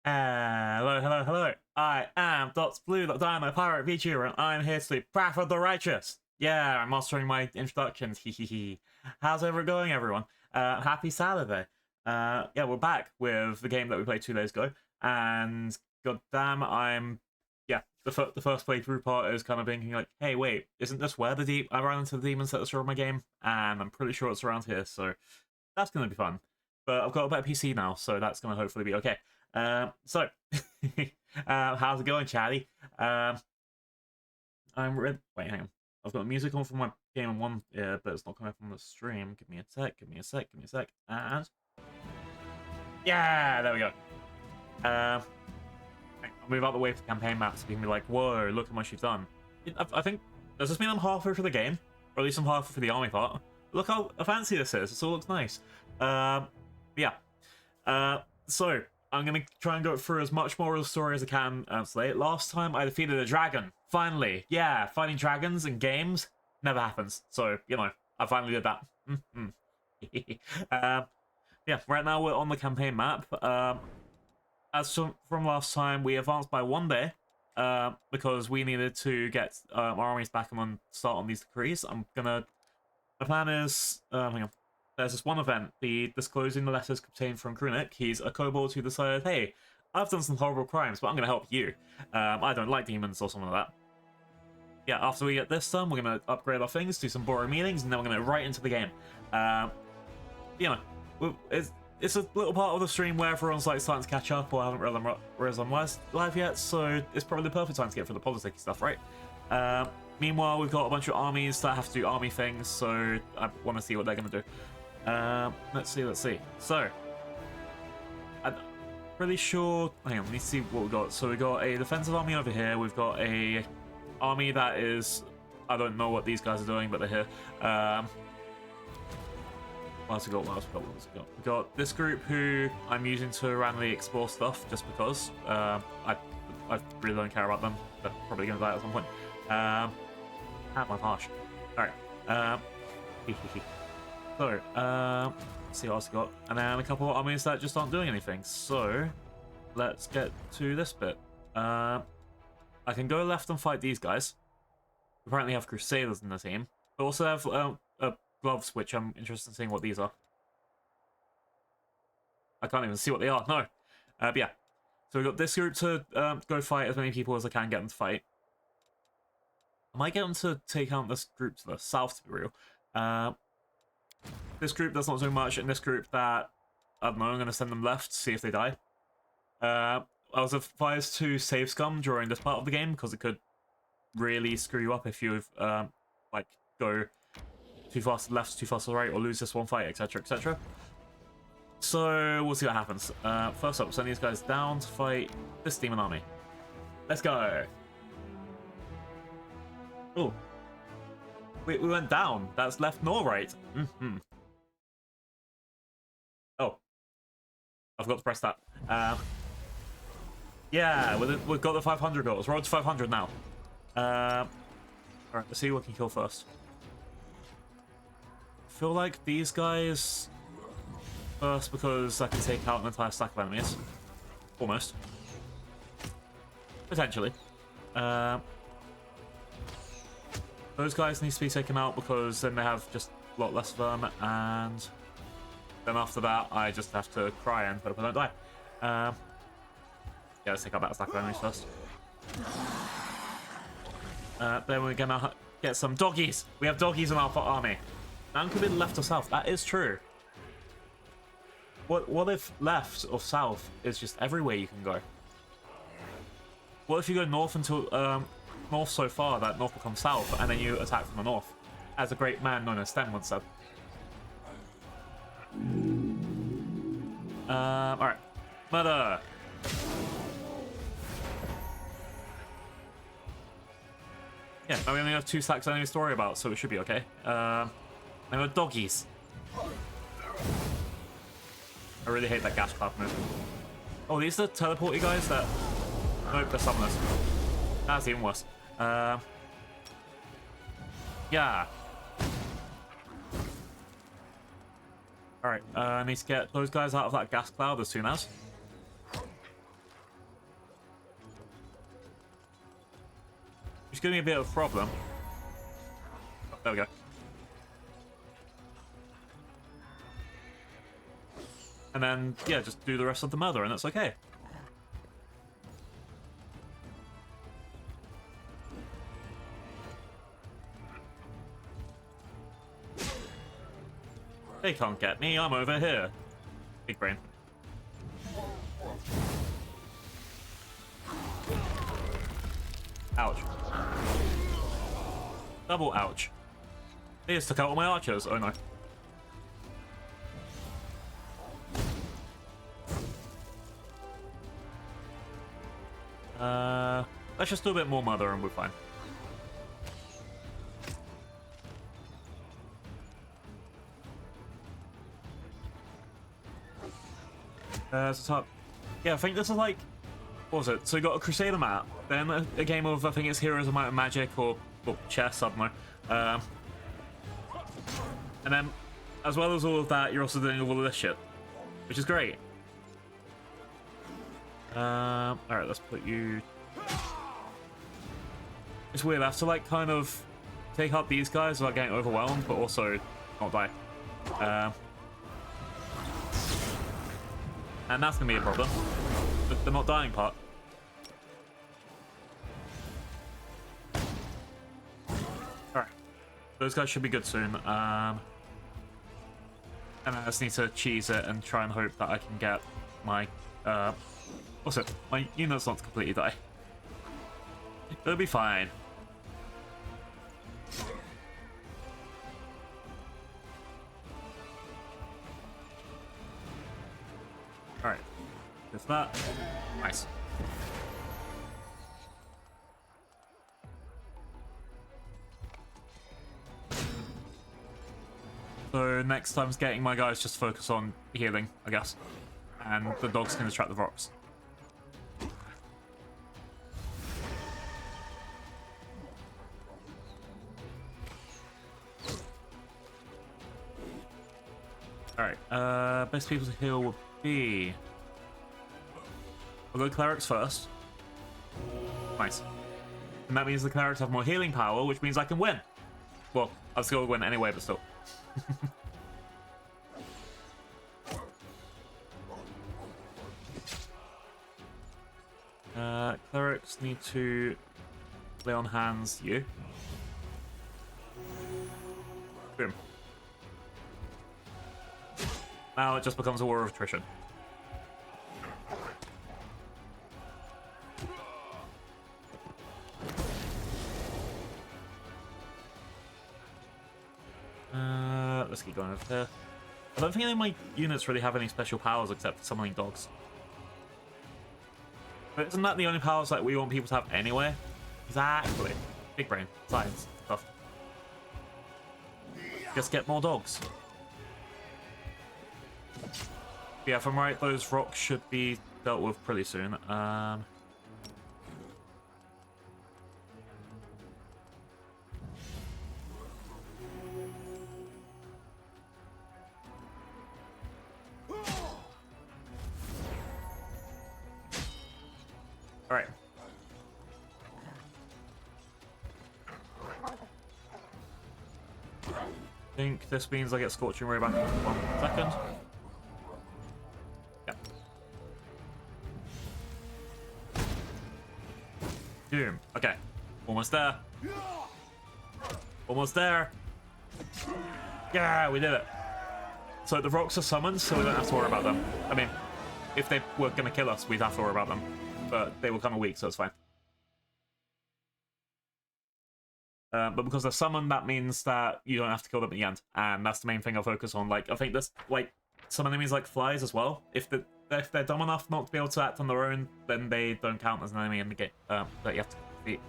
Hello. I am Dots Blue, Dino Pirate VTuber, and I'm here to do Path of the Righteous. Yeah, I'm mastering my introductions. How's it going, everyone? Happy Saturday. Yeah, we're back with the game that we played 2 days ago, and goddamn, yeah. The first playthrough part is kind of thinking like, hey, wait, isn't this where I ran into the demons that destroyed my game? And I'm pretty sure it's around here, so that's gonna be fun. But I've got a better PC now, so that's gonna hopefully be okay. So, how's it going, Chatty? I'm ready. Wait, hang on. I've got music on from my game in one ear, but it's not coming from the stream. Give me a sec. And yeah, there we go. I'll move out the way for the campaign map so you can be like, whoa, look how much you've done. I think, does this mean I'm halfway through the game? Or at least I'm halfway through the army part. Look how fancy this is. This all looks nice. Yeah. So, I'm going to try and go through as much more of the story as I can today. Last time, I defeated a dragon. Finally. Yeah, fighting dragons in games never happens. So, you know, I finally did that. Yeah, right now we're on the campaign map. As from last time, we advanced by 1 day because we needed to get our armies back and start on these decrees. My plan is... hang on. There's this one event, the disclosing the letters contained from Krunik. He's a kobold who decided, hey, I've done some horrible crimes, but I'm going to help you. I don't like demons or something like that. Yeah, after we get this done, we're going to upgrade our things, do some boring meetings, and then we're going to right into the game. You know, it's a little part of the stream where everyone's like starting to catch up or haven't realized I'm live yet, so it's probably the perfect time to get through the politics stuff, right? Meanwhile, we've got a bunch of armies that have to do army things, so I want to see what they're going to do. Let's see. So, I'm pretty sure... Hang on, let me see what we've got. So we've got a defensive army over here. We've got a army that is... I don't know what these guys are doing, but they're here. What else we got? We've got this group who I'm using to randomly explore stuff, just because. I really don't care about them. They're probably going to die at some point. My harsh. Alright. So, let's see what else we got. And then a couple of armies that just aren't doing anything. So, let's get to this bit. I can go left and fight these guys. We apparently have Crusaders in the team. We also have gloves, which I'm interested in seeing what these are. I can't even see what they are. No. But yeah. So we've got this group to go fight as many people as I can get them to fight. I might get them to take out this group to the south, to be real. This group does not do much, and this group that, I don't know, I'm going to send them left to see if they die. I was advised to save scum during this part of the game, because it could really screw you up if you, like, go too fast to the left, too fast to the right, or lose this one fight, etc, etc. So, we'll see what happens. First up, send these guys down to fight this demon army. Let's go! Oh. We went down. That's left nor right. Oh. I forgot to press that. Yeah, we've got the 500 goals. We're on to 500 now. Alright, let's see what can kill first. I feel like these guys first because I can take out an entire stack of enemies. Almost. Potentially. Those guys need to be taken out because then they have just a lot less of them, and then after that I just have to cry and hope I don't die. Yeah, let's take out that stack of enemies first. Then we're gonna get some doggies. We have doggies in our army. None could be left or south. That is true. What if left or south is just everywhere you can go? What if you go north until north so far that north becomes south, and then you attack from the north, as a great man known as Sten once said. Alright. Murder! Yeah, now we only have 2 stacks of enemy story about, so it should be okay. Now we're doggies. I really hate that gas cloud move. Oh, these are the teleporty guys that... Nope, they're summoners. That's even worse. Yeah. Alright, I need to get those guys out of that gas cloud as soon as. is going to be a bit of a problem. Oh, there we go. And then, yeah, just do the rest of the murder, and it's okay. They can't get me, I'm over here. Big brain. Ouch. Double ouch. They just took out all my archers. Oh no. Let's just do a bit more mother and we're fine. So yeah, I think this is like, what was it? So you got a Crusader map, then a game of, I think it's Heroes of Might and Magic or chess, I don't know. And then, as well as all of that, you're also doing all of this shit, which is great. Alright, let's put you... It's weird, I have to like kind of take out these guys without getting overwhelmed, but also not die. And that's gonna be a problem. The not dying part. Alright. Those guys should be good soon. And I just need to cheese it and try and hope that I can get my what's it? My units not to completely die. It'll be fine. Alright. There's that. Nice. So next time's getting my guys just focus on healing, I guess. And the dogs can distract the rocks. Alright, best people to heal would be... I'll go clerics first. Nice. And that means the clerics have more healing power, which means I can win. Well, I'll still win anyway, but still. Clerics need to lay on hands you. Boom. Now it just becomes a war of attrition. Let's keep going over there. I don't think any of my units really have any special powers except for summoning dogs. But isn't that the only powers that we want people to have anyway? Exactly. Big brain, science, stuff. Just get more dogs. Yeah, if I'm right, those rocks should be dealt with pretty soon. Alright. I think this means I get Scorching Ray back in 1 second. Yep. Doom. Okay. Almost there. Almost there. Yeah, we did it. So the rocks are summoned, so we don't have to worry about them. I mean, if they were going to kill us, we'd have to worry about them. But they were kind of weak, so it's fine. But because they're summoned, that means that you don't have to kill them at the end. And that's the main thing I'll focus on. Like, I think there's, like, some enemies like flies as well. If they're dumb enough not to be able to act on their own, then they don't count as an enemy in the game that you have to defeat.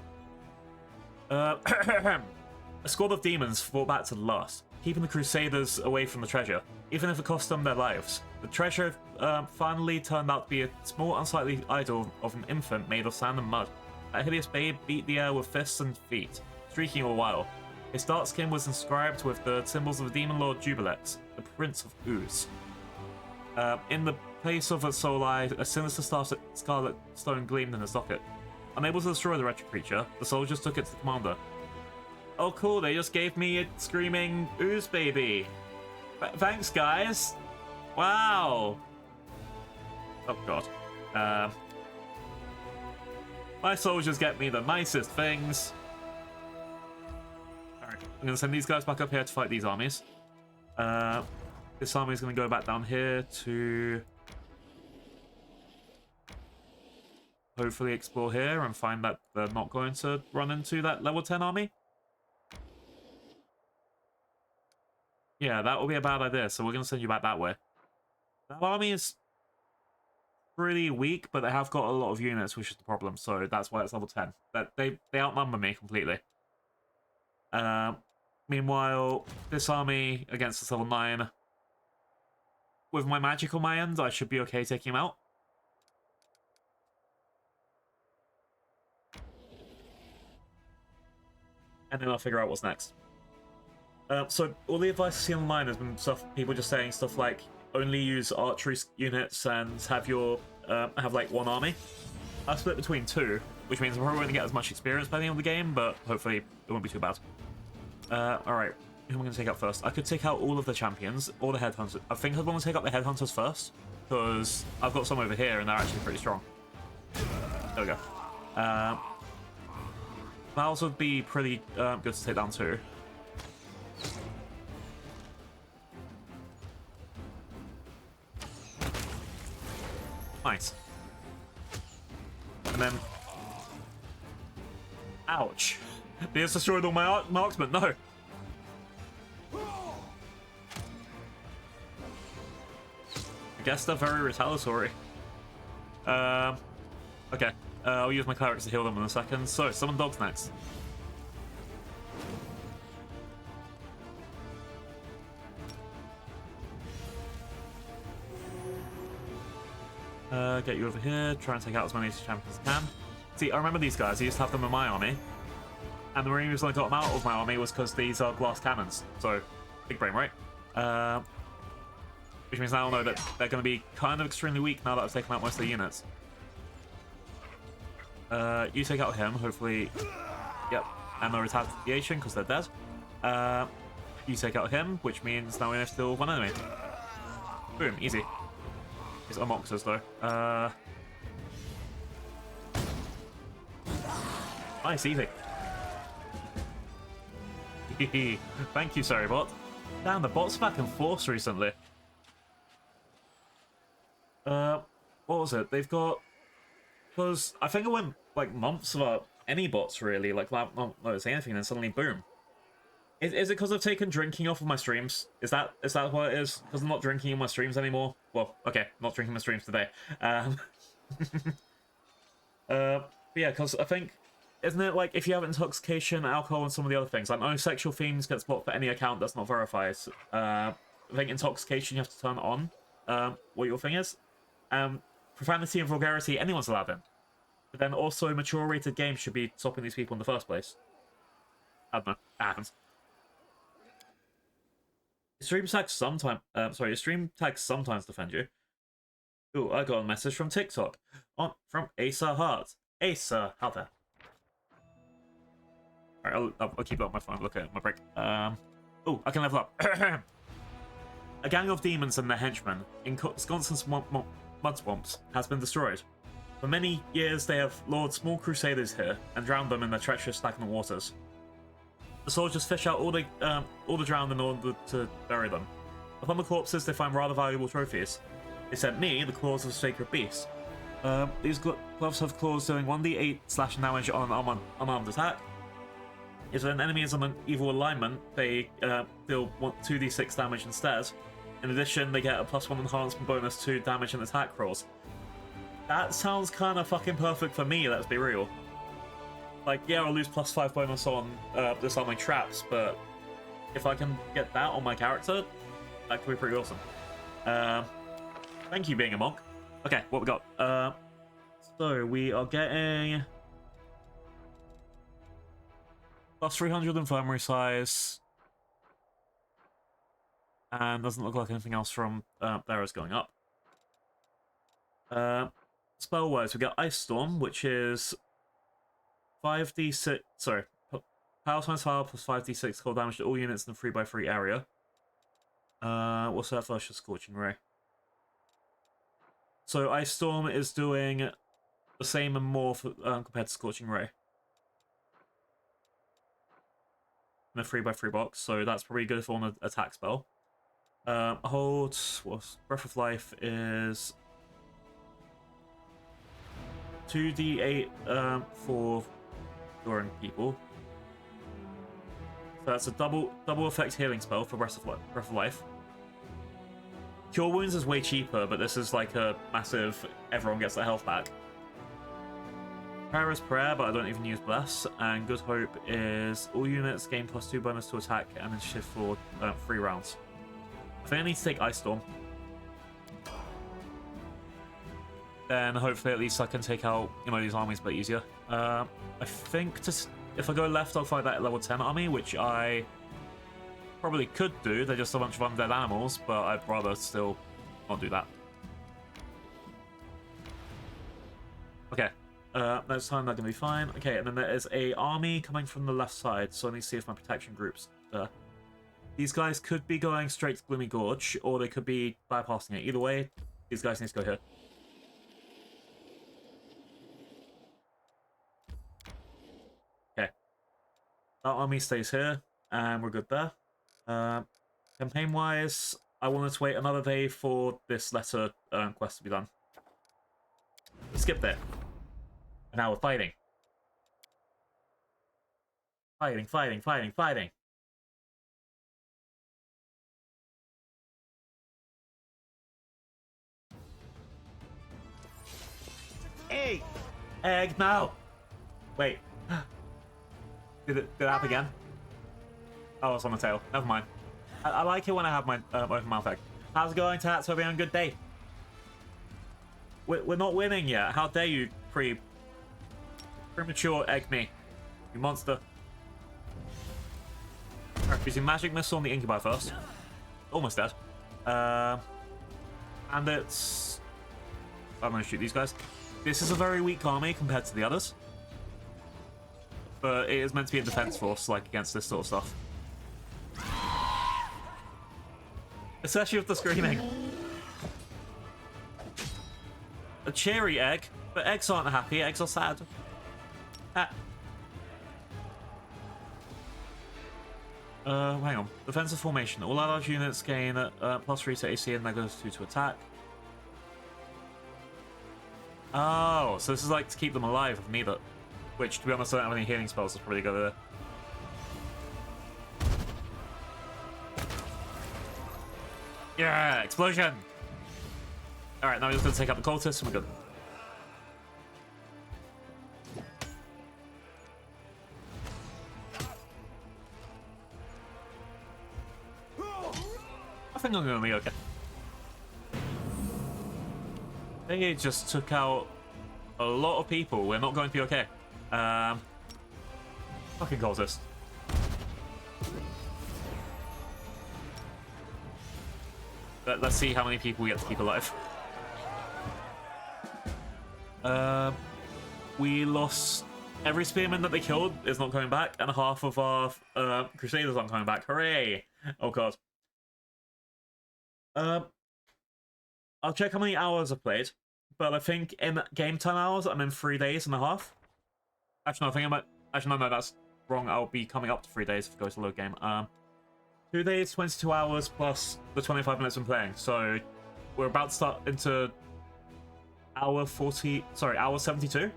A squad of demons fought back to the last, keeping the Crusaders away from the treasure, even if it cost them their lives. The treasure finally turned out to be a small, unsightly idol of an infant made of sand and mud. That hideous babe beat the air with fists and feet, shrieking all the while. His dark skin was inscribed with the symbols of the demon lord Jubilex, the Prince of Ooze. In the place of a soul eye, a sinister scarlet stone gleamed in his socket. unable to destroy the retro creature, the soldiers took it to the commander. Oh, cool, they just gave me a screaming ooze baby. Thanks, guys. Wow. Oh, God. My soldiers get me the nicest things. Alright, I'm going to send these guys back up here to fight these armies. This army is going to go back down here to hopefully explore here and find that they're not going to run into that level 10 army. Yeah, that will be a bad idea, so we're going to send you back that way. That army is pretty weak, but they have got a lot of units, which is the problem, so that's why it's level 10. They outnumber me completely. Meanwhile, this army against this level 9, with my magic on my end, I should be okay taking him out. And then I'll figure out what's next. So all the advice I see online has been stuff, people just saying stuff like only use archery units and have your have like one army. I've split between two, which means I'm probably going to get as much experience by the end of the game, but hopefully it won't be too bad. Alright, who am I going to take out first? I could take out all of the champions, or the headhunters. I think I'd want to take out the headhunters first, because I've got some over here and they're actually pretty strong. There we go. Vals would be pretty good to take down too. Nice. And then... Ouch. They just destroyed all my marksmen. No. I guess they're very retaliatory. Okay. I'll use my clerics to heal them in a second. So, summon dogs next. Get you over here, try and take out as many champions as I can. See, I remember these guys, I used to have them in my army. And the reason I got them out of my army was because these are glass cannons. So, big brain, right? Which means now I know that they're going to be kind of extremely weak now that I've taken out most of the units. You take out him, hopefully... Yep, and no retaliation because they're dead. You take out him, which means now we have still one enemy. Boom, easy. It's Amoxes though. Nice, easy. Thank you, sorry bot. Damn, the bot's back in force recently. What was it? They've got... Because I think it went like months without any bots really, like not noticing anything, and then suddenly boom. Is it because I've taken drinking off of my streams? Is that what it is? Because I'm not drinking in my streams anymore? Well, okay, not drinking my streams today. But yeah, because I think, isn't it like if you have intoxication, alcohol, and some of the other things, like no sexual themes gets blocked for any account that's not verified. I think intoxication you have to turn on, what your thing is. Profanity and vulgarity, anyone's allowed in. But then also mature rated games should be stopping these people in the first place. I don't know, it happens. Your stream tags sometimes defend you. Ooh, I got a message from TikTok. From Asa Hart. Asa, how there? Alright, I'll keep it on my phone, look at my break. Oh, I can level up. A gang of demons and their henchmen in Wisconsin's mud swamps has been destroyed. For many years they have lured small crusaders here and drowned them in the treacherous stagnant waters. The soldiers fish out all the drowned in order to bury them. Upon the corpses, they find rather valuable trophies. They sent me the claws of a sacred beast. These gloves have claws doing 1d8 slash damage on an unarmed attack. If an enemy is on an evil alignment, they deal 2d6 damage instead. In addition, they get a +1 enhancement bonus to damage and attack rolls. That sounds kind of fucking perfect for me, let's be real. Like, yeah, I'll lose +5 bonus on disarming traps, but if I can get that on my character, that could be pretty awesome. Thank you, being a monk. Okay, what we got? So, we are getting... +300 infirmary size. And doesn't look like anything else from there is going up. Spell-wise, we got Ice Storm, which is 5d6. Sorry. Power times power plus 5d6 cold damage to all units in the 3x3 area. What's that versus Scorching Ray? So Ice Storm is doing the same and more for, compared to Scorching Ray. In a 3x3 box, so that's probably good for an attack spell. Hold, what's Breath of Life is 2d8 for curing people. So that's a double effect healing spell for Breath of Life. Cure Wounds is way cheaper, but this is like a massive, everyone gets their health back. Prayer is Prayer, but I don't even use Bless. And Good Hope is all units gain +2 bonus to attack and initiative for 3 rounds. I think I need to take Ice Storm. Then hopefully at least I can take out, these armies a bit easier. I think if I go left, I'll fight that level 10 army, which I probably could do. They're just a bunch of undead animals, but I'd rather still not do that. Okay, next time they're going to be fine. Okay, and then there is a army coming from the left side, so I need to see if my protection group's there. These guys could be going straight to Gloomy Gorge, or they could be bypassing it. Either way, these guys need to go here. Okay. That army stays here, and we're good there. Campaign-wise, I wanted to wait another day for this letter quest to be done. Skip it. And now we're fighting. Fighting. Hey! Egg, now! Wait. Did it happen again? Oh, it's on the tail. Never mind. I like it when I have my open mouth egg. How's it going, Tats? Hope you're having a good day. We're not winning yet. How dare you premature egg me, you monster. Alright, using Magic Missile on the Incubi first. Almost dead. And it's... I'm going to shoot these guys. This is a very weak army compared to the others. But it is meant to be a defense force, like, against this sort of stuff. Especially with the screaming. A cheery egg, but eggs aren't happy, eggs are sad. Hang on. Defensive formation. All allied units gain +3 to AC and -2 to attack. Oh, so this is like to keep them alive if needed. Which, to be honest, I don't have any healing spells, so it's probably good there. Yeah, explosion! Alright, now we're just going to take out the cultists and we're good. I think I'm going to be okay. They just took out a lot of people. We're not going to be okay. Fucking cultist. Let's see how many people we get to keep alive. We lost every spearman that they killed is not coming back, and half of our crusaders aren't coming back. Hooray! Oh god. I'll check how many hours I've played, but I think in game time hours I'm in 3 days and a half. Actually, no, I think I might. Actually, no, that's wrong. I'll be coming up to 3 days if it goes to load game. 2 days, 22 hours plus the 25 minutes I'm playing. So we're about to start into hour 40. Sorry, hour 72.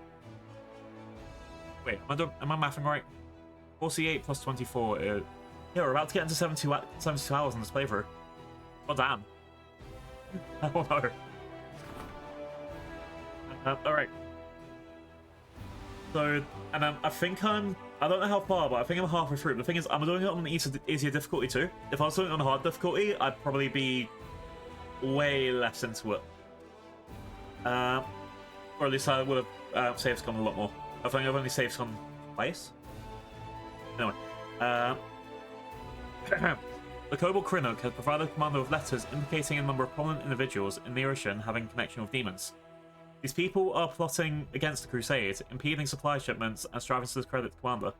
Wait, am I mathing right? 48 plus 24. Yeah, we're about to get into 72 hours on this playthrough. Oh damn. Oh no. Alright. So, and I think I don't know how far, but I think I'm halfway through. The thing is, I'm doing it on an easier difficulty too. If I was doing it on hard difficulty, I'd probably be way less into it. Or at least I would have saved scum a lot more. I think I've only saved scum twice. Anyway. The Kobold Krinook has provided a commander with letters indicating a number of prominent individuals in the ocean having connection with demons. These people are plotting against the Crusade, impeding supply shipments and striving to discredit the commander.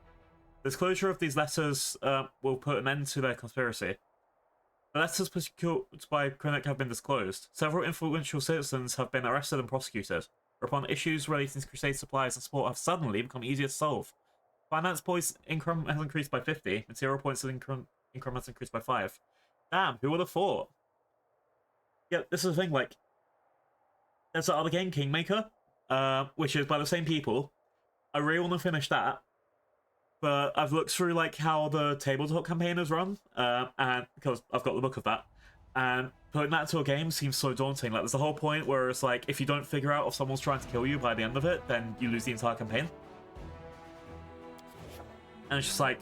The disclosure of these letters will put an end to their conspiracy. The letters procured by Krennic have been disclosed. Several influential citizens have been arrested and prosecuted, whereupon issues relating to Crusade supplies and support have suddenly become easier to solve. Finance points income has increased by 50, material points income has increased by 5. Damn, who would have thought? Yeah, this is the thing, like, there's that other game, Kingmaker, which is by the same people. I really want to finish that, but I've looked through like how the tabletop campaign is run, and because I've got the book of that, and putting that to a game seems so daunting. Like, there's the whole point where it's like, if you don't figure out if someone's trying to kill you by the end of it, then you lose the entire campaign. And it's just like,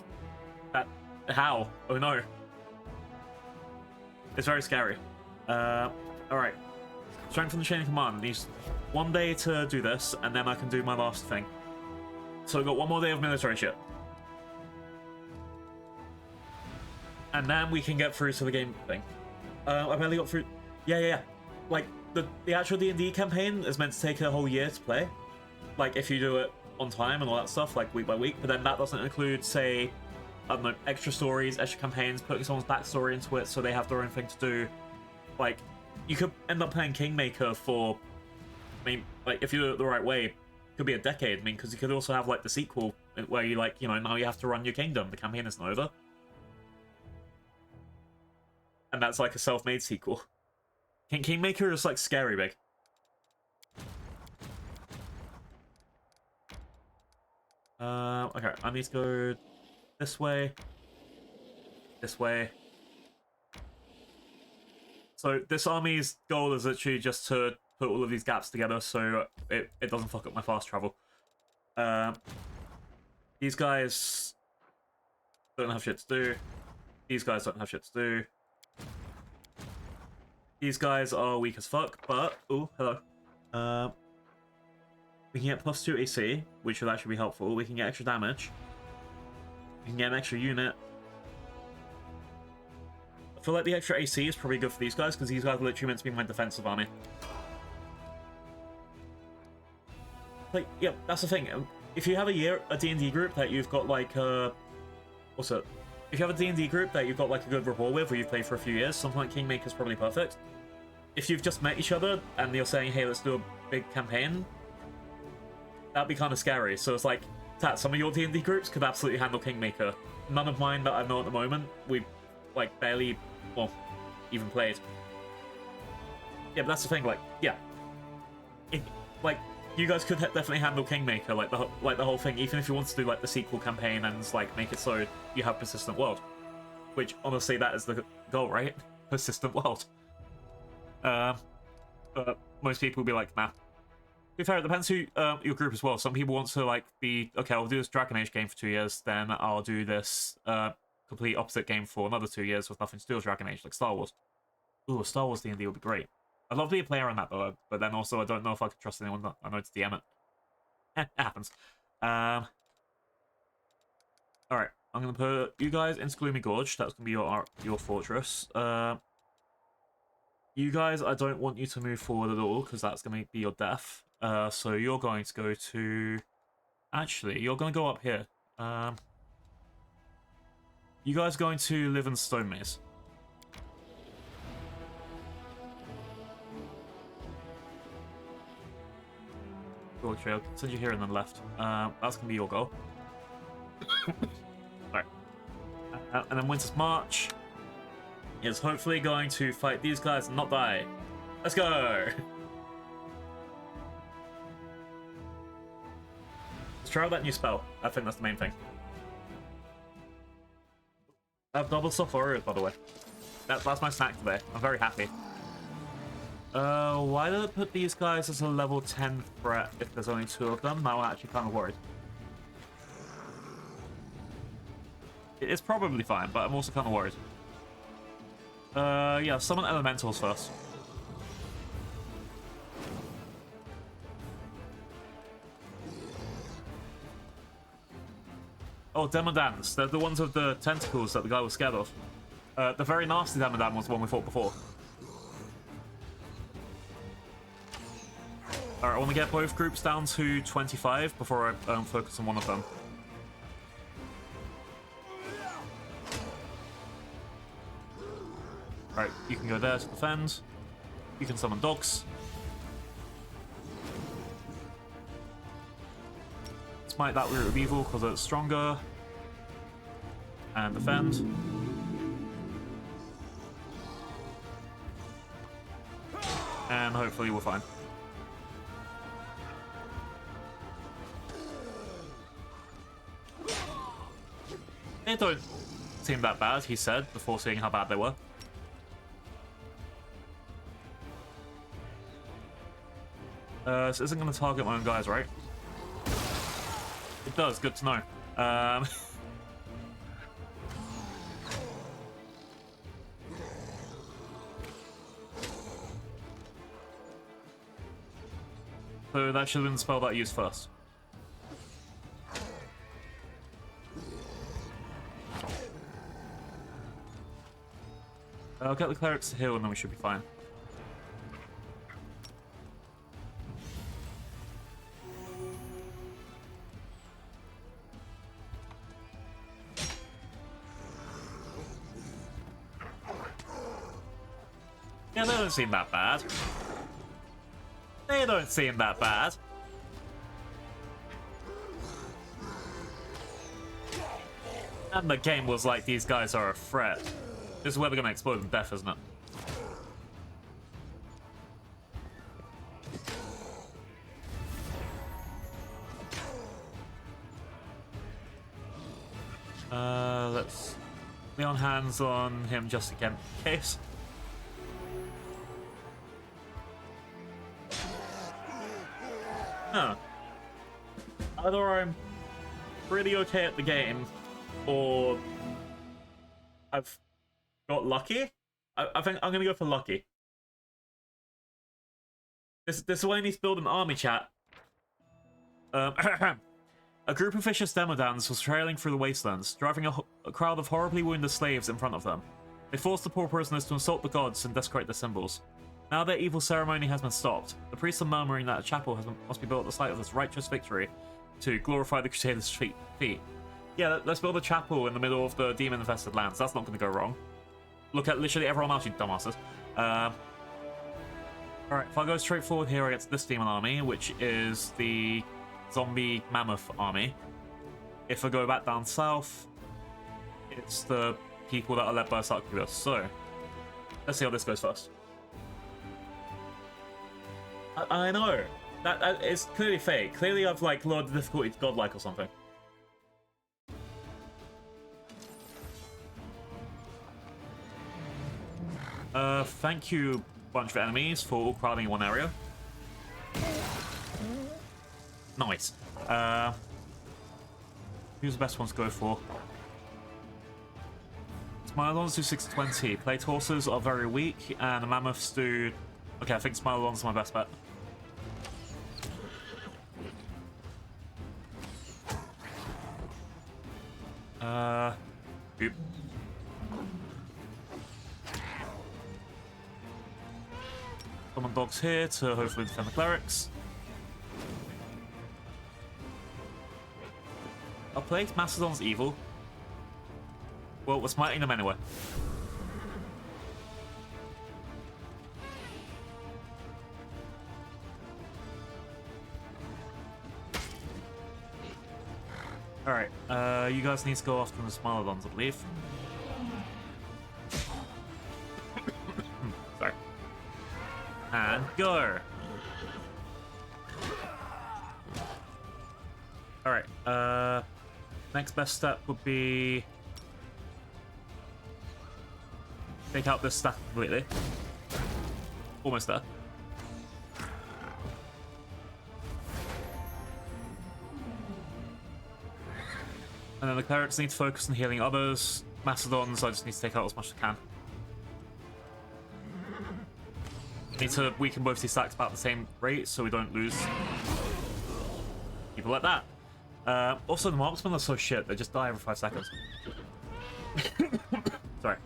that, how? Oh no. It's very scary. Alright. Strengthen the chain of command. Needs 1 day to do this, and then I can do my last thing. So we've got 1 more day of military shit. And then we can get through to the game thing. I barely got through... Yeah. Like, the actual D&D campaign is meant to take a whole year to play. Like, if you do it on time and all that stuff, like week by week, but then that doesn't include, say, I don't know, extra stories, extra campaigns, putting someone's backstory into it so they have their own thing to do. Like, you could end up playing Kingmaker for, I mean, like, if you do it the right way, it could be a decade. I mean, because you could also have, like, the sequel where you, like, you know, now you have to run your kingdom. The campaign isn't over. And that's, like, a self-made sequel. Kingmaker is, like, scary big. Okay, I need to go this way. This way. So this army's goal is literally just to put all of these gaps together so it doesn't fuck up my fast travel. These guys don't have shit to do. These guys don't have shit to do. These guys are weak as fuck, but... Oh, hello. We can get +2 AC, which would actually be helpful. We can get extra damage. We can get an extra unit. I feel like the extra AC is probably good for these guys, because these guys are literally meant to be my defensive army. Like, yeah, that's the thing. If you have a D&D group that you've got, like, what's it? If you have a D&D group that you've got, like, a good rapport with, or you've played for a few years, something like Kingmaker is probably perfect. If you've just met each other, and you're saying, hey, let's do a big campaign, that'd be kind of scary. So it's like, Tat, some of your D&D groups could absolutely handle Kingmaker. None of mine that I know at the moment, we've, like, barely, well, even played. Yeah, but that's the thing, like, yeah. Like, you guys could definitely handle Kingmaker, like the whole thing, even if you want to do, like, the sequel campaign and, like, make it so you have Persistent World. Which, honestly, that is the goal, right? Persistent World. But most people will be like, nah. To be fair, it depends who your group as well. Some people want to, like, be, okay, I'll do this Dragon Age game for 2 years, then I'll do this complete opposite game for another 2 years with nothing to do with Dragon Age, like Star Wars. Ooh, Star Wars D&D would be great. I'd love to be a player on that, though, but then also I don't know if I could trust anyone that I know to DM it. It happens. Alright, I'm going to put you guys into Gloomy Gorge. That's going to be your fortress. You guys, I don't want you to move forward at all, because that's going to be your death. So you're going to go to... Actually, you're going to go up here. You guys are going to live in Stone Maze. Gorge Trail. Send you here and then left. That's going to be your goal. Alright. And then Winter's March is hopefully going to fight these guys and not die. Let's go! Let's try out that new spell. I think that's the main thing. I have double stuff warriors, by the way. That's my snack today. I'm very happy. Why did it put these guys as a level 10 threat if there's only 2 of them? Now I'm actually kind of worried. It's probably fine, but I'm also kind of worried. Yeah, summon elementals first. Oh, Demodans. They're the ones with the tentacles that the guy was scared of. The very nasty Demodan was the one we fought before. Alright, I want to get both groups down to 25 before I focus on one of them. Alright, you can go there to defend. You can summon dogs. Smite that root of evil because it's stronger. And defend. And hopefully we're fine. They don't seem that bad, he said, before seeing how bad they were. This isn't going to target my own guys, right? It does, good to know. So that should have been the spell that I used first. I'll get the clerics to heal and then we should be fine. Yeah, they don't seem that bad. They don't seem that bad. And the game was like, these guys are a threat. This is where they're going to explode in death, isn't it? Let's be on hands on him just again in case. Huh. Either I'm pretty okay at the game, or I've got lucky. I think I'm gonna go for lucky. This is why I need to build an army, chat. A group of vicious demodans was trailing through the wastelands, driving a crowd of horribly wounded slaves in front of them. They forced the poor prisoners to insult the gods and desecrate their symbols. Now their evil ceremony has been stopped. The priests are murmuring that a chapel must be built at the site of this righteous victory to glorify the Crusaders' feet. Yeah, let's build a chapel in the middle of the demon-infested lands. That's not going to go wrong. Look at literally everyone else, you dumbasses. Alright, if I go straight forward here, I get to this demon army, which is the zombie mammoth army. If I go back down south, it's the people that are led by a succubus. So, let's see how this goes first. I know. That is clearly fake. Clearly I've like lowered the difficulty to godlike or something. Thank you, bunch of enemies, for all crowding in one area. Nice. Who's the best one to go for? Smilodons do 620. Plate horses are very weak, and the mammoths do... Okay, I think Smilodons are my best bet. Oop. Summon dogs here to hopefully defend the clerics. I'll play Mastodon's evil. Well, we're smiting them anyway. Alright, you guys need to go after the Smilodons, I believe. Sorry. And go! Alright, next best step would be... take out this stack completely. Almost there. And then the clerics need to focus on healing others. Mastodons, I just need to take out as much as I can. Need to weaken both these stacks about the same rate so we don't lose people like that. Also, the marksmen are so shit, they just die every 5 seconds. Sorry.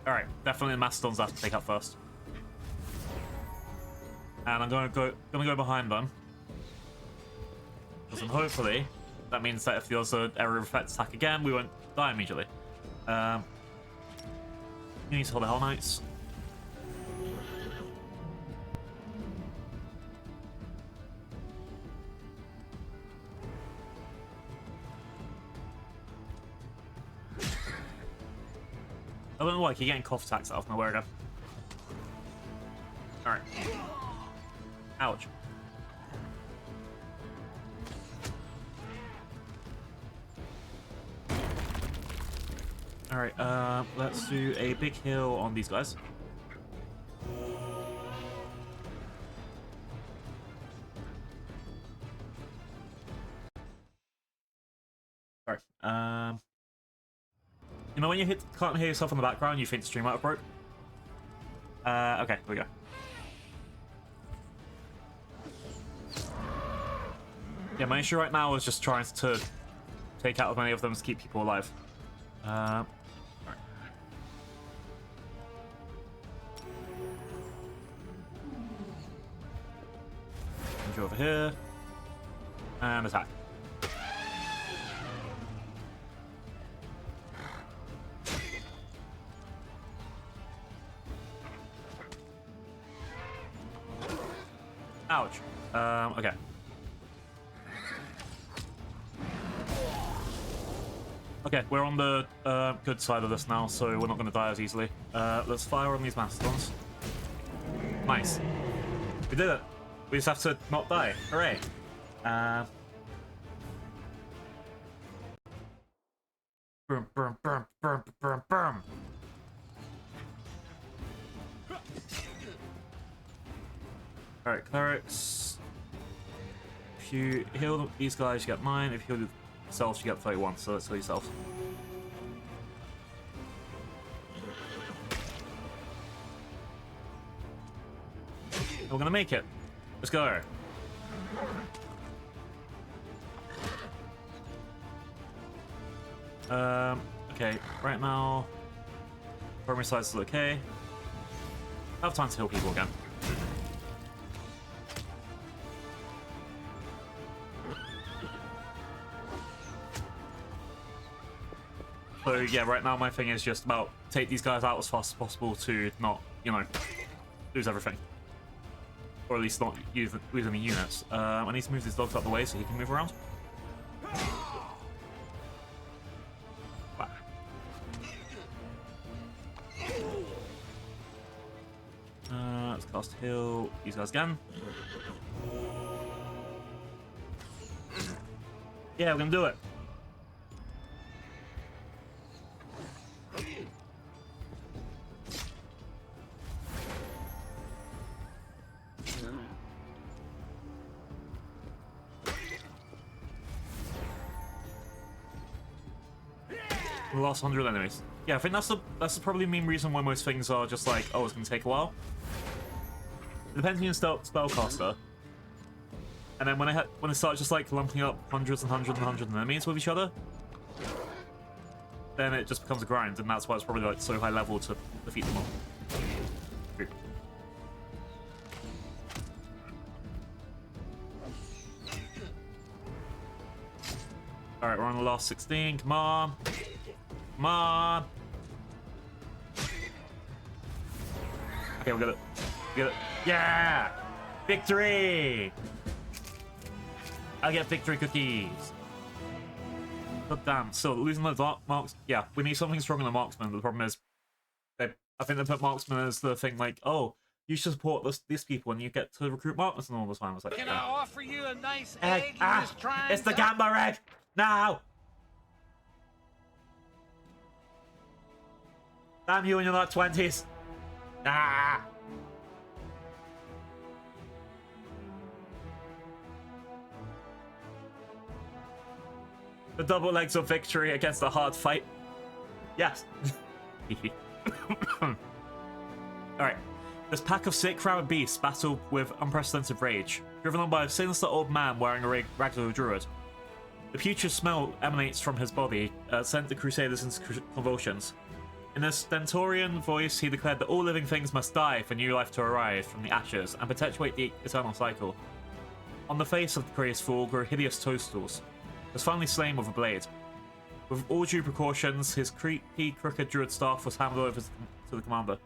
Alright, definitely the Mastodons I have to take out first. And I'm gonna go behind them. Because then hopefully that means that if the other area of effect attack again, we won't die immediately. You need to hold the Hell Knights. I don't know why I keep getting cough attacks out of nowhere again. Alright. Ouch. Alright, let's do a big heal on these guys. Alright, you know when you can't hear yourself in the background, you think the stream might have broke? Okay, here we go. Yeah, my issue right now is just trying to take out as many of them to keep people alive. Right. Go over here. And attack. Ouch. Okay. Okay, we're on the good side of this now, so we're not going to die as easily. Let's fire on these Mastodons. Nice. We did it. We just have to not die. Hooray. Boom, boom, boom, boom, boom, boom. Alright, clerics. If you heal these guys, you get 9. If you heal yourself, you get 31. So let's heal yourself. We're gonna make it. Let's go. Okay, right now, primary side's still okay. I have time to heal people again. So yeah, right now my thing is just about take these guys out as fast as possible to not, you know, lose everything. Or at least not lose any units. I need to move these dogs out of the way so he can move around. Let's cast heal these guys again. Yeah, we're gonna do it. We lost 100 enemies. Yeah, I think that's the probably main reason why most things are just like, oh, it's gonna take a while. It depends on your spellcaster. And then when it starts just like lumping up hundreds and hundreds and hundreds of enemies with each other, then it just becomes a grind, and that's why it's probably like so high level to defeat them all. Alright, we're on the last 16. Come on. Come on. Okay, we got it. We got it. Yeah! Victory! I get victory cookies. But damn, still losing the dark marks. Yeah, we need something stronger than marksman. But the problem is, I think they put marksman as the thing like, oh, you should support these people and you get to recruit marksman all the time. It's like, can I offer you a nice egg? egg? It's the gambler egg! Now! Damn you in your not 20s. Ah! The double legs of victory against a hard fight. Yes. Alright. This pack of sick rabid beasts battle with unprecedented rage, driven on by a sinister old man wearing a regular druid. The putrid smell emanates from his body, sent the Crusaders into convulsions. In a stentorian voice, he declared that all living things must die for new life to arise from the ashes and perpetuate the eternal cycle. On the face of the crazed fool grew hideous toadstools. Was finally slain with a blade. With all due precautions, his creepy, crooked druid staff was handed over to the commander.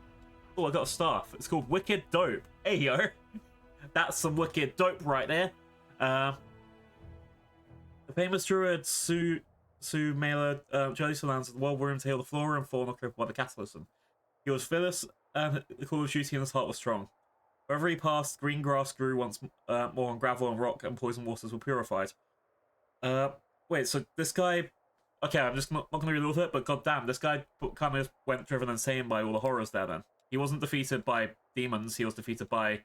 Oh, I got a staff. It's called Wicked Dope. Hey, yo. That's some wicked dope right there. The famous druid Mela Jelly lands at the world room to heal the flora and fauna crippled by the cataclysm. He was fearless, and the call of duty in his heart was strong. Wherever he passed, green grass grew once more on gravel and rock, and poison waters were purified. Wait, so this guy... Okay, I'm just not going to read all of it, but goddamn, this guy kind of went driven insane by all the horrors there then. He wasn't defeated by demons, he was defeated by...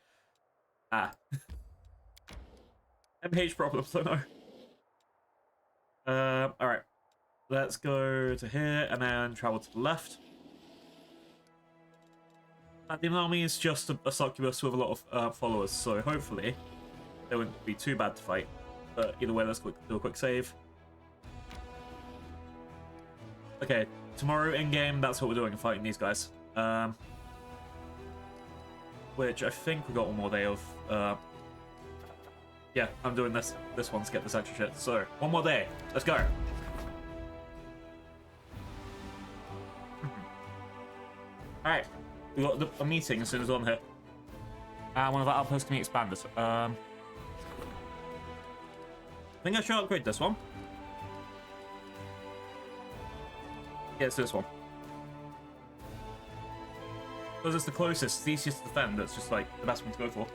MH problems, I know. Alright. Let's go to here, and then travel to the left. That demon army is just a succubus with a lot of followers, so hopefully they won't be too bad to fight. But either way, let's do a quick save. Okay, tomorrow in-game, that's what we're doing, fighting these guys. Which I think we got one more day of. Yeah, I'm doing this one to get this extra shit. So, one more day. Let's go. Alright, we got a meeting as soon as we're on here. One of our outposts can be expanded. I think I should upgrade this one. Yeah, it's this one. Because it's the closest, it's the easiest to defend, it's just like the best one to go for.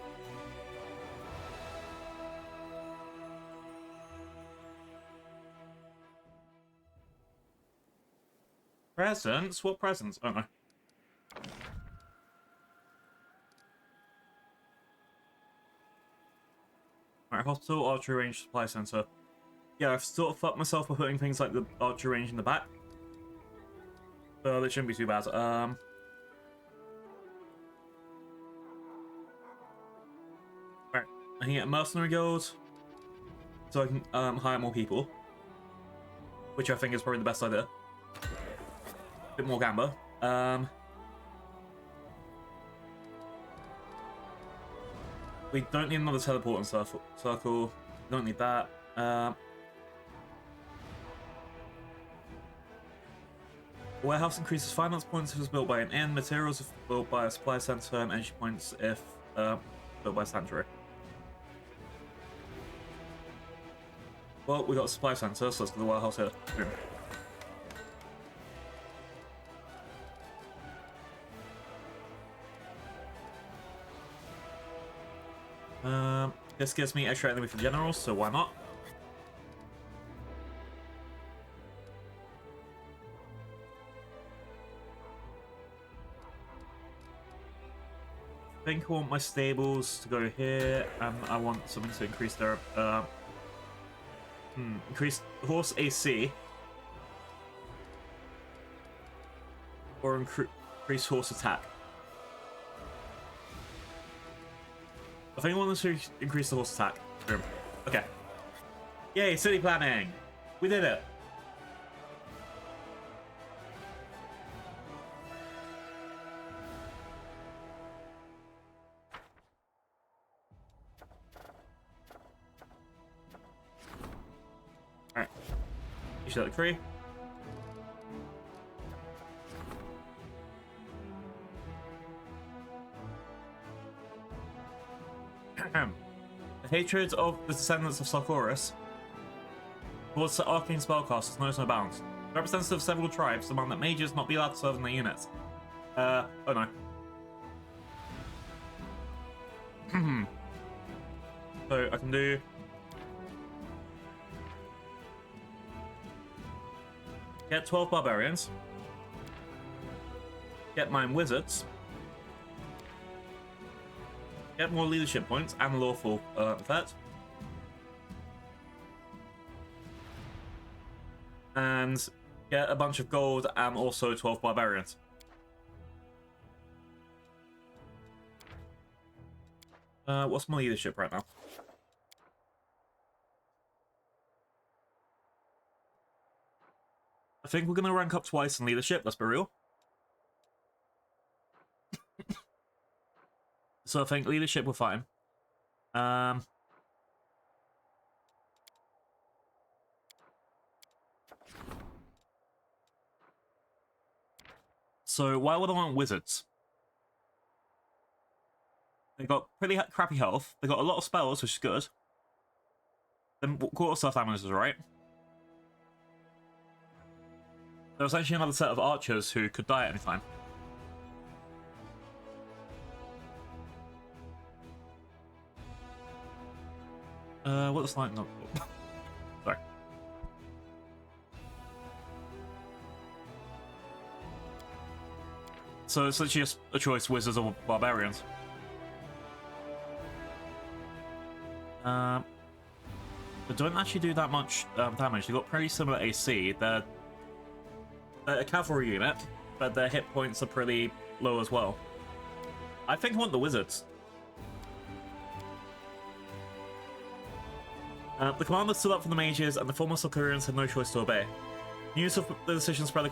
Presents? What presents? I don't know. Alright, hospital, archery range, supply center. Yeah, I've sort of fucked myself by putting things like the archery range in the back. But it shouldn't be too bad. Right, I can get a mercenary guild, so I can hire more people, which I think is probably the best idea. A bit more gamba. We don't need another teleport in circle. Don't need that. Warehouse increases finance points if it's built by an inn, materials if built by a supply center, and energy points if built by a sanctuary. Well, we got a supply center, so let's go to the warehouse here. Boom. This gives me extra enemy for generals, so why not? I think I want my stables to go here, and I want something to increase their increase horse AC, or increase horse attack. I think I want to increase the horse attack. Boom. Okay. Yay, city planning! We did it! Alright. You should let the tree. The hatred of the descendants of Sarkoris towards the arcane spellcasters knows no bounds. Representatives of several tribes demand that mages not be allowed to serve in their units. Oh no. So I can do... Get 12 barbarians. Get 9 wizards. Get more leadership points and lawful effect. And get a bunch of gold and also 12 barbarians. What's my leadership right now? I think we're going to rank up twice in leadership, let's be real. So I think leadership we're fine. So why would I want wizards? They got pretty crappy health. They got a lot of spells, which is good. Then quarter staff damage is alright. There was actually another set of archers who could die at any time. What was like? No. Sorry. So it's literally just a choice: wizards or barbarians. They don't actually do that much damage. They've got pretty similar AC. They're a cavalry unit, but their hit points are pretty low as well. I think I want the wizards. The commander stood up for the mages, and the former Solcurians had no choice to obey. News of the decision spread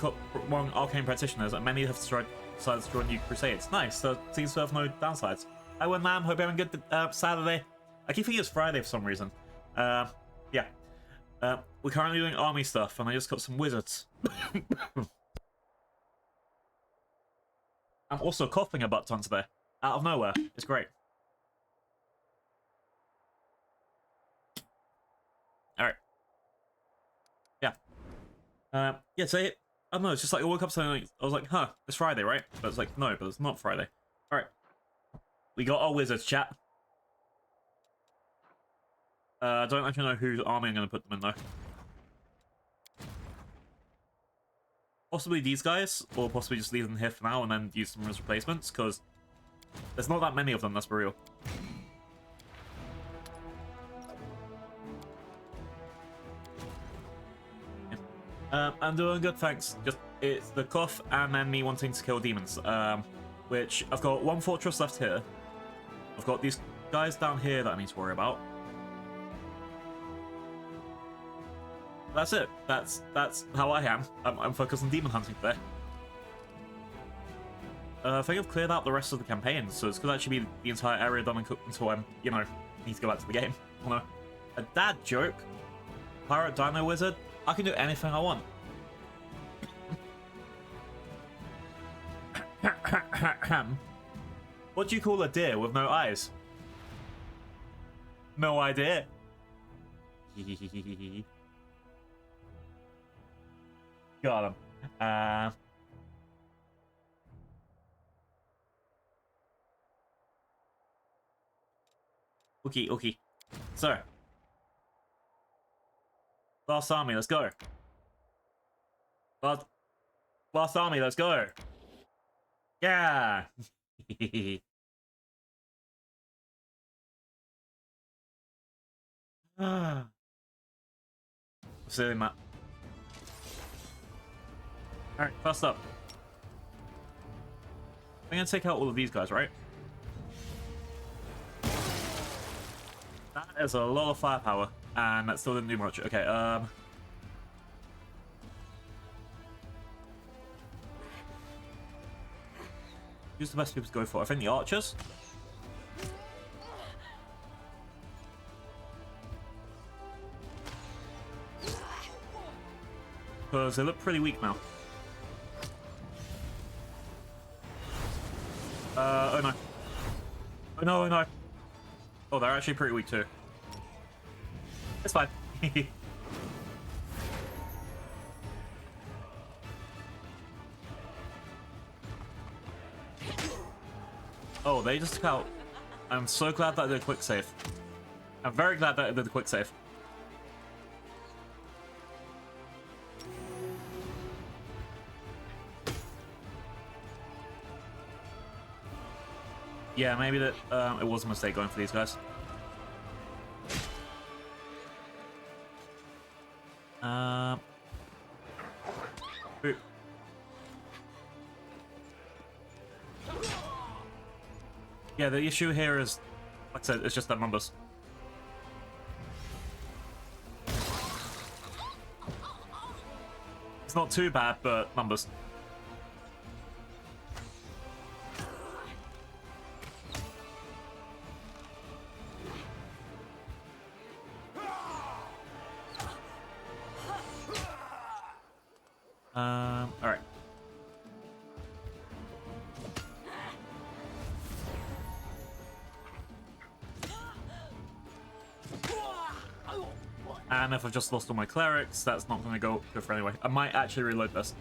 among arcane practitioners, and many have decided to join new crusades. Nice, so seems to have no downsides. Hi, Ma'am. Hope you're having a good Saturday. I keep thinking it's Friday for some reason. Yeah. We're currently doing army stuff, and I just got some wizards. I'm also coughing a butt ton today. Out of nowhere. It's great. Alright. Yeah. Yeah, so I don't know, it's just like I woke up saying, like, I was like, huh, it's Friday, right? But it's like, no, but it's not Friday. Alright. We got our wizards, chat. I don't actually know whose army I'm going to put them in, though. Possibly these guys, or possibly just leave them here for now and then use them as replacements, because there's not that many of them, that's for real. Yeah. I'm doing good, thanks. Just it's the cough and then me wanting to kill demons. Which I've got one fortress left here. I've got these guys down here that I need to worry about. That's it. That's how I am. I'm focused on demon hunting today. I think I've cleared out the rest of the campaign, so it's gonna actually be the entire area done until I'm, you know, need to go back to the game. I don't know. A dad joke. Pirate Dino Wizard. I can do anything I want. What do you call a deer with no eyes? No idea. Got him. Okay. So, last army, let's go. Last army, let's go. Yeah. Silly map. Alright, first up. I'm gonna take out all of these guys, right? That is a lot of firepower, and that still didn't do much. Okay, who's the best people to go for? I think the archers. Because they look pretty weak now. Oh no. Oh no. Oh, they're actually pretty weak too. It's fine. Oh, they just took out. I'm so glad that I did a quick save. I'm very glad that I did a quick save. Yeah, maybe that it was a mistake going for these guys. Ooh. Yeah, the issue here is, like I said, it's just their numbers. It's not too bad, but numbers. Alright. And if I've just lost all my clerics, that's not going to go good for anyway. I might actually reload this.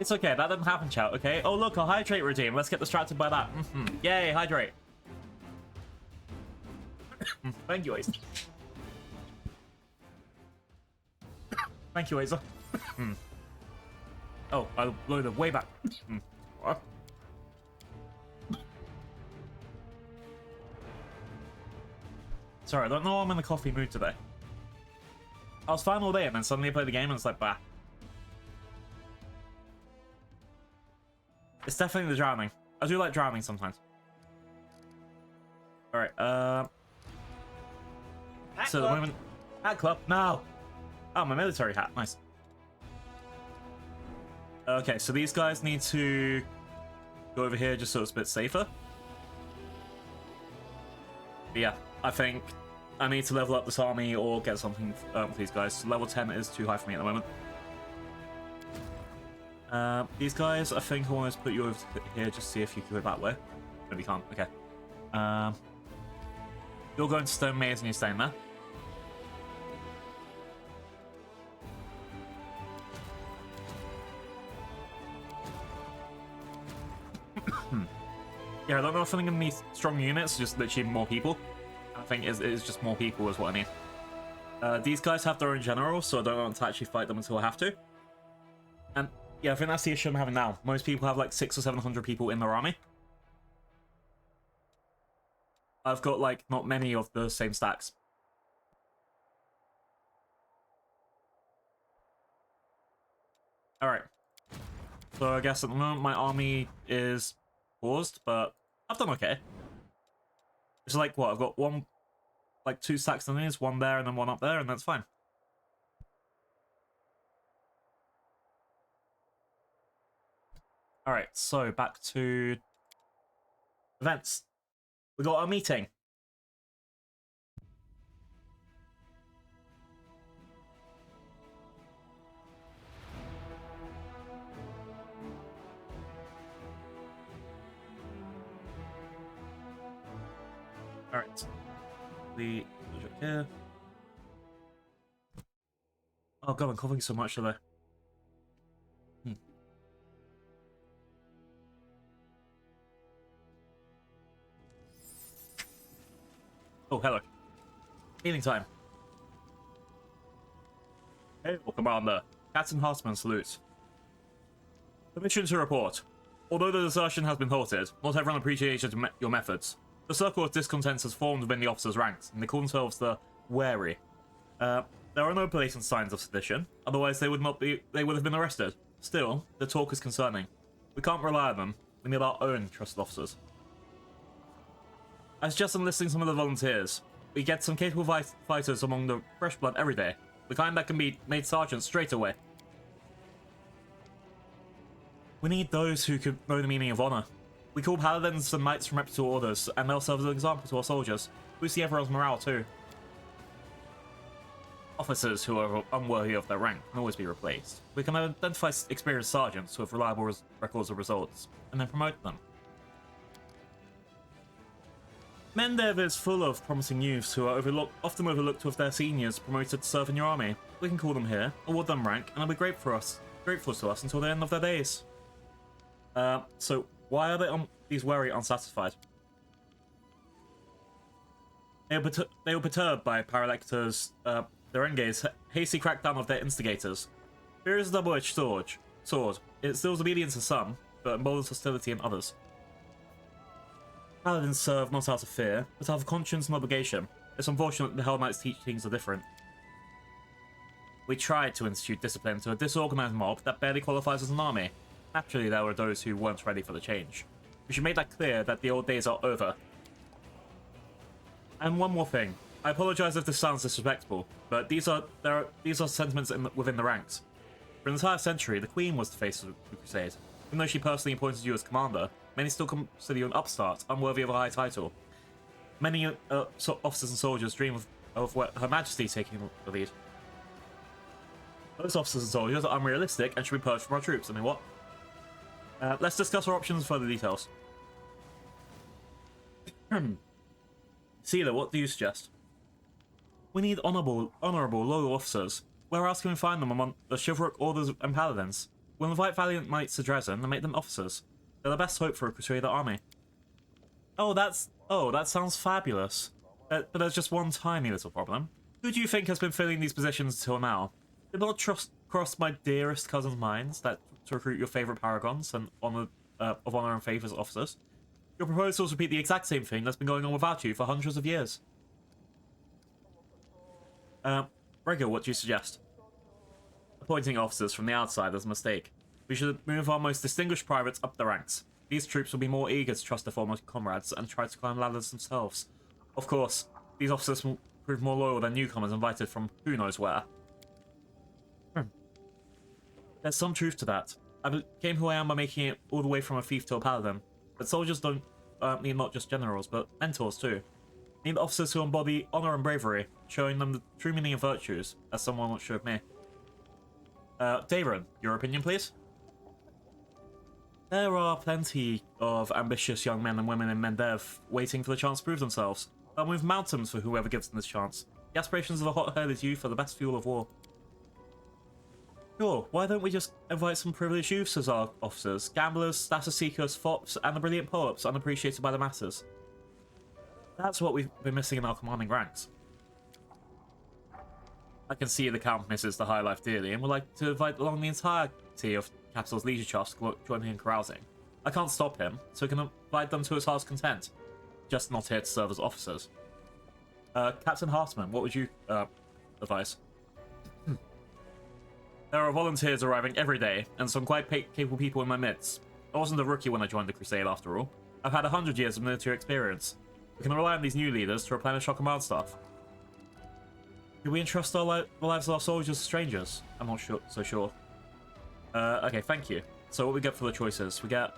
It's okay, that didn't happen, chat, okay? Oh, look, a hydrate redeem. Let's get distracted by that. Yay, hydrate. Thank you, Ace. Thank you, Aza. Oh, I loaded way back. What? Sorry, I don't know why I'm in the coffee mood today. I was fine all day and then suddenly I played the game and it's like, bah. It's definitely the drowning. I do like drowning sometimes. Alright, so the moment... Hat club? No! Oh, my military hat. Nice. Okay, so these guys need to go over here just so it's a bit safer. But yeah, I think I need to level up this army or get something with these guys. Level 10 is too high for me at the moment. These guys, I think I want to put you over here just to see if you can go that way. Maybe you can't. Okay. You're going to Stone Maze and you're staying there. Yeah, I don't know if I'm going to need strong units, just literally more people. I think it's just more people is what I need. These guys have their own general, so I don't want to actually fight them until I have to. And yeah, I think that's the issue I'm having now. Most people have like 600 or 700 people in their army. I've got like not many of the same stacks. Alright. So I guess at the moment my army is paused, but I've done okay. It's like, what, I've got one, like 2 stacks on these, one there and then one up there, and that's fine. Alright, so back to events. We got a meeting. Alright. The project here. Oh god, I'm coughing so much today. Oh, hello. Healing time. Hey, Commander. Captain Hartman salutes. Permission to report. Although the desertion has been halted, not everyone appreciates your methods. The circle of discontents has formed within the officers' ranks, and they call themselves the wary. There are no blatant signs of sedition, otherwise they would have been arrested. Still, the talk is concerning. We can't rely on them. We need our own trusted officers. I suggest enlisting some of the volunteers. We get some capable fighters among the fresh blood every day. The kind that can be made sergeants straight away. We need those who could know the meaning of honor. We call paladins and knights from reputable orders, and they'll serve as an example to our soldiers. We see everyone's morale too. Officers who are unworthy of their rank can always be replaced. We can identify experienced sergeants with reliable records of results, and then promote them. Mendev is full of promising youths who are often overlooked with their seniors promoted to serve in your army. We can call them here, award them rank, and they'll be grateful to us until the end of their days. So why are these wary unsatisfied? They were perturbed by Paralector's, their Engage's hasty crackdown of their instigators. Fear is a double-edged sword. It instills obedience in some, but emboldens hostility in others. Paladins serve not out of fear, but out of conscience and obligation. It's unfortunate that the Hell Knight's teachings are different. We tried to institute discipline to a disorganized mob that barely qualifies as an army. Naturally, there were those who weren't ready for the change. We should make that clear that the old days are over. And one more thing. I apologize if this sounds disrespectful, but these are sentiments within the ranks. For an entire century, the Queen was the face of the Crusade. Even though she personally appointed you as commander, many still consider you an upstart, unworthy of a high title. Many officers and soldiers dream of of what Her Majesty taking the lead. Those officers and soldiers are unrealistic and should be purged from our troops. I mean, what? Let's discuss our options and further details. Sealer, what do you suggest? We need honorable, loyal officers. Where else can we find them among the chivalric orders and paladins? We'll invite valiant knights to Dresden and make them officers. They're the best hope for a Crusader army. Oh, that sounds fabulous. But there's just one tiny little problem. Who do you think has been filling these positions until now? Did not cross my dearest cousin's minds that to recruit your favourite paragons and of honour and favours officers? Your proposals repeat the exact same thing that's been going on without you for hundreds of years. Regil, what do you suggest? Appointing officers from the outside is a mistake. We should move our most distinguished privates up the ranks. These troops will be more eager to trust their former comrades and try to climb ladders themselves. Of course, these officers will prove more loyal than newcomers invited from who knows where. There's some truth to that. I became who I am by making it all the way from a thief to a paladin. But soldiers don't need not just generals, but mentors too. Need officers who embody honour and bravery, showing them the true meaning of virtues, as someone once showed me. Daron, your opinion, please? There are plenty of ambitious young men and women in Mendev waiting for the chance to prove themselves. They'll move mountains for whoever gives them this chance. The aspirations of a hot-headed youth are the best fuel of war. Sure, why don't we just invite some privileged youths as our officers? Gamblers, status seekers, fops, and the brilliant poets unappreciated by the masses. That's what we've been missing in our commanding ranks. I can see the Count misses the high life dearly and would like to invite along the entirety of Capital's leisure class to join him in carousing. I can't stop him, so I can invite them to his heart's content. Just not here to serve as officers. Captain Hartman, what would you advise? There are volunteers arriving every day, and some quite capable people in my midst. I wasn't a rookie when I joined the Crusade, after all. I've had 100 years of military experience. We can rely on these new leaders to replenish our command staff. Do we entrust the lives of our soldiers to strangers? I'm not so sure. Okay, thank you. So what we get for the choices? We get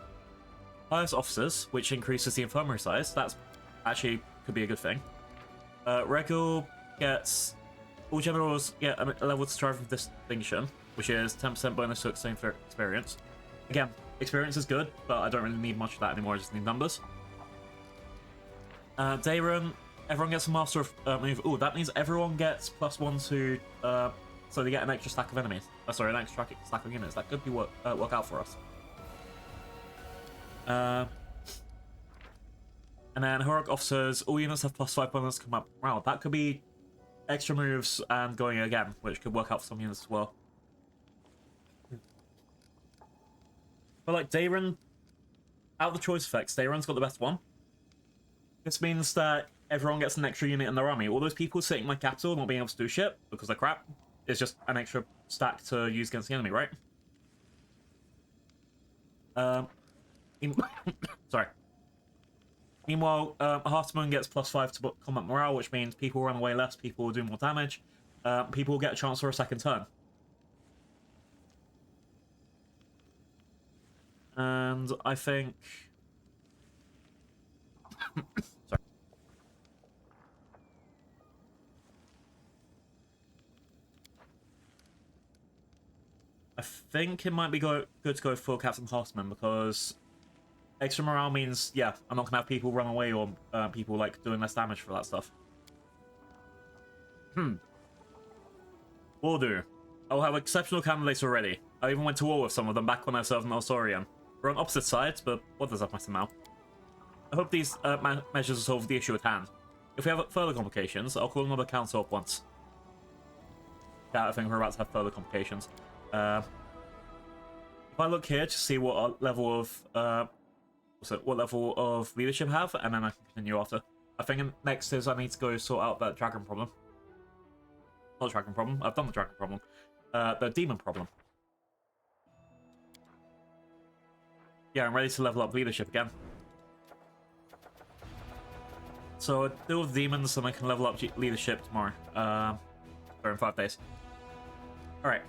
highest officers, which increases the infirmary size. That's actually could be a good thing. Regil gets... All generals get a level to strive for distinction, which is 10% bonus to experience. Again, experience is good, but I don't really need much of that anymore. I just need numbers. Daron, everyone gets a master of move. Oh, that means everyone gets +1 to, so they get an extra stack of enemies. Sorry, an extra stack of units. That could be work out for us. And then heroic officers, all units have +5 bonus to come up. Wow, that could be extra moves and going again, which could work out for some units as well. But like Daron, out of the choice effects, Daron's got the best one. This means that everyone gets an extra unit in their army. All those people sitting in my capital not being able to do shit because they're crap is just an extra stack to use against the enemy, right? Sorry. Meanwhile, Hartman gets +5 to combat morale, which means people run away less, people will do more damage, people will get a chance for a second turn. And I think... Sorry. I think it might be good to go for Captain Hartman because extra morale means, yeah, I'm not gonna have people run away or people like doing less damage for that stuff. Will do. I'll have exceptional candidates already. I even went to war with some of them back when I served in Osorian. We're on opposite sides, but what does that matter now? I hope these measures will solve the issue at hand. If we have further complications, I'll call another council up once. Yeah, I think we're about to have further complications. If I look here to see what level of what level of leadership I have, and then I can continue after. I think next is I need to go sort out that dragon problem. Not dragon problem. I've done the dragon problem. The demon problem. Yeah, I'm ready to level up leadership again. So deal with demons, and I can level up leadership tomorrow. Or in 5 days. All right.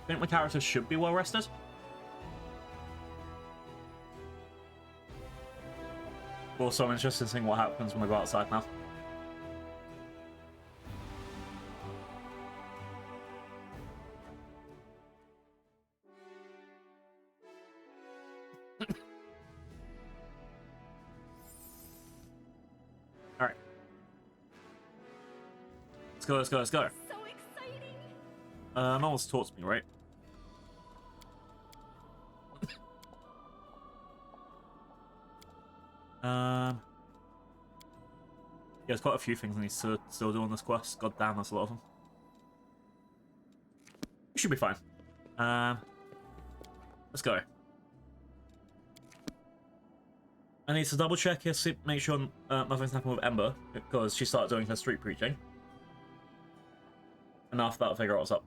I think my character should be well rested. Also, I'm interested in seeing what happens when I go outside now. Alright. Let's go, let's go, let's go. So exciting! No one's talked to me, right? Yeah, there's quite a few things I need to still do on this quest. God damn, that's a lot of them. We should be fine. Let's go. I need to double check here, make sure nothing's happened with Ember, because she started doing her street preaching. And after that, I'll figure out what's up.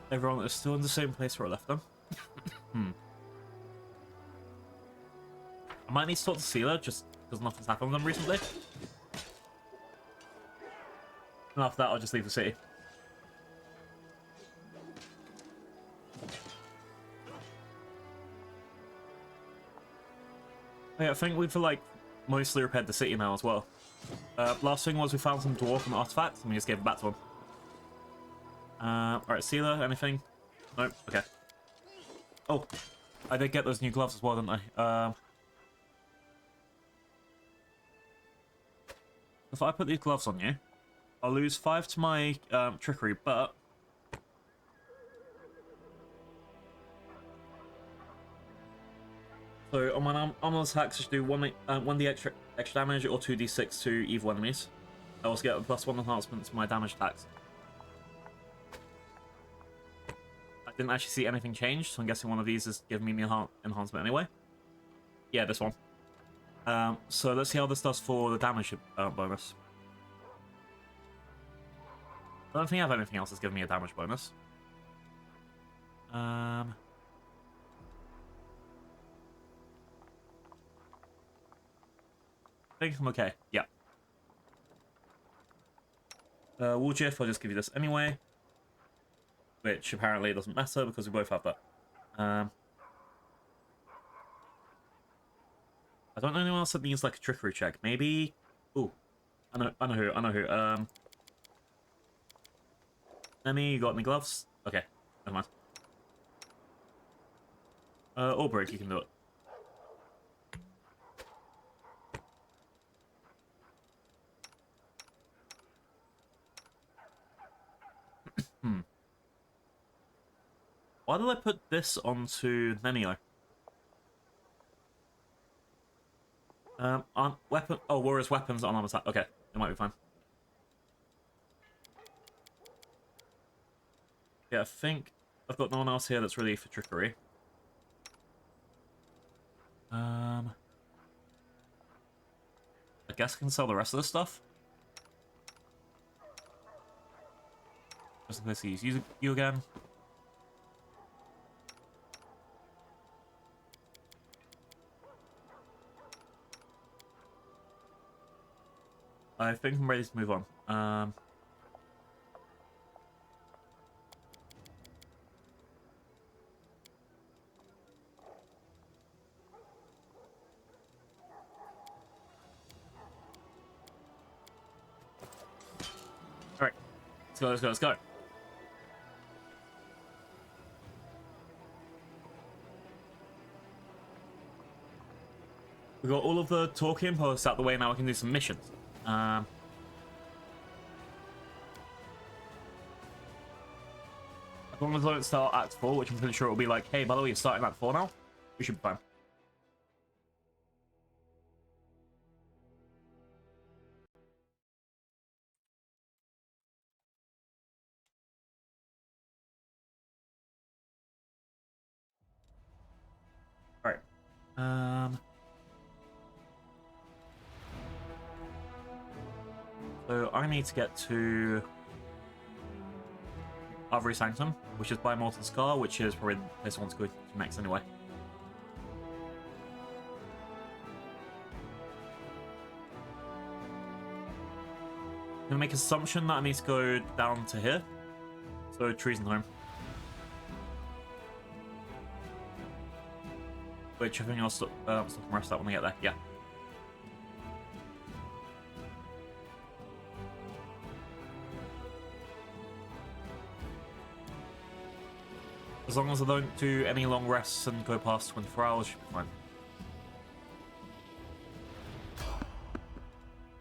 Everyone is still in the same place where I left them. I might need to talk to Sealer, just because nothing's happened with them recently. And after that, I'll just leave the city. Yeah, I think we've like mostly repaired the city now as well. Last thing was we found some dwarven artifacts and we just gave it back to him. Alright, Sealer, anything? Nope, okay. Oh, I did get those new gloves as well, didn't I? If I put these gloves on you, I'll lose 5 to my trickery, but so on my armor attacks, just do 1d extra damage or 2d6 to evil enemies. I also get a +1 enhancement to my damage attacks. I didn't actually see anything change, so I'm guessing one of these is giving me the enhancement anyway. Yeah, this one. So let's see how this does for the damage bonus. I don't think I have anything else that's giving me a damage bonus. I think I'm okay. Yeah. Wooljiff, I'll just give you this anyway. Which apparently doesn't matter because we both have that. I don't know anyone else that needs like a trickery check. Maybe. Ooh, I know who. Emmy, you got any gloves? Okay, never mind. Or break, you can do it. Why did I put this onto Nenio? Weapon. Oh, warrior's weapons on armor attack. Okay, it might be fine. Yeah, I think I've got no one else here that's really for trickery. I guess I can sell the rest of this stuff. Just in case he's using you again. I think I'm ready to move on. Alright. Let's go, let's go, let's go. We got all of the talking posts out the way, now we can do some missions. As long as I don't start Act 4, which I'm pretty sure it will be like, hey, by the way, you're starting Act 4 now, we should be fine. Alright. So I need to get to Avery Sanctum, which is by Molten Scar, which is probably the place I want to go to next anyway. gonna make an assumption that I need to go down to here. So, treason home. Which I think I'll stop and rest that when I get there. Yeah. As long as I don't do any long rests and go past 24 hours, should be fine.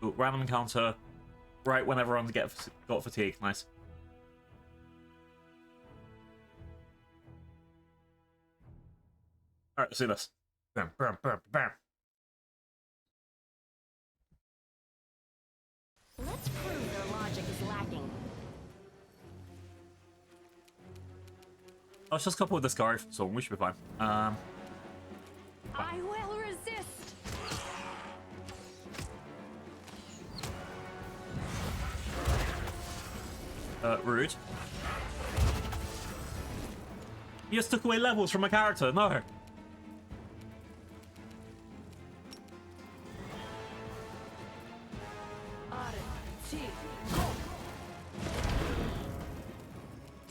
Ooh, random encounter right when everyone's got fatigue. Nice. Alright, let's do this. Bam, bam, bam, bam. Let's prove their logic is lacking. Oh, it's just coupled with this guy, so we should be fine. I will resist. Rude. You just took away levels from my character. No.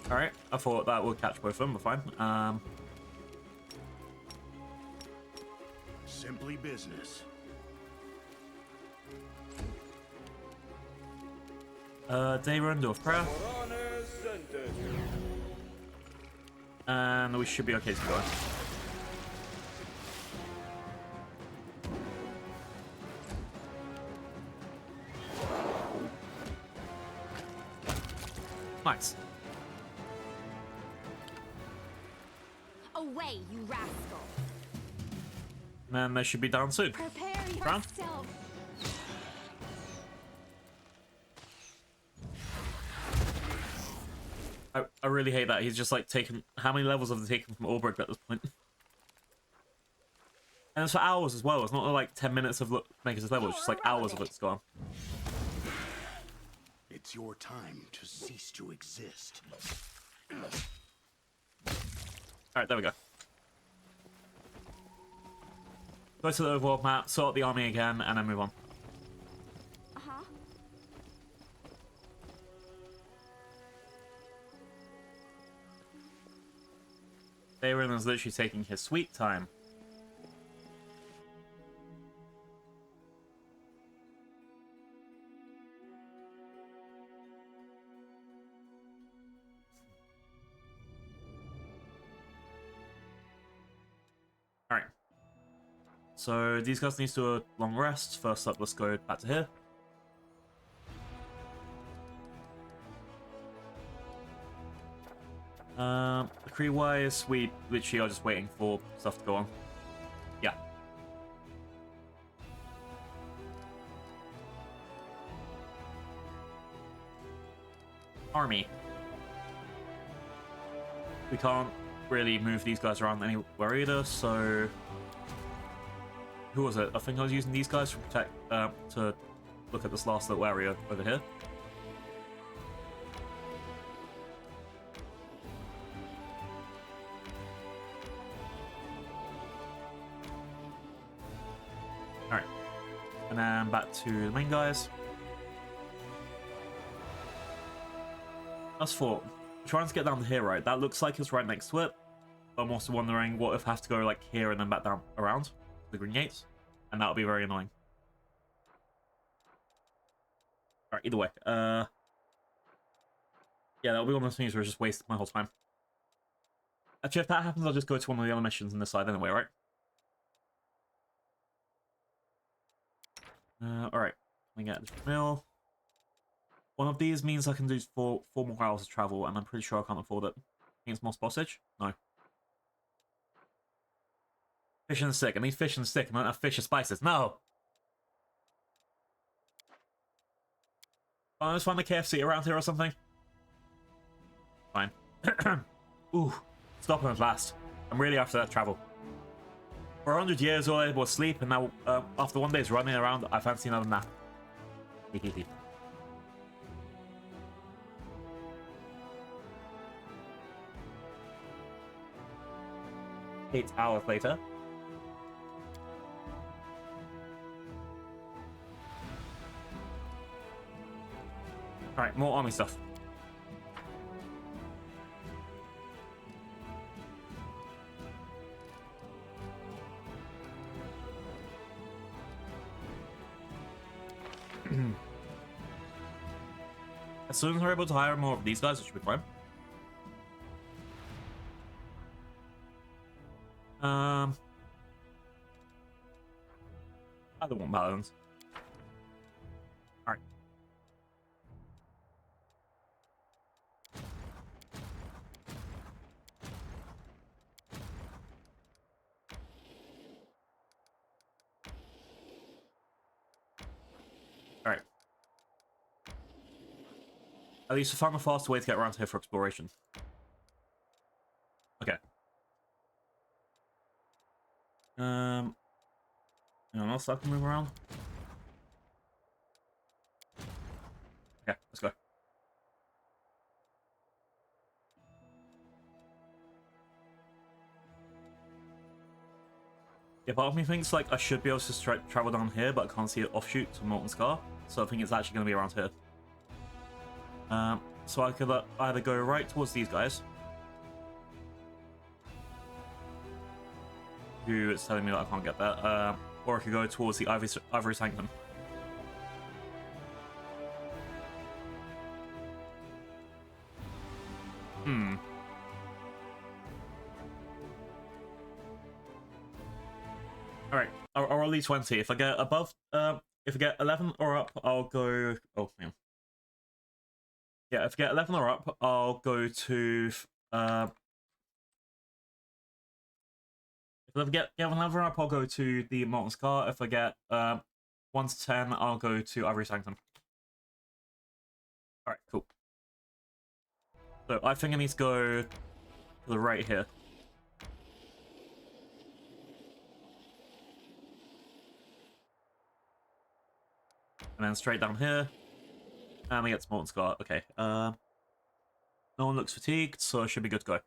Alright, I thought that would catch both of them, but fine. Simply business. Day run of prayer. And we should be okay to go. Nice. Away, you rascal. And then they should be down soon. Prepare Brown? yourself. I really hate that. He's just like taken. How many levels have they taken from Ulbrich at this point? And it's for hours as well. It's not like 10 minutes of making this level. It's just like hours of it's gone. It's your time to cease to exist. Alright, there we go. Go to the overworld map, sort out the army again, and then move on. Uh-huh. Darren is literally taking his sweet time. Alright. So these guys need to do a long rest. First up, let's go back to here. Decree-wise, we literally are just waiting for stuff to go on. Yeah. Army. We can't really move these guys around anywhere either, so... Who was it? I think I was using these guys to protect, to look at this last little area over here. Alright. And then back to the main guys. As for trying to get down to here, right? That looks like it's right next to it. I'm also wondering what if I have to go like here and then back down around the green gates, and that'll be very annoying. Alright, either way. Yeah, that'll be one of those things where I just wasted my whole time. Actually, if that happens, I'll just go to one of the other missions on this side anyway, right? Alright. Let me get this mill. One of these means I can do four more hours of travel, and I'm pretty sure I can't afford it. I think it's more sausage? No. Fish and stick. I need fish and stick. I don't have fish and spices. No! Oh, let's find the KFC around here or something. Fine. Ooh. Stopping at last. I'm really after that travel. For 100 years, all I did was sleep, and now, after one day's running around, I fancy another nap. 8 hours later. Alright, more army stuff. As soon as we're able to hire more of these guys, it should be fine. I don't want balance. Alright. Alright. At least we found a faster way to get around here for exploration. Okay. Anyone else I can move around? Okay, let's go. Yeah, part of me thinks like I should be able to travel down here, but I can't see an offshoot to Molten Scar, so I think it's actually going to be around here. So I could either go right towards these guys, who is telling me that I can't get there, or I could go towards the Ivory Sanctum. Alright, I'll roll D20. If I get above, if I get 11 or up, I'll go... Oh, man. Yeah, if I get 11 or up, I'll go to... If I get 11 or up, I'll go to the Molten Scar. If I get 1 to 10, I'll go to Ivory Sanctum. Alright, cool. So I think I need to go to the right here. And then straight down here. And I get Molten Scar. Okay. No one looks fatigued, so I should be good to go.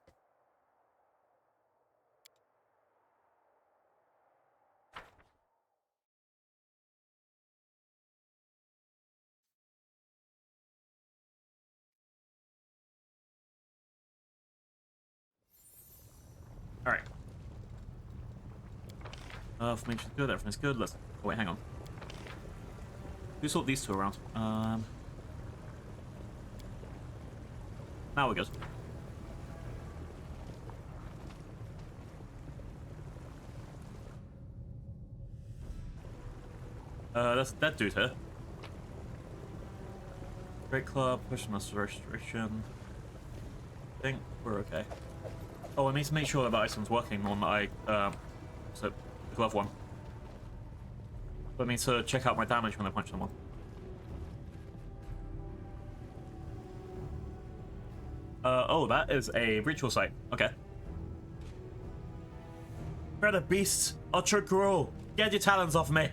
Alright. Formation's good, everything's good. Let's... Oh, wait, hang on. Who sort these two around? Now we're good. That's that dude here. Great club, pushing us to restoration. I think we're okay. Oh, I need to make sure that the item's working on I, so, the glove one. I need to check out my damage when I punch someone. Oh, that is a ritual site. Okay. Dread of beasts, Ultra Gruel, get your talons off me!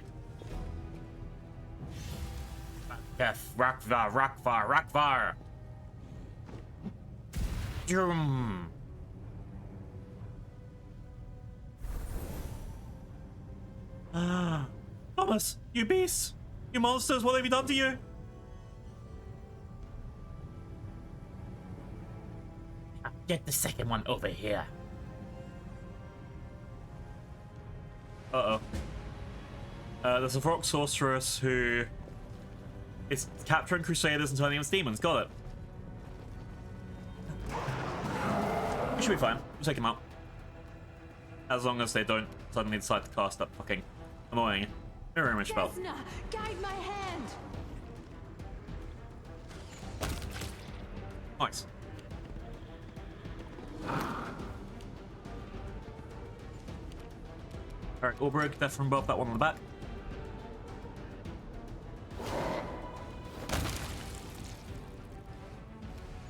Death, Rockvar, Rockvar, Rockvar! Doom! Thomas, you beasts! You monsters, what have you done to you? Get the second one over here. Uh-oh. There's a rock sorceress who is capturing crusaders and turning them into demons. Got it. We should be fine. We'll take him out. As long as they don't suddenly decide to cast that fucking annoying mirror image spell. Desna, guide my hand. Nice. Alright, Ulbrich, death from above, that one on the back.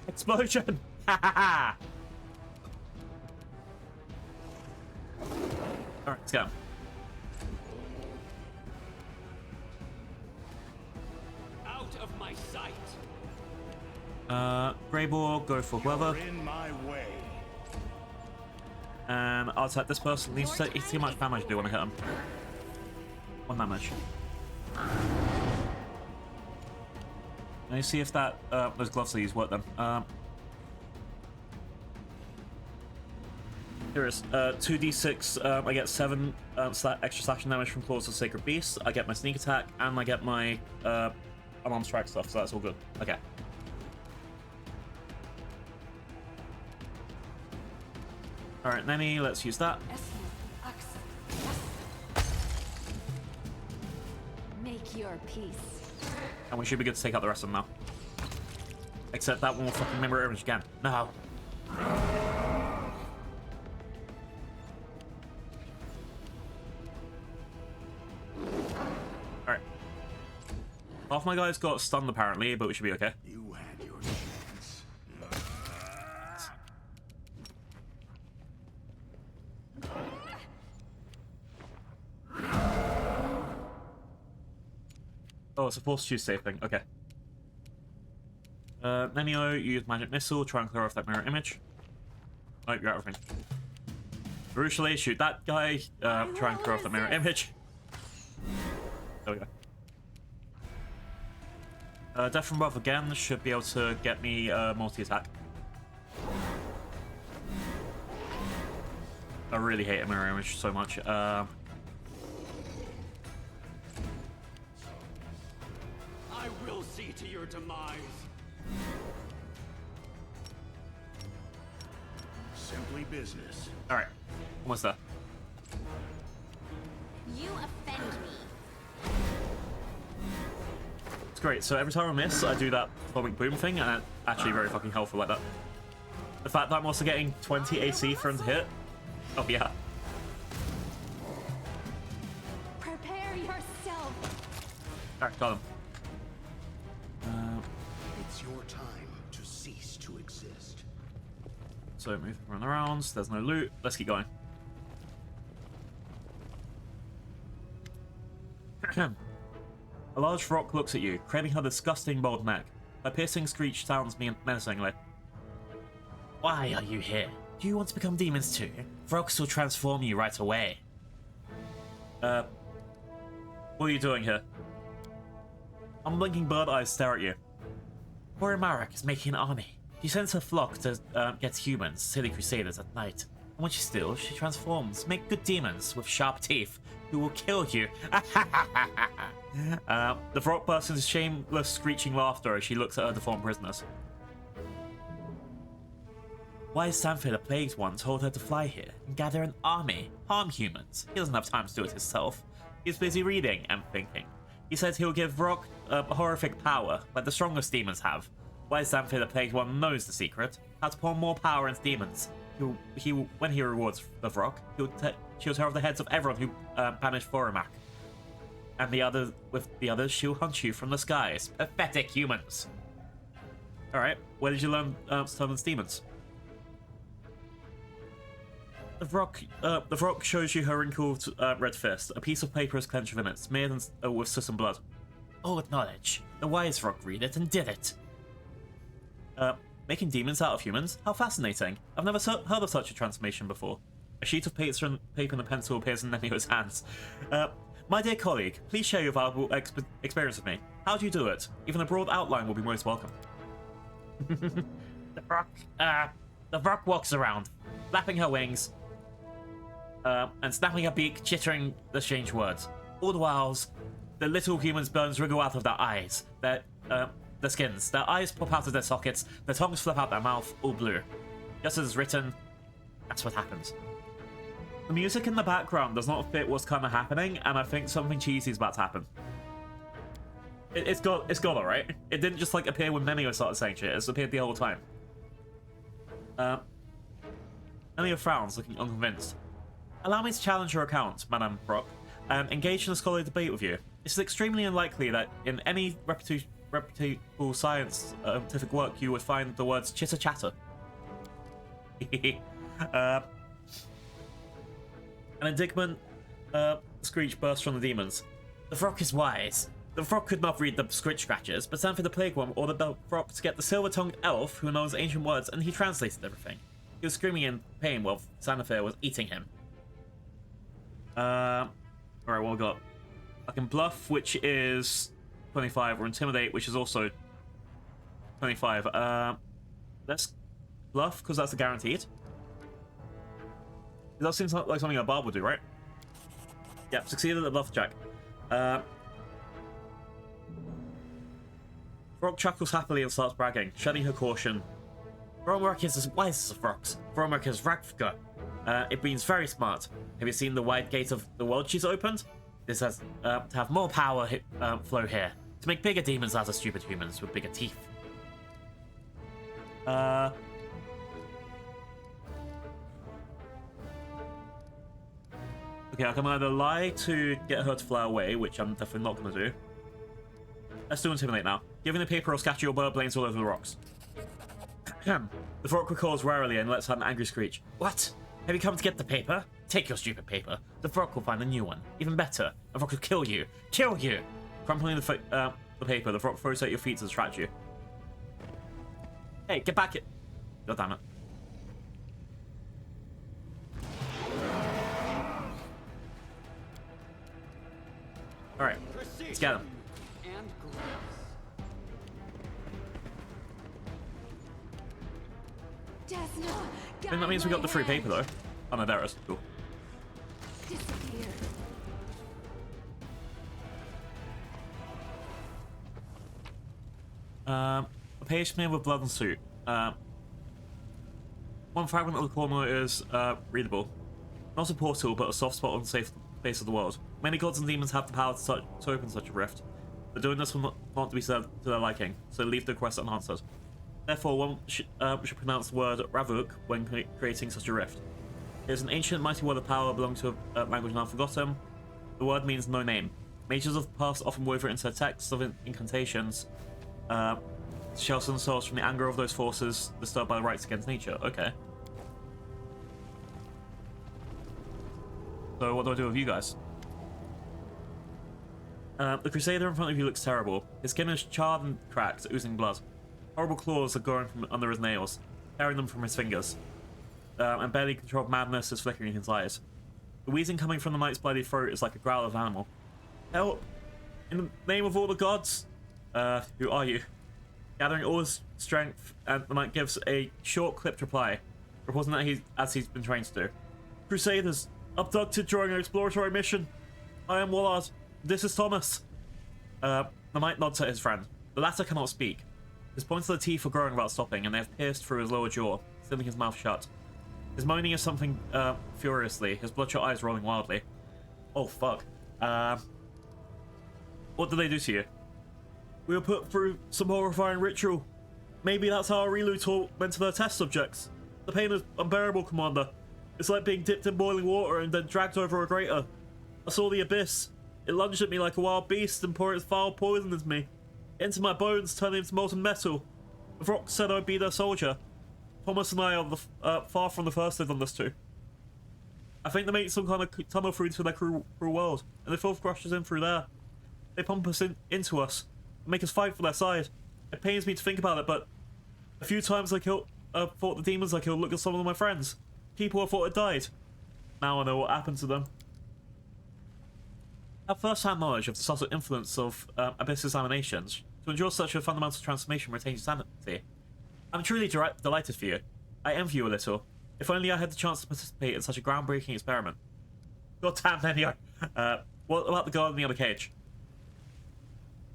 Explosion! Ha ha ha! Alright, let's go. Out of my sight. Greyboar, go for Glover. You're in my way. And I'll attack this person. Needs to see how much damage I do when I hit him. 1 damage. Let me see if that those gloves I use work then. Here is 2d6. I get 7 extra slashing damage from Claws of Sacred Beast. I get my sneak attack, and I get my unarmed strike stuff, so that's all good. Okay. Alright, Nenny, let's use that. Make your peace. And we should be good to take out the rest of them now. Except that one will fucking mirror image again. No. Alright. Half my guys got stunned apparently, but we should be okay. You had your chance. Oh, it's a force choose safe thing. Okay. Nenio, use magic missile, try and clear off that mirror image. Oh, you're out of range. Crucially, shoot that guy, try and clear off the mirror image. There we go. Death from above again should be able to get me multi-attack. I really hate a mirror image so much. I will see to your demise. Simply business. Alright, almost there. You offend me. It's great. So every time I miss, I do that atomic boom thing, and it's actually very fucking helpful like that. The fact that I'm also getting 20 AC for him to hit. Oh yeah. Prepare yourself. Alright, got him. It's your time to cease to exist. So move around the rounds. There's no loot. Let's keep going. A large rock looks at you, creating her disgusting bald neck. Her piercing screech sounds menacingly. Why are you here? Do you want to become demons too? Frogs will transform you right away. What are you doing here? Unblinking bird eyes stare at you. Orimarak is making an army. She sends her flock to get humans, silly crusaders, at night. And when she steals, she transforms, make good demons with sharp teeth who will kill you. The frog bursts into shameless screeching laughter as she looks at her deformed prisoners. Wise Sanford, the Plagued One, told her to fly here and gather an army, harm humans. He doesn't have time to do it himself. He's busy reading and thinking. He said he'll give Rock horrific power, like the strongest demons have. Wise Sanford, the Plagued One, knows the secret, how to pour more power into demons. When he rewards the Rock, she'll tear off the heads of everyone who banished Forimak. And with the others, she'll hunt you from the skies. Pathetic humans. Alright, where did you learn to summon demons? The rock shows you her wrinkled red fist. A piece of paper is clenched within it, smeared with soot and blood. Old knowledge. The wise rock read it and did it. Making demons out of humans? How fascinating. I've never heard of such a transformation before. A sheet of paper and a pencil appears in Nenio's hands. My dear colleague, please share your valuable experience with me. How do you do it? Even a broad outline will be most welcome. The rock walks around, flapping her wings, and snapping her beak, chittering the strange words. All the while, the little humans' bones wriggle out of their eyes, their skins. Their eyes pop out of their sockets, their tongues flip out their mouth, all blue. Just as written, that's what happens. The music in the background does not fit what's kind of happening, and I think something cheesy is about to happen. It's got alright. It didn't just like appear when Nenio started saying shit, it's appeared the whole time. Nenio frowns, looking unconvinced. Allow me to challenge your account, Madame Brock, and engage in a scholarly debate with you. It is extremely unlikely that in any reputable scientific work you would find the words chitter chatter. An indignant screech bursts from the demons. The frog is wise. The frog could not read the scritch scratches, but Sanford the Plague One ordered the frog to get the silver-tongued elf who knows ancient words, and he translated everything. He was screaming in pain while Sanford was eating him. Alright, what we got? I can bluff, which is 25, or intimidate, which is also 25. Let's bluff, because that's a guaranteed. That seems like something a bard would do, right? Yep, succeeded at the bluff check. Vrock chuckles happily and starts bragging, shedding her caution. Vromrak is as wise as Vrox. Vromrak is Rakvka. It means very smart. Have you seen the wide gate of the world she's opened? This has to have more power flow here. To make bigger demons out of stupid humans with bigger teeth. Okay, I can either lie to get her to fly away, which I'm definitely not going to do. Let's do Intimidate now. Give me the paper or scatter your bird blains all over the rocks. The Vrock recalls warily and lets out an angry screech. What? Have you come to get the paper? Take your stupid paper. The Vrock will find a new one. Even better. The Vrock will kill you. Kill you! Crumpling the paper, the Vrock throws at your feet to distract you. Hey, get back it! God damn it. Alright, let's get him. And grace. Desna, I think that means we got the free paper though. Oh no, there it is. Cool. Disappear. A page smeared with blood and soot. One fragment of the corner is readable. Not a portal, but a soft spot on the safe face of the world. Many gods and demons have the power to open such a rift, but doing this will not be said to their liking, so leave the request unanswered. Therefore, one should pronounce the word Ravuk when creating such a rift. It is an ancient, mighty word of power belonging to a language now forgotten. The word means no name. Mages of the past often wove it into texts of incantations, to shelter themselves from the anger of those forces disturbed by the rights against nature. Okay. So what do I do with you guys? The Crusader in front of you looks terrible. His skin is charred and cracked, oozing blood. Horrible claws are growing from under his nails, tearing them from his fingers. And barely controlled madness is flickering in his eyes. The wheezing coming from the knight's bloody throat is like a growl of an animal. Help! In the name of all the gods! Who are you? Gathering all his strength, and the knight gives a short, clipped reply, reporting that as he's been trained to do. Crusaders, abducted during an exploratory mission. I am Wallard. This is Thomas. The knight nods at his friend. The latter cannot speak. His points of the teeth are growing without stopping, and they have pierced through his lower jaw, sealing his mouth shut. His moaning is something furiously, his bloodshot eyes rolling wildly. Oh, fuck. What did they do to you? We were put through some horrifying ritual. Maybe that's how Areelu taught men to their test subjects. The pain is unbearable, Commander. It's like being dipped in boiling water and then dragged over a grater. I saw the abyss. It lunged at me like a wild beast and poured its foul poison into me. It entered my bones, turning into molten metal. The Vrock said I'd be their soldier. Thomas and I are far from the first they've done this to. I think they make some kind of tunnel through to their cruel world, and the filth crushes in through there. They pump us into us, and make us fight for their side. It pains me to think about it, but a few times I fought the demons I killed look at some of my friends. People I thought had died. Now I know what happened to them. I have first-hand knowledge of the subtle influence of abyss examinations. To endure such a fundamental transformation retains sanity. I'm truly delighted for you. I envy you a little. If only I had the chance to participate in such a groundbreaking experiment. God damn, Nenio. What about the girl in the other cage?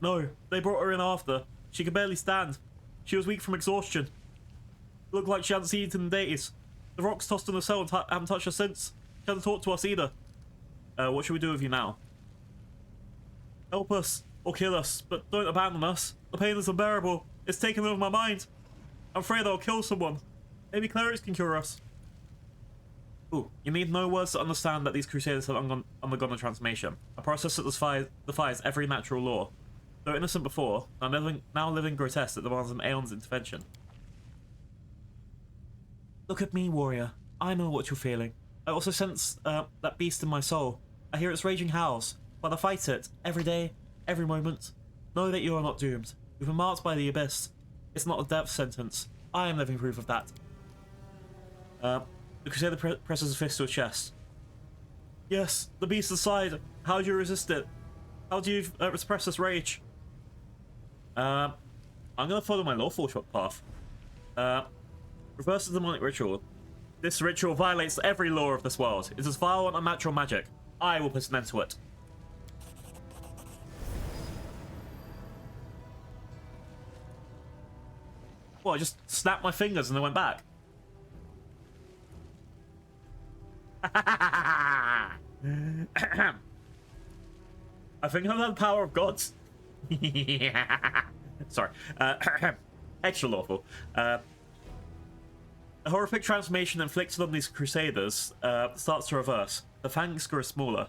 No, they brought her in after. She could barely stand. She was weak from exhaustion. It looked like she hadn't eaten in days. The rocks tossed in the cell and haven't touched her since. She hasn't talked to us either. What should we do with you now? Help us, or kill us, but don't abandon us. The pain is unbearable. It's taken over my mind. I'm afraid I'll kill someone. Maybe clerics can cure us. Ooh, you need no words to understand that these crusaders have undergone a transformation. A process that defies every natural law. Though innocent before, now living grotesque that demands an aeon's intervention. Look at me, warrior. I know what you're feeling. I also sense that beast in my soul. I hear its raging howls, but I fight it every day, every moment. Know that you are not doomed. You've been marked by the abyss. It's not a death sentence. I am living proof of that. The Crusader presses his fist to his chest. Yes, the beast inside. How do you resist it? How do you suppress this rage? I I'm gonna follow my lawful path. Reverse the demonic ritual. This ritual violates every law of this world. It is vile and unnatural magic. I will put an end to it. Well, I just snapped my fingers and they went back. I think I have the power of gods. Sorry. Extra lawful. A horrific transformation inflicted on these crusaders starts to reverse. The fangs grow smaller.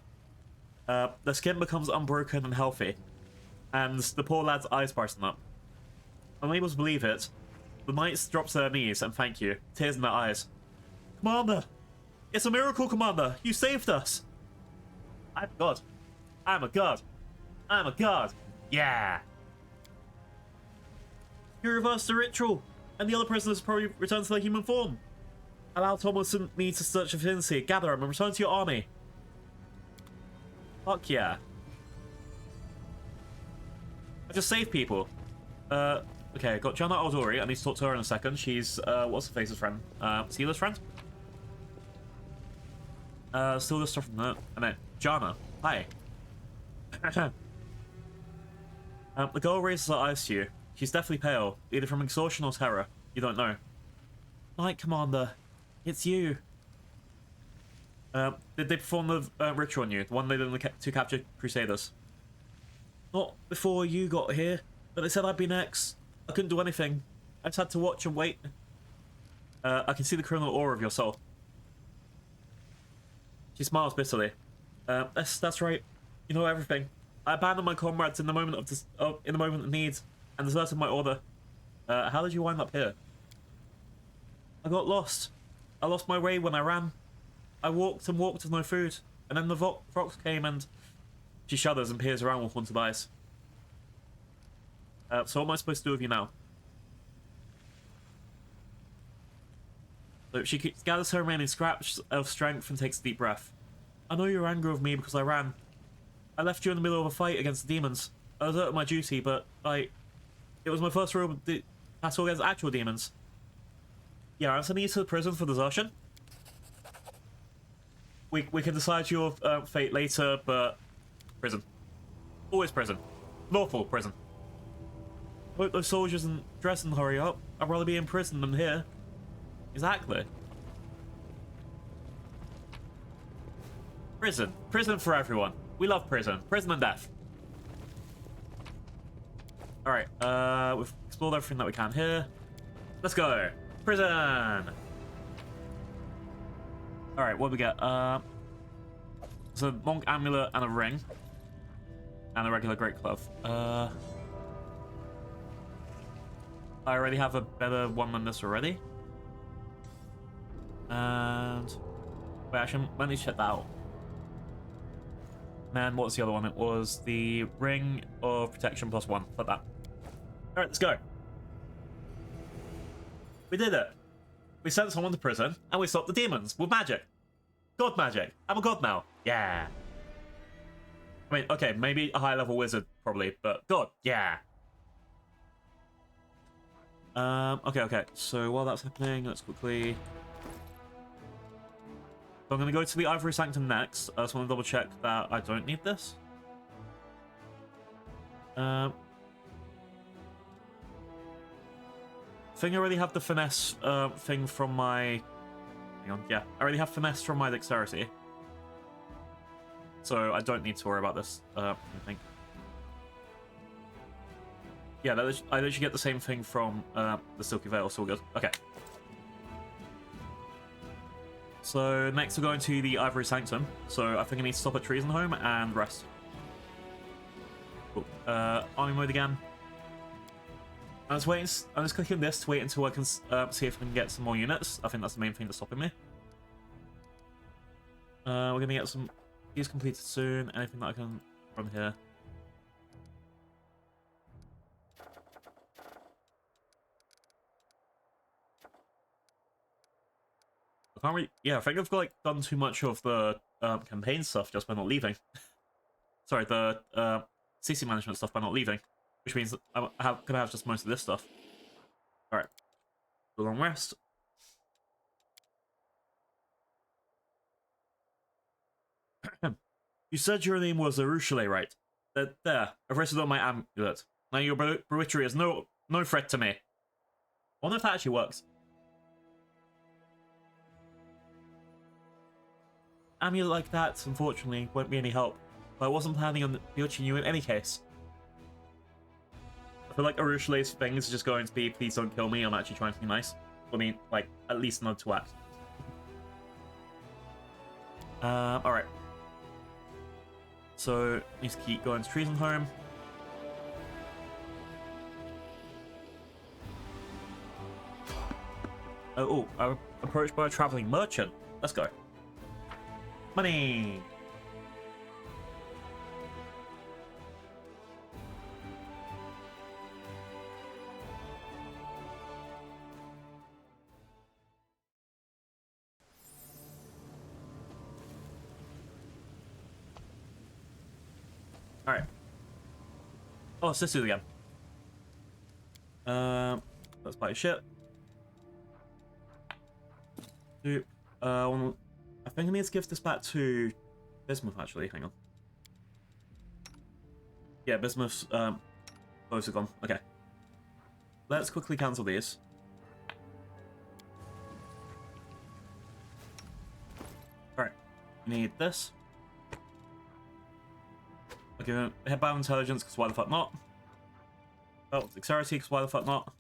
Their skin becomes unbroken and healthy. And the poor lad's eyes brighten up. Unable to believe it, the knights drop to their knees and thank you, tears in their eyes. Commander! It's a miracle, Commander! You saved us! I'm a god. I'm a god. I'm a god. Yeah! You reversed the ritual, and the other prisoners probably returned to their human form. Allow Thomas and me to search affinity, gather them, and return to your army. Fuck yeah. I just saved people. Okay, got Jana Aldori. I need to talk to her in a second. She's, what's the face's friend? Sealer's friend? Still the stuff from that. I meant, Jana. Hi. The girl raises her eyes to you. She's deathly pale, either from exhaustion or terror. You don't know. Knight Commander, it's you. Did they perform the ritual on you? The one they did on the two captured crusaders? Not before you got here, but they said I'd be next. I couldn't do anything. I just had to watch and wait. I can see the criminal aura of your soul. She smiles bitterly. That's right. You know everything. I abandoned my comrades in the moment of need, and deserted my order. How did you wind up here? I got lost. I lost my way when I ran. I walked and walked with no food, and then the fox came and... She shudders and peers around with haunted eyes. So what am I supposed to do with you now? So she gathers her remaining scraps of strength and takes a deep breath. I know you're angry with me because I ran. I left you in the middle of a fight against the demons. I deserted my duty, but it was my first real battle against actual demons. Yeah, I'm sending you to the prison for desertion. We can decide your fate later, but prison. Always prison. Lawful prison. Hope those soldiers and dress and hurry up. I'd rather be in prison than here. Exactly. Prison. Prison for everyone. We love prison. Prison and death. Alright, we've explored everything that we can here. Let's go. Prison! Alright, what do we get? It's a monk amulet and a ring. And a regular great glove. I already have a better one than this already. And... Wait, actually, let me check that out. And what was the other one? It was the Ring of Protection +1. Like that. Alright, let's go. We did it. We sent someone to prison, and we stopped the demons with magic. God magic. I'm a god now. Yeah. I mean, okay, maybe a high-level wizard, probably, but god. Yeah. Okay. So while that's happening, let's quickly... So I'm going to go to the Ivory Sanctum next. I just want to double check that I don't need this. I think I already have the finesse thing from my... Hang on, yeah. I already have finesse from my dexterity. So I don't need to worry about this, I think. Yeah, I literally get the same thing from the Silky Veil, so we're good. Okay. So next we're going to the Ivory Sanctum. So I think I need to stop at Treason Home and rest. Cool. Army mode again. I'm just clicking this to wait until I can see if I can get some more units. I think that's the main thing that's stopping me. We're gonna get some these completed soon. Anything that I can run here. I can't really... Yeah, I think I've like done too much of the campaign stuff just by not leaving. Sorry, the CC management stuff by not leaving. which means I'm gonna have just most of this stuff. All right, a long rest. You said your name was Arushale, right? There, I've rested on my amulet. Now your bruitry is no threat to me. I wonder if that actually works. Amulet like that, unfortunately, won't be any help. But I wasn't planning on butchering you in any case. I feel like Arushale's thing is just going to be, please don't kill me, I'm actually trying to be nice. I mean, like, at least nod to act. Alright. So, need to keep going to Treason Home. Oh, I'm approached by a traveling merchant. Let's go. Money! Alright. Oh, it's this dude again. Let's buy a ship. Dude, I think I need to give this back to Bismuth, actually. Hang on. Yeah, Bismuth's, both are gone. Okay. Let's quickly cancel these. Alright. Need this. Okay, headbound intelligence, because why the fuck not? Oh, dexterity, because why the fuck not?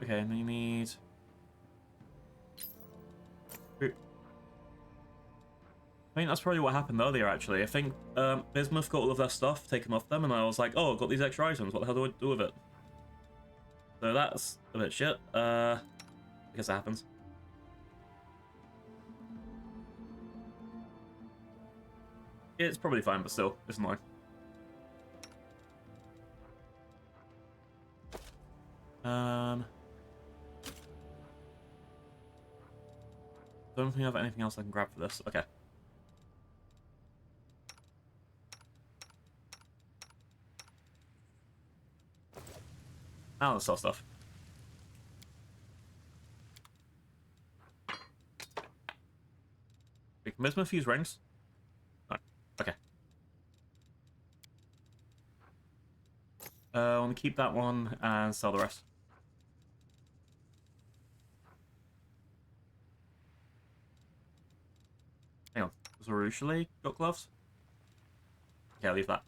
Okay, and then you need... I think that's probably what happened earlier, actually. I think Bismuth got all of their stuff taken off them, and I was like, oh, I've got these extra items, what the hell do I do with it? So that's a bit shit. I guess that happens. It's probably fine, but still, it's annoying. Don't think I have anything else I can grab for this. Okay. Now let's sell stuff. We can Bismuth use rings? No. Okay. I want to keep that one and sell the rest. Hang on. Does Arushale got gloves? Okay, I'll leave that.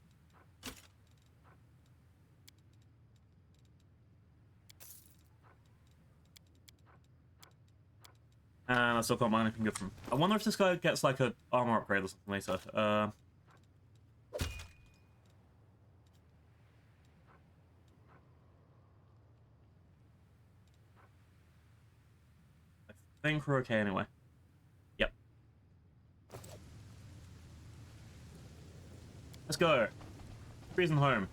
And I still can't buy anything good from him. I wonder if this guy gets like an armor upgrade or something later. I think we're okay anyway. Yep. Let's go. Treason Home.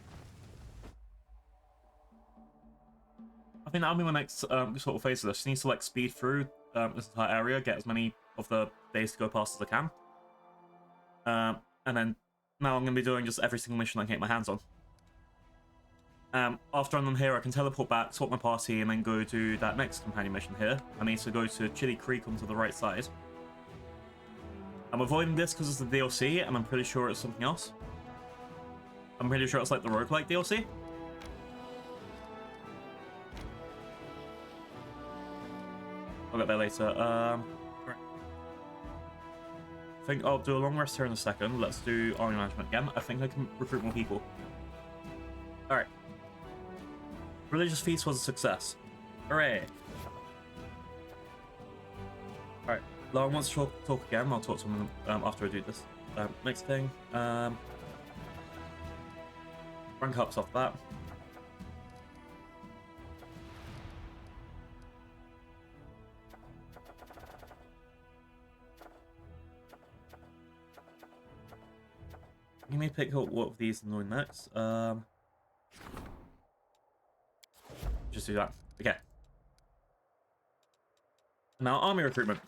I think that'll be my next sort of phase of this. Just needs to like speed through this entire area, get as many of the days to go past as I can. And then now I'm going to be doing just every single mission I can get my hands on. After I'm done here, I can teleport back, swap my party, and then go do that next companion mission here. I need to go to Chili Creek onto the right side. I'm avoiding this because it's the DLC, and I'm pretty sure it's something else. I'm pretty sure it's like the roguelike DLC. I'll get there later. Right. I think I'll do a long rest here in a second. Let's do army management again. I think I can recruit more people. Alright. Religious feast was a success. Hooray! Alright. Lauren wants to talk again. I'll talk to him after I do this. Next thing. Rank ups off that. Let me pick up what of these are doing next. Just do that. Okay. Now, army recruitment.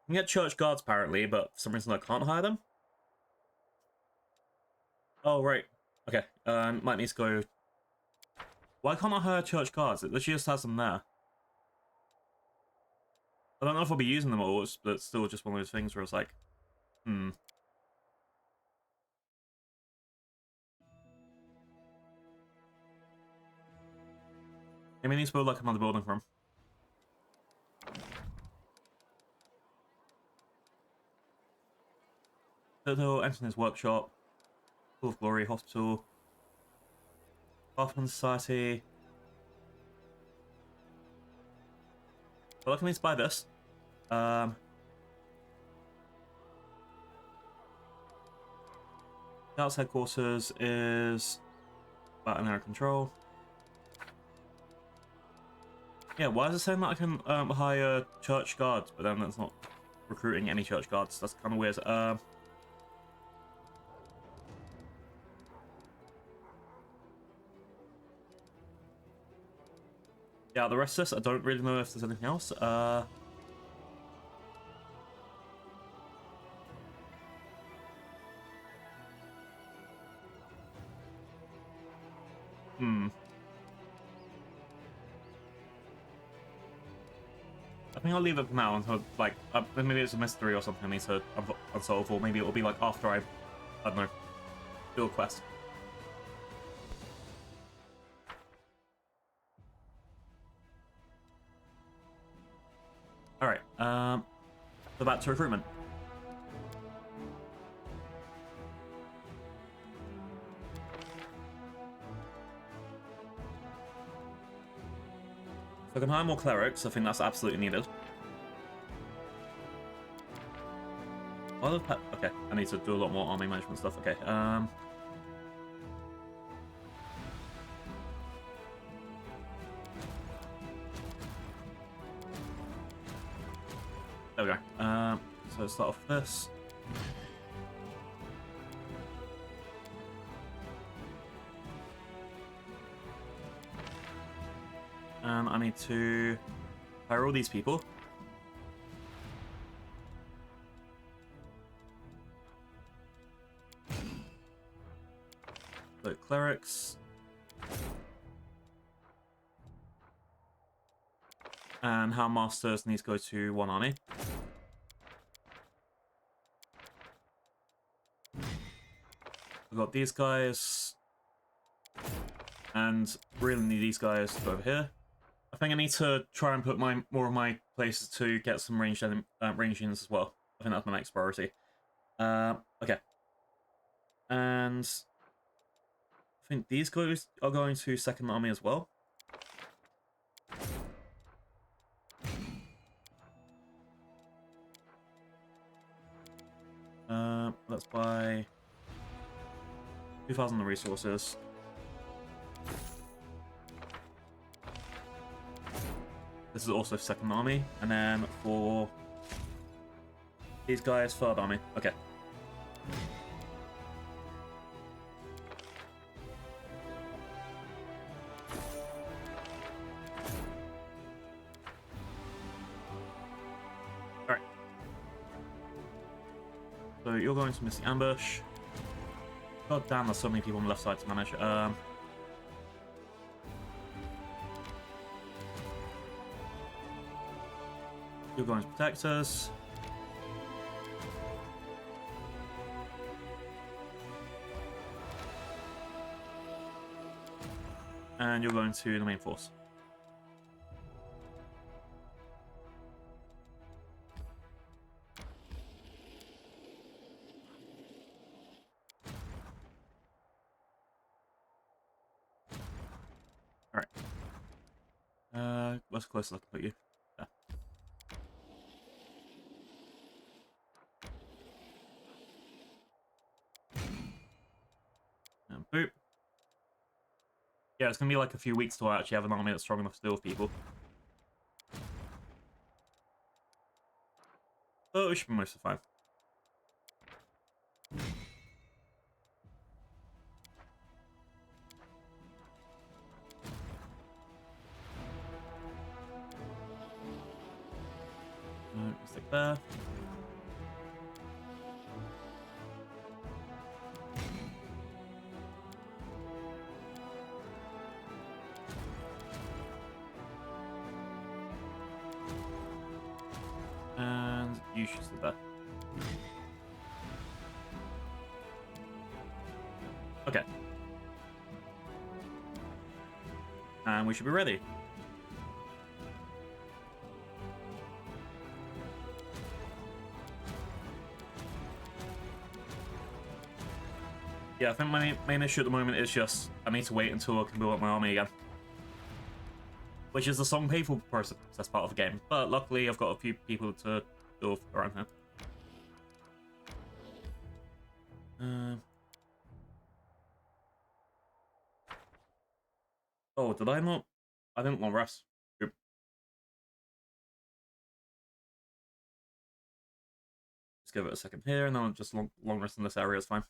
can get church guards apparently, but for some reason I can't hire them. Oh, right. Okay, might need to go... Why can't I hire church guards? It literally just has them there. I don't know if I'll be using them all, but it's still just one of those things where it's like, Maybe I need to build like another building from. Total, Engineer's Workshop, School of Glory, Hospital, Craftsman Society. Well, I need to buy this. Scouts headquarters is about an area of control. Yeah, why is it saying that I can hire church guards, but then that's not recruiting any church guards? That's kind of weird. Yeah, the rest of this, I don't really know if there's anything else. I think I'll leave it for now until, like, maybe it's a mystery or something I need to unsolve, or maybe it'll be, like, after I don't know, do a quest. Alright, so back to recruitment. If I can hire more clerics, I think that's absolutely needed. Okay, I need to do a lot more army management stuff. Okay, there we go. So let's start off with this. And I need to hire all these people. So clerics. And Hound Masters needs to go to one army. We've got these guys. And really need these guys to go over here. I think I need to try and put more of my places to get some ranged units as well. I think that's my next priority. Okay. And I think these guys are going to second army as well. Let's buy 2,000 resources. This is also second army, and then for these guys, third army. Okay. Alright. So you're going to miss the ambush. God damn, there's so many people on the left side to manage. You're going to protect us. And you're going to the main force. Alright. What's close I can put you? There. And boop. Yeah, it's gonna be like a few weeks till I actually have an army that's strong enough to deal with people. But we should be mostly fine. Stick there. you should sit there. Okay. And we should be ready. Yeah, I think my main issue at the moment is just I need to wait until I can build up my army again. Which is the long painful process part of the game. But luckily I've got a few people to do around here. Oh, did I not? I didn't long rest. Oop. Let's give it a second here, and then I'll just long rest in this area is fine.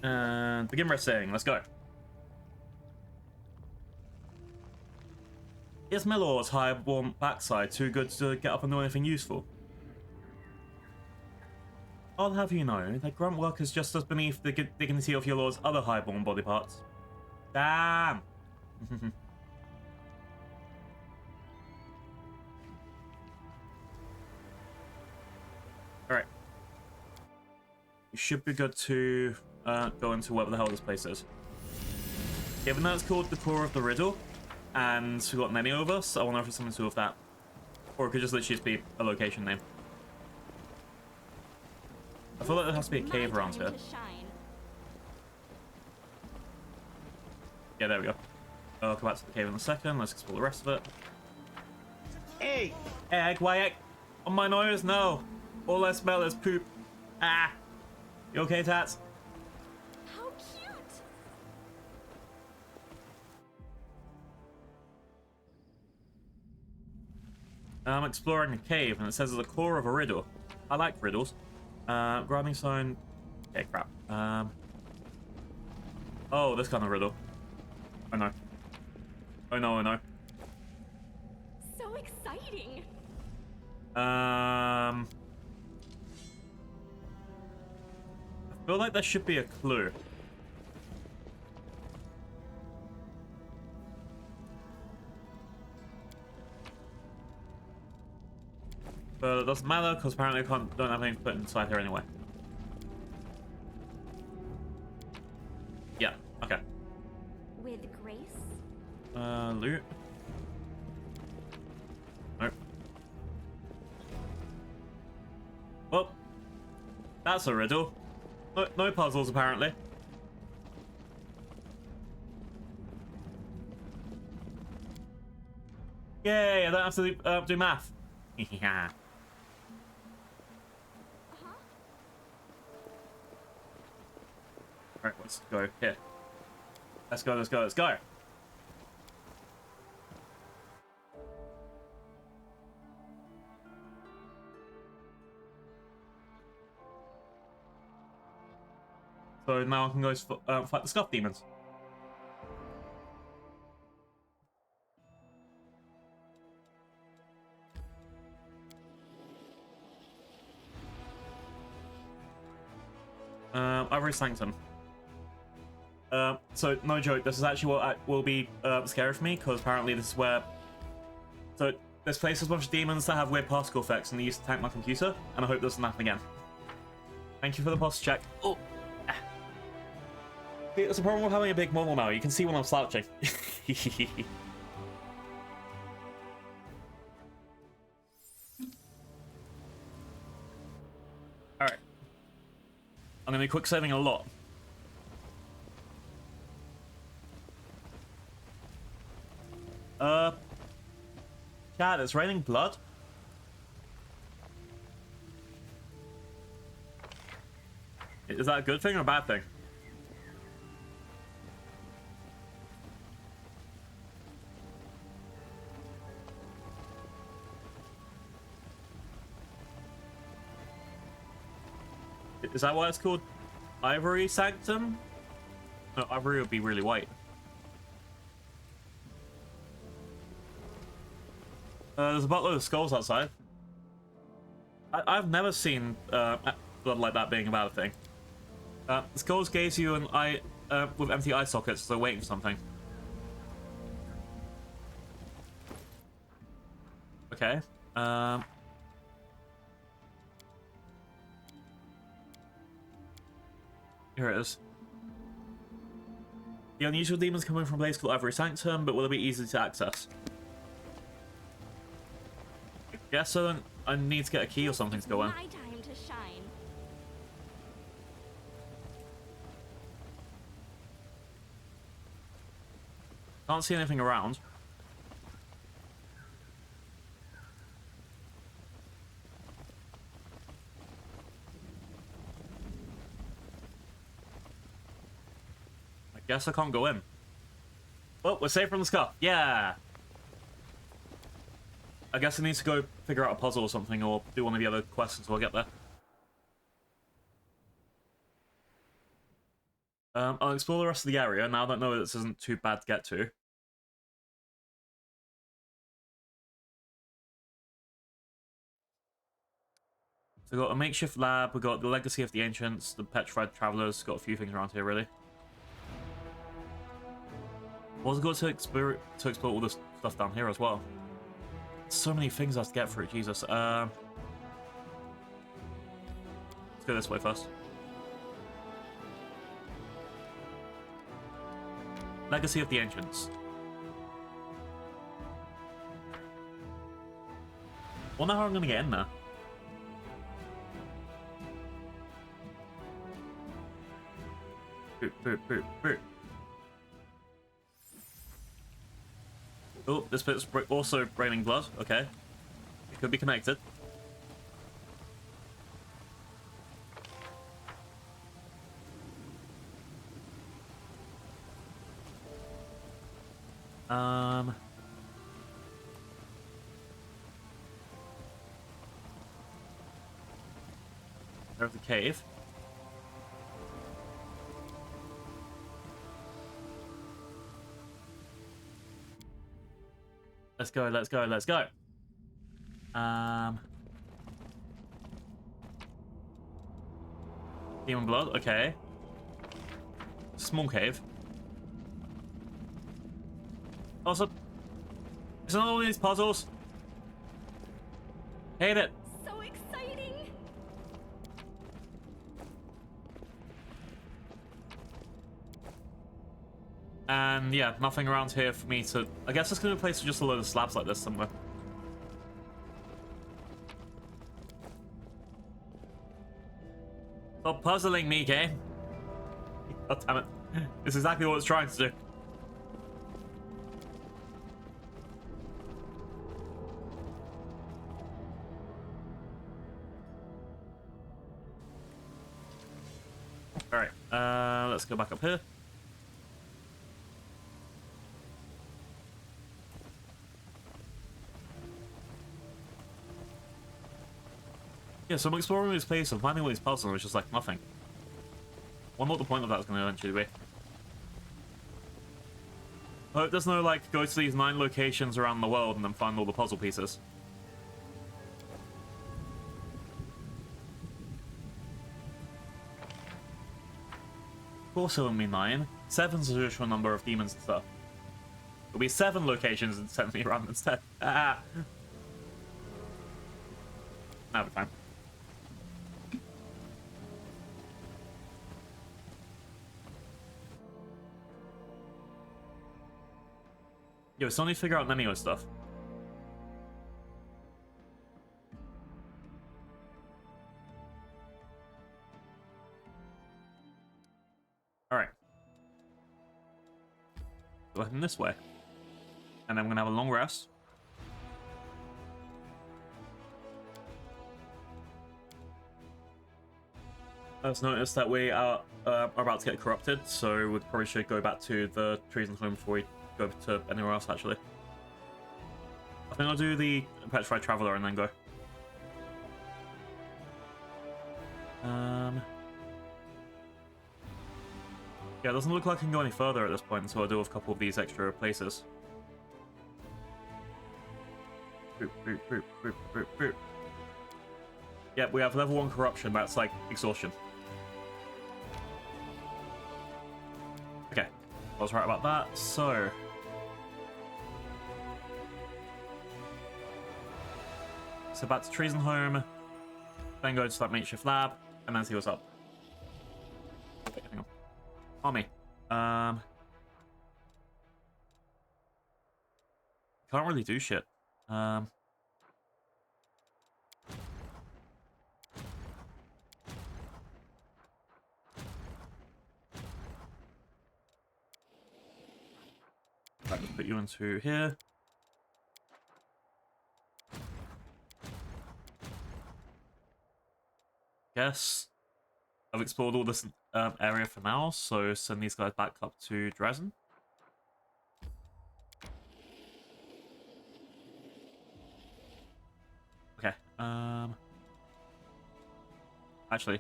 And begin resting. Let's go. Is my lord's highborn backside too good to get up and do anything useful? I'll have you know that grunt work is just as beneath the dignity of your lord's other highborn body parts. Damn! Alright. You should be good to go into whatever the hell this place is. Given that it's called the Core of the Riddle, and we've got many of us, I wonder if it's something to do with that. Or it could just literally just be a location name. I feel like there has to be a cave around here. Yeah, there we go. I'll come back to the cave in a second. Let's explore the rest of it. Hey! Egg, why egg? On my nose? No. All I smell is poop. Ah! You okay, Tats? How cute! I'm exploring a cave, and it says it's the core of a riddle. I like riddles. Grinding sign. Okay, crap. Oh, this kind of riddle. I know. I know. So exciting! I feel like there should be a clue. But it doesn't matter because apparently I don't have anything to put inside here anyway. Yeah, okay. With grace? Loot. Nope. Well, that's a riddle. No puzzles apparently. Yay, I don't have to do math. Yeah. Alright, let's go here. Let's go. So now I can go fight the Scuff Demons. Ivory Sanctum. So, no joke, this is actually what will be scary for me, because apparently this is where... So, this place has a bunch of demons that have weird particle effects, and they used to tank my computer, and I hope this doesn't happen again. Thank you for the posture check. Oh! It's a problem with having a big model now, you can see when I'm slouching. Alright. I'm going to be quick saving a lot. Chat, it's raining blood. Is that a good thing or a bad thing? Is that why it's called Ivory Sanctum? No, Ivory would be really white. There's a buttload of skulls outside. I've never seen blood like that being a bad thing. Skulls gaze you an eye with empty eye sockets, so waiting for something. Okay. Here it is. The unusual demons coming from a place called Ivory Sanctum, but will it be easy to access? I guess so. I need to get a key or something to go in. My time to shine. Can't see anything around. I guess I can't go in. Oh, we're safe from the scuff. Yeah. I guess I need to go figure out a puzzle or something, or do one of the other quests until I get there. I'll explore the rest of the area. Now I don't know this isn't too bad to get to. So we've got a makeshift lab, we've got the Legacy of the Ancients, the Petrified Travelers, got a few things around here, really. Also got to explore all this stuff down here as well. So many things I have to get through, Jesus. Let's go this way first. Legacy of the Ancients. Wonder how I'm gonna get in there. Boop, boop, boop, boop. Oh, this bit's also raining blood. Okay. It could be connected. There's the cave. Let's go, let's go, let's go. Demon blood, okay. Small cave. Also, it's another one of these puzzles. Hate it. So exciting! And yeah, nothing around here for me to... I guess it's going to be a place with just a load of slabs like this somewhere. Stop puzzling me, game. God damn it. This is exactly what it's trying to do. Alright, let's go back up here. Yeah, so I'm exploring this place and finding all these puzzles and it's just like nothing. Wonder what the point of that is going to eventually be. I hope there's no, like, go to these 9 locations around the world and then find all the puzzle pieces. Of course it will be 9. 7's the usual number of demons and stuff. It'll be 7 locations and send me around instead. Ah! Have a time. Yo, still need to figure out menu stuff. Alright. Go ahead in this way. And then we're gonna have a long rest. I just noticed that we are about to get corrupted, so we probably should go back to the treason's home before we go to anywhere else, actually. I think I'll do the Petrified Traveler and then go. Yeah, it doesn't look like I can go any further at this point, so I'll do a couple of these extra places. Boop, boop, boop, boop, boop, boop. Yep, we have level 1 corruption, that's like exhaustion. I was right about that. So back to Treason Home, then go to that makeshift lab, and then see what's up. Wait, hang on. Army. Can't really do shit. Right, let's put you into here. Guess I've explored all this area for now, so send these guys back up to Dresden. Okay. Actually,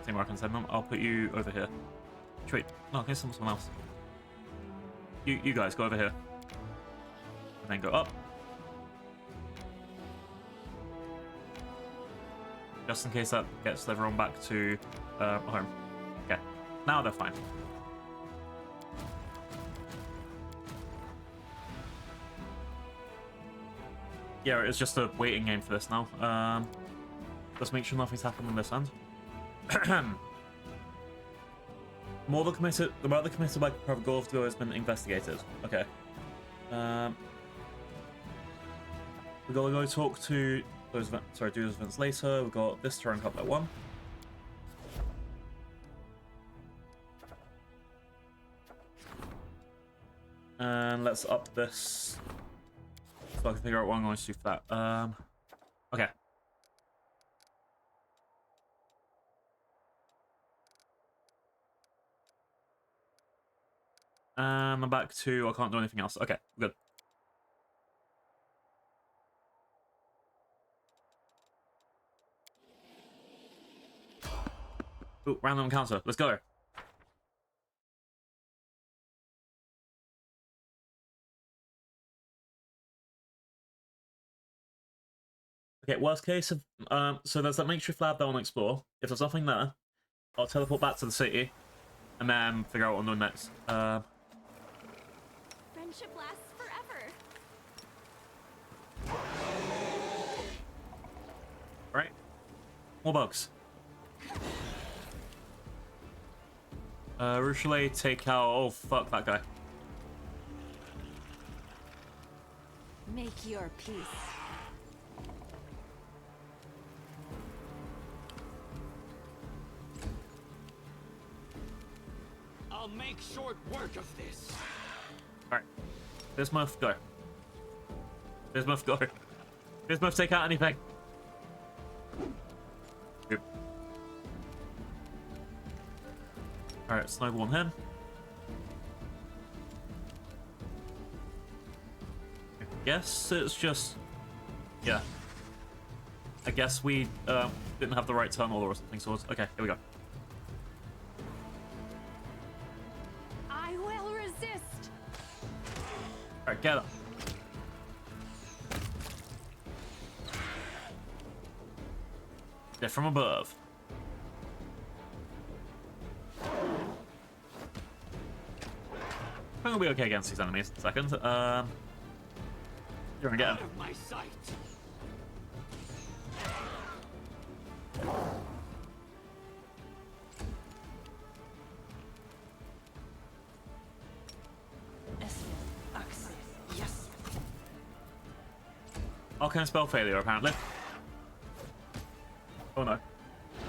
same where I can send them. I'll put you over here. Wait, no, I can send someone else. You guys go over here, and then go up. Just in case that gets everyone back to home. Okay, now they're fine. Yeah, it's just a waiting game for this now. Let's make sure nothing's happened on this end. The murder committed by Private Gorfgo has been investigated. Okay. We gotta go talk to those. Do those events later. We got this to rank up at 1. And let's up this so I can figure out what I'm going to do for that. Okay. I'm back to I can't do anything else. Okay, good. Ooh, random encounter. Let's go. Okay, worst case, so there's that makeshift lab that I want to explore. If there's nothing there, I'll teleport back to the city, and then figure out what I'm doing next. Friendship lasts forever. Right? More bugs. Ruchelet, take out... Oh, fuck that guy. Make your peace. I'll make short work of this. Alright. Bismuth, go. Bismuth, go. Bismuth, take out anything. Good. Alright, snowball on him. I guess it's just... Yeah. I guess we didn't have the right turn order or something, so okay, here we go. I will resist. Alright, get up. They're from above. I think we'll be okay against these enemies in a second. You're gonna get him. Out of my sight. Yes. Arcane spell failure, apparently. Oh no.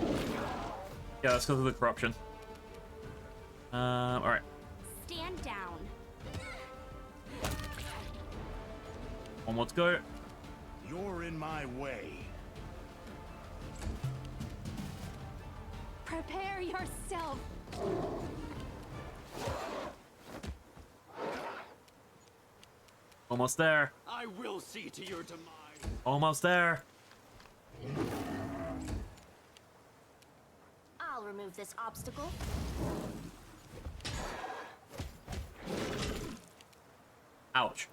Yeah, that's because of the corruption. Alright. Stand down. One more to go. You're in my way. Prepare yourself. Almost there. I will see to your demise. Almost there. I'll remove this obstacle. Ouch.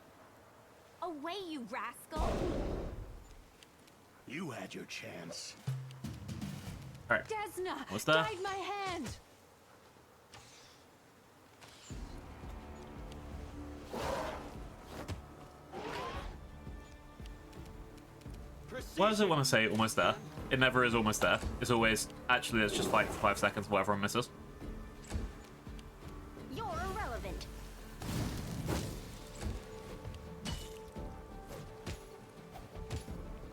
Away, you rascal. You had your chance. Alright. Desna, What's that? guide my hand. Why does it want to say almost there? It never is almost there. It's always, actually, let's just fight for 5 seconds while everyone misses. You're irrelevant.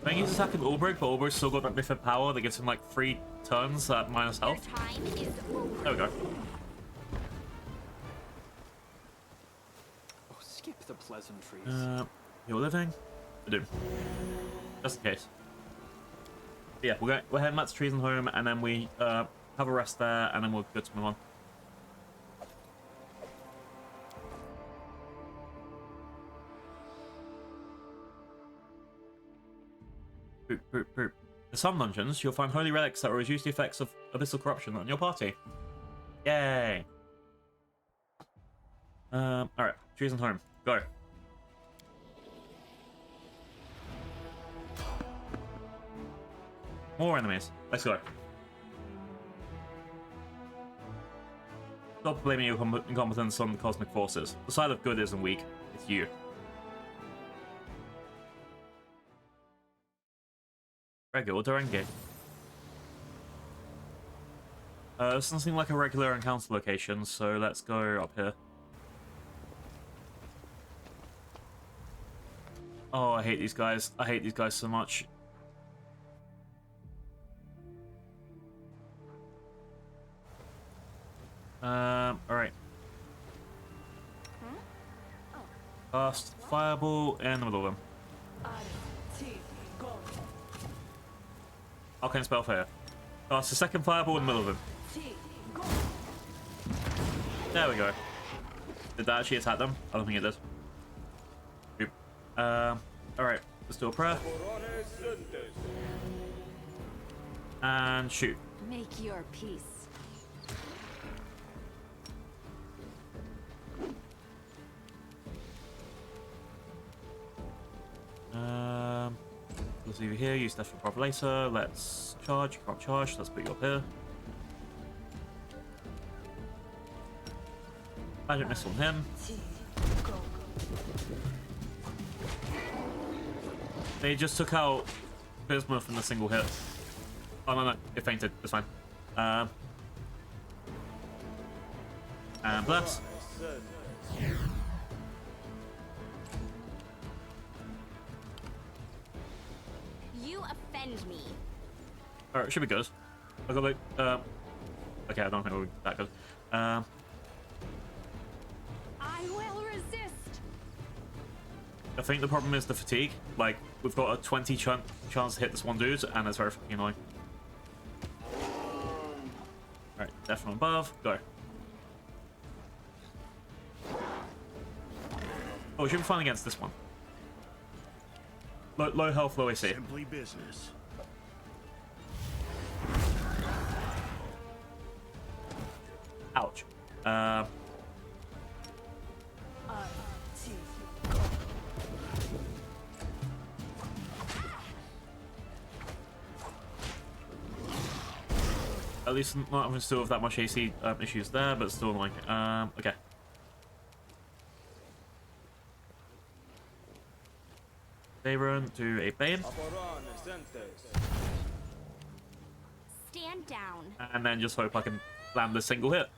I think he's attacking Ulbrich, but Ulbrich's still got that different power that gives him like 3 turns at minus Your health. time is over. There we go. Oh, skip the pleasantries. You're living? I do. Just in case. But yeah, we're heading back to Treason Home, and then we have a rest there, and then we'll go to move on. Boop, boop, boop. In some dungeons, you'll find holy relics that will reduce the effects of abyssal corruption on your party. Yay! Alright, Treason Home, go. More enemies. Let's go. Stop blaming your incompetence on the cosmic forces. The side of good isn't weak, it's you. Regular Durenge. This doesn't seem like a regular encounter location, so let's go up here. Oh, I hate these guys. I hate these guys so much. Alright. Cast fireball in the middle of them. Arcane spell fair. Cast the second fireball in the middle of them. There we go. Did that actually attack them? I don't think it did. Oop. Alright, let's do a prayer. And shoot. Make your peace. Let's leave you here, use death for prop later. Let's charge, you can't charge, let's put you up here. Magic missile on him. They just took out Bismuth in a single hit. Oh no, it fainted, it's fine. And bless. You offend me. Alright, should be good. I got like, okay, I don't think we'll be that good. I will resist. I think the problem is the fatigue. Like, we've got a 20 chance to hit this one dude, and it's very fucking annoying. Alright, death from above, go. Oh, we should be fine against this one. Low health, low AC. Simply business. Ouch. At least not having to deal with that much AC issues there, but still annoying. Okay. Bayron, do a Bane. Stand down. And then just hope I can land a single hit.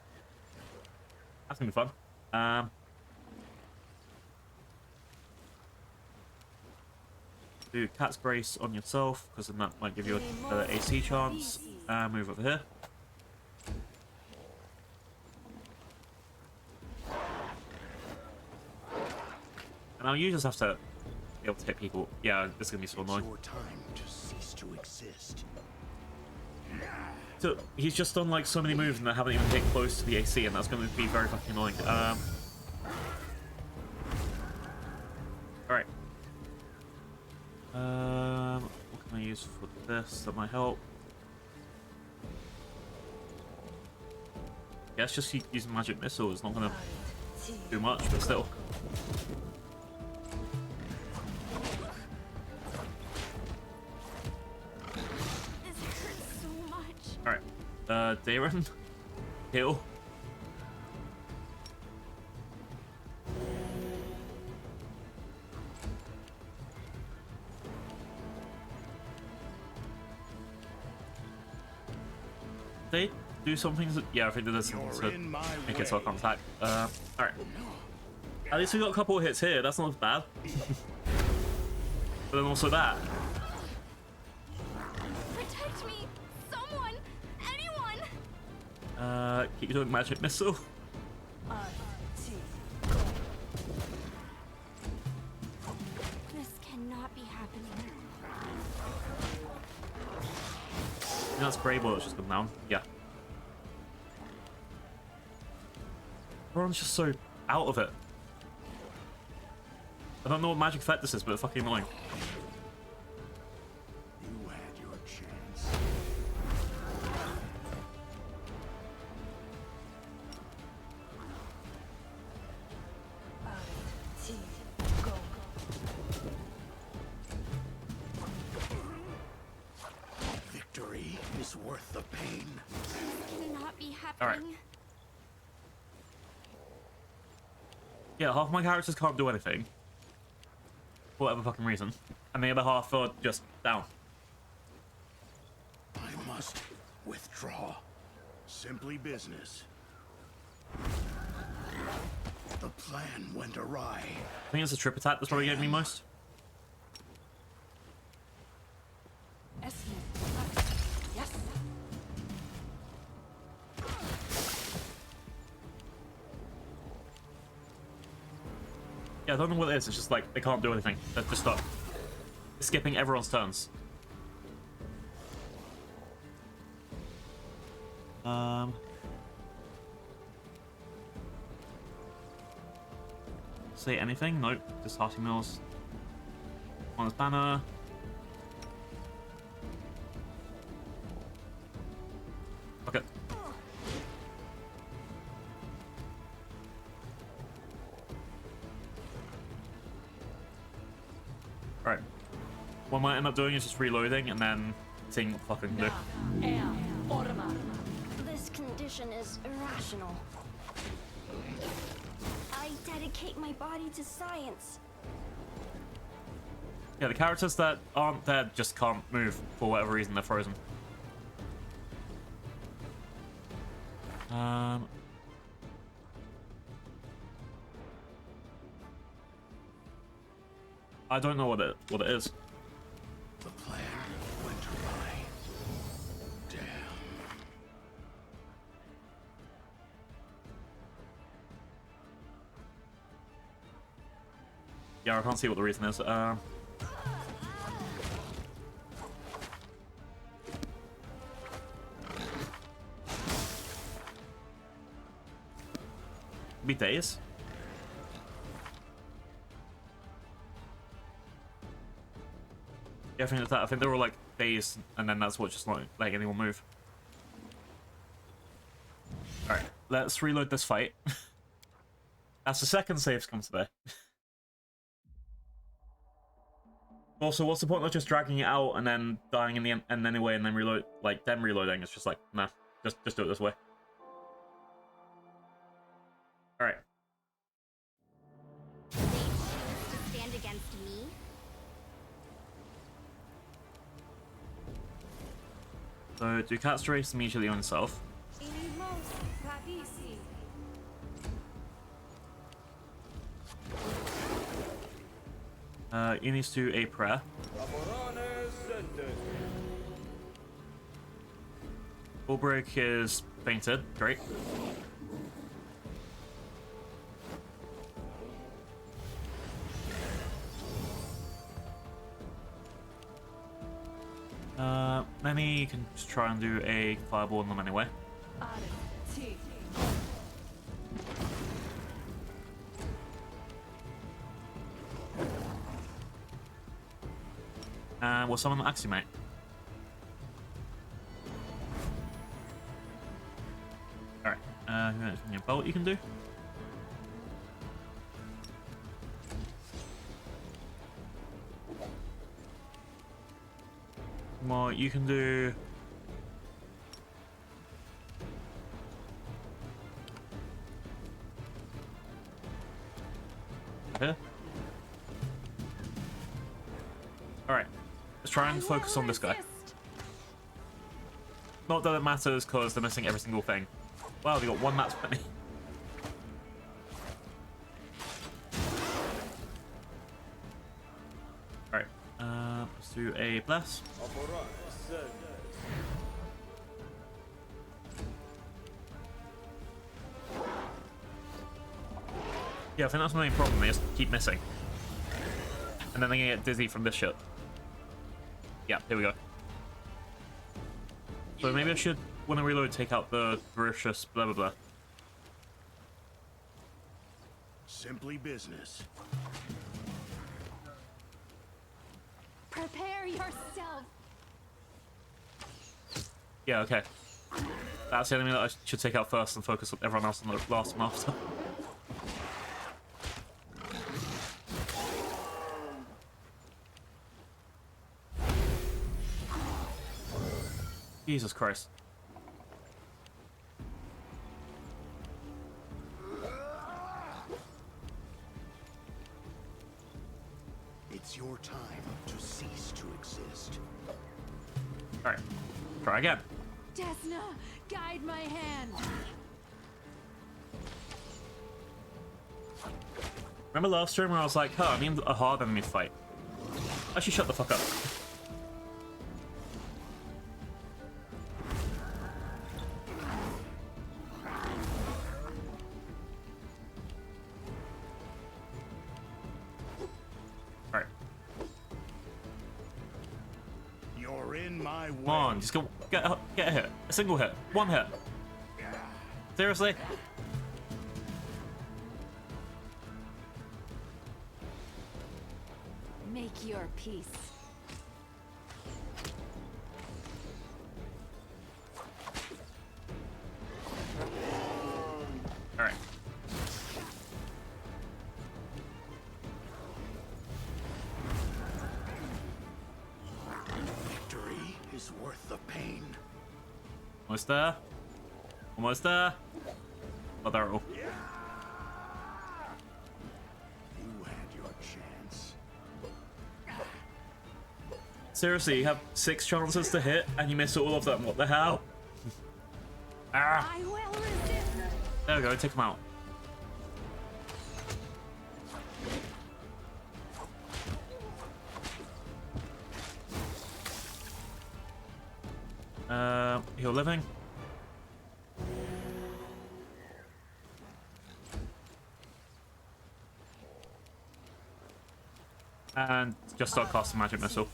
That's gonna be fun. Do Cat's Grace on yourself, because then that might give you a AC chance. Move over here. And now you just have to be able to hit people. Yeah, this is gonna be so annoying. Your time to cease to exist. So he's just done like so many moves and they haven't even hit close to the AC, and that's going to be very fucking annoying. Alright. What can I use for this that might help? Yeah, it's just using magic missile is not going to do much, but still. This hurts so much. Alright. Darren. Heal. they do some things? Yeah, I think they did something You're to in my make it way. so I can't attack. Alright. At least we got a couple of hits here. That's not bad. But then also that. Protect me! Someone! Anyone! Keep doing magic missile. This cannot be happening. That's Brave Bullet's just gone down. Yeah. Everyone's just so out of it. I don't know what magic effect this is, but it's fucking annoying. You had your chance. Victory is worth the pain. Cannot be Alright. happening. Yeah, half my characters can't do anything. For whatever fucking reason. And the other half are just down. I must withdraw. Simply business. The plan went awry. I think it's a trip attack that's probably getting me most. Yes. Yeah, I don't know what it is. It's just like they can't do anything. They're just stuck. Skipping everyone's turns. Say anything? Nope. Just hearty mills. One's banner. Okay. Alright. What I might end up doing is just reloading and then seeing what fucking do. This condition is irrational. I dedicate my body to science. Yeah, the characters that aren't dead just can't move for whatever reason. They're frozen. I don't know what it is. The plan went awry. Damn. Yeah, I can't see what the reason is. Be days. Yeah, I think that's that. I think they were like days, and then that's what just not letting anyone move. All right, let's reload this fight. That's the second save come today. Also, what's the point of just dragging it out and then dying in the end anyway, and then reload, like then reloading? It's just like, nah, just do it this way. All right. They choose to stand against me. So do cast race immediately on himself. He needs to do a prayer. Bullbreak is fainted. Great. Maybe you can just try and do a fireball on them anyway. And we'll summon Aximate. Alright, your bolt you can do. Well, you can do. Here. Alright. Let's try and focus on this guy. not that it matters because they're missing every single thing. Wow, they got one nat 20. Alright, let's do a bless. Yeah, I think that's the main problem. They just keep missing. And then they get dizzy from this shit. Yeah, here we go. So maybe I should, when I reload, take out the Vericious blah blah blah. Simply business. Prepare yourself. Yeah, okay. That's the enemy that I should take out first and focus on everyone else on the last one after. Jesus Christ. It's your time to cease to exist. Alright. Try again. Desna, guide my hand. Remember last stream where I was like, huh, I need a hard enemy fight. Actually, shut the fuck up. Alright. You're in my way. Come on, just go get a hit. A single hit. One hit. Seriously? Make your peace. Alright. Victory is worth the pain. Almost there. Almost there. Oh, they're all. You had your chance. Seriously, you have 6 chances to hit and you miss all of them. What the hell? Ah! I will resist. There we go, take them out. Heal living. And just start casting magic missile.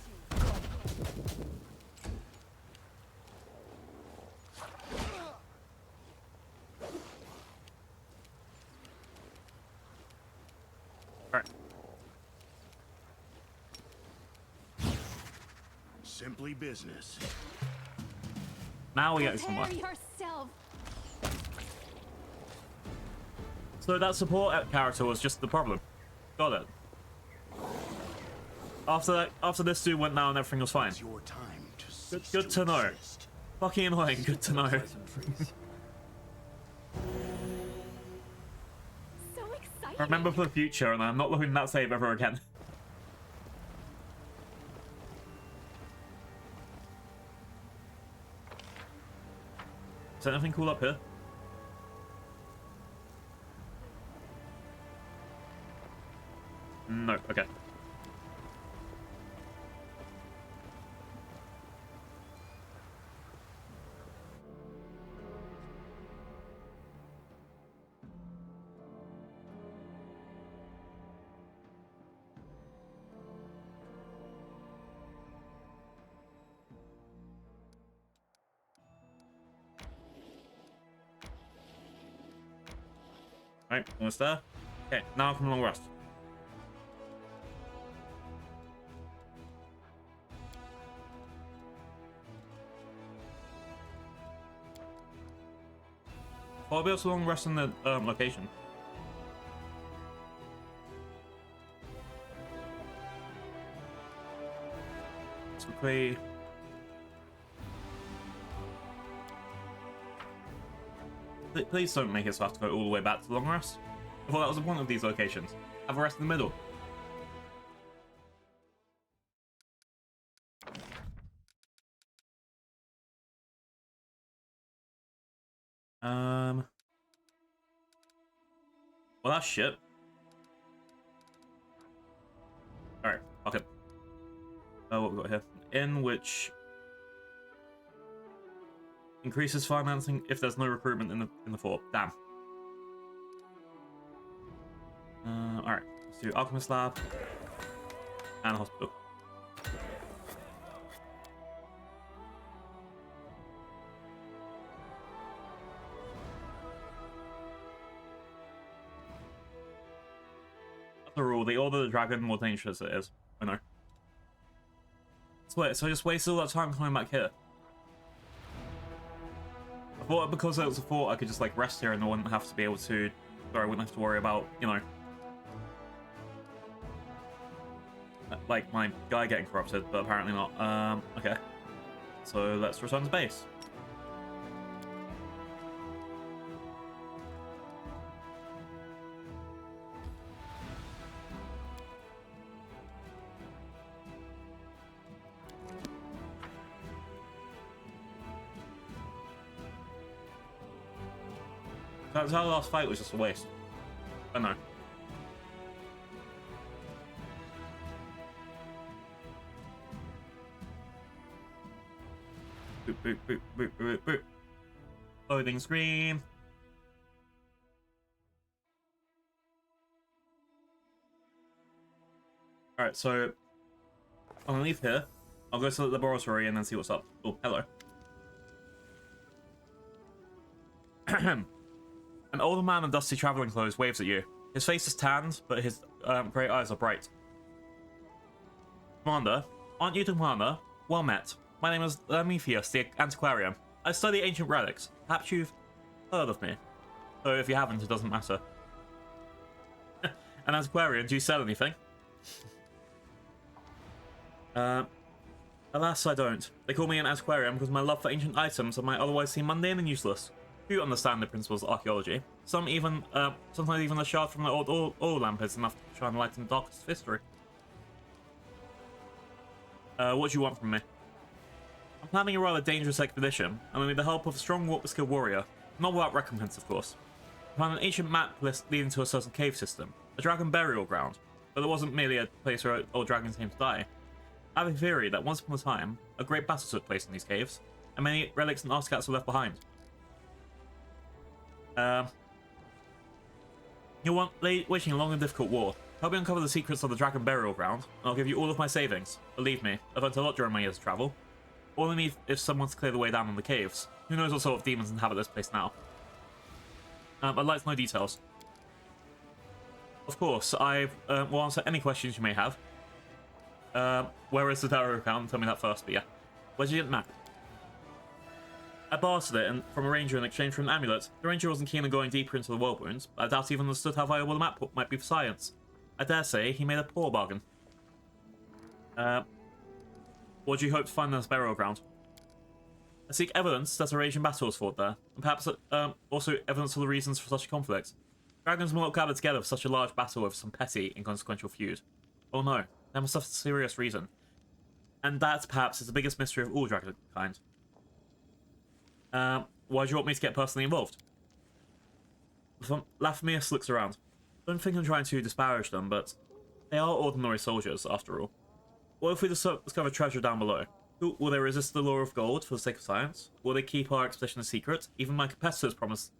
Alright. Simply business. Now we get somewhere. Prepare yourself. So that support character was just the problem. Got it. After this dude went down, everything was fine. It's your time to cease Good to know. exist. Fucking annoying. Good to know. So exciting. Remember for the future, and I'm not looking at that save ever again. Is there anything cool up here? No. Okay. Right, almost there. Okay, now from long rest. I'll be able to long rest in the location. So quickly. Please don't make us have to go all the way back to the long rest. I thought that was the point of these locations. Have a rest in the middle. Well, that's shit. Alright, okay. What we got here? In which increases financing if there's no recruitment in the fort. Damn. Alright, let's do Alchemist Lab and Hospital. After all, the Order of the Dragon, more dangerous it is. I know. So I just wasted all that time coming back here. I thought because it was a fort, I could just like rest here and I wouldn't have to be able to. Sorry, I wouldn't have to worry about, you know, like my guy getting corrupted, but apparently not. Okay. So let's return to base. That's how the last fight was just a waste. I know. Boop, boop, boop, boop, boop, boop. Loading screen. Alright, so I'm gonna leave here. I'll go to the laboratory and then see what's up. Oh, hello. An older man in dusty traveling clothes waves at you. His face is tanned, but his grey eyes are bright. Commander, aren't you the commander? Well met. My name is Prometheus, the antiquarian. I study ancient relics. Perhaps you've heard of me. So if you haven't, it doesn't matter. An antiquarian, do you sell anything? Alas, I don't. They call me an antiquarian because my love for ancient items that might otherwise seem mundane and useless. Few understand the principles of archaeology. Sometimes even a shard from the old oil lamp is enough to shine light in the darkest of history. What do you want from me? I'm planning a rather dangerous expedition, and I need the help of a strong, skilled warrior. Not without recompense, of course. I found an ancient map leading to a certain cave system, a dragon burial ground, but it wasn't merely a place where old dragons came to die. I have a theory that once upon a time, a great battle took place in these caves, and many relics and artifacts were left behind. You're waging a long and difficult war. Help me uncover the secrets of the dragon burial ground, and I'll give you all of my savings. Believe me, I've learned a lot during my years of travel. All I need is someone to clear the way down in the caves. Who knows what sort of demons inhabit this place now? I'd like to know details. Of course, I will answer any questions you may have. Where is the burial ground? Tell me that first, but yeah. Where'd you get the map? I bartered it from a ranger in exchange for an amulet. The ranger wasn't keen on going deeper into the world wounds, but I doubt he even understood how valuable the map might be for science. I dare say he made a poor bargain. What do you hope to find in this burial ground? I seek evidence that a raging battle was fought there, and perhaps also evidence of the reasons for such a conflict. Dragons will not gather together for such a large battle over some petty, inconsequential feud. Oh no, there must have a serious reason. And that, perhaps, is the biggest mystery of all dragonkind. Why do you want me to get personally involved? Lathamius looks around. Don't think I'm trying to disparage them, but they are ordinary soldiers, after all. What if we discover treasure down below? Will they resist the law of gold for the sake of science? Will they keep our expedition a secret? Even my competitors promise...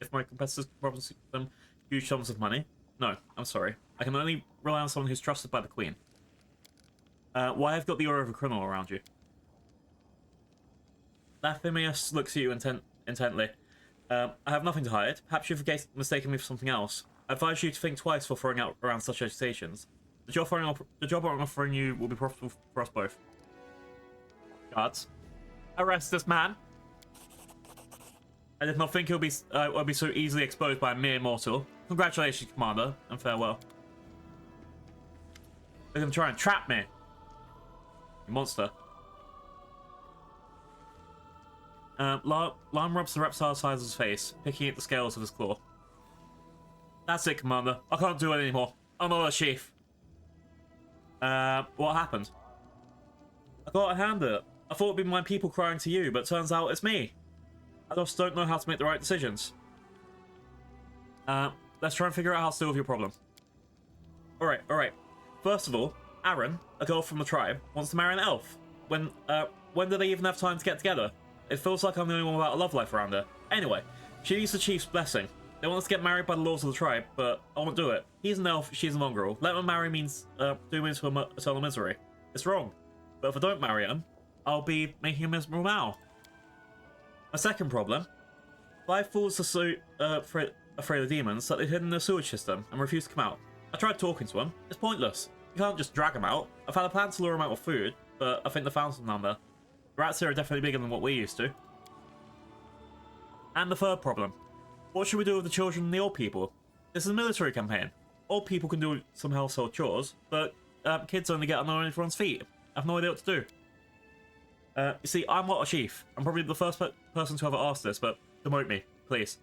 if my competitors promise them huge sums of money? No, I'm sorry. I can only rely on someone who's trusted by the Queen. Why have got the aura of a criminal around you? Lathamius looks at you intently. I have nothing to hide. Perhaps you've mistaken me for something else. I advise you to think twice before throwing out around such accusations. The job I'm offering you will be profitable for us both. Guards, arrest this man. I did not think he'll be so easily exposed by a mere mortal. Congratulations, Commander, and farewell. They're gonna try and trap me. You monster. Lime rubs the reptile's size of his face, picking at the scales of his claw. That's it, Commander. I can't do it anymore. I'm not a chief. What happened? I got a hand it. I thought it'd be my people crying to you, but turns out it's me. I just don't know how to make the right decisions. Let's try and figure out how to deal with your problem. Alright. First of all, Aaron, a girl from the tribe, wants to marry an elf. When do they even have time to get together? It feels like I'm the only one without a love life around her. Anyway, she needs the chief's blessing. They want us to get married by the laws of the tribe, but I won't do it. He's an elf, she's a mongrel. Let them marry means doom into eternal misery. It's wrong. But if I don't marry him, I'll be making him miserable now. My second problem, Clive falls asleep afraid of demons that they've hidden in the sewage system and refuse to come out. I tried talking to him. It's pointless. You can't just drag him out. I've had a plan to lure him out with food, but I think they found some down there. The rats here are definitely bigger than what we're used to. And the third problem. What should we do with the children and the old people? This is a military campaign. Old people can do some household chores, but kids only get on everyone's feet. I have no idea what to do. You see, I'm not a chief. I'm probably the first person to ever ask this, but demote me, please.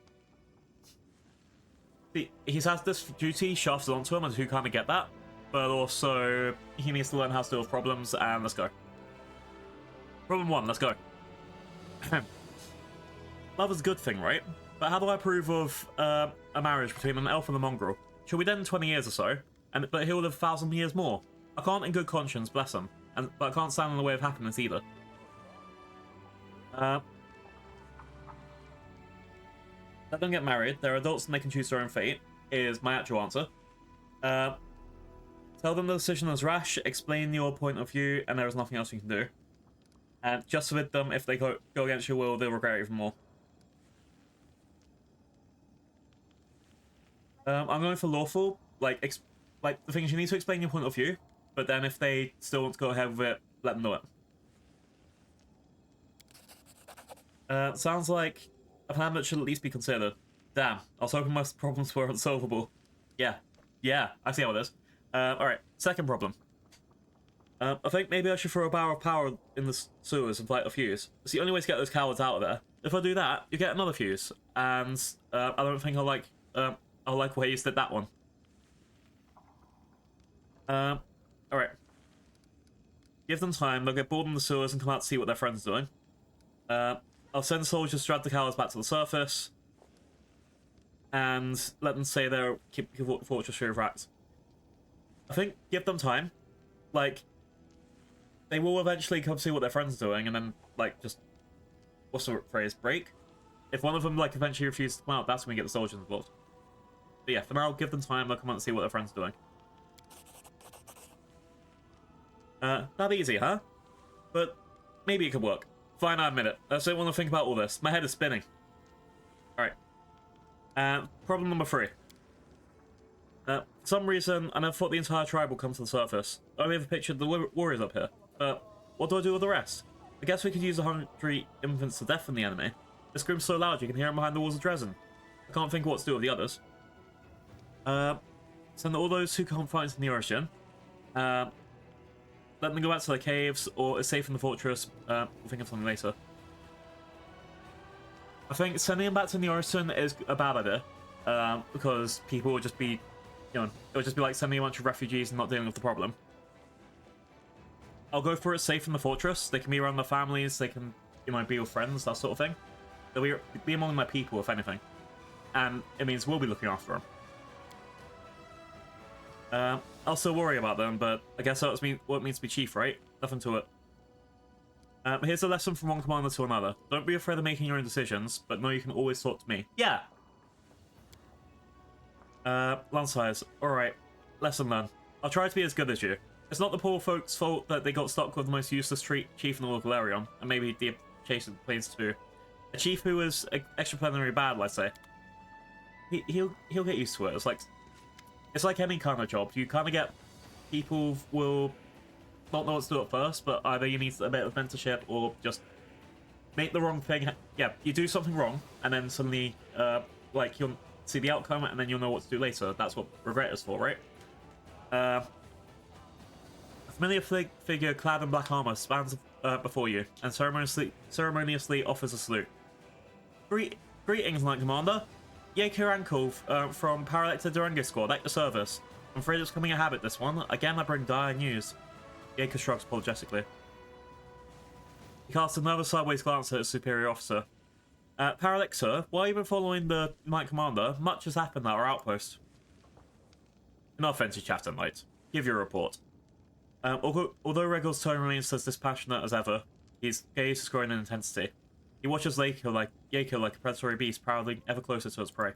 See, he's had this duty shafted onto him, and who kind of get that. But also, he needs to learn how to deal with problems, and let's go. Problem 1, let's go. Love is a good thing, right? But how do I approve of a marriage between an elf and a mongrel? She'll be dead in 20 years or so, but he'll live 1,000 years more. I can't in good conscience bless him, but I can't stand in the way of happiness either. Let them get married. They're adults and they can choose their own fate, is my actual answer. Tell them the decision is rash, explain your point of view, and there is nothing else you can do. And just with them, if they go against your will, they'll regret it even more. I'm going for lawful. Like the thing is, you need to explain your point of view, but then if they still want to go ahead with it, let them know it. Sounds like a plan that should at least be considered. Damn, I was hoping my problems were unsolvable. Yeah, I see how it is. Alright, second problem. I think maybe I should throw a bar of power in the sewers and light a fuse. It's the only way to get those cowards out of there. If I do that, you get another fuse, and I don't think I'll like where you did that one. Alright. Give them time, they'll get bored in the sewers and come out to see what their friend's doing. I'll send soldiers to drag the cowards back to the surface, and let them say they'll keep the fortress free of rats. I think give them time. Like, they will eventually come see what their friend's doing, and then, like, just, what's the phrase, break? If one of them, like, eventually refuses to come out, that's when we get the soldiers involved. But yeah, for now, give them time, they'll come out and see what their friend's doing. That easy, huh? But maybe it could work. Fine, I admit it. I just don't want to think about all this. My head is spinning. Alright. Problem number 3. For some reason, I never thought the entire tribe would come to the surface. I only ever pictured the warriors up here. But what do I do with the rest? I guess we could use 100 infants to deafen the enemy. They scream so loud you can hear them behind the walls of Dresden. I can't think of what to do with the others. Send all those who can't fight into the ocean. Let them go back to their caves, or is safe in the fortress. We'll think of something later. I think sending them back to Neorison is a bad idea, because people would just be, it would just be like sending a bunch of refugees and not dealing with the problem. I'll go for it safe in the fortress. They can be around their families, they can, be with friends, that sort of thing. They'll be among my people, if anything. And it means we'll be looking after them. I'll still worry about them, but I guess that's what it means to be chief, right? Nothing to it. Here's a lesson from one commander to another. Don't be afraid of making your own decisions, but know you can always talk to me. Yeah! Lancesize. Alright. Lesson learned. I'll try to be as good as you. It's not the poor folks' fault that they got stuck with the most useless chief in the local area, and maybe the adjacent plains too. A chief who is extraordinarily bad, let's say. He'll get used to it. It's like any kind of job. You kind of get people will not know what to do at first, but either you need a bit of mentorship or just make the wrong thing. Yeah, you do something wrong, and then suddenly, you'll see the outcome, and then you'll know what to do later. That's what regret is for, right? A familiar figure clad in black armor stands before you, and ceremoniously offers a salute. Greetings, Knight Commander. Yeke Rankov from Paralector Durango Squad at your service. I'm afraid it's becoming a habit, this one. Again, I bring dire news. Yeke shrugs apologetically. He casts a nervous sideways glance at his superior officer. Parallax, sir, while you've been following the Knight Commander, much has happened at our outpost. Enough empty chatter, Knight. Give your report. Although Regal's tone remains as dispassionate as ever, his gaze has grown in intensity. He watches Yako like a predatory beast prowling ever closer to its prey.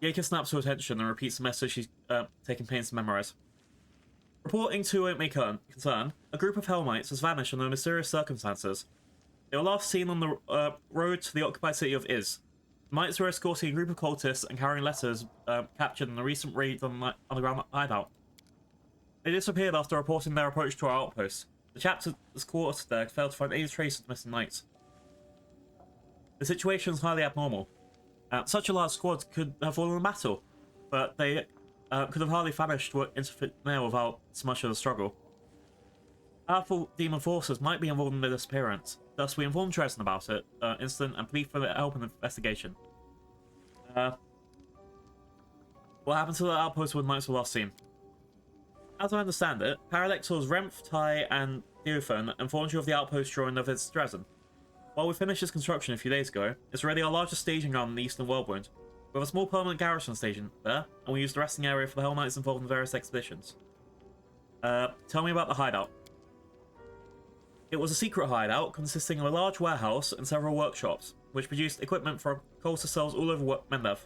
Yako snaps to attention and repeats the message she's taking pains to memorize. Reporting to Oatmeal Concern, a group of Hell Knights has vanished under mysterious circumstances. They were last seen on the road to the occupied city of Iz. The Knights were escorting a group of cultists and carrying letters captured in a recent raid on the underground hideout. They disappeared after reporting their approach to our outpost. The chaps at the quarters there failed to find any trace of the missing Knights. The situation is highly abnormal. Such a large squad could have fallen in battle, but they could have hardly vanished into there without so much of a struggle. Powerful demon forces might be involved in the disappearance. Thus, we informed Dresden about it, incident, and plead for their help in the investigation. What happened to the outpost when Knights were last seen? As I understand it, Parallaxor's Remph, Tai, and Theophan informed you of the outpost during the visit to Dresden. While we finished its construction a few days ago, it's already our largest staging ground in the eastern Worldwound. We have a small permanent garrison station there, and we use the resting area for the Hell Knights involved in various expeditions. Tell me about the hideout. It was a secret hideout consisting of a large warehouse and several workshops, which produced equipment for cultist cells all over Mendev.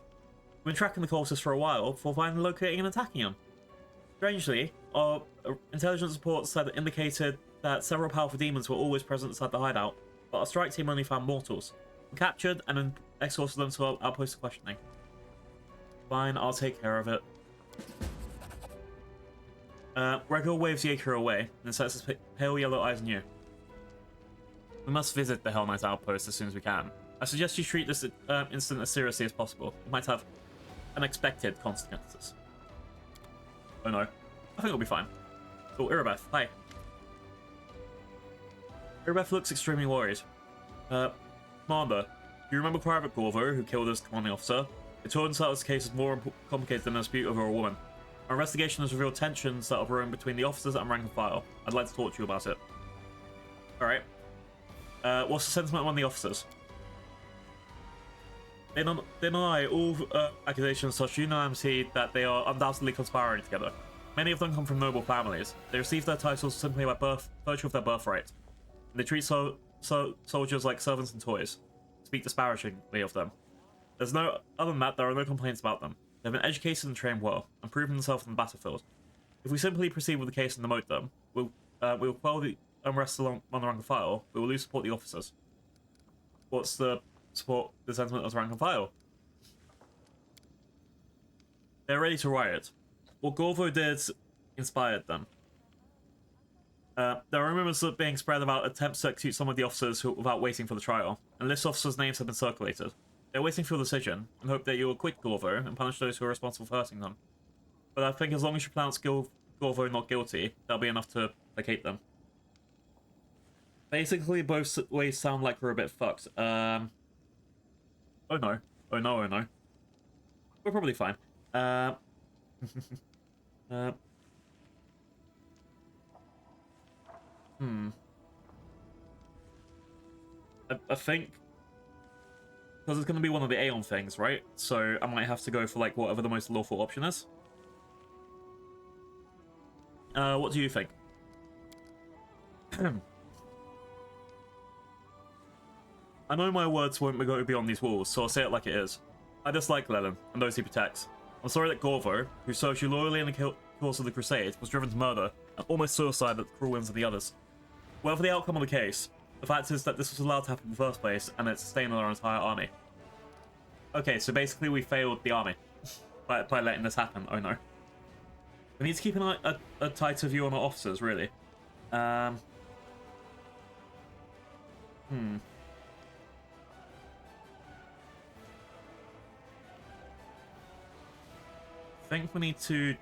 We've been tracking the cultists for a while before finally locating and attacking them. Strangely, our intelligence reports indicated that several powerful demons were always present inside the hideout, but our strike team only found mortals. We captured and then escorted them to our outpost for questioning. Fine, I'll take care of it. Regal waves Yako away and sets his pale yellow eyes on you. We must visit the Hell Knight outpost as soon as we can. I suggest you treat this incident as seriously as possible. It might have unexpected consequences. Oh no. I think it'll be fine. Oh, Irabeth, hi. Irabeth looks extremely worried. Commander, do you remember Private Gorvo, who killed his commanding officer? It turns out this case is more complicated than a dispute over a woman. Our investigation has revealed tensions that have arisen between the officers and rank and file. I'd like to talk to you about it. Alright. What's the sentiment among the officers? They deny all accusations such unanimity that they are undoubtedly conspiring together. Many of them come from noble families. They receive their titles simply by virtue of their birthright. And they treat soldiers like servants and toys. Speak disparagingly of them. Other than that, there are no complaints about them. They've been educated and trained well, and proven themselves in the battlefield. If we simply proceed with the case and demote them, we'll quell the unrest on the rank and file. We will lose support the officers. What's the sentiment of the rank and file? They're ready to riot. What Gorvo did inspired them. There are rumors being spread about attempts to execute some of the officers without waiting for the trial, and list officers' names have been circulated. They're waiting for your decision, and hope that you will acquit Gorvo and punish those who are responsible for hurting them. But I think as long as you pronounce Gorvo not guilty, that'll be enough to placate them. Basically, both ways sound like we're a bit fucked. Oh no. Oh no, oh no. We're probably fine. I think because it's going to be one of the Aeon things, right? So I might have to go for like whatever the most lawful option is. What do you think? I know my words won't go beyond these walls, so I'll say it like it is. I dislike Lenin and those he protects. I'm sorry that Gorvo, who served you loyally in the course of the Crusade, was driven to murder and almost suicide at the cruel whims of the others. Whatever the outcome of the case, the fact is that this was allowed to happen in the first place, and it sustained our entire army. Okay, so basically we failed the army by letting this happen. Oh no. We need to keep a tighter view on our officers, really. I think we need to,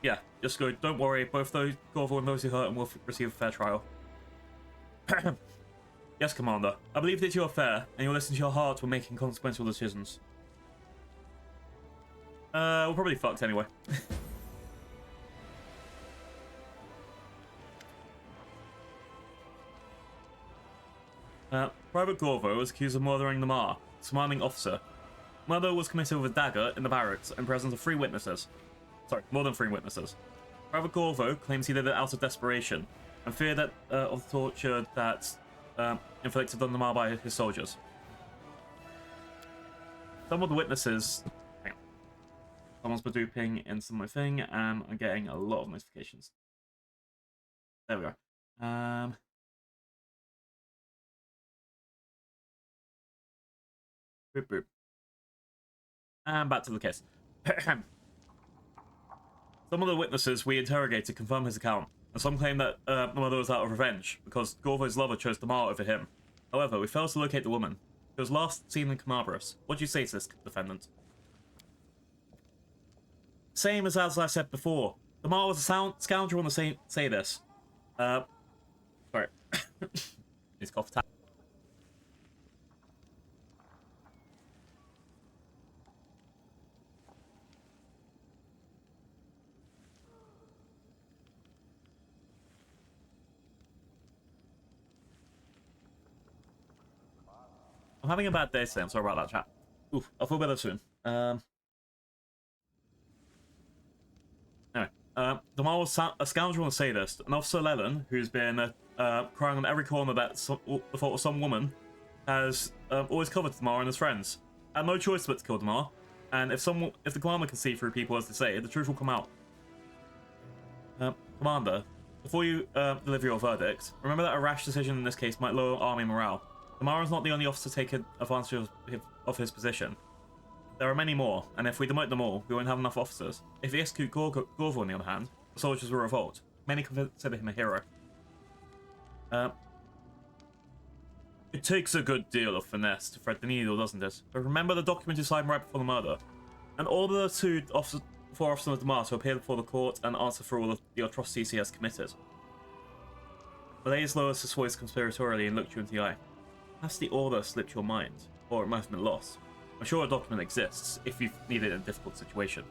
yeah, just go, don't worry, both those Gorvo and those who hurt him will receive a fair trial. Yes, Commander. I believe that you are fair, and you'll listen to your heart when making consequential decisions. We're probably fucked anyway. Private Gorvo was accused of murdering the Mar, commanding officer. Murder was committed with a dagger in the barracks in presence of 3 witnesses. Sorry, more than 3 witnesses. Private Gorvo claims he did it out of desperation and fear that of the torture that inflicted on the Mar by his soldiers. Some of the witnesses... Hang on. Someone's baduping into my thing, and I'm getting a lot of notifications. There we go. Boop, boop. And back to the case. Some of the witnesses we interrogated confirm his account, and some claim that the mother was out of revenge because Gorvo's lover chose the Mar over him. However, we failed to locate the woman. She was last seen in Canabras. What do you say to this, defendant? Same as I said before. The Mar was a scoundrel on the say this. Sorry. He's cough attack. I'm having a bad day today. I'm sorry about that, chat. Oof, I'll feel better soon. Anyway, the Mar was a scoundrel and sadist, and Officer Leland, who's been crying on every corner that the fault of some woman, has always covered the Mar and his friends. Had no choice but to kill the Mar, and if the commander can see through people, as they say, the truth will come out. Commander, before you deliver your verdict, remember that a rash decision in this case might lower army morale. The Mar is not the only officer taking advantage of his position. There are many more, and if we demote them all, we won't have enough officers. If we execute Gorvo, on the other hand, the soldiers will revolt. Many consider him a hero. It takes a good deal of finesse to thread the needle, doesn't it? But remember the document you signed right before the murder. And order the 4 officers of the Mar to appear before the court and answer for all of the atrocities he has committed. Blaze lowers his voice conspiratorially and looked you into the eye. Perhaps the order slipped your mind, or it might have been lost. I'm sure a document exists, if you need it in a difficult situation.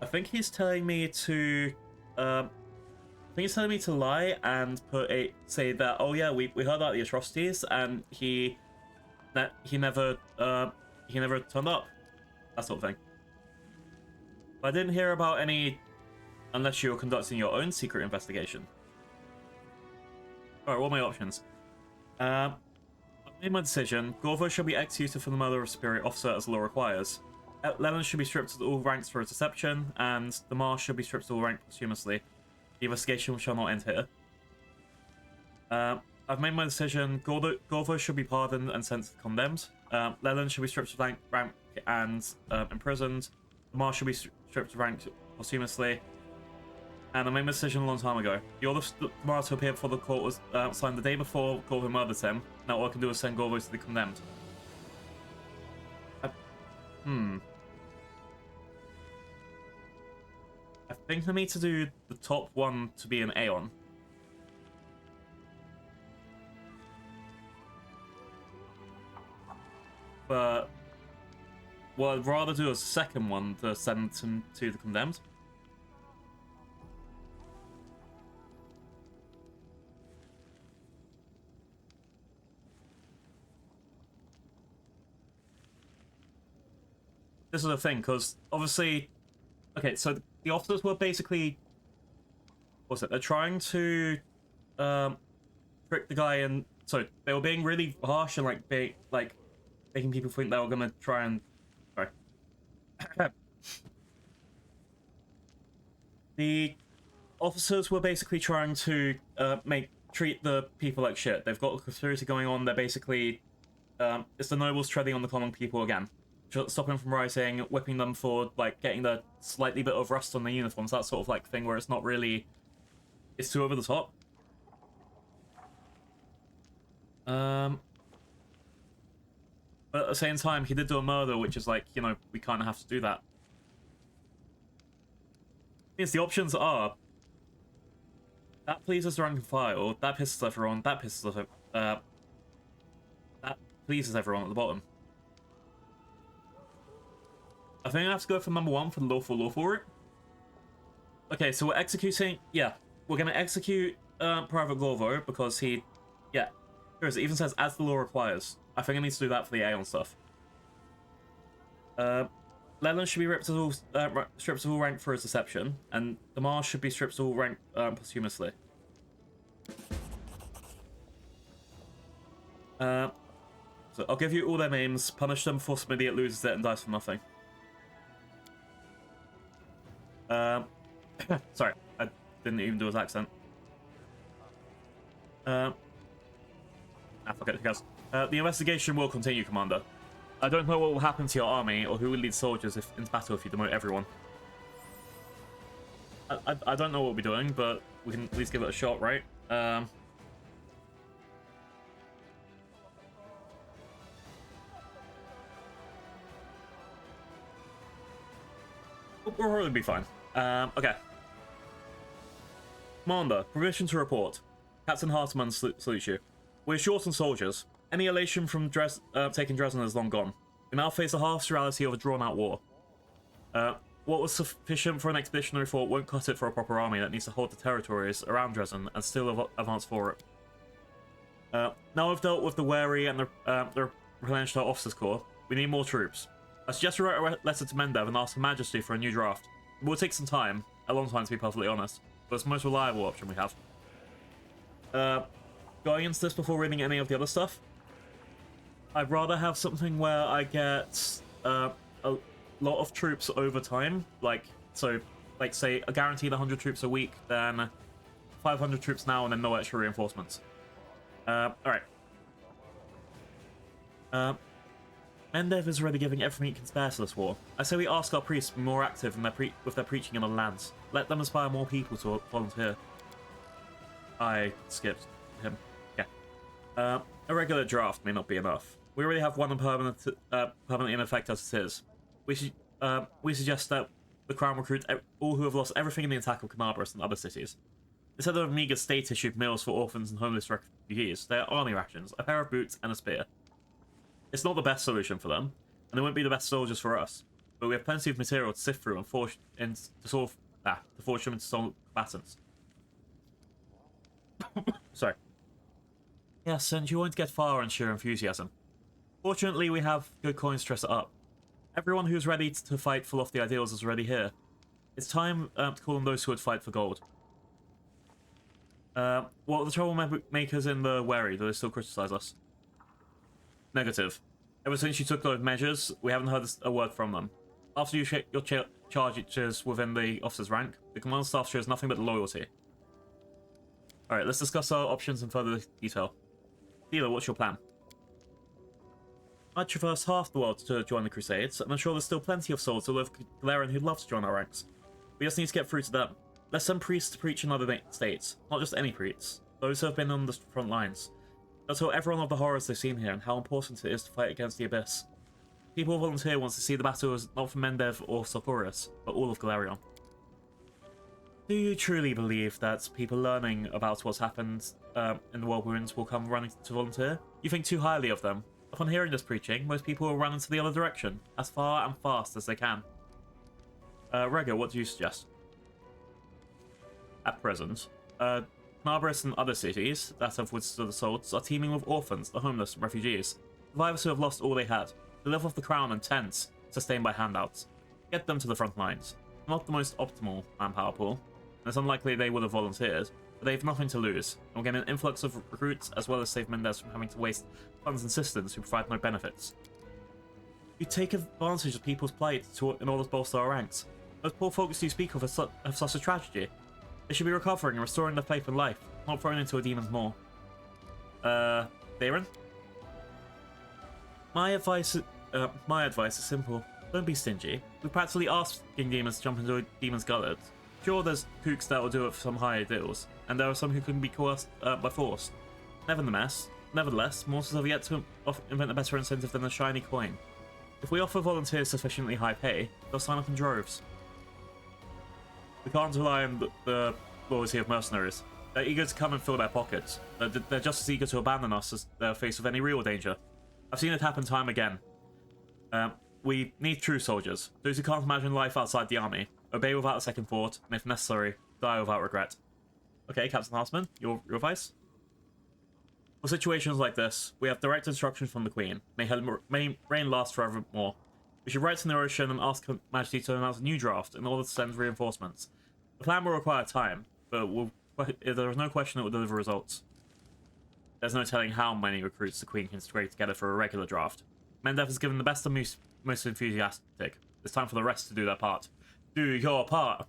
I think he's telling me to... lie and say that, oh yeah, we heard about the atrocities, and he never turned up. That sort of thing. But I didn't hear about any, unless you were conducting your own secret investigation. Alright, what are my options? I made my decision. Gorvo should be executed for the murder of a superior officer as the law requires. Lennon should be stripped of all ranks for his deception, and the Mar should be stripped of all rank posthumously. The investigation shall not end here. I've made my decision. Gorvo should be pardoned and sentenced to condemned. Lennon should be stripped of rank and imprisoned. The Mar should be stripped of rank posthumously. And I made my decision a long time ago. The order for Mar to appear before the court was signed the day before Gorvo murdered him. Now all I can do is send Gorvo to be condemned. I think I need to do the top one to be an Aeon. But what I'd rather do a second one to send him to the condemned. This is the thing, because obviously, okay, so the officers were basically, what's it? They're trying to trick the guy, and so they were being really harsh and making people think they were gonna try and. Sorry. The officers were basically trying to treat the people like shit. They've got a conspiracy going on. They're basically it's the nobles treading on the common people again. Stopping them from rising, whipping them for getting the slightly bit of rust on their uniforms, that sort of thing where it's not really, it's too over the top. But at the same time, he did do a murder, which is we kind of have to do that. Yes, the options are that pleases the rank and file, that pisses everyone, that pleases everyone at the bottom. I think I have to go for number 1 for the lawful route. Okay, so we're executing... Yeah, we're going to execute Private Gorvo because he... Yeah. It even says, as the law requires. I think I need to do that for the Aeon stuff. Leland should be stripped of all rank for his deception, and Damar should be stripped of all rank posthumously. So I'll give you all their names, punish them before some idiot loses it and dies for nothing. Sorry, I didn't even do his accent. I forget who goes. The investigation will continue, Commander. I don't know what will happen to your army or who will lead soldiers into battle if you demote everyone. I don't know what we'll be doing, but we can at least give it a shot, right? We'll probably be fine. Okay. Commander, permission to report. Captain Hartmann salutes you. We're short on soldiers. Any elation from taking Dresden is long gone. We now face the harsh reality of a drawn-out war. What was sufficient for an expeditionary fort won't cut it for a proper army that needs to hold the territories around Dresden and still advance for it. Now we've dealt with the wary and the replenished our officers' corps, we need more troops. I suggest we write a letter to Mendev and ask Her Majesty for a new draft. It will take some time, a long time to be perfectly honest, but it's the most reliable option we have. Going into this before reading any of the other stuff, I'd rather have something where I get a lot of troops over time, like say a guaranteed 100 troops a week, then 500 troops now, and then no extra reinforcements. Alright. Mendev is already giving everything he can spare to this war. I say we ask our priests to be more active in with their preaching in the lands. Let them inspire more people to volunteer. I skipped him. Yeah. A regular draft may not be enough. We already have one permanently in effect as it is. We suggest that the Crown recruit all who have lost everything in the attack of Canabras and other cities. Instead of meagre state-issued meals for orphans and homeless refugees, they are army rations, a pair of boots, and a spear. It's not the best solution for them, and they won't be the best soldiers for us, but we have plenty of material to sift through and to forge them into strong combatants. Sorry. Yes, and you won't get far on sheer enthusiasm. Fortunately, we have good coins to dress it up. Everyone who's ready to fight for lofty ideals is already here. It's time to call on those who would fight for gold. What are the troublemakers in the wary? Do they still criticize us? Negative. Ever since you took those measures, we haven't heard a word from them. After you check your charges within the officer's rank, the command staff shows nothing but loyalty. Alright, let's discuss our options in further detail. Dealer, what's your plan? I'd traverse half the world to join the Crusades, and I'm sure there's still plenty of souls who live Galarian who'd love to join our ranks. We just need to get through to them. Let's send priests to preach in other states, not just any priests, those who have been on the front lines. They'll tell everyone of the horrors they've seen here and how important it is to fight against the Abyss. People who volunteer once to see the battle as not for Mendev or Sartorius, but all of Galarion. Do you truly believe that people learning about what's happened in the World Ruins will come running to volunteer? You think too highly of them. Upon hearing this preaching, most people will run into the other direction, as far and fast as they can. Rego, what do you suggest? At present, Knarbris and other cities that have withstood assaults are teeming with orphans, the homeless, and refugees. Survivors who have lost all they had. They live off the crown and tents, sustained by handouts. Get them to the front lines. Not the most optimal manpower pool, and it's unlikely they would have volunteered, but they have nothing to lose, and will get an influx of recruits as well as save Mendes from having to waste funds and systems who provide no benefits. You take advantage of people's plight in order to bolster our ranks. Those poor folks you speak of have such a tragedy. They should be recovering and restoring their faith in life, not thrown into a demon's maw. Theron? My advice is simple. Don't be stingy. We practically asked King Demons to jump into a demon's gullet. Sure, there's kooks that will do it for some higher deals, and there are some who can be coerced by force. Nevertheless, monsters have yet to invent a better incentive than a shiny coin. If we offer volunteers sufficiently high pay, they'll sign up in droves. We can't rely on the loyalty of mercenaries. They're eager to come and fill their pockets. They're just as eager to abandon us as they're faced with any real danger. I've seen it happen time again. We need true soldiers, those who can't imagine life outside the army, obey without a second thought, and if necessary, die without regret. Okay, Captain Hartmann, your advice? For situations like this, we have direct instructions from the Queen. May reign last forevermore. We should write to the ocean and ask Her Majesty to announce a new draft in order to send reinforcements. The plan will require time, but there is no question it will deliver results. There's no telling how many recruits the Queen can scrape together for a regular draft. Mendev has given the best and most enthusiastic. It's time for the rest to do their part. Do your part!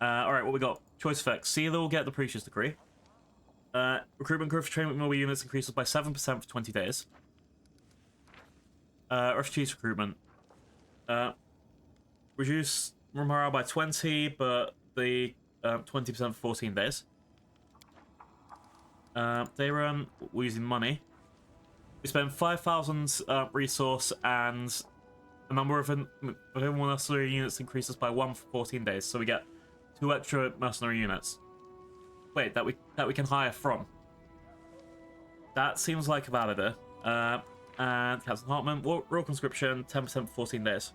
Alright, what we got? Choice effects. Sealer will get the Preacher's Decree. Recruitment growth for training mobile units increases by 7% for 20 days. Refugees recruitment. Reduce morale by 20, but the 20% for 14 days. Day run, we're using money. We spend 5,000 resource, and the number of mercenary units increases by 1 for 14 days, so we get 2 extra mercenary units. Wait, that we can hire from. That seems like a valid. And Captain Hartman, Royal Conscription, 10% for 14 days.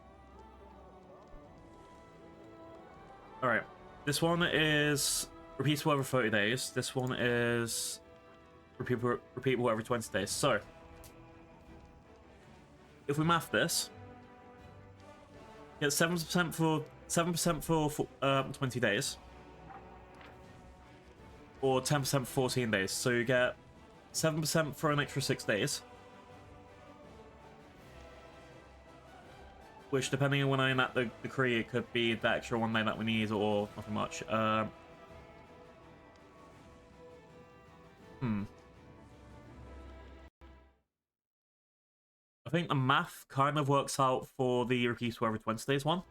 Alright, this one is repeatable every 30 days. This one is repeatable every 20 days. So, if we math this, get 7% for 20 days, or 10% for 14 days. So you get 7% for an extra 6 days, which, depending on when I enact the decree, it could be the extra 1 day that we need, or nothing much. I think the math kind of works out for the repeatable every 20 days one.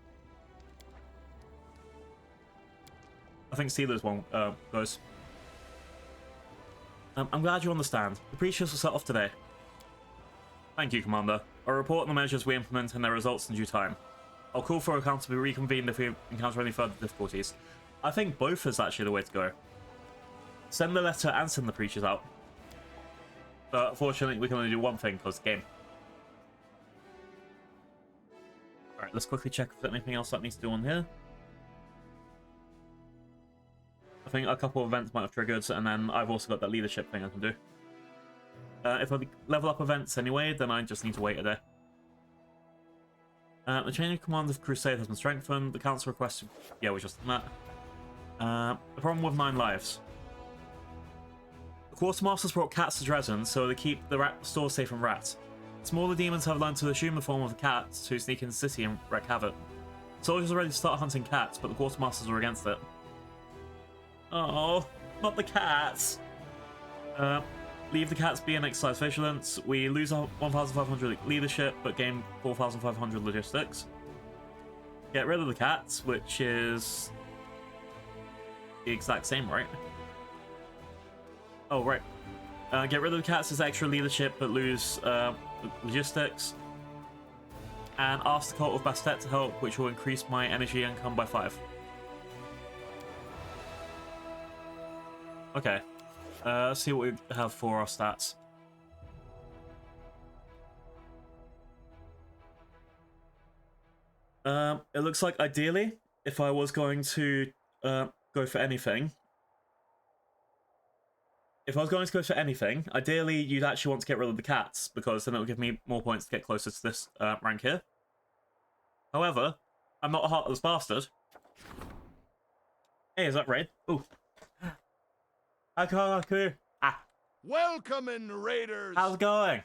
I think Steelers one goes. I'm glad you understand. The Preachers will set off today. Thank you, Commander. I'll report on the measures we implement and their results in due time. I'll call for a council to be reconvened if we encounter any further difficulties. I think both is actually the way to go. Send the letter and send the Preachers out. But unfortunately, we can only do one thing because game. Alright, let's quickly check if there's anything else that needs to do on here. I think a couple of events might have triggered, and then I've also got that leadership thing I can do. If I level up events anyway, then I just need to wait a day. The chain of command of Crusade has been strengthened. The council requested... Yeah, we just done that. The problem with 9 lives. The Quartermasters brought cats to Dresden, so they keep the stores safe from rats. Smaller demons have learned to assume the form of the cats to sneak into the city and wreak havoc. Soldiers are ready to start hunting cats, but the Quartermasters are against it. Oh, not the cats! Leave the cats be and exercise vigilance. We lose our 1,500 leadership, but gain 4,500 logistics. Get rid of the cats, which is the exact same, right? Oh, right. Get rid of the cats is extra leadership, but lose logistics. And ask the Cult of Bastet to help, which will increase my energy income by 5. Okay. Let's see what we have for our stats. It looks like ideally, if I was going to go for anything, ideally you'd actually want to get rid of the cats, because then it will give me more points to get closer to this rank here. However, I'm not a heartless bastard. Hey, is that Raid? Ooh. Haku. Welcome in, Raiders! How's it going?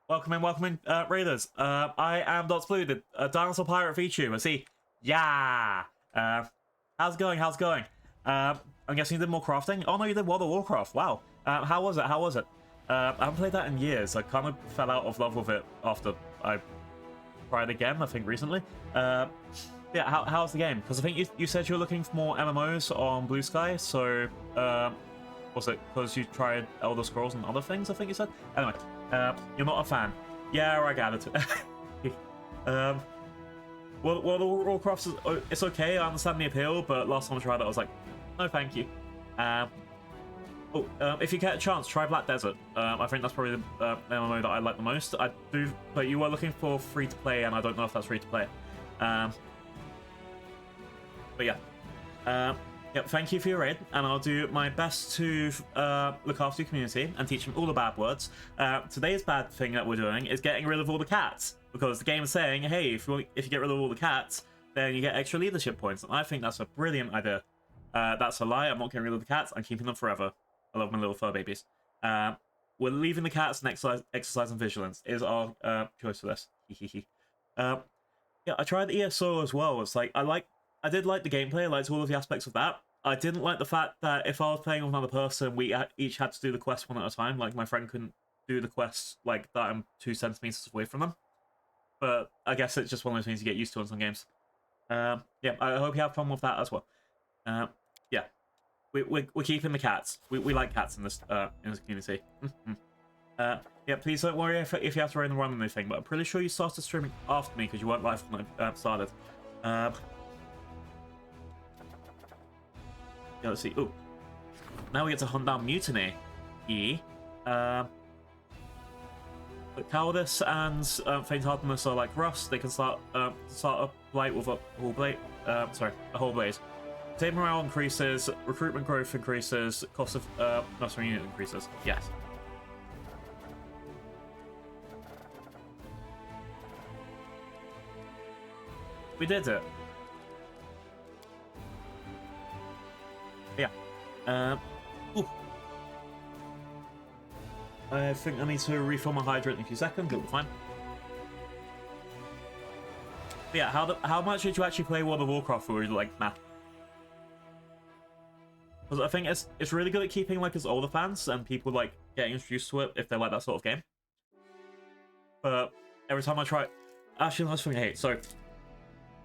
Welcome in, Raiders. I am Dots Blue, the dinosaur pirate VTuber. See? Yeah! How's it going? I'm guessing you did more crafting? Oh no, you did World of Warcraft. Wow. How was it? I haven't played that in years. I kind of fell out of love with it after I tried again, I think, recently. Yeah, how's the game? Because I think you said you were looking for more MMOs on Blue Sky, so... was it because you tried Elder Scrolls and other things, I think you said? Anyway, you're not a fan. Yeah, I got it. Well, the Warcraft, it's okay, I understand the appeal, but last time I tried it, I was like, no thank you. If you get a chance, try Black Desert. I think that's probably the MMO that I like the most. I do, but you were looking for free-to-play, and I don't know if that's free-to-play. But yeah. Yep, thank you for your raid, and I'll do my best to look after your community and teach them all the bad words. Today's bad thing that we're doing is getting rid of all the cats, because the game is saying, hey, if you get rid of all the cats, then you get extra leadership points, and I think that's a brilliant idea. That's a lie. I'm not getting rid of the cats. I'm keeping them forever. I love my little fur babies. We're leaving the cats, and exercise and vigilance is our choice for this. Yeah, I tried the ESO as well. It's like I did like the gameplay. I liked all of the aspects of that. I didn't like the fact that if I was playing with another person, we each had to do the quest one at a time. Like, my friend couldn't do the quests like that. I'm 2 centimeters away from them. But I guess it's just one of those things you get used to in some games. Yeah, I hope you have fun with that as well. Yeah, we're keeping the cats. We like cats in this community. Yeah, please don't worry if you have to run anything. But I'm pretty sure you started streaming after me because you weren't live when I started. Yeah, let's see. Ooh, now we get to hunt down Mutiny. But cowardice and faint-heartedness are like rust. They can start a blight with a whole blaze. A whole blaze. Team morale increases, recruitment growth increases, cost of muscle unit increases. Yes. We did it. Yeah. Ooh. I think I need to refill my hydrant in a few seconds. It'll be fine. But yeah, how much did you actually play World of Warcraft for? Like, nah. Because I think it's really good at keeping like its older fans and people like getting introduced to it if they like that sort of game. But every time I try, actually, that's something I hate. So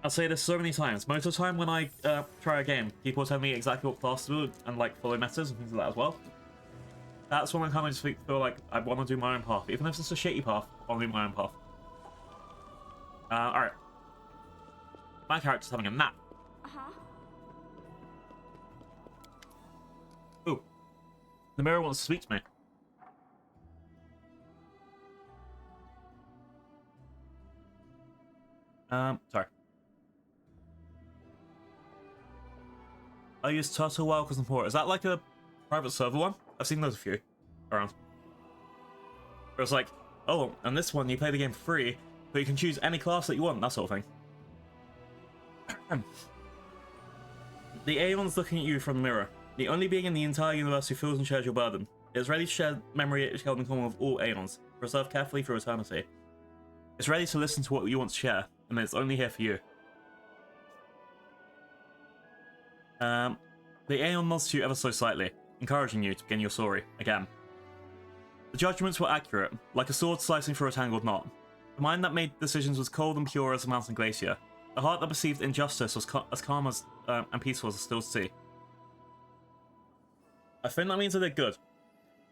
I'll say this so many times. Most of the time when I try a game, people tell me exactly what class to do and like follow metas and things like that as well. That's when I kind of just feel like I want to do my own path, even if it's a shitty path. I'll do my own path. All right. My character's having a nap. Ooh. The mirror wants to speak to me. Sorry. I use Turtle Wild because I'm poor. Is that like a private server one? I've seen those a few around. Where it's like, oh, and this one you play the game for free, but you can choose any class that you want, that sort of thing. The Aeon's looking at you from the mirror. The only being in the entire universe who feels and shares your burden. It is ready to share memory it held in common with all Aeons, preserved carefully through eternity. It's ready to listen to what you want to share, and it's only here for you. The Aeon nods to you ever so slightly, encouraging you to begin your story again. The judgments were accurate, like a sword slicing through a tangled knot. The mind that made decisions was cold and pure as a mountain glacier. The heart that perceived injustice was as calm as and peaceful as a still sea. I think that means I did good.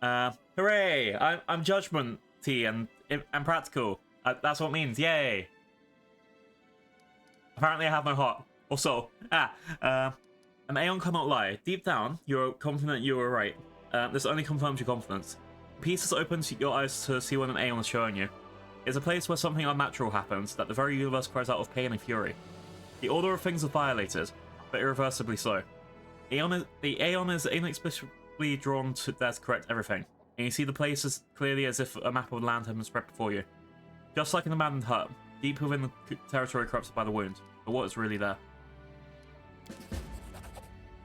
Hooray! I'm judgment-y and practical. That's what it means. Yay! Apparently I have no heart. Or soul. An Aeon cannot lie. Deep down, you're confident you were right. This only confirms your confidence. Peace has opened your eyes to see what an Aeon is showing you. It's a place where something unnatural happens, that the very universe cries out of pain and fury. The order of things is violated, but irreversibly so. The Aeon is inexplicably drawn to there to correct everything, and you see the place as clearly as if a map of land had been spread before you. Just like an abandoned hut, deep within the territory corrupted by the wound, but what is really there?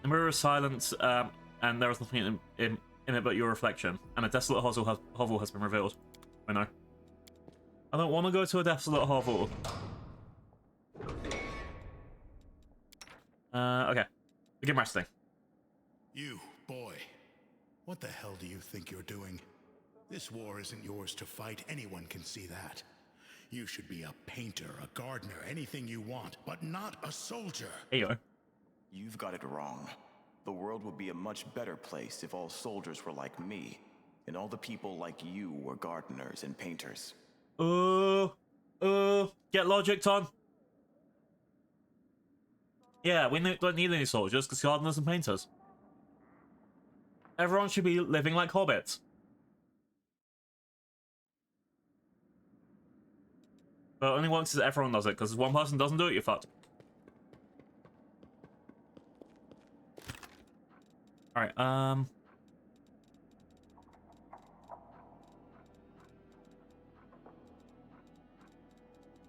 The mirror is silent, and there is nothing in it but your reflection, and a desolate hovel has been revealed. I know. I don't want to go to a desolate hovel. Okay. Begin resting. You, boy. What the hell do you think you're doing? This war isn't yours to fight. Anyone can see that. You should be a painter, a gardener, anything you want, but not a soldier. Here you go. You've got it wrong. The world would be a much better place if all soldiers were like me, and all the people like you were gardeners and painters. Get logicked on. Yeah, we don't need any soldiers, because gardeners and painters. Everyone should be living like hobbits. But it only works if everyone does it, because if one person doesn't do it, you're fucked. Alright, I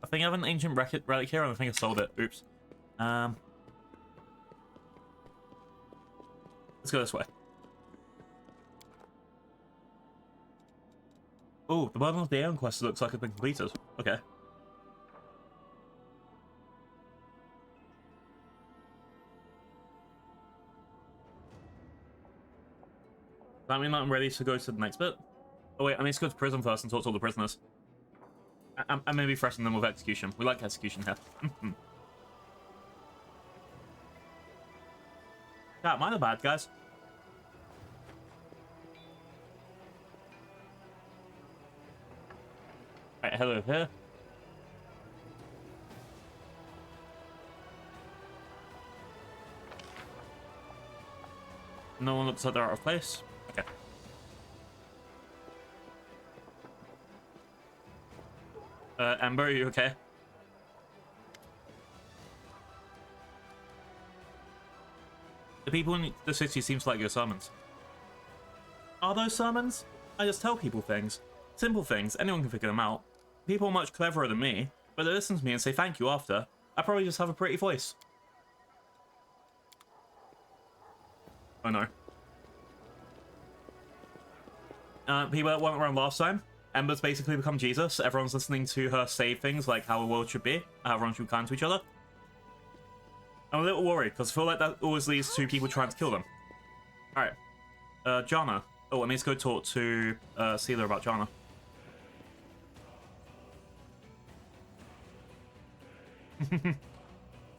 think I have an ancient relic here, and I think I sold it. Oops. Let's go this way. Oh, the Burden of the Aeon quest looks like it's been completed. Okay. Does that mean that I'm ready to go to the next bit? Oh wait, I need to go to prison first and talk to all the prisoners. I may be threatening them with execution. We like execution here. Yeah, mine are bad, guys. Alright, hello here. No one looks like they're out of place. Okay. Amber, are you okay? The people in the city seem to like your sermons. Are those sermons? I just tell people things. Simple things, anyone can figure them out. People are much cleverer than me, but they listen to me and say thank you after. I probably just have a pretty voice. Oh no. People that went around last time, Ember's basically become Jesus. Everyone's listening to her say things like how the world should be, how everyone should be kind to each other. I'm a little worried, because I feel like that always leads to people trying to kill them. Alright. Jana. Oh, I need to go talk to Sealer about Jana.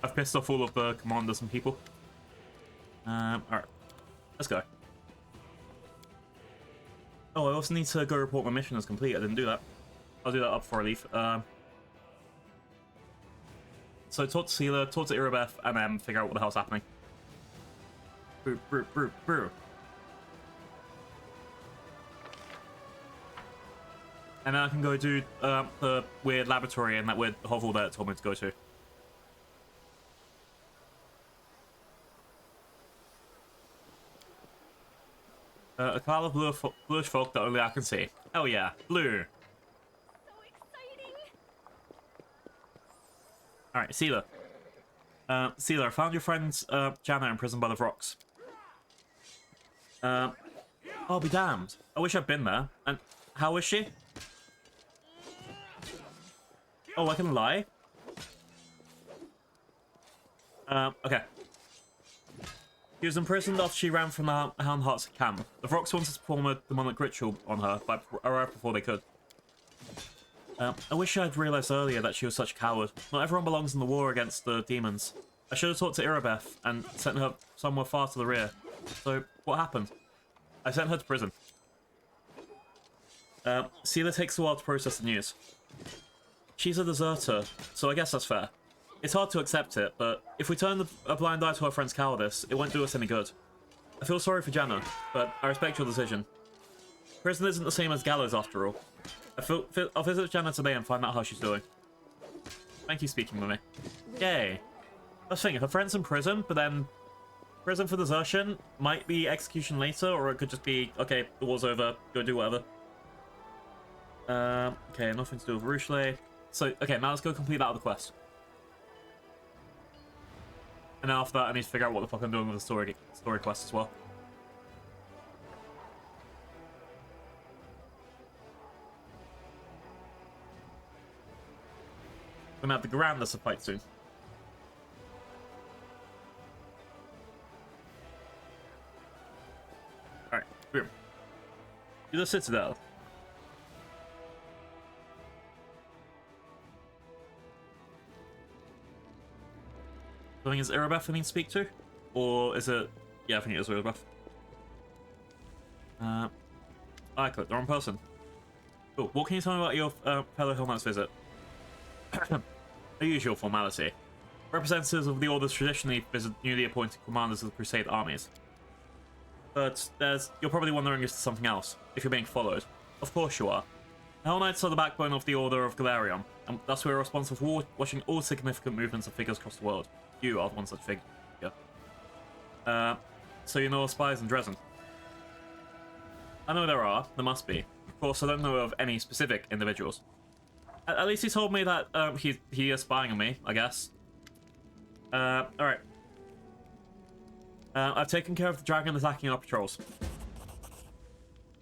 I've pissed off all of the commanders and people. Alright. Let's go. Oh, I also need to go report my mission as complete. I didn't do that. I'll do that up before I leave. So talk to Sealer, talk to Irabeth, and then figure out what the hell's happening. Brew, brew, brew, brew. And then I can go do the weird laboratory and that weird hovel that it told me to go to. A cloud of bluish fog that only I can see. Oh yeah, blue. So exciting! Alright, Sealer. Sealer, I found your friends Jana imprisoned by the rocks. I'll be damned. I wish I'd been there. And how is she? Oh, I can lie? Okay. She was imprisoned after she ran from the Houndheart's camp. The Vrox wanted to perform a demonic ritual on her, but arrived before they could. I wish I'd realized earlier that she was such a coward. Not everyone belongs in the war against the demons. I should have talked to Irabeth and sent her somewhere far to the rear. So, what happened? I sent her to prison. Sealer takes a while to process the news. She's a deserter, so I guess that's fair. It's hard to accept it, but if we turn a blind eye to our friend's cowardice, it won't do us any good. I feel sorry for Jana, but I respect your decision. Prison isn't the same as gallows after all. I'll visit Jana today and find out how she's doing. Thank you for speaking with me. Yay. Let's think, if her friend's in prison, but then prison for desertion might be execution later, or it could just be, okay, the war's over, go do whatever. Okay, nothing to do with Ruchle. So, okay, now let's go complete that other quest. And then after that, I need to figure out what the fuck I'm doing with the story quest as well. We're gonna have the Grandest to fight soon. Alright, boom. Do the Citadel. I think it's Irabeth I need to speak to? Or is it... Yeah, I think it is Irabeth. I clicked the wrong person. Cool. What can you tell me about your fellow Hill Knight's visit? The usual formality. Representatives of the Orders traditionally visit newly appointed commanders of the Crusade armies. But you're probably wondering if there's something else, if you're being followed. Of course you are. The Hell Knights are the backbone of the Order of Galarion, and thus we are responsible for watching all significant movements of figures across the world. You are the one such figure. so you know of spies in Dresden? I know there are. There must be. Of course, I don't know of any specific individuals. At least he told me that he is spying on me, I guess. Alright. I've taken care of the dragon attacking our patrols.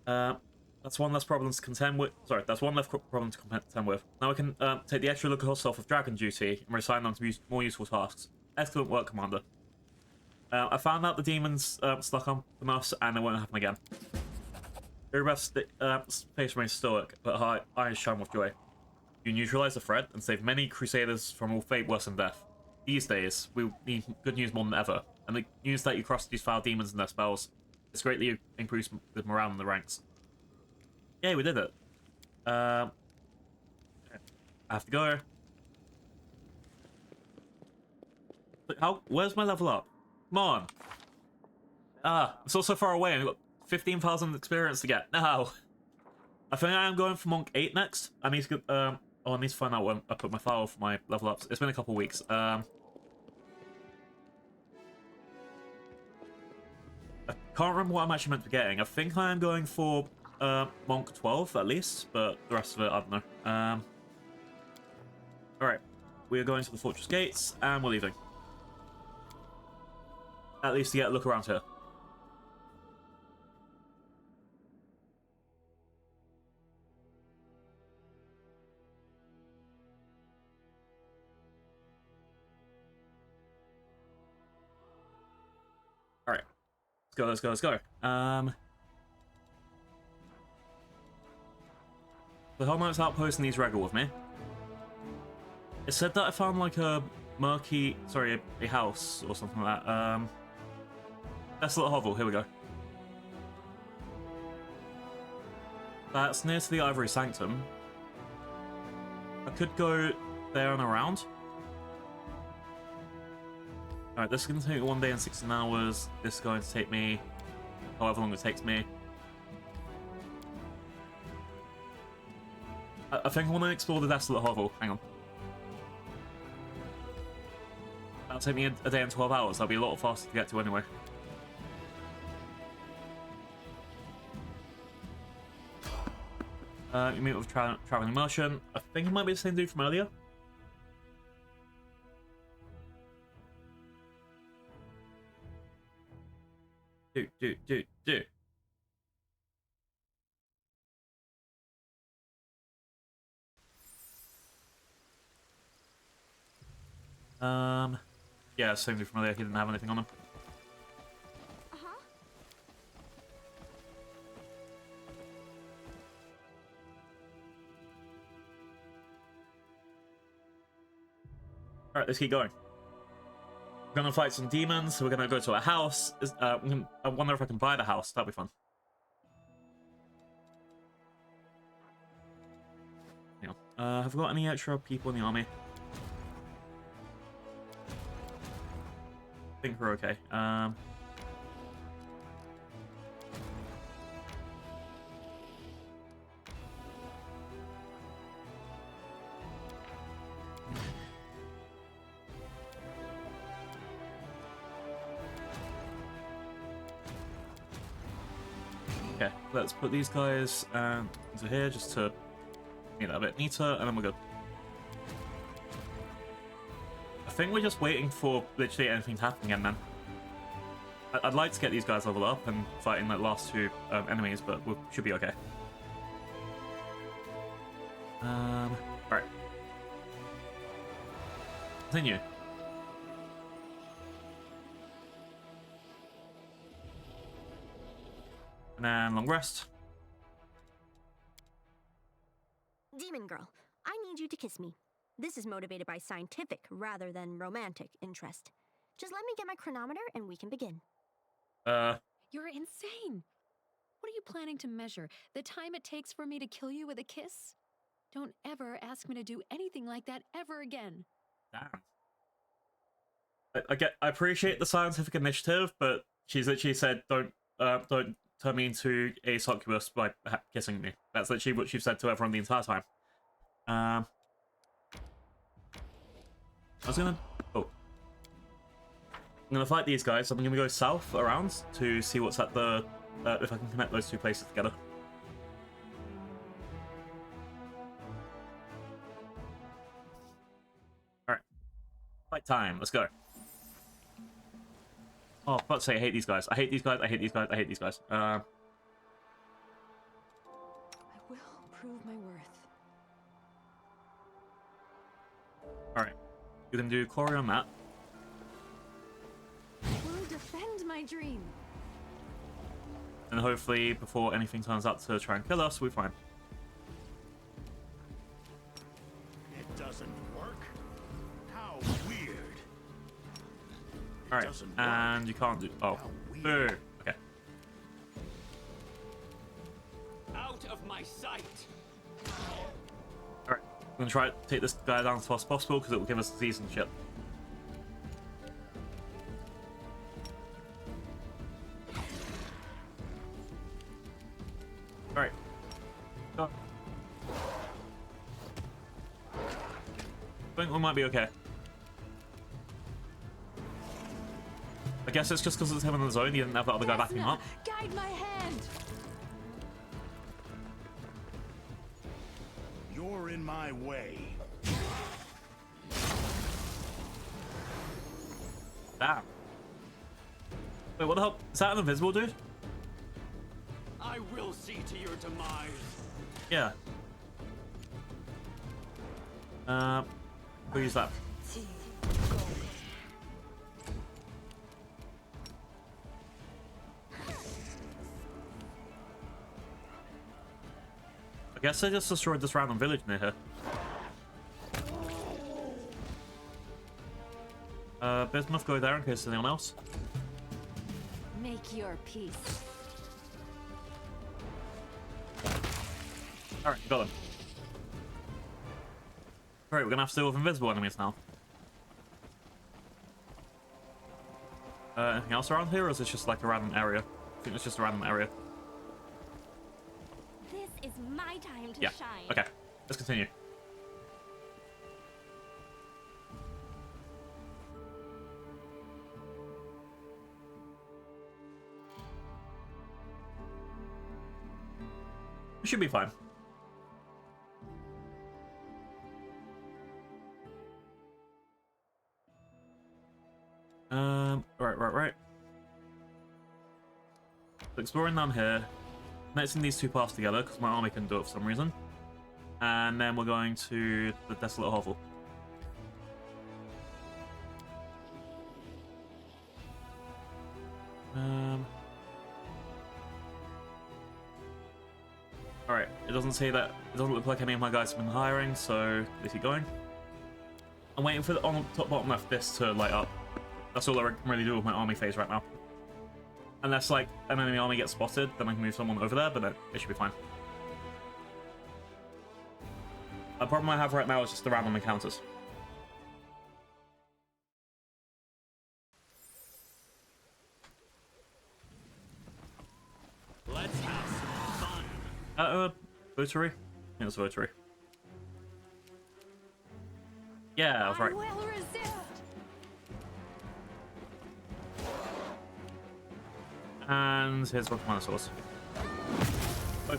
That's one less problem to contend with. Sorry, that's one less problem to contend with. Now we can take the extra look off of dragon duty and reassign them to more useful tasks. Excellent work, Commander. I found out the demons stuck on us, and it won't happen again. Irabeth's face remains stoic, but her eyes shine with joy. You neutralize the threat and save many crusaders from all fate worse than death. These days, we need good news more than ever, and the news that you crossed these foul demons and their spells has greatly increased the morale in the ranks. Yay, we did it. I have to go. But where's my level up? Come on. It's all so far away, and I've got 15,000 experience to get. No. I think I am going for Monk 8 next. I need to go, I need to find out when I put my file for my level ups. It's been a couple of weeks. I can't remember what I'm actually meant to be getting. I think I am going for Monk 12 at least, but the rest of it, I don't know. Alright. We are going to the fortress gates, and we're leaving. At least to get a look around here. Alright. Let's go. The Hellknight's outpost needs Regal with me. It said that I found like a a house or something like that. Desolate Hovel, here we go. That's near to the Ivory Sanctum. I could go there and around. Alright, this is going to take me 1 day and 16 hours. This is going to take me however long it takes me. I think I want to explore the Desolate Hovel. Hang on. That'll take me a day and 12 hours. That'll be a lot faster to get to anyway. You meet with Traveling Merchant. I think it might be the same dude from earlier. Do. Yeah, same dude from earlier. He didn't have anything on him. Alright, let's keep going. We're gonna fight some demons, so we're gonna go to a house. I wonder if I can buy the house. That'd be fun. Hang on. Have we got any extra people in the army? I think we're okay. Okay, let's put these guys into here just to make that a bit neater, and then we're good. I think we're just waiting for literally anything to happen again, man. I'd like to get these guys leveled up and fighting the last two enemies, but we should be okay. Alright. Continue. And then long rest. Demon girl, I need you to kiss me. This is motivated by scientific rather than romantic interest. Just let me get my chronometer and we can begin. You're insane. What are you planning to measure? The time it takes for me to kill you with a kiss? Don't ever ask me to do anything like that ever again. Damn. I appreciate the scientific initiative, but she's literally said, don't turn me into a succubus by kissing me. That's literally what she's said to everyone the entire time. I was gonna... Oh. I'm gonna fight these guys. I'm gonna go south around to see what's at the if I can connect those two places together. All right, fight time. Let's go. Oh, for fuck's sake, I hate these guys. I hate these guys. I hate these guys. I hate these guys. I will prove my worth. All right, you can do Corey on that. I will defend my dream. And hopefully, before anything turns out to try and kill us, we're fine. It doesn't work? How weird. Alright, and you can't do... Oh. Boo. Okay. Out of my sight. Alright. I'm gonna try to take this guy down as fast as possible because it will give us disease and shit. Alright. Go. I think we might be okay. I guess it's just because it's him on his own, he didn't have that other guy backing him up. Guide my hand. You're in my way. Damn. Wait, what the hell? Is that an invisible dude? I will see to your demise. Yeah. We'll use that. I guess I just destroyed this random village near here. Bismuth, go there in case there's anyone else. Make your peace. Alright, got them. Alright, we're gonna have to deal with invisible enemies now. Anything else around here, or is it just like a random area? I think it's just a random area. This is my time to Yeah, shine. okay. Let's continue. We should be fine. Right. So exploring down here, connecting these two paths together because my army can do it for some reason, and then we're going to the Desolate Hovel. Alright, it doesn't say that. It doesn't look like any of my guys have been hiring, so let's keep going. I'm waiting for the on top bottom left this to light up. That's all I can really do with my army phase right now. Unless like an enemy army gets spotted, then I can move someone over there, but then it should be fine. The problem I have right now is just the random encounters. Let's have some fun. WOTR? Yeah, it's WOTR. Yeah, I was right. I will resist. And here's one mana source. Oh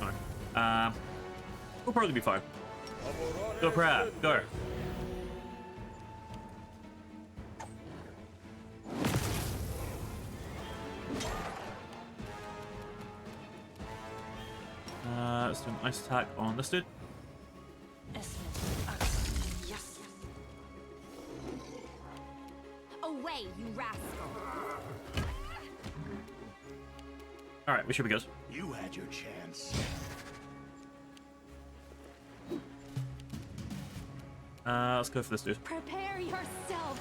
no. We'll probably be fine. Go prayer, go. Let's do an ice attack on this dude. Yes. Away, you rascal. Alright, we should be good. You had your chance. Let's go for this dude. Prepare yourself.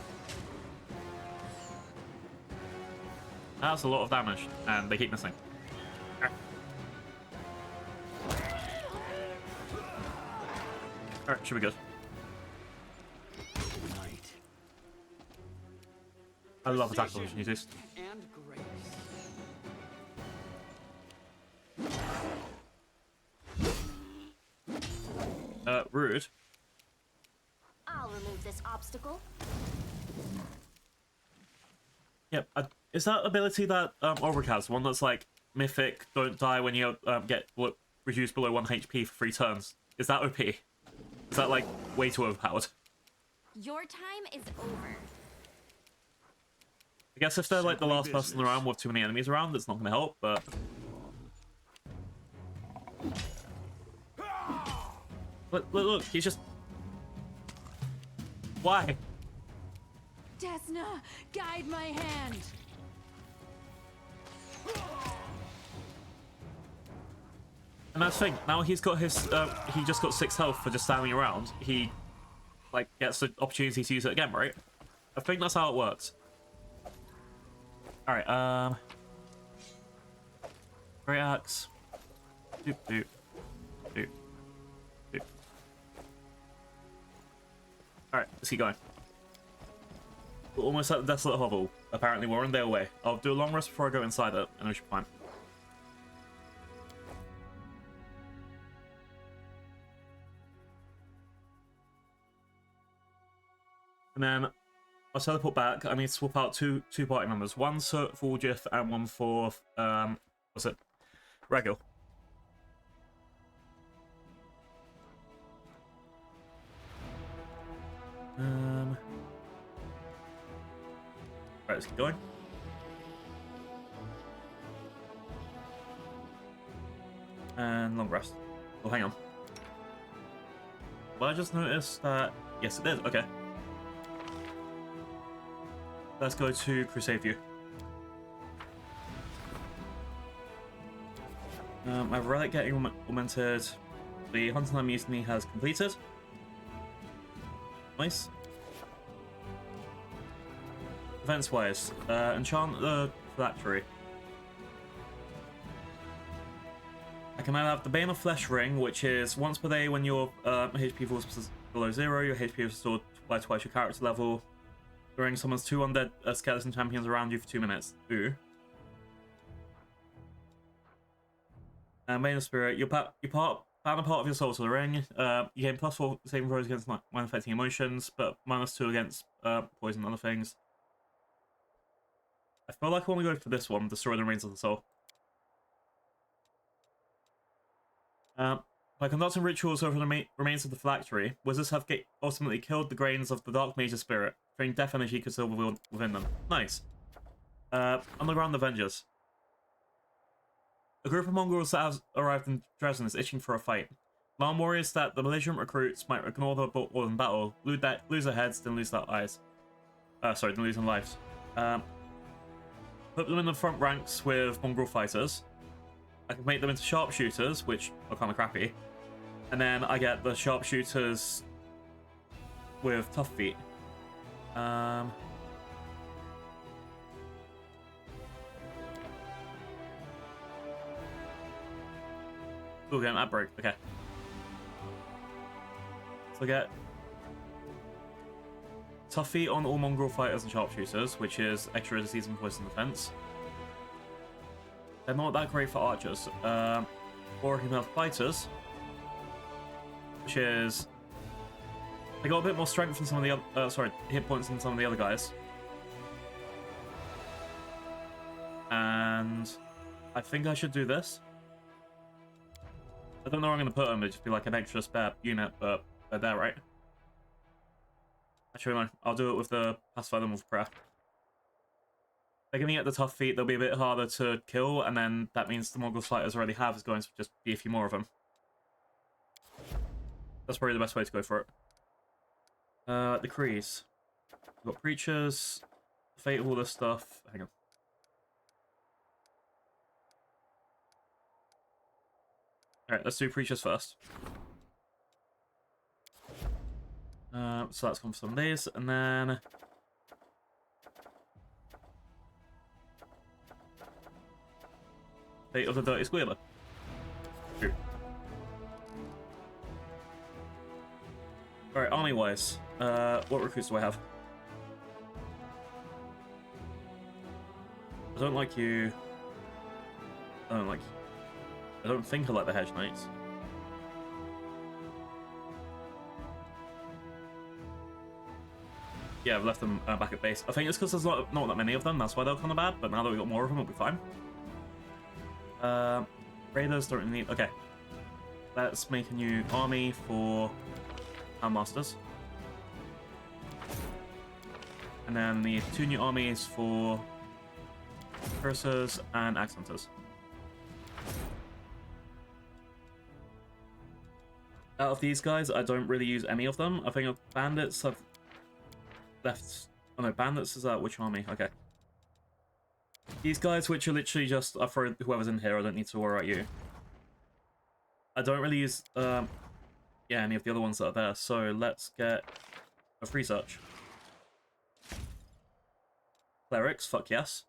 That's a lot of damage, and they keep missing. Alright, should be good. Night. I love attack opportunities. And grace. Rude. I'll remove this obstacle. Yep. Is that ability that Ulrich has, the one that's like mythic, don't die when you get reduced below 1 HP for 3 turns? Is that OP? Is that like way too overpowered? Your time is over. I guess if they're like the last person business. around with too many enemies around, it's not going to help, but... Look, he's just... Why? Desna, guide my hand. And that's the thing, now he's got his, he just got 6 health for just standing around. He, like, gets the opportunity to use it again, right? I think that's how it works. Alright, Great Axe. Doop, doop. Doop. Doop. Alright, let's keep going. We're almost at the Desolate Hovel. Apparently we're on their way. I'll do a long rest before I go inside it, and we should be fine. And then I'll teleport back. I need to swap out two party members. One for Jif and one for what's it? Regil. Right, let's keep going. And long rest. Oh, hang on. Well, I just noticed that... Yes, it is. Okay. Let's go to Crusade View. My relic getting augmented. The Hunting Line Mutiny has completed. Nice. Events-wise, enchant the phylactery. I can now have the Bane of Flesh ring, which is once per day when your HP falls below 0, your HP is restored by twice your character level. The ring summons 2 undead skeleton champions around you for 2 minutes. Ooh. And Bane of Spirit, you bound a part of your soul to the ring. You gain +4 saving throws against mind-affecting emotions, but -2 against poison and other things. I feel like I want to go for this one, Destroy the Remains of the Soul. By conducting rituals over the remains of the phylactery, wizards have ultimately killed the grains of the Dark Mage's spirit, fearing death energy could still be within them. Nice. Underground Avengers. A group of mongrels that have arrived in Dresden is itching for a fight. Alarm warriors that the belligerent recruits might ignore the order in battle, lose their heads, then lose their eyes. Then lose their lives. Put them in the front ranks with mongrel fighters. I can make them into sharpshooters, which are kind of crappy. And then I get the sharpshooters with tough feet. Oh, getting that broke. Okay. So I get tough feet on all mongrel fighters and sharpshooters, which is extra disease and poison defense. They're not that great for archers. Or you can have fighters, which is they got a bit more strength than some of the other, hit points than some of the other guys. And I think I should do this. I don't know where I'm going to put them. It'd just be like an extra spare unit, but they're there, right? Actually, no. I'll do it with the Pathfinder with prayer. They're going to get the tough feet. They'll be a bit harder to kill, and then that means the Mongol fighters already have is going to just be a few more of them. That's probably the best way to go for it. Decrees. We've got preachers, fate of all this stuff. Hang on. Alright, let's do preachers first. So that's come for some of these, and then fate of the Dirty Squealer. Alright, army-wise, what recruits do I have? I don't like you. I don't like you. I don't think I like the Hedge Knights. Yeah, I've left them back at base. I think it's because there's not that many of them, that's why they're kind of bad, but now that we've got more of them, it'll be fine. Raiders don't need... Okay. Let's make a new army for our masters. And then the 2 new armies for cursors and axe hunters. Out of these guys, I don't really use any of them. I think bandits have left... Oh no, bandits is which army? Okay. These guys, which are literally just... I'll throw whoever's in here, I don't need to worry about you. I don't really use, yeah, any of the other ones that are there, so let's get a free search. Clerics, fuck yes.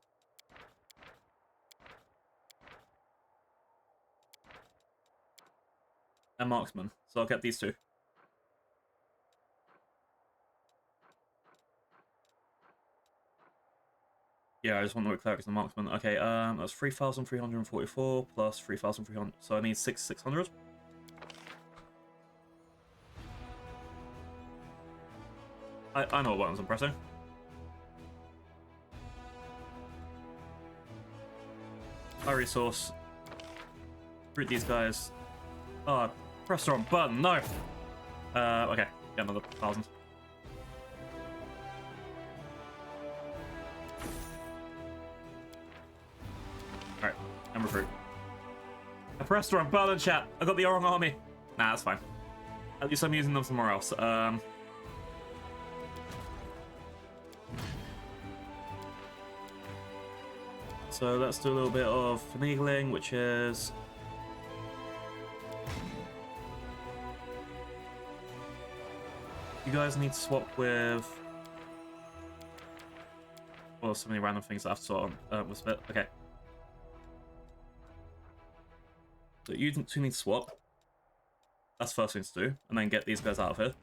And marksman, so I'll get these 2. Yeah, I just want to know clerics and marksman. Okay, that's 3,344 plus 3,300, so I need 6,600. I know what buttons I'm pressing. High resource. Root these guys. Oh, press the wrong button, no! Okay, get another 1,000. Alright, and recruit. I pressed the wrong button, chat. I got the wrong army. Nah, that's fine. At least I'm using them somewhere else. So let's do a little bit of finagling, which is... You guys need to swap with... Well, so many random things I have to sort on with Spit. Okay. So you 2 need to swap. That's the first thing to do. And then get these guys out of here.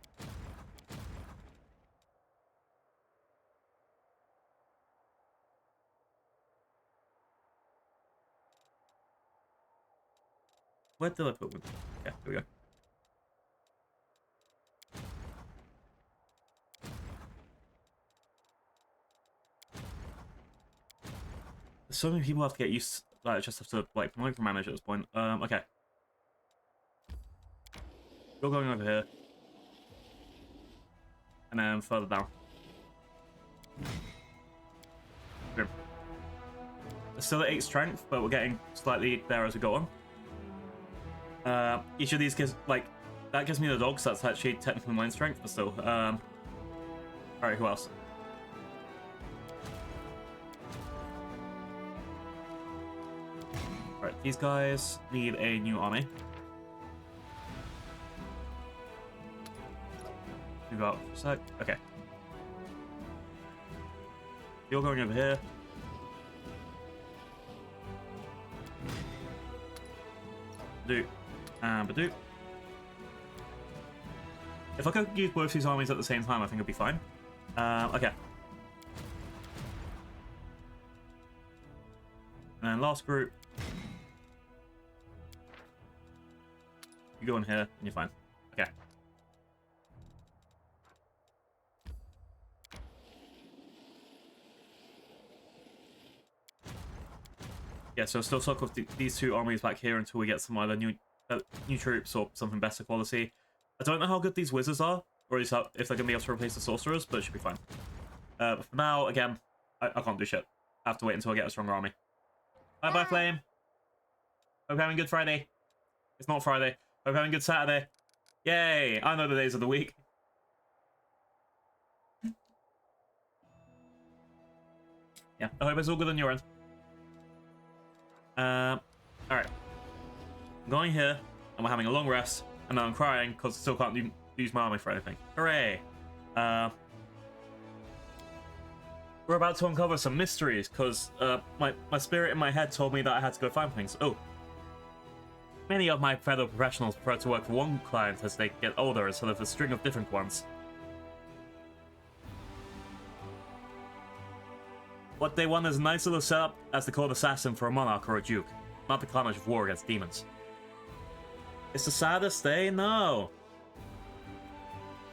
Where did I put them? Yeah, here we go. So many people have to get used to, like, just have to, like, micromanage at this point. Okay. You're going over here. And then further down. Grim. It's still at 8 strength, but we're getting slightly there as we go on. Each of these gives, like, that gives me the dogs, so that's actually technically 9 strength, but still. Alright, who else? Alright, these guys need a new army. Move out for a sec. Okay. You're going over here. Do. And Badoo. If I could use both these armies at the same time, I think it'd be fine. Okay. And then last group. You go in here, and you're fine. Okay. Yeah, so still stuck with these 2 armies back here until we get some either new troops or something better quality. I don't know how good these wizards are, or if they're going to be able to replace the sorcerers, but it should be fine. But for now, again, I can't do shit. I have to wait until I get a stronger army. Bye-bye, Flame. Hope you're having a good Friday. It's not Friday. Hope you're having a good Saturday. Yay! I know the days of the week. Yeah, I hope it's all good on your end. Alright. I'm going here, and we're having a long rest, and then I'm crying because I still can't use my army for anything. Hooray! We're about to uncover some mysteries, because my spirit in my head told me that I had to go find things. Oh. Many of my fellow professionals prefer to work for one client as they get older instead of a string of different ones. What they want is a nice little setup as the court assassin for a monarch or a duke, not the carnage of war against demons. It's the saddest day? No.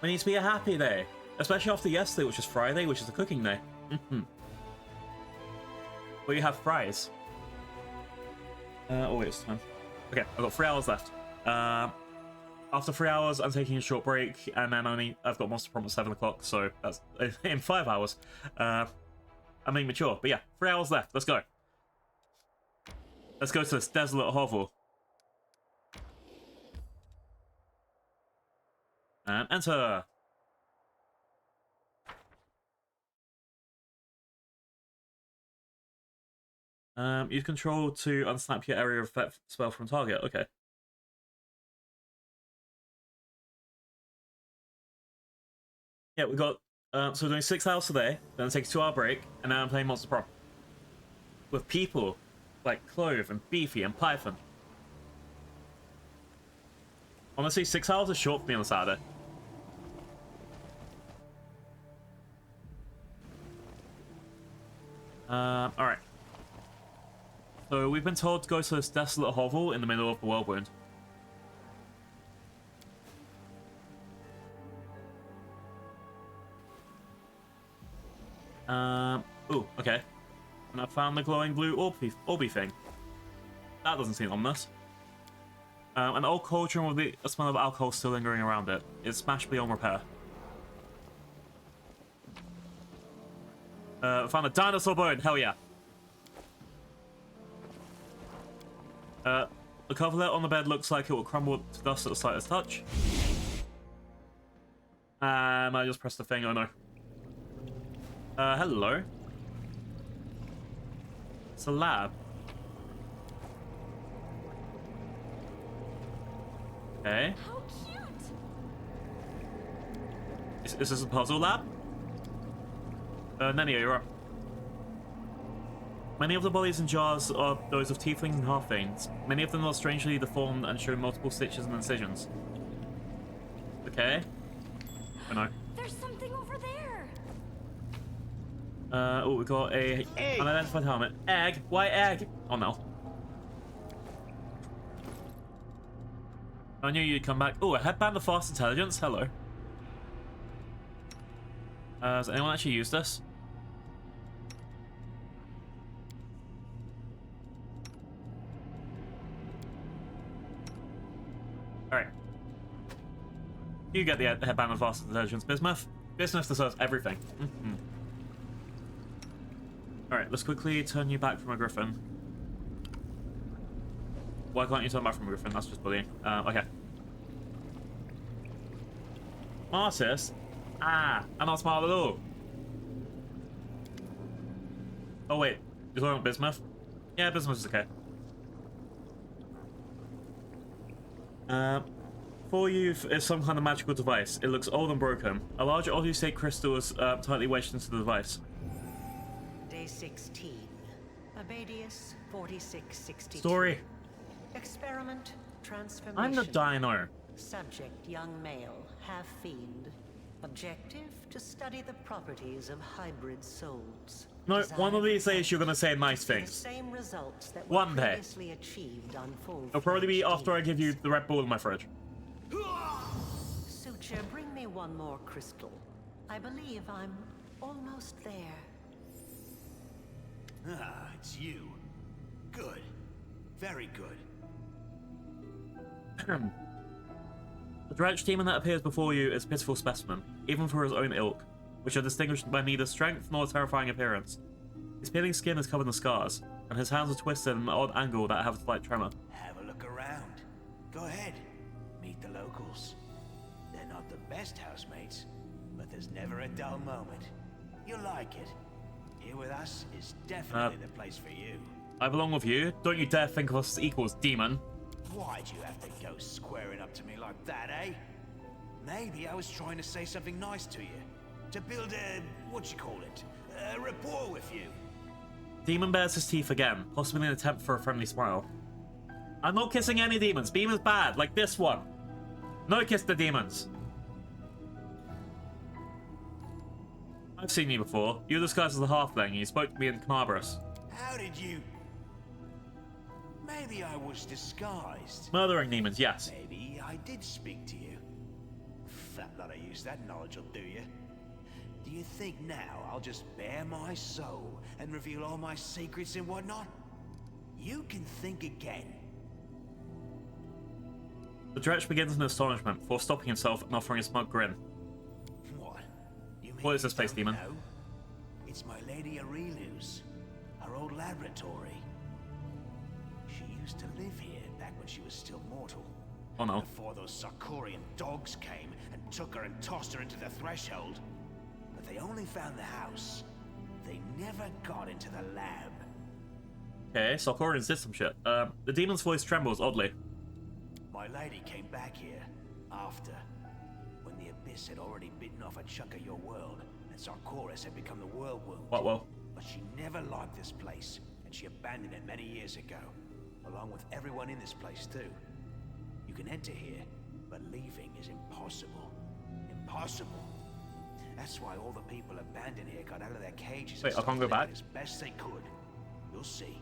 It needs to be a happy day. Especially after yesterday, which is Friday, which is a cooking day. Will you have fries? Oh wait, it's time. Okay, I've got 3 hours left. After 3 hours, I'm taking a short break, and then I've got Monster Prom at 7 o'clock, so that's in 5 hours. I'm being mature, but yeah, 3 hours left. Let's go. Let's go to this desolate hovel. And enter. Use control to unsnap your area of effect spell from target. Okay. Yeah, we got. So we're doing 6 hours today, then it takes a 2-hour break, and now I'm playing Monster Prom. With people like Clove and Beefy and Python. Honestly, 6 hours is short for me on a Saturday. Alright. So we've been told to go to this desolate hovel in the middle of the whirlwind. Ooh, okay. And I found the glowing blue orby thing. That doesn't seem ominous. An old cauldron with the smell of alcohol still lingering around it. It's smashed beyond repair. Found a dinosaur bone, hell yeah. The coverlet on the bed looks like it will crumble to dust at the slightest touch. I just pressed the thing, oh no. Hello. It's a lab. Okay. How cute! Is this a puzzle lab? Nenia, you're up. Many of the bodies in jars are those of tieflings and halflings. Many of them are strangely deformed and show multiple stitches and incisions. Okay. Oh no. There's something over there! Oh, we got a unidentified helmet. Egg? Why egg? Oh no. I knew you'd come back. Oh, a headband of fast intelligence. Hello. Has anyone actually used this? Alright. You get the headband of fast intelligence, Bismuth. Bismuth deserves everything. Alright, let's quickly turn you back from a griffin. Why can't you turn back from a griffin? That's just bullying. Okay. Artist? Ah, I'm not smart at all. Oh wait, you're talking about Bismuth? Yeah, Bismuth is okay. For you is some kind of magical device. It looks old and broken. A large Odysseus crystal is tightly wedged into the device. Day 16. Abadius 4662. Story. Experiment transformation. I'm the dino. Subject young male, half fiend. Objective to study the properties of hybrid souls. No, one of these days you're gonna say nice The things. same results that were One day. previously achieved on full. It'll probably be after I give you the Red Bull in my fridge. Suture, bring me one more crystal. I believe I'm almost there. Ah, it's you. Good. Very good. The dredge demon that appears before you is a pitiful specimen, even for his own ilk, which are distinguished by neither strength nor a terrifying appearance. His peeling skin is covered in scars, and his hands are twisted in an odd angle that have a slight tremor. Have a look around. Go ahead. Meet the locals. They're not the best housemates, but there's never a dull moment. You'll like it. Here with us is definitely the place for you. I belong with you. Don't you dare think of us as equals, demon. Why'd you have to go squaring up to me like that, eh? Maybe I was trying to say something nice to you. To build a, what you call it, a rapport with you. Demon bares his teeth again, possibly in an attempt for a friendly smile. I'm not kissing any demons. Beam is bad, like this one. No kiss the demons. I've seen you before. You were disguised as a halfling and you spoke to me in Canabrus. How did you... Maybe I was disguised. Murdering demons, yes. Maybe I did speak to you. Fat lot of use that knowledge will do you. Do you think now I'll just bare my soul and reveal all my secrets and whatnot? You can think again. The Dretch begins in astonishment before stopping himself and offering a smug grin. What? You mean What is this you place, don't demon? know? It's my lady Areelu's, her old laboratory. She used to live here back when she was still mortal. Oh no. Before those Sarkorian dogs came and took her and tossed her into the threshold. But they only found the house. They never got into the lab. Okay, Sarkorians did some shit. The demon's voice trembles oddly. My lady came back here after, when the Abyss had already bitten off a chunk of your world, and Sarkoris had become the world wound. What, well? But she never liked this place, and she abandoned it many years ago, along with everyone in this place too. You can enter here, but leaving is impossible. Impossible. That's why all the people abandoned here got out of their cages. Wait, and I can't go started living back? as best they could. You'll see.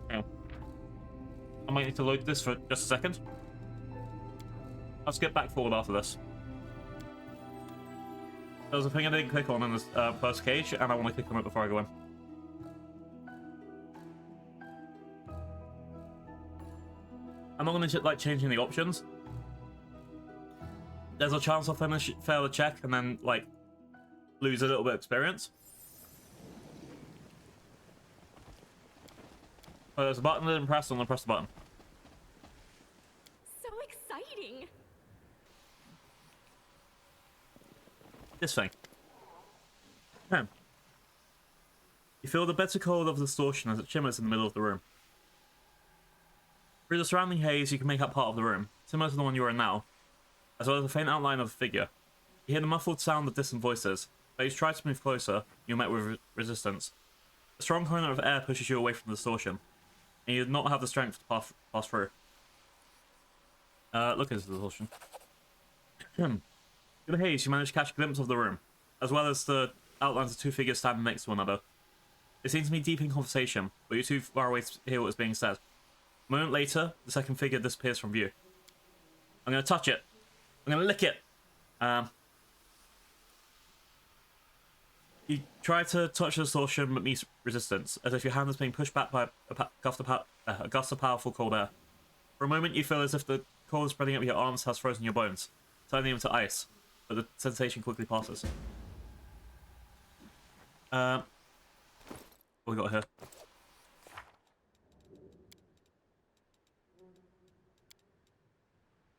Hang on. I might need to load this for just a second. I'll skip back forward after this. There was a thing I didn't click on in this first cage, and I want to click on it before I go in. I'm not going to like changing the options. There's a chance I'll fail the check and then like lose a little bit of experience. Oh, there's a button I didn't press, so I'm going to press the button. So exciting. This thing. Okay. You feel the bitter cold of the distortion as it shimmers in the middle of the room. Through the surrounding haze, you can make out part of the room, similar to the one you are in now, as well as a faint outline of a figure. You hear the muffled sound of distant voices, but as you try to move closer, you're met with resistance. A strong current of air pushes you away from the distortion, and you do not have the strength to pass through. Look at this distortion. Through the haze, you manage to catch a glimpse of the room, as well as the outlines of two figures standing next to one another. They seem to be deep in conversation, but you're too far away to hear what is being said. A moment later, the second figure disappears from view. I'm going to touch it. I'm going to lick it. You try to touch the distortion, but meet resistance, as if your hand is being pushed back by a gust of powerful cold air. For a moment, you feel as if the cold spreading up your arms has frozen your bones, turning them to ice, but the sensation quickly passes. What we got here?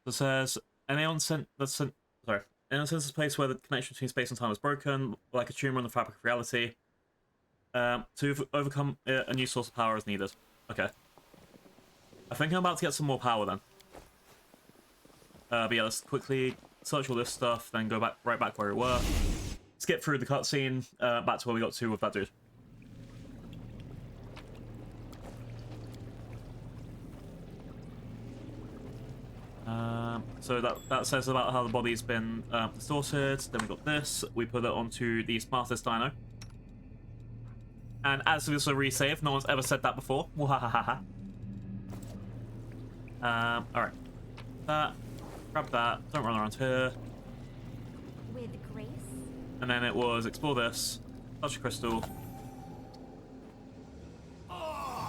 It says, anyone senses a place where the connection between space and time is broken, like a tumor in the fabric of reality. To overcome it, a new source of power is needed. Okay. I think I'm about to get some more power then. But yeah, let's quickly search all this stuff, then go back right back where we were. Skip through the cutscene, back to where we got to with that dude. So that says about how the body's been distorted. Then we got this. We put it onto the smartest dino. And as this is a resave, no one's ever said that before. Wahahaha. Alright. Grab that. Don't run around here. With grace? And then it was explore this. Touch a crystal.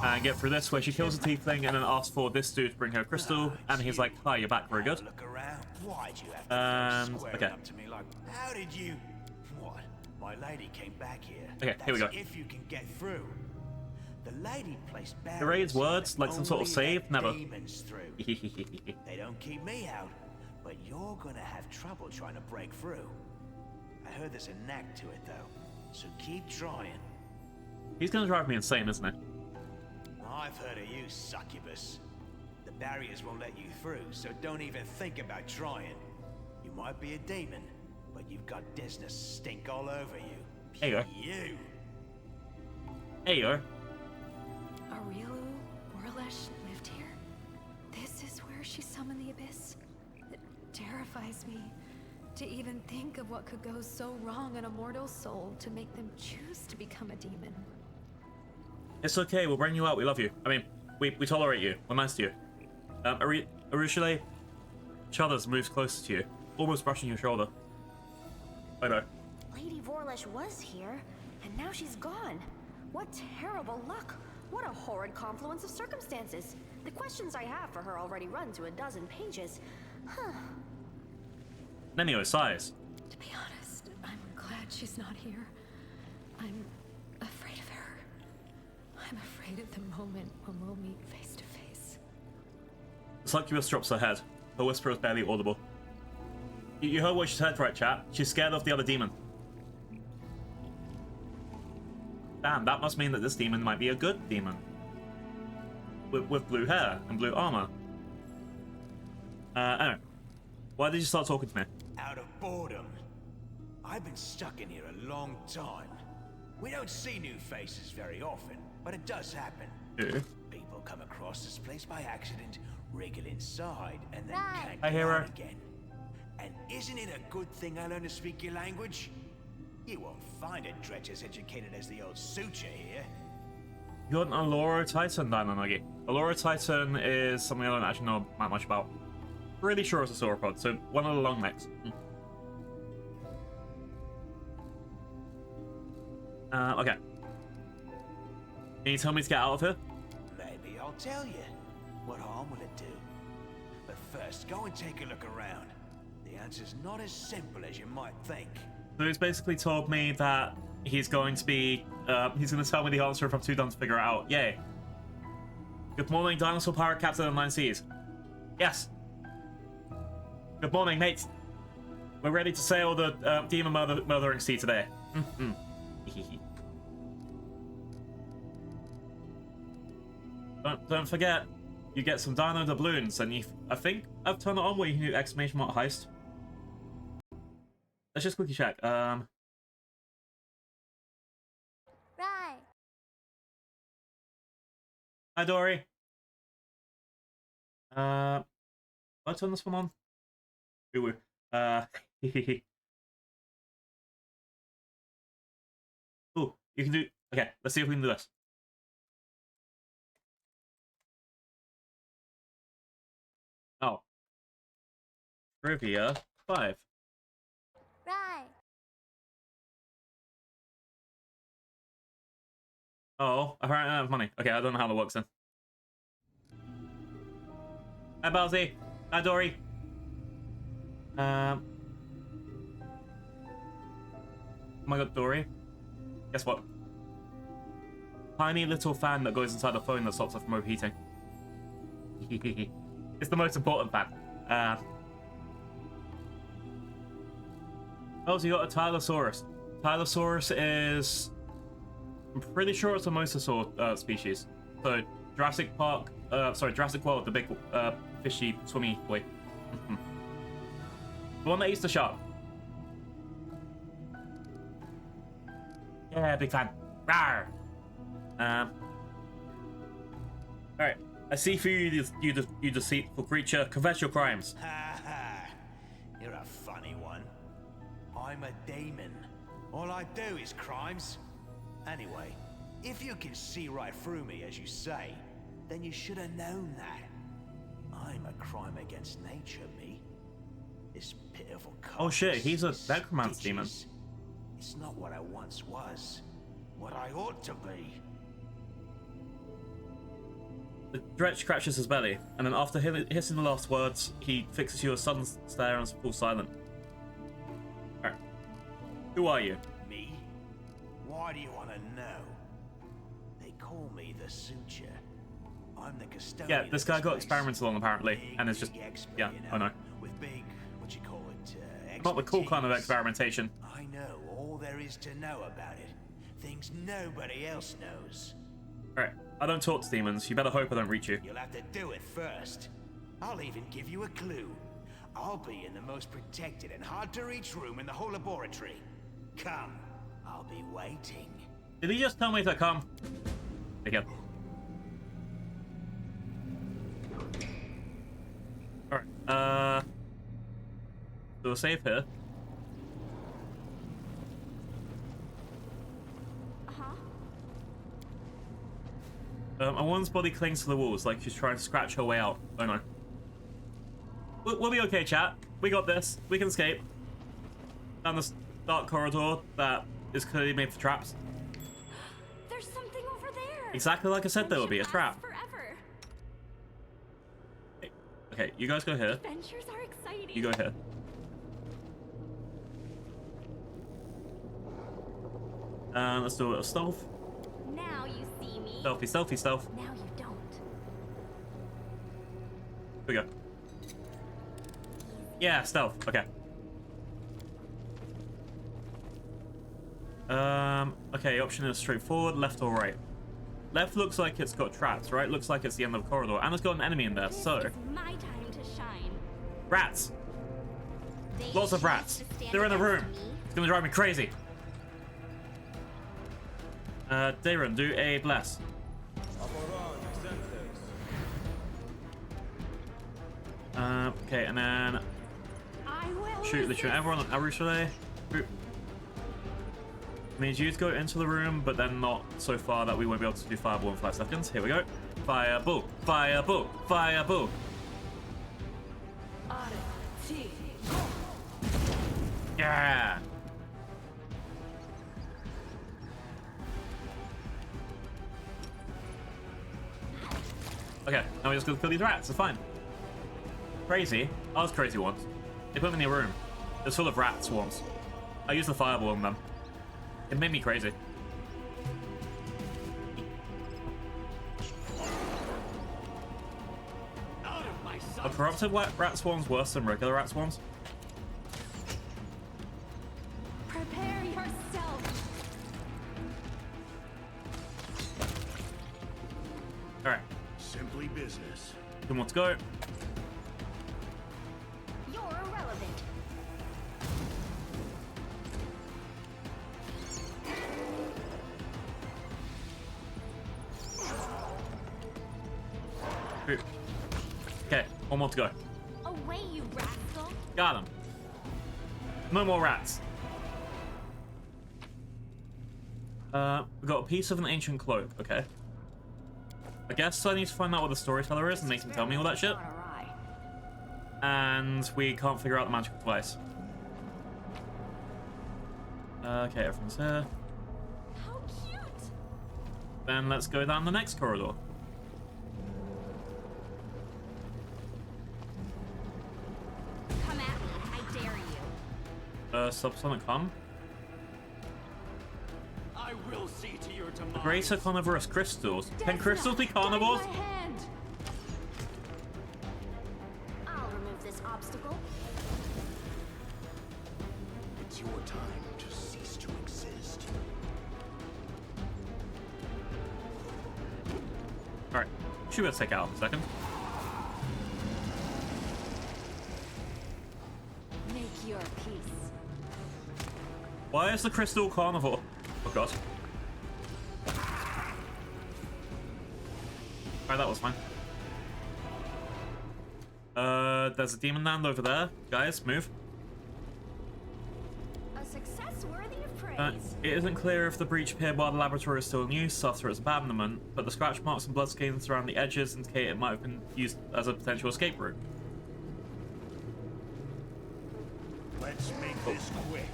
And get through this, where she kills the tiefling and then asks for this dude to bring her a crystal. And he's like, hi, you're back, very good. Look around. Why'd you have to square okay. up to me like, how did you... What? My lady came back here. Okay, here we go. If you can get through. The lady placed barriers. The raid's words, like some sort of only save, let never. demons through. They don't keep me out, but you're gonna have trouble trying to break through. I heard there's a knack to it though, so keep trying. He's gonna drive me insane, isn't he? I've heard of you, succubus. The barriers won't let you through, so don't even think about trying. You might be a demon, but you've got business stink all over you. Hey, yo. You. Hey, yo. Areelu Orlesh lived here? This is where she summoned the Abyss? It terrifies me to even think of what could go so wrong in a mortal soul to make them choose to become a demon. It's okay, we'll bring you out, we love you. I mean, we tolerate you, we're nice to you. Areelu, shudders and moves closer to you, almost brushing your shoulder. I know. Lady Vorlesh was here, and now she's gone. What terrible luck. What a horrid confluence of circumstances. The questions I have for her already run to a dozen pages. Huh. Nenio sighs. To be honest, I'm glad she's not here. I'm afraid of her. I'm afraid of the moment when we'll meet face to face. The succubus drops her head. Her whisper is barely audible. You heard what she said, right, chat? She's scared of the other demon. Damn, that must mean that this demon might be a good demon. With blue hair and blue armor. Anyway. Why did you start talking to me? Out of boredom. I've been stuck in here a long time. We don't see new faces very often, but it does happen. Yeah. People come across this place by accident, wriggle inside, and then Right. can't Hi, get hero. out again. And isn't it a good thing I learned to speak your language? You won't find a dredge as educated as the old suture here. You're an Allura Titan, Dynamagi. Allura Titan is something I don't actually know that much about. Pretty sure it's a sauropod, so one of the long necks. Okay. Can you tell me to get out of here? Maybe I'll tell you. What harm will it do? But first, go and take a look around. The answer's not as simple as you might think. So he's basically told me that he's going to be, he's going to tell me the answer if I'm too done to figure it out. Yay. Good morning, Dinosaur Pirate Captain of 9 Seas. Yes. Good morning, mates. We're ready to sail the demon murdering sea today. Don't forget, you get some dino doubloons, and I think I've turned it on where you can do exclamation mark heist. Let's just quickly check. Right. Hi, Dory. Will I turn this one on? Ooh. Ooh, you can do. Okay, let's see if we can do this. Oh. Trivia 5. Right. Oh, apparently I don't have money. Okay, I don't know how that works then. Hi, Balzi. Hi, Dory. Oh my god, Dory. Guess what? Tiny little fan that goes inside the phone that stops it from overheating. It's the most important fan. Oh, so you got a Tylosaurus. Tylosaurus is... I'm pretty sure it's a mosasaur species. So, Jurassic World, the big fishy, swimmy boy. The one that eats the shark. Yeah, big fan. Rawr. Alright. I see through you deceitful creature. Confess your crimes. Ha ha! You're a funny one. I'm a demon. All I do is crimes. Anyway, if you can see right through me, as you say, then you should have known that. I'm a crime against nature, me. This pitiful carcass. Oh shit, he's a is necromancer demon. stitches. It's not what I once was. What I ought to be. The dredge scratches his belly, and then after hissing the last words, he fixes you a sudden stare and falls silent. Alright. Who are you? Me? Why do you want to know? They call me the Suture. I'm the custodian. Yeah, this of guy got place. experimented on apparently, Big, and it's just... big expert, Yeah, you I know. With big, what you call it, Not the cool kind of expertise. experimentation. I know all there is to know about it. Things nobody else knows. Alright, I don't talk to demons. You better hope I don't reach you. You'll have to do it first. I'll even give you a clue. I'll be in the most protected and hard-to-reach room in the whole laboratory. Come, I'll be waiting. Did he just tell me to come? Again. Alright, so we'll save here. A woman's body clings to the walls like she's trying to scratch her way out. Oh no. We'll be okay, chat. We got this. We can escape. Down this dark corridor that is clearly made for traps. There's something over there. Exactly like I said, there will be a Friendship trap. lasts forever. Okay, you guys go here. Adventures are exciting. You go here. Let's do a little stealth. Now you see me. Stealthy, stealthy, stealth. Now you don't. Here we go. Yeah, stealth. Okay. Okay, option is straightforward, left or right. Left looks like it's got traps, right? Looks like it's the end of the corridor, and it's got an enemy in there, so... This is my time to shine. Rats! They Lots of choose rats. to stand They're in the room. against me. It's gonna drive me crazy. Darren, do a bless. Okay, and then I will shoot everyone on Areelu. Means you to go into the room, but then not so far that we won't be able to do fireball in 5 seconds. Here we go. Fireball, fireball, fireball. Yeah. Okay, now we just gotta kill these rats. It's fine. Crazy. I was crazy once. They put me in a room. It was full of rat swarms. I used the fireball on them. It made me crazy. Out of my sight. Are corrupted rat swarms worse than regular rat swarms? Prepare yourself. Alright, Simply business. 2 more to go. You're irrelevant. Okay, 1 more to go. Away, you rascal. Got him. No more rats. We got a piece of an ancient cloak. Okay. I guess I need to find out what the storyteller is and make him tell me all that shit. Gone awry. And we can't figure out the magical device. Okay, everything's here. How cute. Then let's go down the next corridor. Come at me. I dare you. Subsonic hum. I will see to your demise. The greater carnivorous crystals. Can crystals be carnivores? Guide my hand. I'll remove this obstacle. It's your time to cease to exist. Alright. Should be able to take it out in a second. Make your peace. Why is the crystal carnivore? Oh god. Alright, that was fine. There's a demon land over there. Guys, move. A success worthy of praise. It isn't clear if the breach appeared while the laboratory is still in use after its abandonment, but the scratch marks and bloodstains around the edges indicate it might have been used as a potential escape route. Let's make this quick.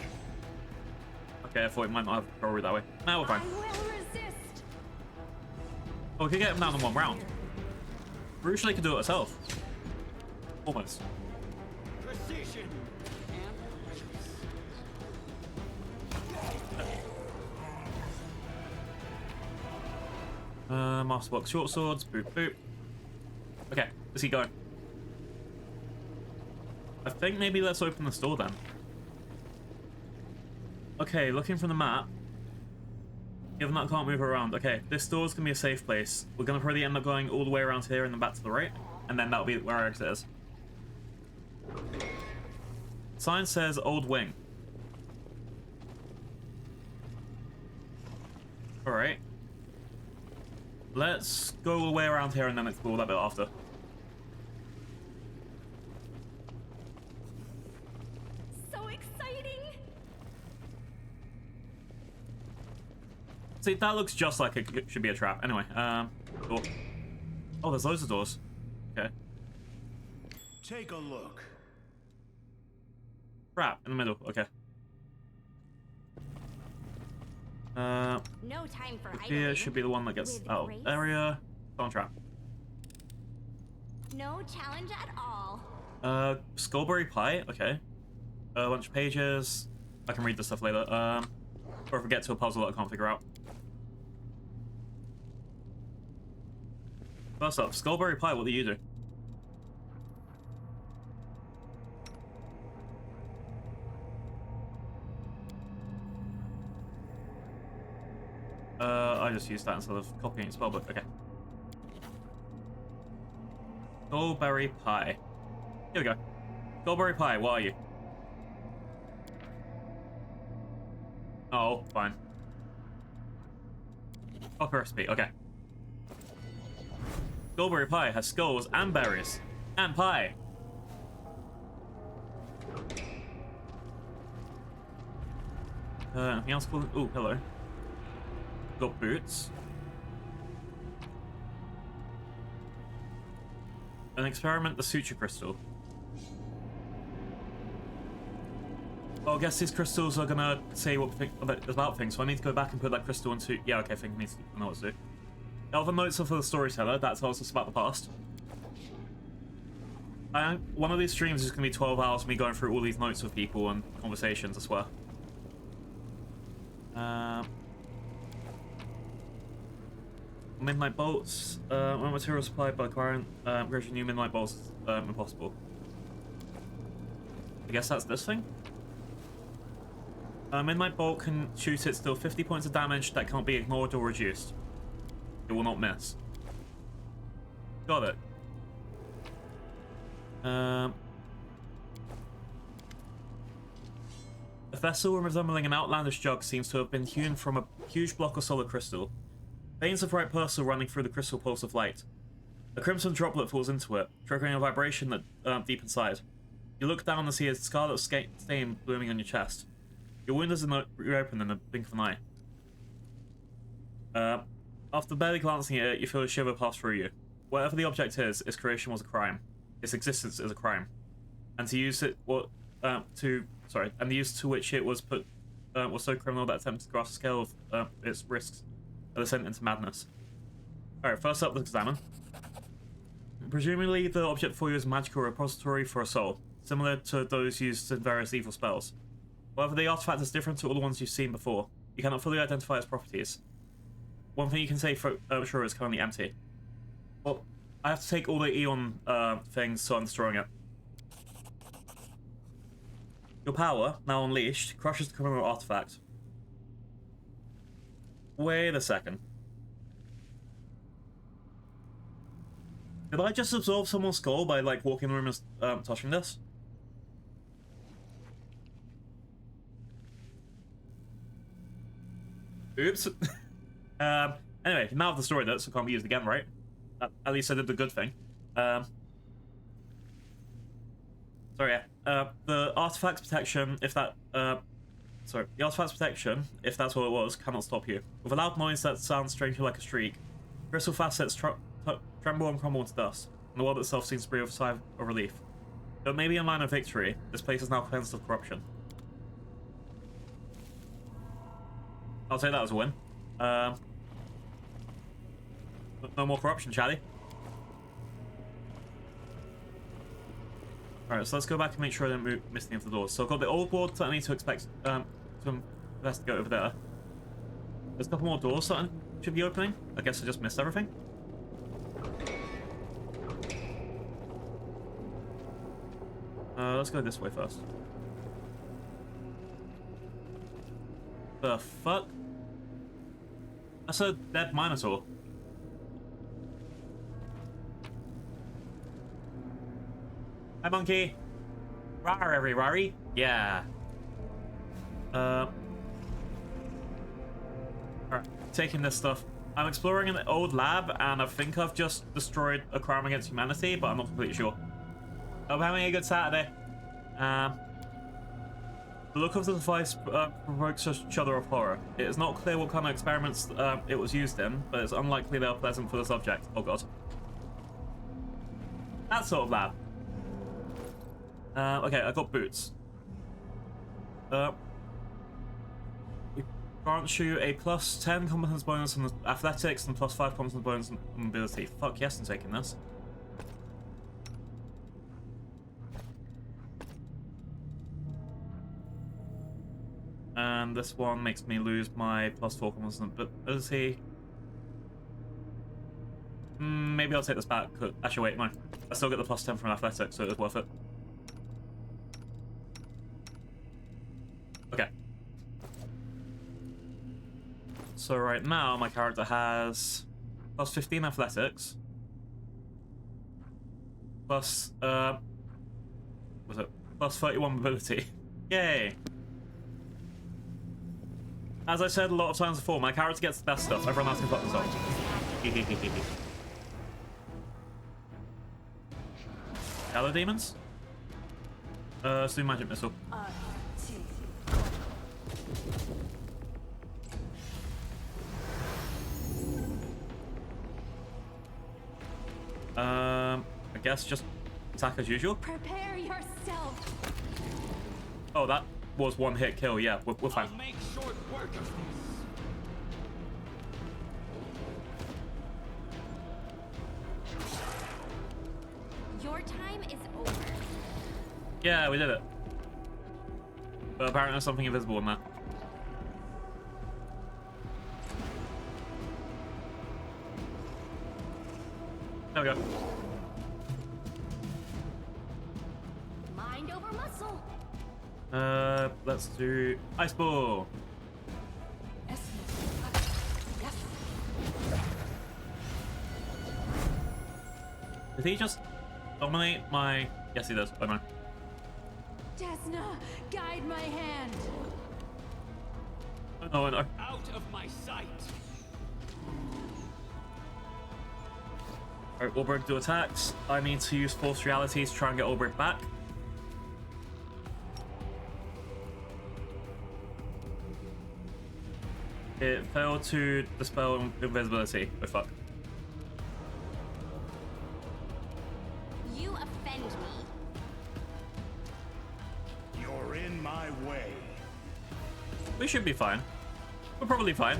Okay, I thought it might not have a route that way. Now we're fine. I will resist. Oh, we could get him down in 1 round. Crucially, could do it herself. Almost. Precision and Master box, short swords, boop boop. Okay, let's keep going. I think maybe let's open this door then. Okay, looking from the map. Given that I can't move around. Okay, this door's gonna be a safe place. We're gonna probably end up going all the way around here and then back to the right. And then that'll be where our exit is. Sign says Old Wing. Alright. Let's go all the way around here and then explore that bit after. So exciting. See, that looks just like it should be a trap. Anyway, door. Oh, there's loads of doors. Okay. Take a look. Crap, in the middle. Okay. No time for Here idling. should be the one that gets With out of grace? area. Don't trap. No challenge at all. Skullberry Pie. Okay. A bunch of pages. I can read this stuff later. Or if we get to a puzzle that I can't figure out. First up, Skullberry Pie. What do you do? I just used that instead of copying its spellbook. Okay. Skullberry Pie. Here we go. Skullberry Pie, what are you? Oh, fine. Copy recipe, okay. Skullberry Pie has skulls and berries. And pie. Anything else cool? Ooh, hello. Got boots. An experiment, the suture crystal. Well, I guess these crystals are gonna say what about things, so I need to go back and put that crystal into. Yeah, okay, I think I need to know what to do. The other notes are for the storyteller, that tells us about the past. One of these streams is gonna be 12 hours of me going through all these notes with people and conversations, I swear. Midnight bolts. When material supplied by the client, creating new midnight bolts is impossible. I guess that's this thing? Midnight bolt can shoot it still 50 points of damage that can't be ignored or reduced. It will not miss. Got it. A vessel resembling an outlandish jug seems to have been hewn from a huge block of solid crystal. Veins of bright pulsar running through the crystal pulse of light. A crimson droplet falls into it, triggering a vibration that deep inside. You look down and see a scarlet stain blooming on your chest. Your wound is reopened in the blink of an eye. After barely glancing at it, you feel a shiver pass through you. Whatever the object is, its creation was a crime. Its existence is a crime, and the use to which it was put was so criminal that attempted to grasp the scale of its risks are descent into madness. Alright, first up, let's examine. Presumably, the object for you is a magical repository for a soul, similar to those used in various evil spells. However, the artifact is different to all the ones you've seen before. You cannot fully identify its properties. One thing you can say for sure is currently empty. Well, I have to take all the Eon things, so I'm destroying it. Your power, now unleashed, crushes the criminal artifact. Wait a second. Did I just absorb someone's skull by, like, walking in the room and touching this? Oops. Anyway, now I've destroyed it, so it can't be used again, right? At least I did the good thing. Sorry, yeah. The artifact's protection, if that, the artifact's protection, if that's what it was, cannot stop you. With a loud noise that sounds strangely like a shriek, crystal facets tremble and crumble into dust, and the world itself seems to breathe a sigh of relief. But maybe in line of victory, this place is now cleansed of corruption. I'll take that as a win. No more corruption, Charlie. Alright, so let's go back and make sure I don't miss any of the doors. So I've got the old board that I need to to investigate over there. There's a couple more doors that I should be opening. I guess I just missed everything. Let's go this way first. The fuck? That's a dead Minotaur. Hi, monkey. Rar, everybody. Yeah. Alright, taking this stuff. I'm exploring an old lab, and I think I've just destroyed a crime against humanity, but I'm not completely sure. Hope having a good Saturday. The look of the device provokes a shudder of horror. It is not clear what kind of experiments it was used in, but it's unlikely they are pleasant for the subject. Oh god. That sort of lab. Okay, I got boots. We grant you a plus 10 competence bonus on athletics and plus 5 competence bonus on mobility. Fuck yes, I'm taking this. And this one makes me lose my plus 4 competence on ability. Maybe I'll take this back. Actually, wait, no. I still get the plus 10 from athletics, so it's worth it. Okay. So right now, my character has plus 15 athletics. Plus, was it? Plus 31 mobility. Yay! As I said a lot of times before, my character gets the best stuff. Everyone else can fuck themselves. Hello, demons? Let's do magic missile. I guess just attack as usual. Prepare yourself. Oh, that was one hit kill. Yeah, we're fine. I'll make short work of this. Your time is over. Yeah, we did it. But apparently there's something invisible in there. There we go. Mind over muscle. Let's do ice ball. Yes. Yes. Did he just dominate my? Yes, he does. Oh no. Desna, guide my hand. Oh no, no. Out of my sight. Alright, Ulbrich do attacks. I need to use Force Reality to try and get Ulbrich back. It failed to dispel invisibility. Oh fuck. You offend me. You're in my way. We should be fine. We're probably fine.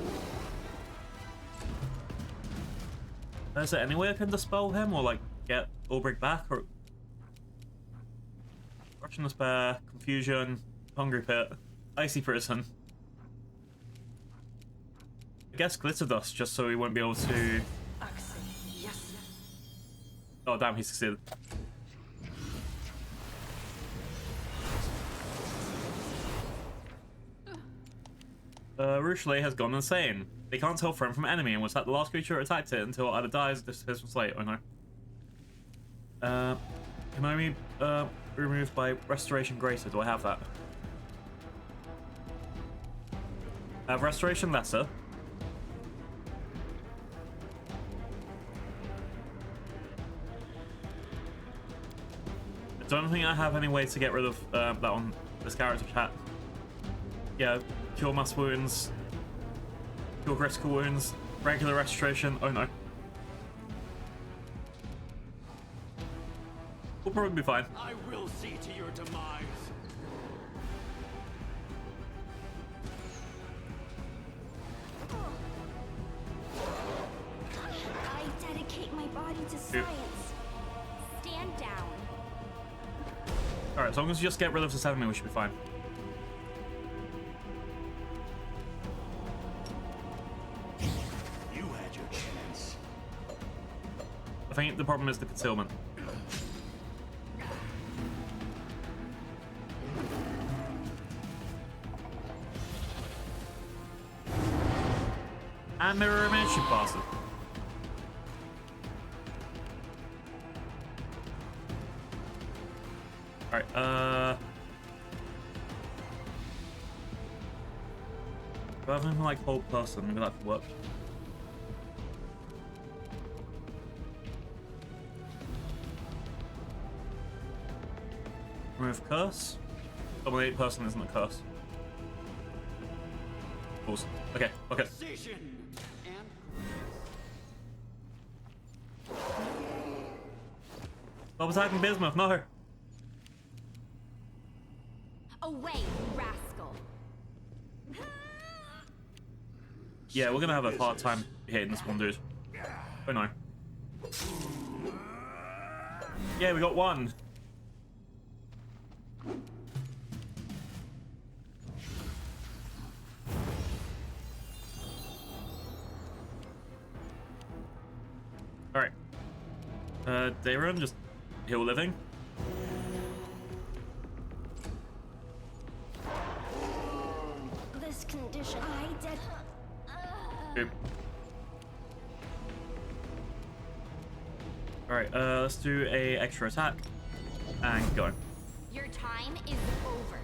Is there any way I can dispel him or like get Ulbrich back or Russian Despair, Confusion, Hungry Pit, Icy Prison. I guess Glitter Dust just so he won't be able to. Yes. Oh damn, he succeeded. Ruchley has gone insane. They can't tell friend from enemy and was that the last creature that attacked it until it either dies or disappears from slate. Oh no. Can only be removed by Restoration Greater. Do I have that? I have Restoration Lesser. I don't think I have any way to get rid of that on this character chat. Yeah, cure mass wounds, cure critical wounds, regular restoration. Oh no. We'll probably be fine. I will see to your demise. I dedicate my body to science. Stand down. Alright, as long as you just get rid of this enemy, we should be fine. You had your chance. I think the problem is the concealment. And mirror image, you bastard. Alright, do I have anything like Hold Person? Maybe that could work. Remove curse. Dominate person isn't a curse. Pause. Okay, okay. Precision and Stop attacking Bismuth, no! Away, you rascal. Yeah, we're gonna have a hard time hitting this one, dude. Oh no. Yeah, we got one. Alright. Dayron, just heal living. This condition, I did. Oop. Alright, let's do a extra attack. And go. Your time is over.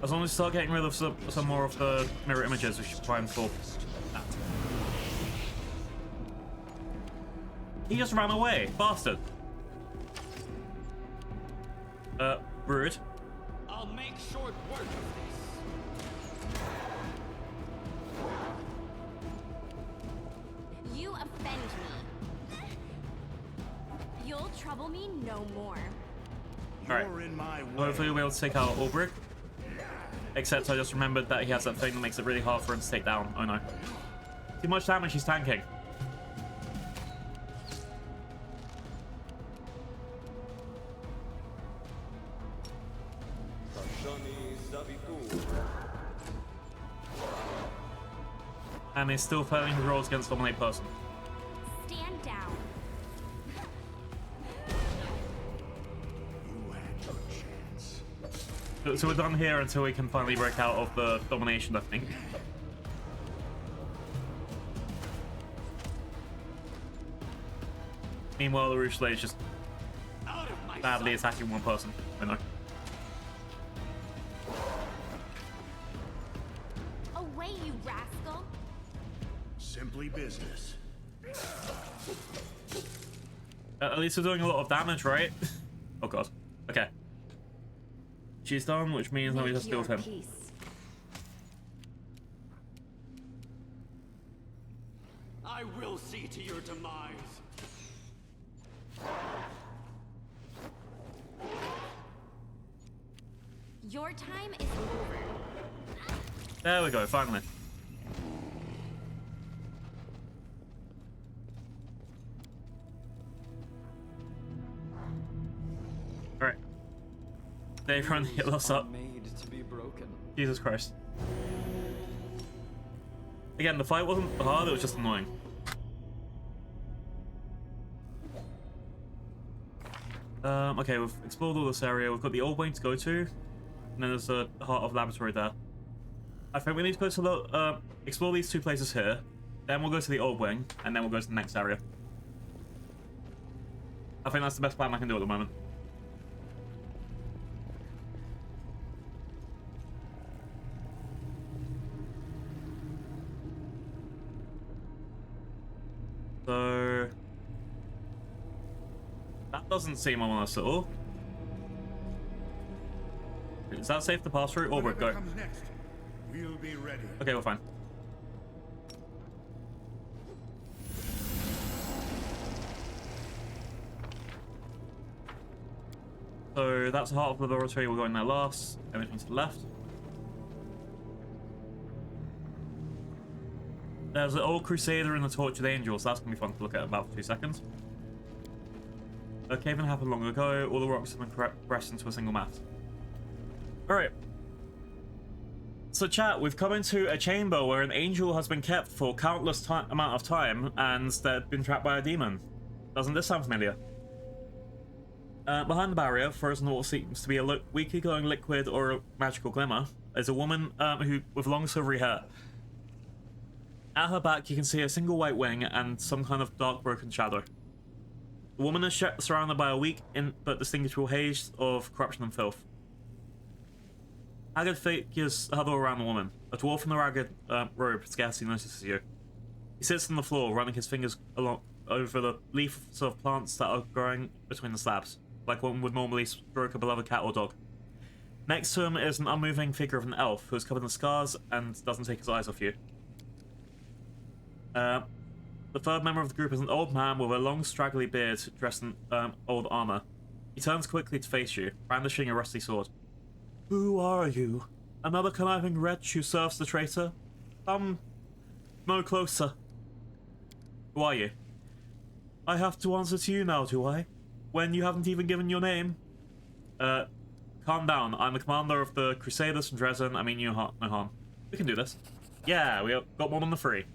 As long as we start getting rid of some more of the mirror images, we should try and for that. He just ran away, bastard. Rude. I'll make short work of this. You offend me. You'll trouble me no more. Alright. You're in my way. Hopefully we'll be able to take out Ulbrich. Except I just remembered that he has that thing that makes it really hard for him to take down. Oh no. Too much damage he's tanking. And he's still failing his rolls against Dominate Person. Stand down. You had your chance. So we're done here until we can finally break out of the domination, I think. Meanwhile, the Roochley is just Out of my badly sight. attacking one person. I know. Away, you rascal. Simply business. At least we're doing a lot of damage, right? Oh god. Okay. She's done, which means now we just deal with him. Peace. I will see to your demise. Your time is over. There we go, finally. Alright. Dayron, hit us up. Made to be broken. Jesus Christ. Again, the fight wasn't hard, it was just annoying. Okay, we've explored all this area. We've got the old wing to go to. And then there's the heart of laboratory there. I think we need to go to the, explore these two places here. Then we'll go to the old wing, and then we'll go to the next area. I think that's the best plan I can do at the moment. So that doesn't seem ominous at all. Is that safe to pass through? Or Whatever go. comes next, we'll be ready. Okay, we're fine. So that's the heart of the laboratory. We're going there last. Everything to the left. There's an old Crusader and the Tortured Angel, so that's going to be fun to look at about for 2 seconds. A cave-in happened long ago. All the rocks have been compressed into a single mass. Alright. So chat, we've come into a chamber where an angel has been kept for countless amount of time, and they've been trapped by a demon. Doesn't this sound familiar? Behind the barrier, frozen in what seems to be a weakly glowing liquid or a magical glimmer, is a woman with long silvery hair. At her back, you can see a single white wing and some kind of dark broken shadow. The woman is surrounded by a weak but distinguishable haze of corruption and filth. Haggard figures huddle around the woman. A dwarf in a ragged robe scarcely notices you. He sits on the floor, running his fingers along over the leaves of plants that are growing between the slabs, like one would normally stroke a beloved cat or dog. Next to him is an unmoving figure of an elf who is covered in scars and doesn't take his eyes off you. The third member of the group is an old man with a long, straggly beard dressed in old armor. He turns quickly to face you, brandishing a rusty sword. Who are you? Another conniving wretch who serves the traitor? Come no closer. Who are you? I have to answer to you now, do I? When you haven't even given your name? Calm down. I'm the commander of the Crusaders from Dresden. I mean, no harm. We can do this. Yeah, we got more than the three.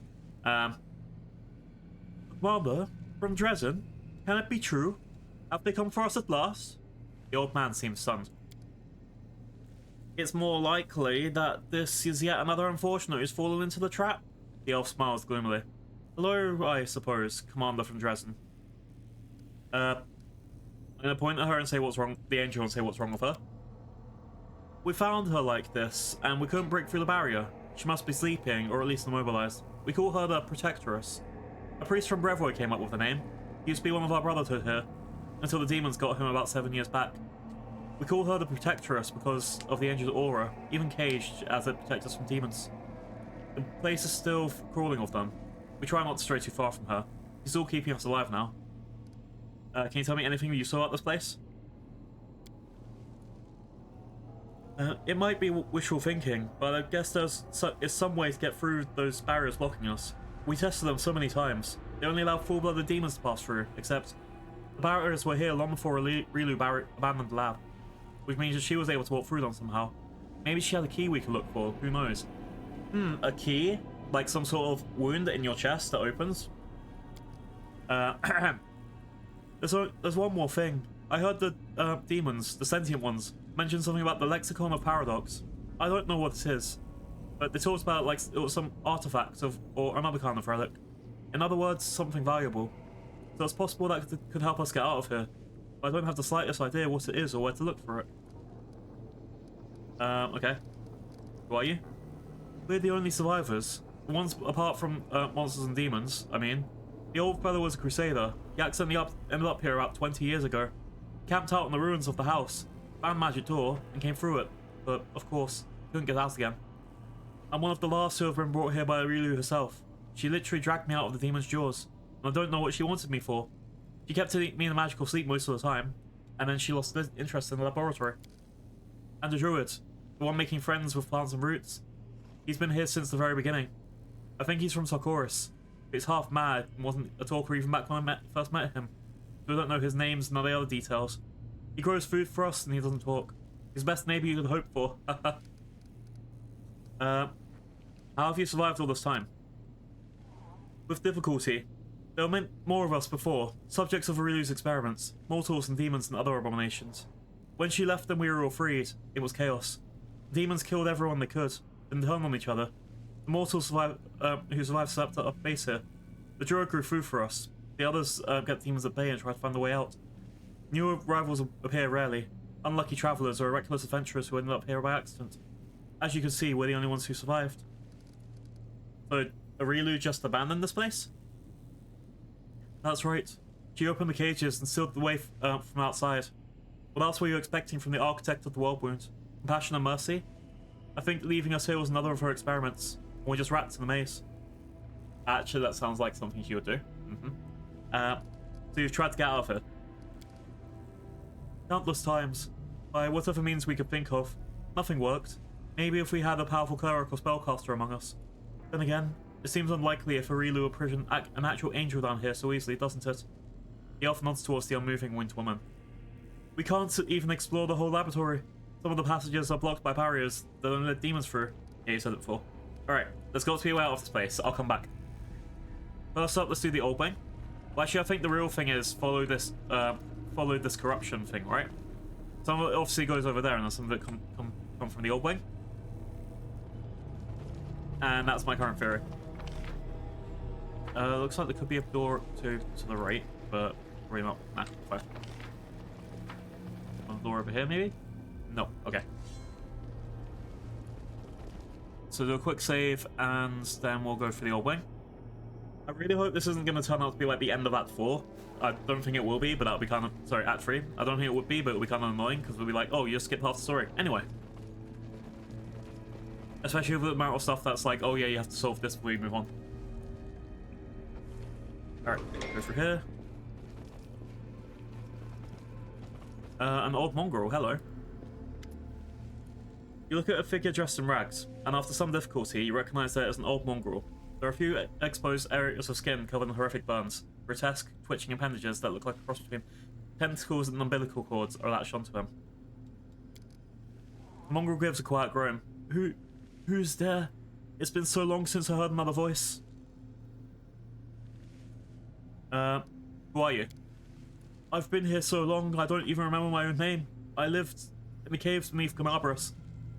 Commander? From Dresden? Can it be true? Have they come for us at last? The old man seems stunned. It's more likely that this is yet another unfortunate who's fallen into the trap. The elf smiles gloomily. Hello, I suppose, Commander from Dresden. I'm gonna point at her and say what's wrong. The angel and say what's wrong with her. We found her like this, and we couldn't break through the barrier. She must be sleeping, or at least immobilized. We call her the Protectress. A priest from Brevoy came up with the name. He used to be one of our brotherhood here, until the demons got him about 7 years back. We call her the Protectress because of the angel's aura, even caged as it protects us from demons. The place is still crawling with them. We try not to stray too far from her. She's still keeping us alive now. Can you tell me anything you saw at this place? It might be wishful thinking, but I guess there's some way to get through those barriers blocking us. We tested them so many times. They only allow full-blooded demons to pass through, except the barriers were here long before Areelu abandoned the lab, which means that she was able to walk through them somehow. Maybe she had a key we could look for, who knows? A key? Like some sort of wound in your chest that opens? There's one more thing. I heard the demons, the sentient ones, mention something about the Lexicon of Paradox. I don't know what it is, but they talked about like it was some artifact or another kind of relic. In other words, something valuable. So it's possible that could help us get out of here, but I don't have the slightest idea what it is or where to look for it. Okay. Who are you? We're the only survivors. The ones apart from monsters and demons, I mean. The old fellow was a crusader. He accidentally ended up here about 20 years ago. Camped out in the ruins of the house, found magic door, and came through it. But, of course, couldn't get out again. I'm one of the last who have been brought here by Areelu herself. She literally dragged me out of the demon's jaws, and I don't know what she wanted me for. She kept me in a magical sleep most of the time, and then she lost interest in the laboratory. And the druid, the one making friends with plants and roots. He's been here since the very beginning. I think he's from Sarkoris. He's half mad and wasn't a talker even back when I first met him. So I don't know his names and all the other details. He grows food for us and he doesn't talk. He's the best neighbor you could hope for. How have you survived all this time? With difficulty. There were more of us before, subjects of Areelu's experiments, mortals and demons and other abominations. When she left and we were all freed, it was chaos. The demons killed everyone they could, then turned on each other. The mortals who survived slept at our base here. The druid grew food for us. The others kept demons at bay and tried to find a way out. New arrivals appear rarely. Unlucky travellers or reckless adventurers who ended up here by accident. As you can see, we're the only ones who survived. So, Areelu just abandoned this place? That's right. She opened the cages and sealed the way from outside. What else were you expecting from the architect of the world wound? Compassion and mercy? I think leaving us here was another of her experiments. Or we're just rats in the maze. Actually, that sounds like something she would do. So you've tried to get out of here? Countless times. By whatever means we could think of. Nothing worked. Maybe if we had a powerful cleric or spellcaster among us. Then again, it seems unlikely if Areelu imprisoned an actual angel down here so easily, doesn't it? The elf nods towards the unmoving winged woman. We can't even explore the whole laboratory. Some of the passages are blocked by barriers that only let demons through. Yeah, you said it before. Alright, let's go to be out of this place. I'll come back. First up, let's do the old wing. Well, actually, I think the real thing is follow this corruption thing, right? Some of it obviously goes over there, and then some of it come from the old wing. And that's my current theory. Looks like there could be a door to the right, but probably not. Nah, fine. One door over here, maybe? No, okay. So do a quick save, and then we'll go for the old wing. I really hope this isn't going to turn out to be like the end of Act 4. I don't think it will be, but that'll be kind of... Sorry, Act 3. I don't think it would be, but it'll be kind of annoying, because we'll be like, oh, you just skipped half the story. Anyway. Especially with the amount of stuff that's like, oh yeah, you have to solve this before you move on. Alright, go through here. An old mongrel, hello. You look at a figure dressed in rags, and after some difficulty, you recognize that it is an old mongrel. There are a few exposed areas of skin covered in horrific burns. Grotesque, twitching appendages that look like a cross between tentacles and umbilical cords are latched onto him. The mongrel gives a quiet groan. Who's there? It's been so long since I heard another voice. Who are you? I've been here so long, I don't even remember my own name. I lived in the caves beneath Canabras,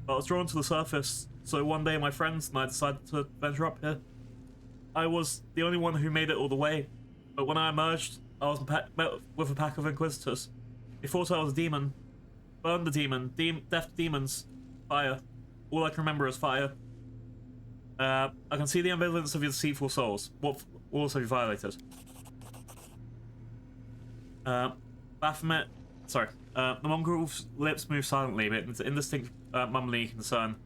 but I was drawn to the surface, so one day my friends and I decided to venture up here. I was the only one who made it all the way, but when I emerged, I was met with a pack of inquisitors. They thought I was a demon. Burned the demon. Death demons. Fire. All I can remember is fire. I can see the ambivalence of your deceitful souls. What laws have you violated? Baphomet. Sorry. The mongrel's lips move silently, but it's indistinct mumbling concern.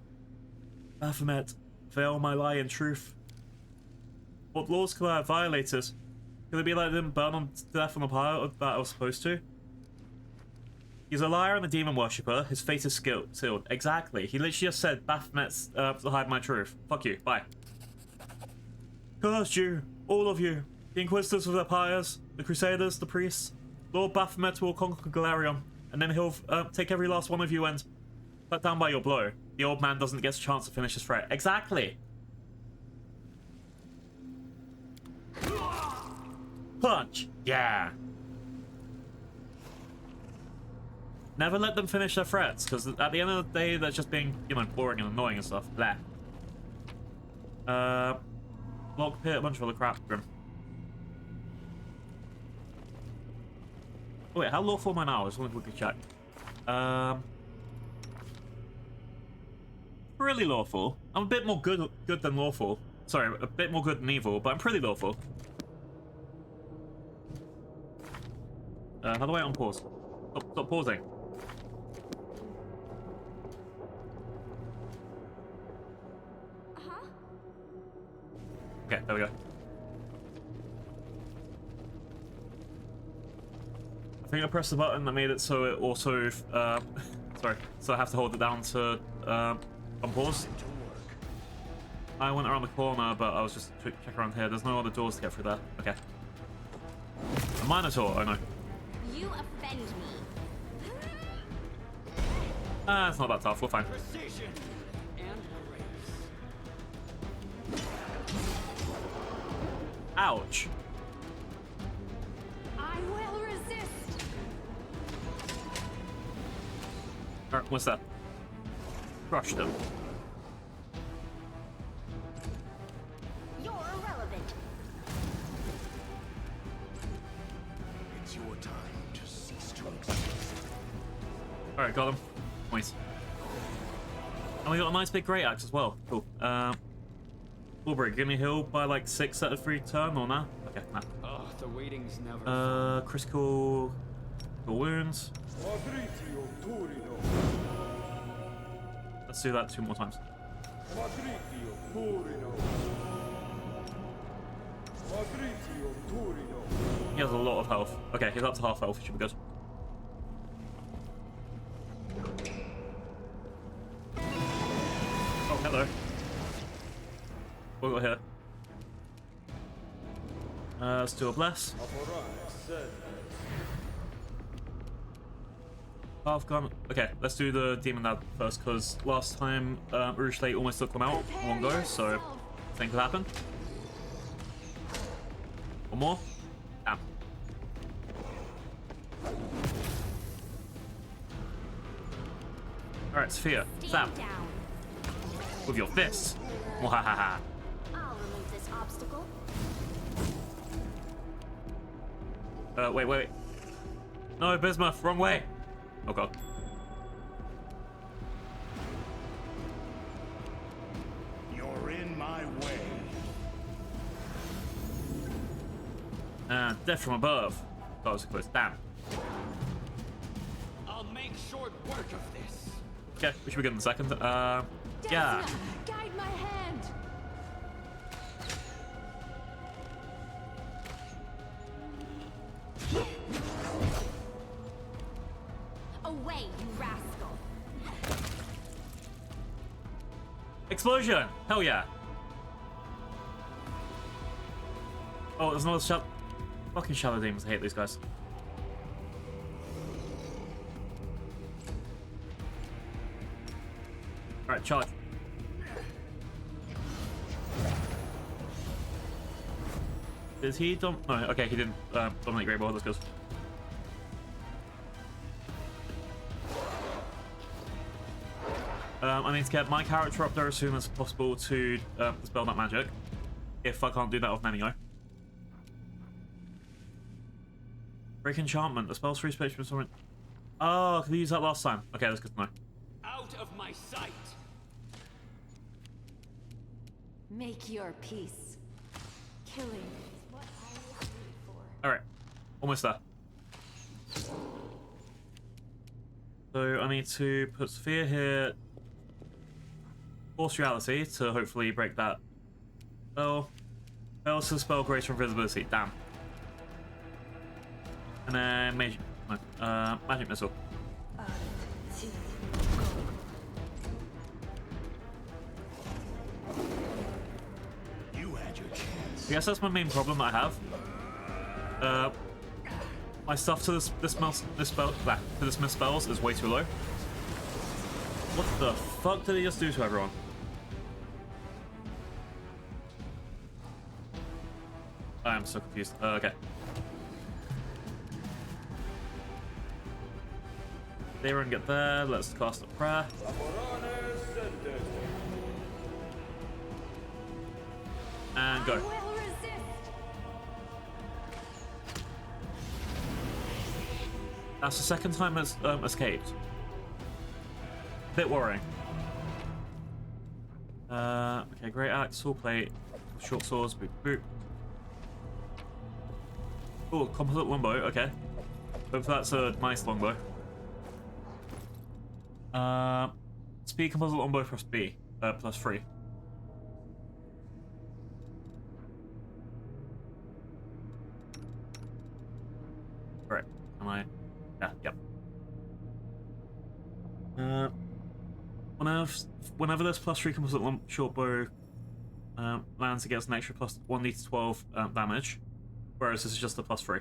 Baphomet, veil my lie in truth. What laws could I have violated? Could it be that I didn't burn on to death on the pyre that I was supposed to? He's a liar and a demon worshipper. His fate is sealed. Exactly. He literally just said, Baphomet's to hide my truth. Fuck you. Bye. Cursed you. All of you. The Inquisitors with their pyres. The Crusaders. The priests. Lord Baphomet will conquer Galarion. And then he'll take every last one of you and... cut down by your blow. The old man doesn't get a chance to finish his threat. Exactly. Punch. Yeah. Never let them finish their threats, because at the end of the day, they're just being, you know, boring and annoying and stuff. Blah. Lock pit, a bunch of other crap. Grim. Oh wait, how lawful am I now? I just want to quickly check. Really lawful. I'm a bit more good than lawful. Sorry, a bit more good than evil, but I'm pretty lawful. How do I unpause? Stop pausing. Okay, there we go. I think I pressed the button that made it so it also, sorry, so I have to hold it down to unpause. I went around the corner, but I was just checking around here. There's no other doors to get through there. Okay. A Minotaur, oh no. You offend me. It's not that tough, we're fine. Precision and grace. Ouch. I will resist. Alright, what's that? Crushed him. You're irrelevant. It's your time to cease to exist. Alright, got him. Nice. And we got a nice big great axe as well. Cool. Ulbrich, give me heal by like 6 at a free turn or nah? Okay, nah. Oh, the waiting's never Critical wounds. Let's do that 2 more times. He has a lot of health. Okay, he's up to half health, should be good. Oh, hello. What we got here? Let's do a bless. Half gun. Okay, let's do the demon lad first, because last time Urushley almost took them out in one go, so I think could happen. One more. Damn. Alright, Sophia. Stab. With your fists. Mwahaha. I'll remove this obstacle. Wait. No, Bismuth, wrong way. Oh god. You're in my way. Death from above. That was close. Damn. I'll make short work of this. Okay, we should be good in a second. Yeah. Guide my hand. explosion! Hell yeah! Oh, there's another shot. Fucking shadow demons. I hate these guys. Alright, charge. Did he no, okay, he didn't dominate Great Ball. Let's go. I need to get my character up there as soon as possible to dispel that magic. If I can't do that with Nenio. Break enchantment. The spell's free space from someone. Oh, could I use that last time? Okay, that's good to know. Out of my sight! Make your peace. Killing is what I was made for. Alright. Almost there. So I need to put Sphere here. Force reality to hopefully break that spell. Fail to spell greater invisibility. Damn. And then magic missile. You had your chance. I guess that's my main problem that I have. My stuff to dismiss spells is way too low. What the fuck did he just do to everyone? I am so confused. Okay. They run get there. Let's cast a prayer. And go. That's the second time it's escaped. Bit worrying. Okay, great axe, sword plate, short swords, boop boop. Oh, composite longbow, okay. Hope that's a nice longbow. Speed composite longbow plus B, plus 3. Alright, am I? Yeah, yep. Whenever this plus 3 composite short bow lands, it gets an extra plus 1d12 damage, whereas this is just a plus 3.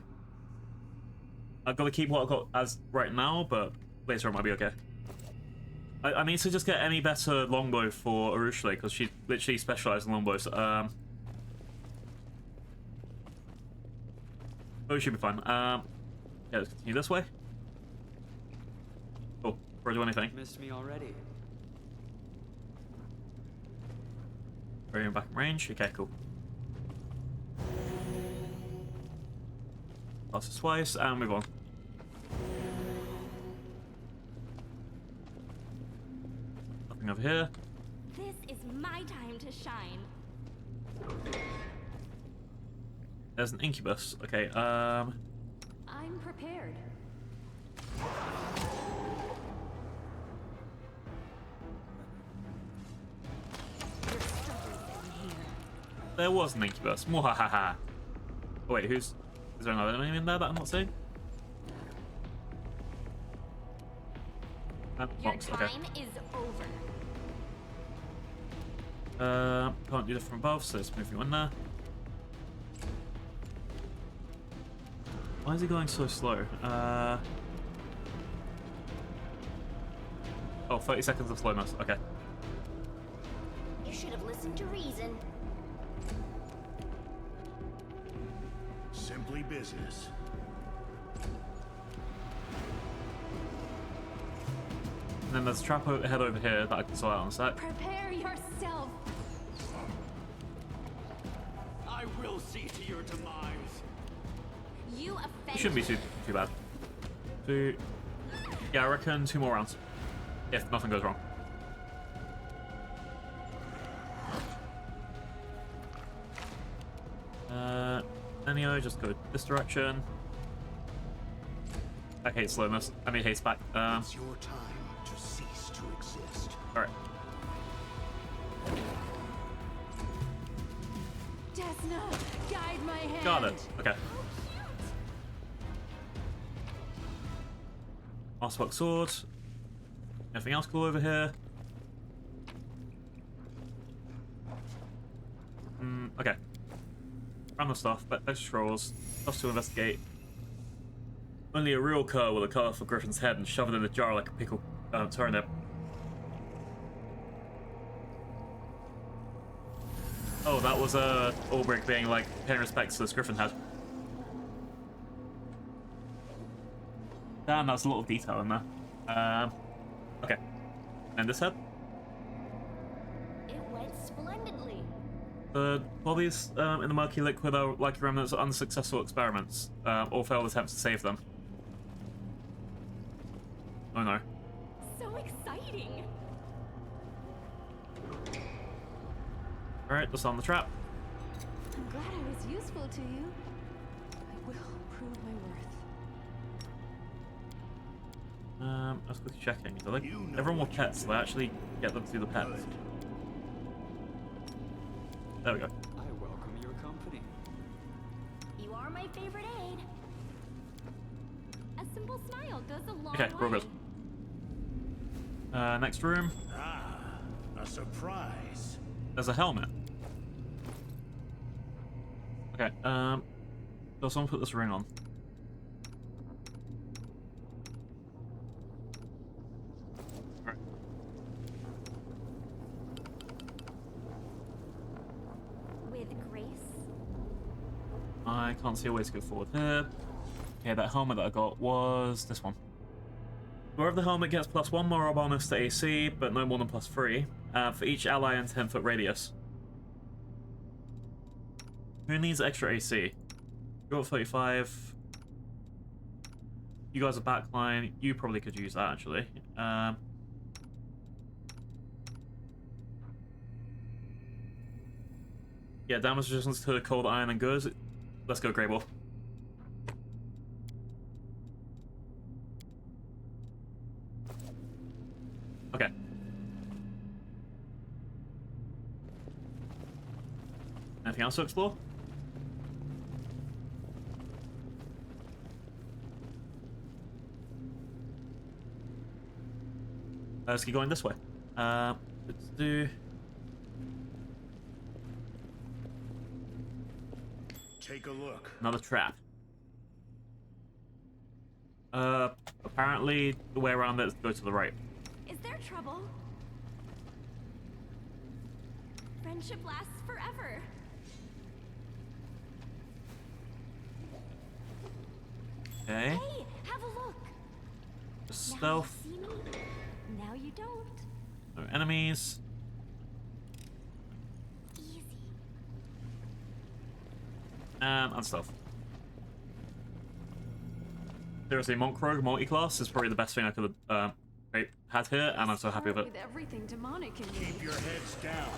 I've got to keep what I've got as right now, but later it might be okay. I need to just get any better longbow for Areelu because she literally specializes in longbows. Oh, it should be fine. Yeah, let's continue this way. Oh, before I do anything. Missed me already. Bring him back in range. Okay, cool. Pass this twice and move on. Nothing over here. This is my time to shine. There's an incubus. Okay, I'm prepared. there was an incubus. Mwahaha. Oh wait, is there another enemy in there that I'm not seeing? Your Box, time okay. is over. Can't do that from above, so let's move you in there. Why is he going so slow? Oh, 30 seconds of slowness. Okay. You should have listened to reason. Simply business. And then there's a trap head over here that I can sort out in a sec. Prepare yourself. I will see to your demise. You offended. It shouldn't be too bad. Yeah, I reckon 2 more rounds. If nothing goes wrong. Nenio, just go this direction. I hate slowness. I mean, haste back. It's your time to cease to exist. Alright. Desna, guide my hand. Got it. Okay. Masterbox sword. Anything else cool over here? Okay. Random stuff, but extra scrolls, stuff to investigate. Only a real cur will cut off a griffin's head and shove it in a jar like a pickled turnip. Oh, that was Ulbrich being like paying respects to this griffin head. Damn, that's a lot of detail in there. Okay. And this head? It went splendidly. The bodies in the murky liquid are like remnants of unsuccessful experiments, or failed attempts to save them. Oh no. So exciting! Alright, disarm the trap. I'm glad I was useful to you. I will prove my worth. I was quickly checking. So like everyone with pets, so I actually get them to do the pets. There we go. I welcome your company. You are my favorite aide. A simple smile goes a long Okay, way. we're good. Next room. Ah, a surprise. There's a helmet. Okay, does someone put this ring on? Alright. With grace. I can't see a way to go forward here. Okay, that helmet that I got was this one. Wearer of the helmet gets +1 moral bonus to AC, but no more than +3, for each ally in 10-foot radius. Who needs extra AC? You're at 35. You guys are backline. You probably could use that, actually. Yeah, damage resistance to cold iron and goods. Let's go, Grey Ball. Okay. Anything else to explore? Let's keep going this way. Let's do... Take a look. another trap. Apparently the way around it is to go to the right. Is there trouble? Friendship lasts forever. Okay. Hey, have a look. Stealth. Now you see me. Now you don't. No enemies. Easy. And stealth. Seriously, Monk Rogue multi-class is probably the best thing I could have had here, and I'm so happy with it. With everything demonic in me. Keep your heads down.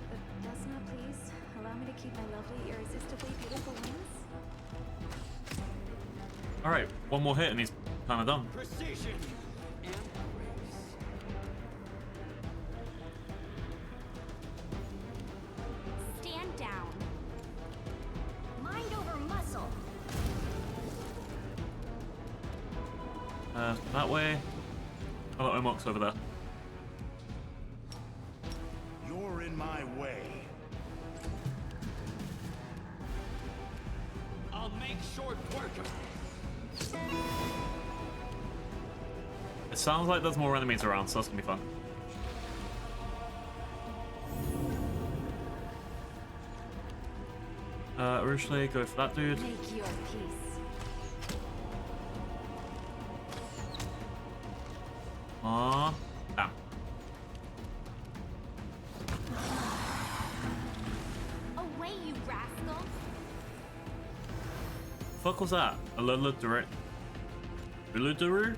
But does not please allow me to keep my lovely, irresistibly beautiful wings? Alright, one more hit and he's kind of done. Precision and grace. Stand down. Mind over muscle. That way. Oh, that way Monk's over there. You're in my way. I'll make short work of it. It sounds like there's more enemies around, so that's gonna be fun. Originally, go for that dude. Make your peace. Aww. Damn. Away, you rascal. Fuck was that? A Luluduru? Luluduru?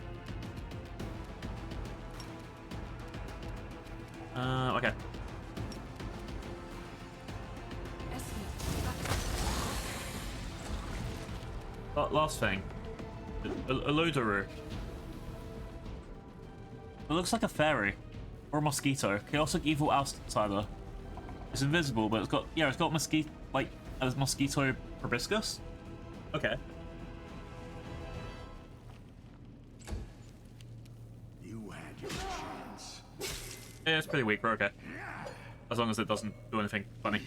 Okay. Last thing. A Luluduru. It looks like a fairy. Or a mosquito. Chaotic evil outsider. It's invisible, but it's got mosquito, like, a mosquito proboscis? Okay. You had your chance. Yeah, it's pretty weak, we're okay. As long as it doesn't do anything funny.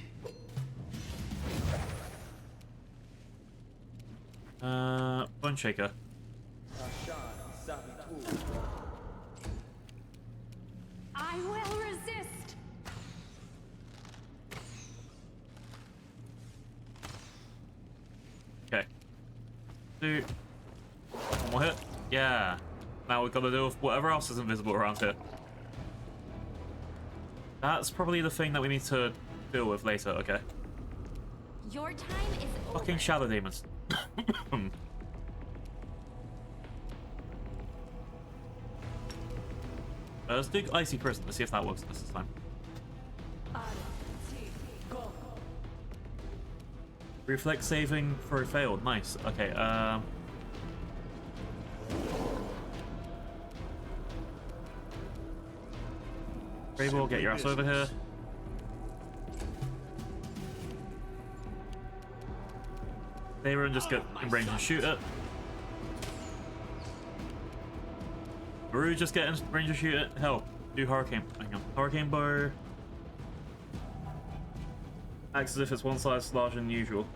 Bone Shaker. I will resist. Okay. Do one more hit. Yeah. Now we've got to deal with whatever else is invisible around here. That's probably the thing that we need to deal with later, okay. Your time is over. Fucking shadow demons. Let's do Icy Prison. Let's see if that works this time. Reflex saving throw failed. Nice. Okay, Rayball, get your ass over here. Bayron, just get in range and shoot it. Baru, just get in range and shoot it. Hell, do Hurricane. Hang on. Hurricane Bow. Acts as if it's one size larger than usual.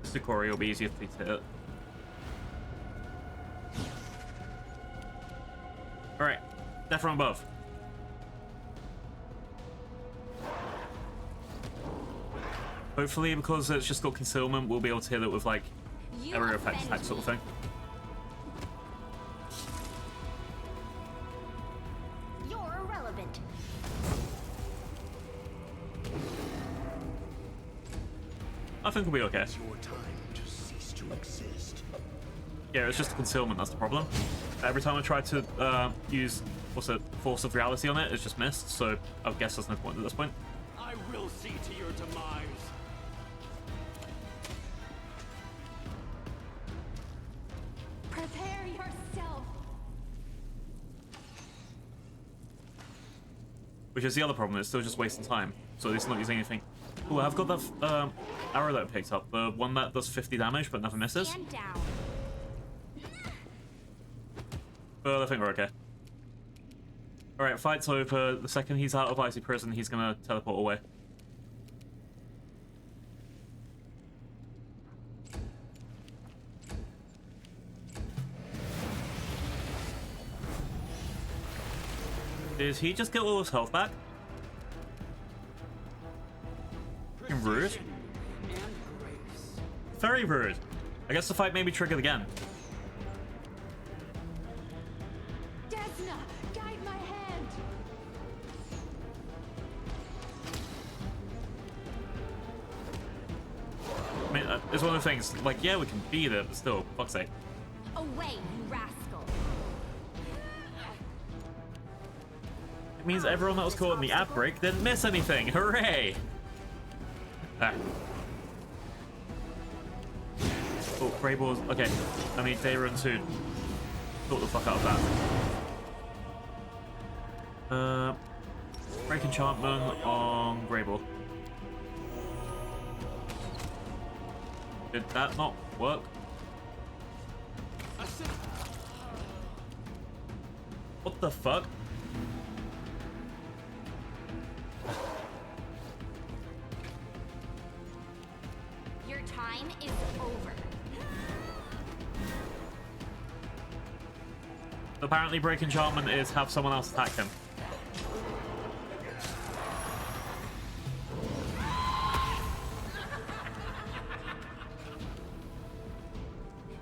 Sukori will be easier for me to hit. Alright, death from above. Hopefully, because it's just got concealment, we'll be able to hit it with like area effect attack sort of thing. You're irrelevant. I think we'll be okay. It's your time to cease to exist. Yeah, it's just the concealment that's the problem. Every time I try to use what's it, Force of Reality on it, it's just missed. So I guess there's no point at this point. I will see to your demise. Prepare yourself. Which is the other problem. It's still just wasting time. So it's not using anything. Oh, I've got that arrow that I picked up. The one that does 50 damage but never misses. Stand down. But I think we're okay. Alright, fight's over. The second he's out of Icy Prison, he's gonna teleport away. Did he just get all his health back? Freaking rude. And grace. Very rude. I guess the fight may be triggered again. Desna, guide my hand. I mean, it's one of the things, like, yeah, we can beat it, but still, fuck's sake. Away, you rascal. It means everyone that was caught in the outbreak didn't miss anything. Hooray! Ah. Oh, Grey Balls. Okay. I mean, they run too. Sort the fuck out of that. Break enchantment on Grey Ball. Did that not work? What the fuck? Your time is over. Apparently, break enchantment is have someone else attack him.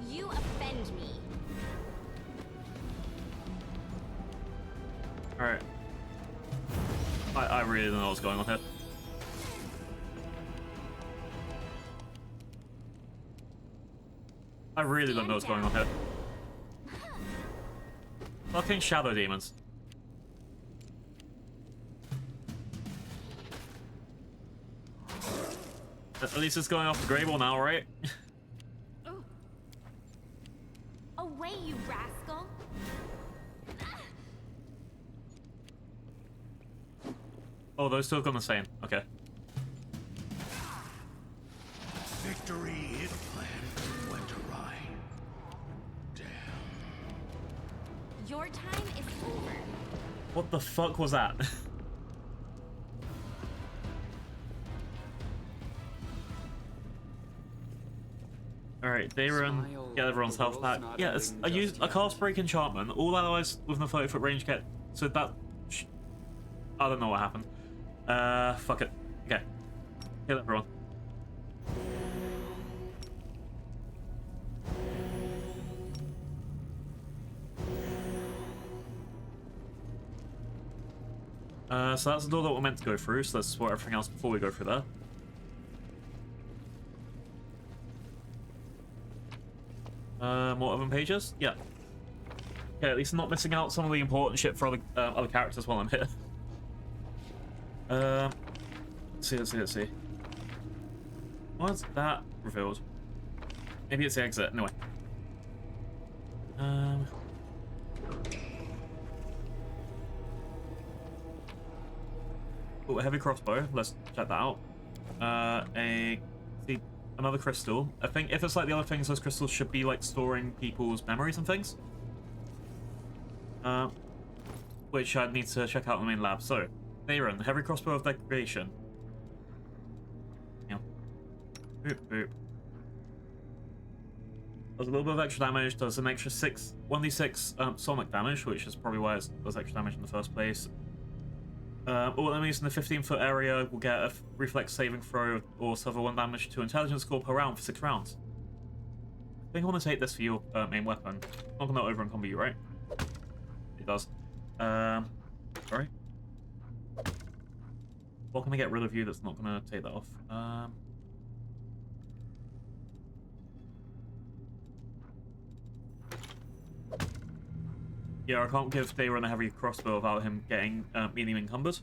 You offend me. Alright. I really don't know what's going on here. I really don't know what's going on here. Fucking shadow demons. At least it's going off the Grey Ball now, right? Away, you rascal. Oh, those two have gone the same. Okay. Victory it planned went awry. Damn. Your time is over. What the fuck was that? Alright, Darren, Smile get like everyone's the health world's back. not Yes, ending I used just a yet. cast break enchantment. All allies within a 30-foot range get. So that. I don't know what happened. Fuck it. Okay. Kill everyone. So that's the door that we're meant to go through, so let's explore everything else before we go through there. More oven pages? Yeah. Okay, at least I'm not missing out some of the important shit for other characters while I'm here. Let's see. What's that revealed? Maybe it's the exit, anyway. Oh, a heavy crossbow. Let's check that out. See, another crystal. I think if it's like the other things, those crystals should be like storing people's memories and things. Which I'd need to check out in the main lab. So, Aaron, heavy crossbow of degradation. Yeah. Boop, boop. Does a little bit of extra damage, does an extra 1d6 sonic damage, which is probably why it does extra damage in the first place. All enemies in the 15-foot area will get a reflex saving throw or suffer 1 damage to intelligence score per round for 6 rounds. I think I want to take this for your main weapon. It's not going to over-encumber you, right? It does. Sorry. What can I get rid of you that's not going to take that off? Yeah, I can't give Dayrun a heavy crossbow without him getting medium encumbered.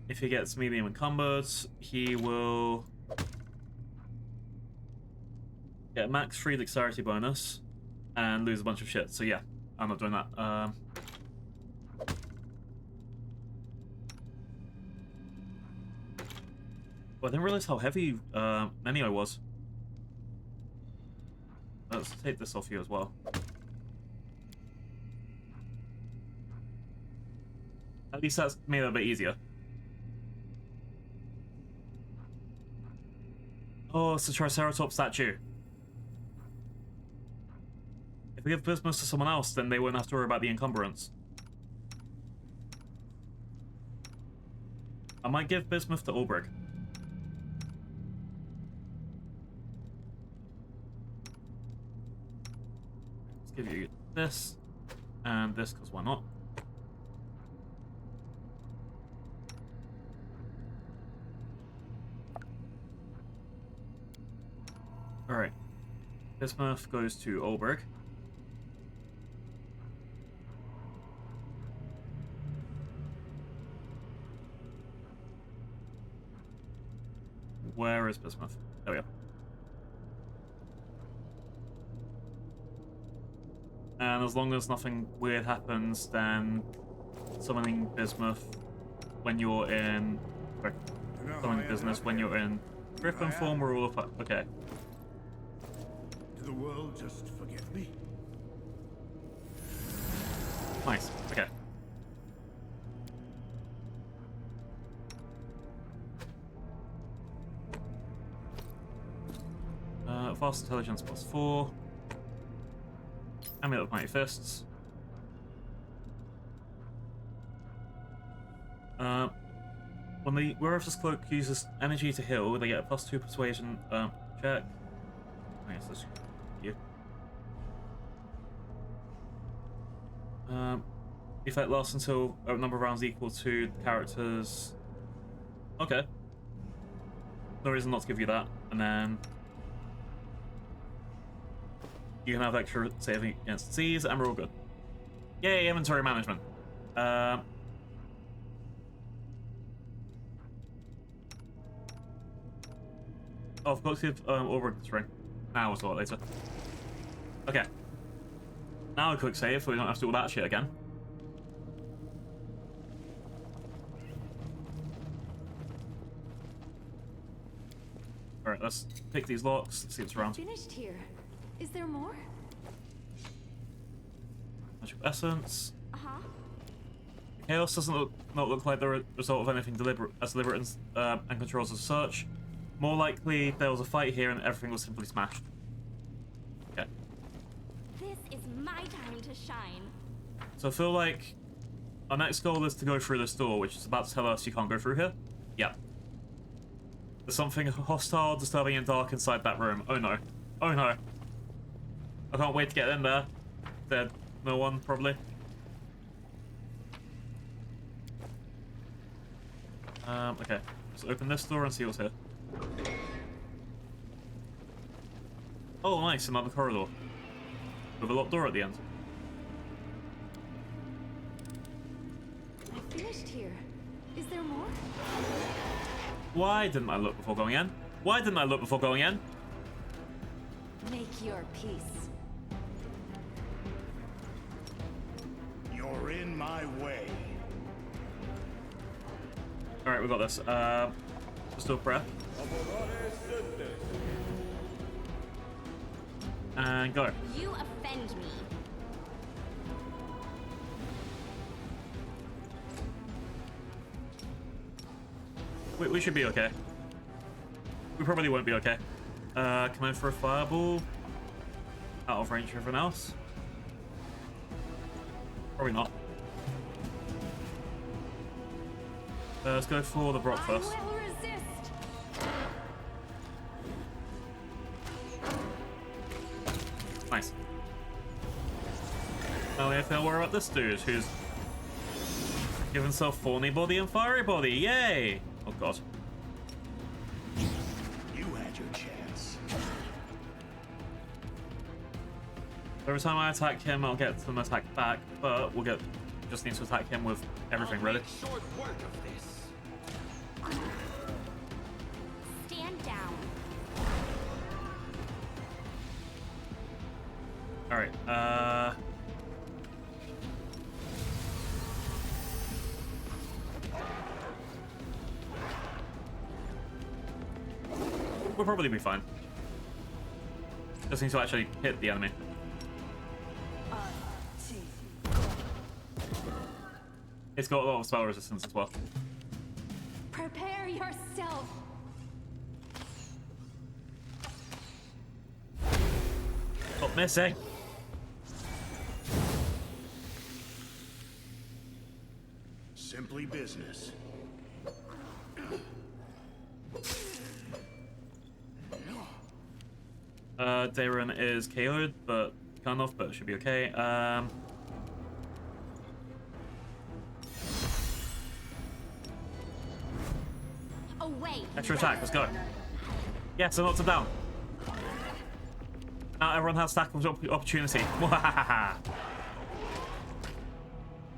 If he gets medium encumbered, he will get a max 3 dexterity bonus and lose a bunch of shit. So yeah, I'm not doing that. Oh, I didn't realize how heavy Nenio was. Let's take this off you as well. At least that's made it a bit easier. Oh, it's a Triceratops statue. If we give Bismuth to someone else, then they won't have to worry about the encumbrance. I might give Bismuth to Ulbrich. Let's give you this, and this, because why not? Alright. Bismuth goes to Ulbrich. Where is Bismuth? There we go. And as long as nothing weird happens, then summoning Bismuth when you're in... Sorry, summoning business when you're in Griffin form, we're all up. Okay. Did the world just forget me? Nice. Okay. Fast intelligence +4. Amulet of Mighty Fists. When the Wearer's Cloak uses energy to heal, they get a +2 persuasion check. I guess that's you. The effect lasts until a number of rounds equal to the character's. Okay. No reason not to give you that. And then you can have extra saving against disease, and we're all good. Yay, inventory management. Oh, I forgot to give Ulbrich this ring. Now we'll sort it later. Okay. Now a quick save so we don't have to do all that shit again. Alright, let's pick these locks, see what's around. Finished here. Is there more? Magical Essence. Uh-huh. Chaos doesn't not look like the result of anything deliberate and controls as such. More likely there was a fight here and everything was simply smashed. Okay. This is my time to shine. So I feel like our next goal is to go through this door, which is about to tell us you can't go through here. Yep. There's something hostile, disturbing, and dark inside that room. Oh no. Oh no. I can't wait to get in there. There's no one, probably. Okay. Let's open this door and see what's here. Oh, nice. Another corridor. With a locked door at the end. I finished here. Is there more? Why didn't I look before going in? Why didn't I look before going in? Make your peace. You're in my way. Alright, we got this. Just do a breath. And go. You offend me. We should be okay. We probably won't be okay. Come in for a fireball. Out of range of everyone else. Probably not. Let's go for the Brock first. I will resist. Nice. Now we have to worry about this dude who's given himself thorny body and fiery body. Yay! Oh god. You had your chance. Every time I attack him, I'll get some attack back, but we'll get just need to attack him with everything ready. Short work of this. Stand down. Alright, we'll probably be fine. Just need to actually hit the enemy. It's got a lot of spell resistance as well. Prepare yourself. Stop missing. Simply business. Dayron is KO'd, but kind of, but it should be okay. Away. Extra attack, let's go. Yes, I knocked him down. Now everyone has stack of opportunity.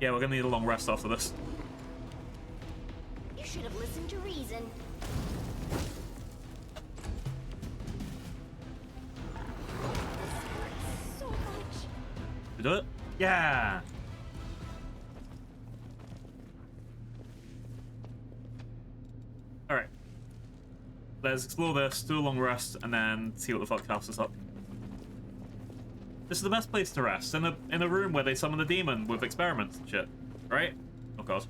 Yeah, we're gonna need a long rest after this. You should have listened to reason. So much. We do it? Yeah! Alright. Let's explore this, do a long rest, and then see what the fuck helps us up. This is the best place to rest, in a room where they summon the demon with experiments and shit. Right? Oh god.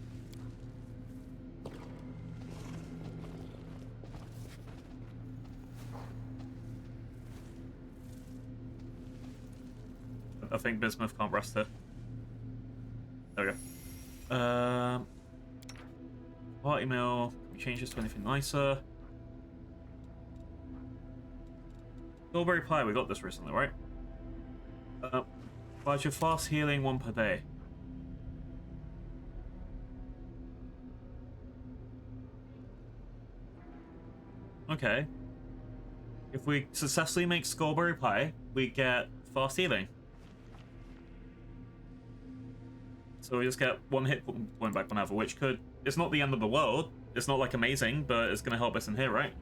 I think Bismuth can't rest here. There we go. Party mail. Can we change this to anything nicer? Strawberry pie, we got this recently, right? But your fast healing 1 per day. Okay. If we successfully make strawberry pie, we get fast healing. So we just get 1 hit point back whenever, which could... It's not the end of the world. It's not, like, amazing, but it's going to help us in here, right?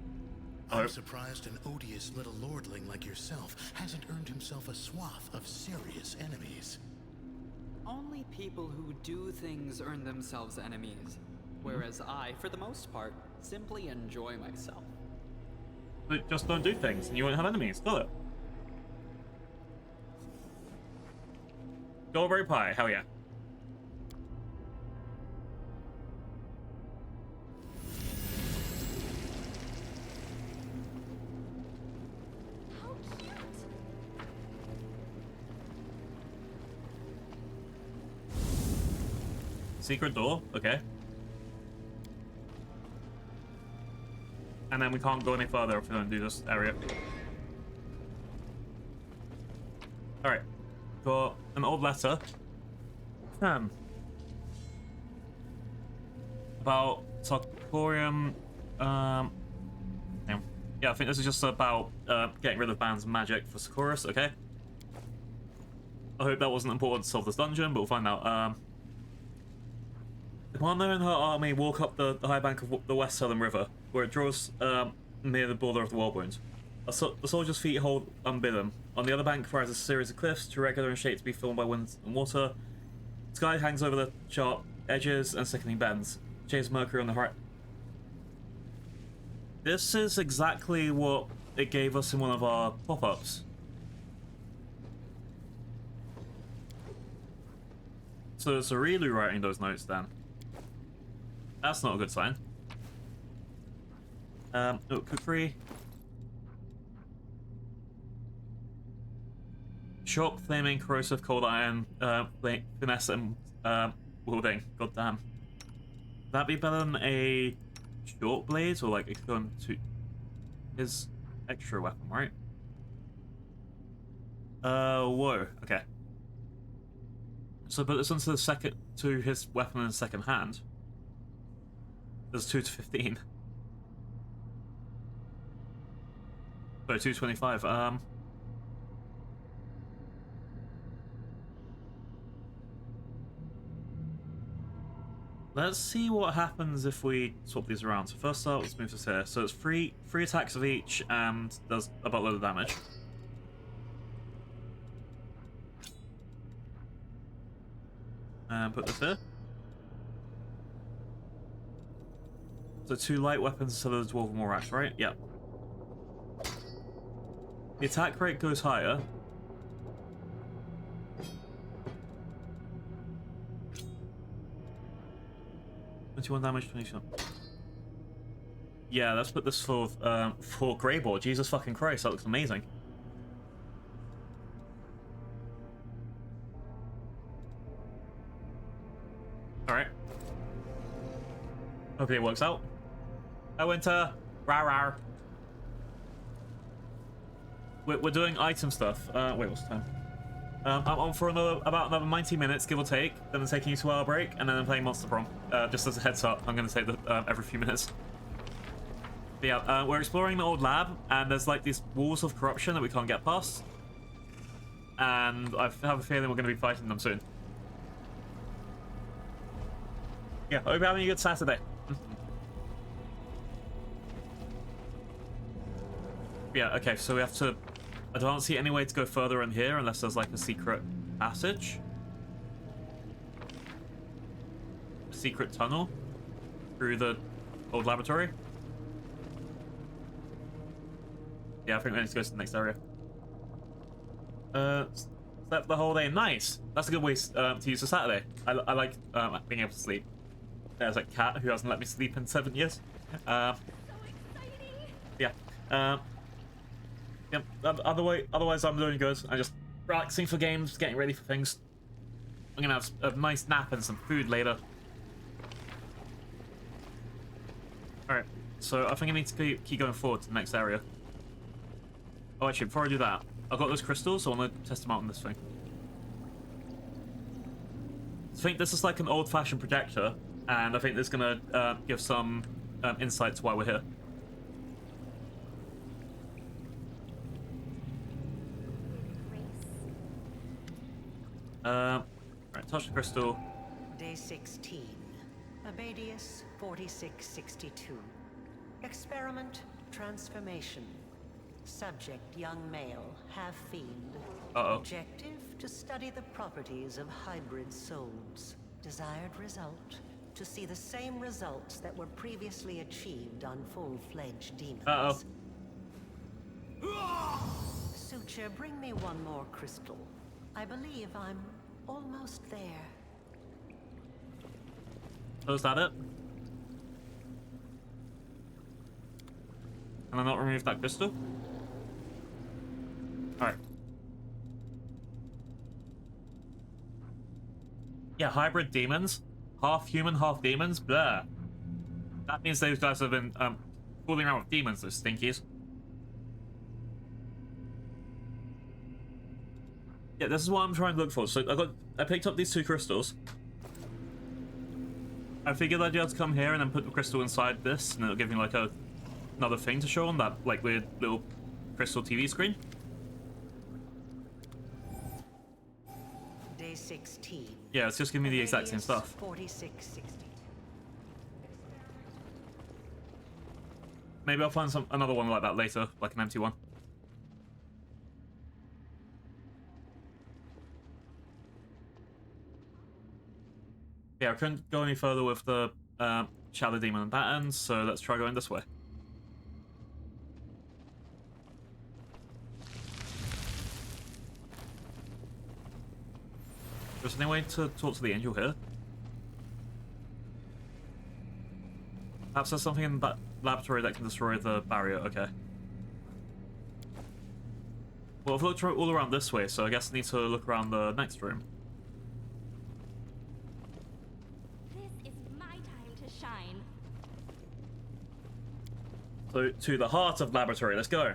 I'm surprised an odious little lordling like yourself hasn't earned himself a swath of serious enemies. Only people who do things earn themselves enemies, whereas I, for the most part, simply enjoy myself. But just don't do things, and you won't have enemies, will it? Strawberry pie, hell yeah. Secret door, okay. And then we can't go any further if we don't do this area. Alright. Got an old letter. About Sarkorium. Yeah, I think this is just about getting rid of Ban's magic for Sakuras, okay? I hope that wasn't important to solve this dungeon, but we'll find out. The commander and her army walk up the high bank of the West Southern River, where it draws near the border of the Worldwound. The soldiers' feet hold unbidden. On the other bank rises a series of cliffs, too regular in shape to be filled by wind and water. The sky hangs over the sharp edges and sickening bends. Shades of mercury on the horizon. This is exactly what it gave us in one of our pop-ups. So it's Areelu writing those notes then. That's not a good sign. Kukri. Shock, flaming, corrosive, cold iron, finesse, and wielding. God damn. Would that be better than a short blade, or like it could go into his extra weapon, right? Whoa. Okay. So put this onto his weapon in the second hand. There's 2 to 15. So 225. Let's see what happens if we swap these around. So first up, let's move this here. So it's three attacks of each and does a buttload of damage. And put this here. So 2 light weapons instead of the Dwarven War Axe, right? Yep. The attack rate goes higher. $21 damage, 27. Yeah, let's put this for Greyboard. Jesus fucking Christ, that looks amazing. Alright. Hopefully it works out. Hi, Winter. Rawr, rawr. We're doing item stuff. Wait, what's the time? I'm on for about another 90 minutes, give or take. Then I'm taking a 2-hour break, and then I'm playing Monster Prom. Just as a heads up, I'm going to take that every few minutes. But yeah, we're exploring the old lab, and there's like these walls of corruption that we can't get past. And I have a feeling we're going to be fighting them soon. Yeah, hope you're having a good Saturday. Yeah, okay, so we have to... I don't see any way to go further in here unless there's like a secret passage. A secret tunnel through the old laboratory. Yeah, I think we need to go to the next area. Slept the whole day. Nice! That's a good way to use a Saturday. I like being able to sleep. There's a cat who hasn't let me sleep in 7 years. So exciting! Yeah. Yep. Otherwise, I'm doing good. I'm just relaxing for games, getting ready for things. I'm gonna have a nice nap and some food later. All right. So I think I need to keep going forward to the next area. Oh, actually, before I do that, I've got those crystals, so I want to test them out on this thing. I think this is like an old-fashioned projector, and I think this is gonna give some insight to why we're here. Right, touch the crystal. Day 16. Abadius 4662. Experiment transformation. Subject young male, half-fiend. Objective to study the properties of hybrid souls. Desired result to see the same results that were previously achieved on full-fledged demons. Suture, bring me one more crystal. I believe I'm almost there. Oh, is that it? Can I not remove that crystal? Alright. Yeah, hybrid demons. half human, half demons? Blah. That means those guys have been fooling around with demons, those stinkies. Yeah, this is what I'm trying to look for. So I picked up these 2 crystals. I figured I'd be able to come here and then put the crystal inside this, and it'll give me like another thing to show on that like weird little crystal TV screen. Day 16. Yeah, it's just giving me the exact same stuff. 4660. Maybe I'll find another one like that later, like an empty one. Yeah, I couldn't go any further with the Shadow Demon and that end, so let's try going this way. Is there any way to talk to the angel here? Perhaps there's something in that laboratory that can destroy the barrier. Okay. Well, I've looked all around this way, so I guess I need to look around the next room. This is my time to shine. So, to the heart of laboratory, let's go.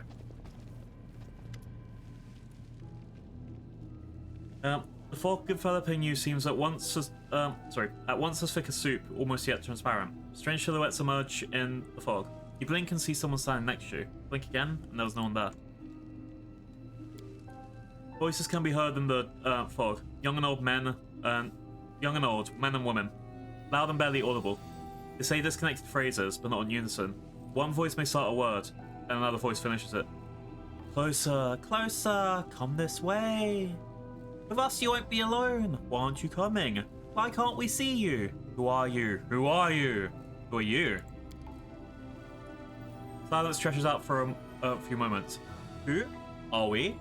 The fog enveloping you seems at once as thick as soup, almost yet transparent. Strange silhouettes emerge in the fog. You blink and see someone standing next to you. Blink again, and there was no one there. Voices can be heard in the fog. Young and old, men and women. Loud and barely audible. They say disconnected phrases, but not in unison. One voice may start a word, and another voice finishes it. Closer, closer, come this way. With us you won't be alone. Why aren't you coming? Why can't we see you? Who are you? Who are you? Who are you? Silence stretches out for a few moments. Who? Are we?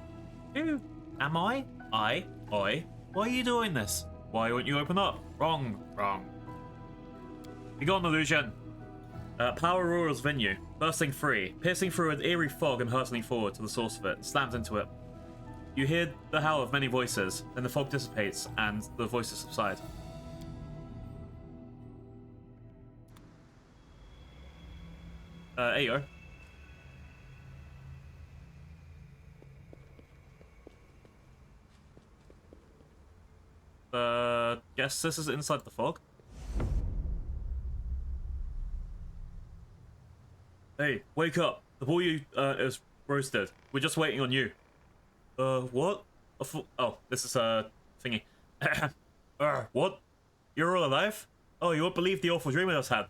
Who? Am I? I? Why are you doing this? Why won't you open up? Wrong. Be gone, illusion. Power roars venue, bursting free, piercing through an eerie fog and hurtling forward to the source of it, slams into it. You hear the howl of many voices, then the fog dissipates and the voices subside. Ayo. Guess this is inside the fog. Hey, wake up. The boy is roasted. We're just waiting on you. What? Oh, this is thingy. What? You're all alive? Oh, you won't believe the awful dream I just had.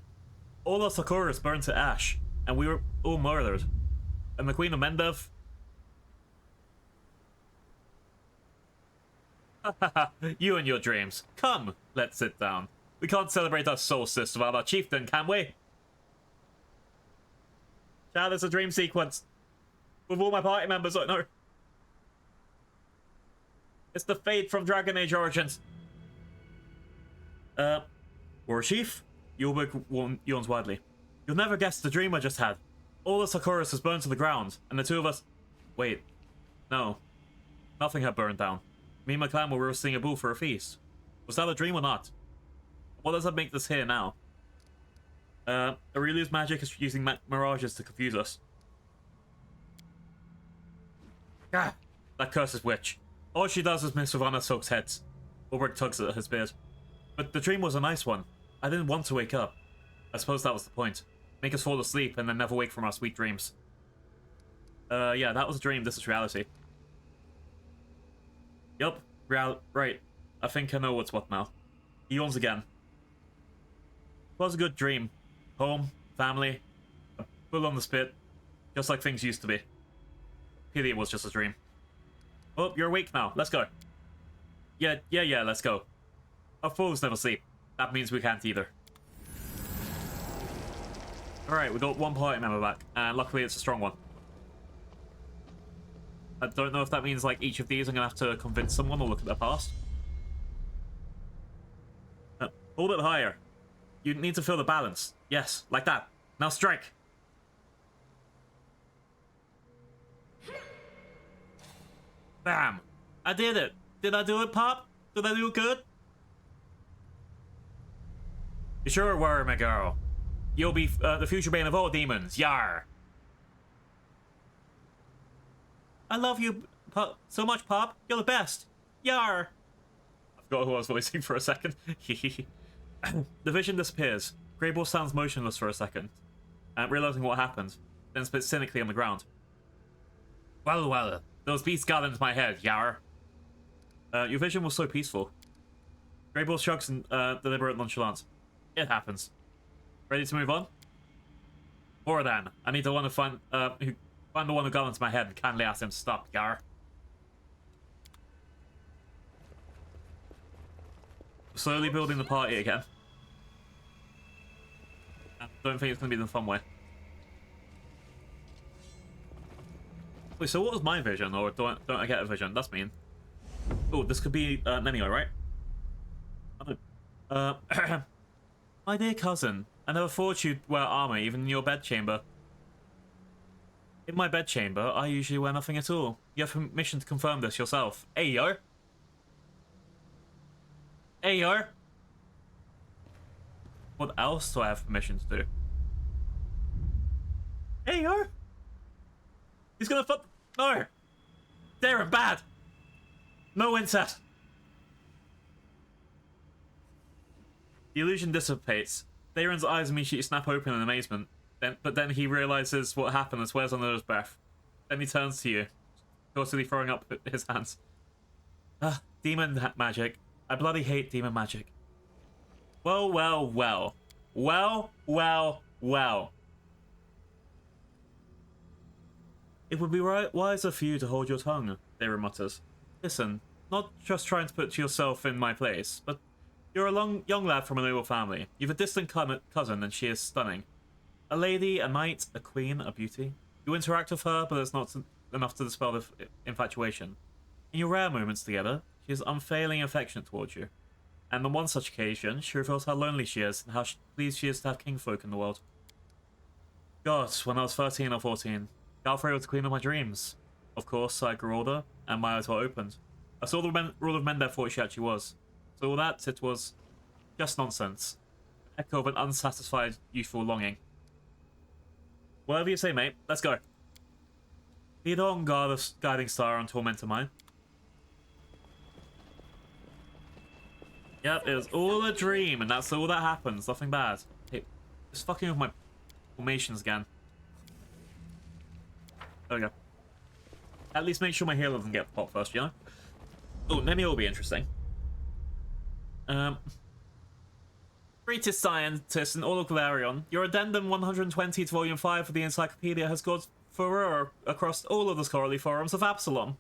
All our Sakuras burned to ash, and we were all murdered. And the Queen of Mendev... You and your dreams. Come, let's sit down. We can't celebrate our solstice without our chieftain, can we? Chad, it's a dream sequence. With all my party members, oh no. It's the Fade from Dragon Age Origins. War Chief? Yulberg yawns widely. You'll never guess the dream I just had. All the Sakuras has burned to the ground, and the two of us... Wait. No. Nothing had burned down. Me and my clan were roasting a bull for a feast. Was that a dream or not? What does that make this here now? Areelu's magic is using mirages to confuse us. Ah! That cursed witch. All she does is mess with Anna Soak's heads. Ulrich tugs at his beard. But the dream was a nice one. I didn't want to wake up. I suppose that was the point. Make us fall asleep and then never wake from our sweet dreams. Yeah, that was a dream. This is reality. Yup. Right. I think I know what's what now. He yawns again. It was a good dream. Home, family, a bull on the spit. Just like things used to be. Pity it was just a dream. Oh, you're awake now. Let's go. Yeah, let's go. Our fools never sleep. That means we can't either. Alright, we got one party member back, and luckily it's a strong one. I don't know if that means like each of these I'm gonna have to convince someone or look at their past. Hold it higher. You need to feel the balance. Yes, like that. Now strike. Bam! I did it. Did I do it, Pop? Did I do it good? You sure were, my girl. You'll be the future bane of all demons. Yar. I love you so much, Pop. You're the best. Yar. I forgot who I was voicing for a second. The vision disappears. Greyball stands motionless for a second, realizing what happened, then spits cynically on the ground. Well, well, those beasts got into my head, Yar. Your vision was so peaceful. Greyball shrugs in deliberate nonchalance. It happens. Ready to move on? Or then, I need the one to find the one who got into my head and kindly ask him to stop, Yar. Slowly building the party again. I don't think it's going to be the fun way. Wait, so what was my vision? Or don't I get a vision? That's mean. Oh, this could be Nenio, right? I don't... My dear cousin, I never thought you'd wear armor even in your bedchamber. In my bedchamber, I usually wear nothing at all. You have permission to confirm this yourself. Ayo? Ayo? What else do I have permission to do? Ayo? He's gonna fuck... No! Darren, bad! No incest! The illusion dissipates. Darren's eyes immediately snap open in amazement. But then he realizes what happened and swears under his breath. Then he turns to you, cautiously throwing up his hands. Ah, demon magic. I bloody hate demon magic. Well, well, well. Well, well, well. It would be wiser for you to hold your tongue, Darren mutters. Listen, not just trying to put yourself in my place, but you're a young lad from a noble family. You've a distant cousin, and she is stunning. A lady, a knight, a queen, a beauty. You interact with her, but it's not enough to dispel the infatuation. In your rare moments together, she is unfailing affectionate towards you. And on one such occasion, she reveals how lonely she is and how pleased she is to have kingfolk in the world. God, when I was 13 or 14, Galfrey was the queen of my dreams. Of course, I grew older, and my eyes were opened. I saw the rule of men there thought she actually was. So all that, it was just nonsense. An echo of an unsatisfied youthful longing. Whatever you say, mate. Let's go. Lead on, guiding star and tormentor mine. Yep, it was all a dream, and that's all that happens. Nothing bad. Hey, just fucking with my formations again. There we go. At least make sure my healer doesn't get popped first, you know? Oh, Nemi will be interesting. Greatest scientist in all of Galarion, your addendum 120 to volume 5 of the encyclopedia has caused furore across all of the scholarly forums of Absalom.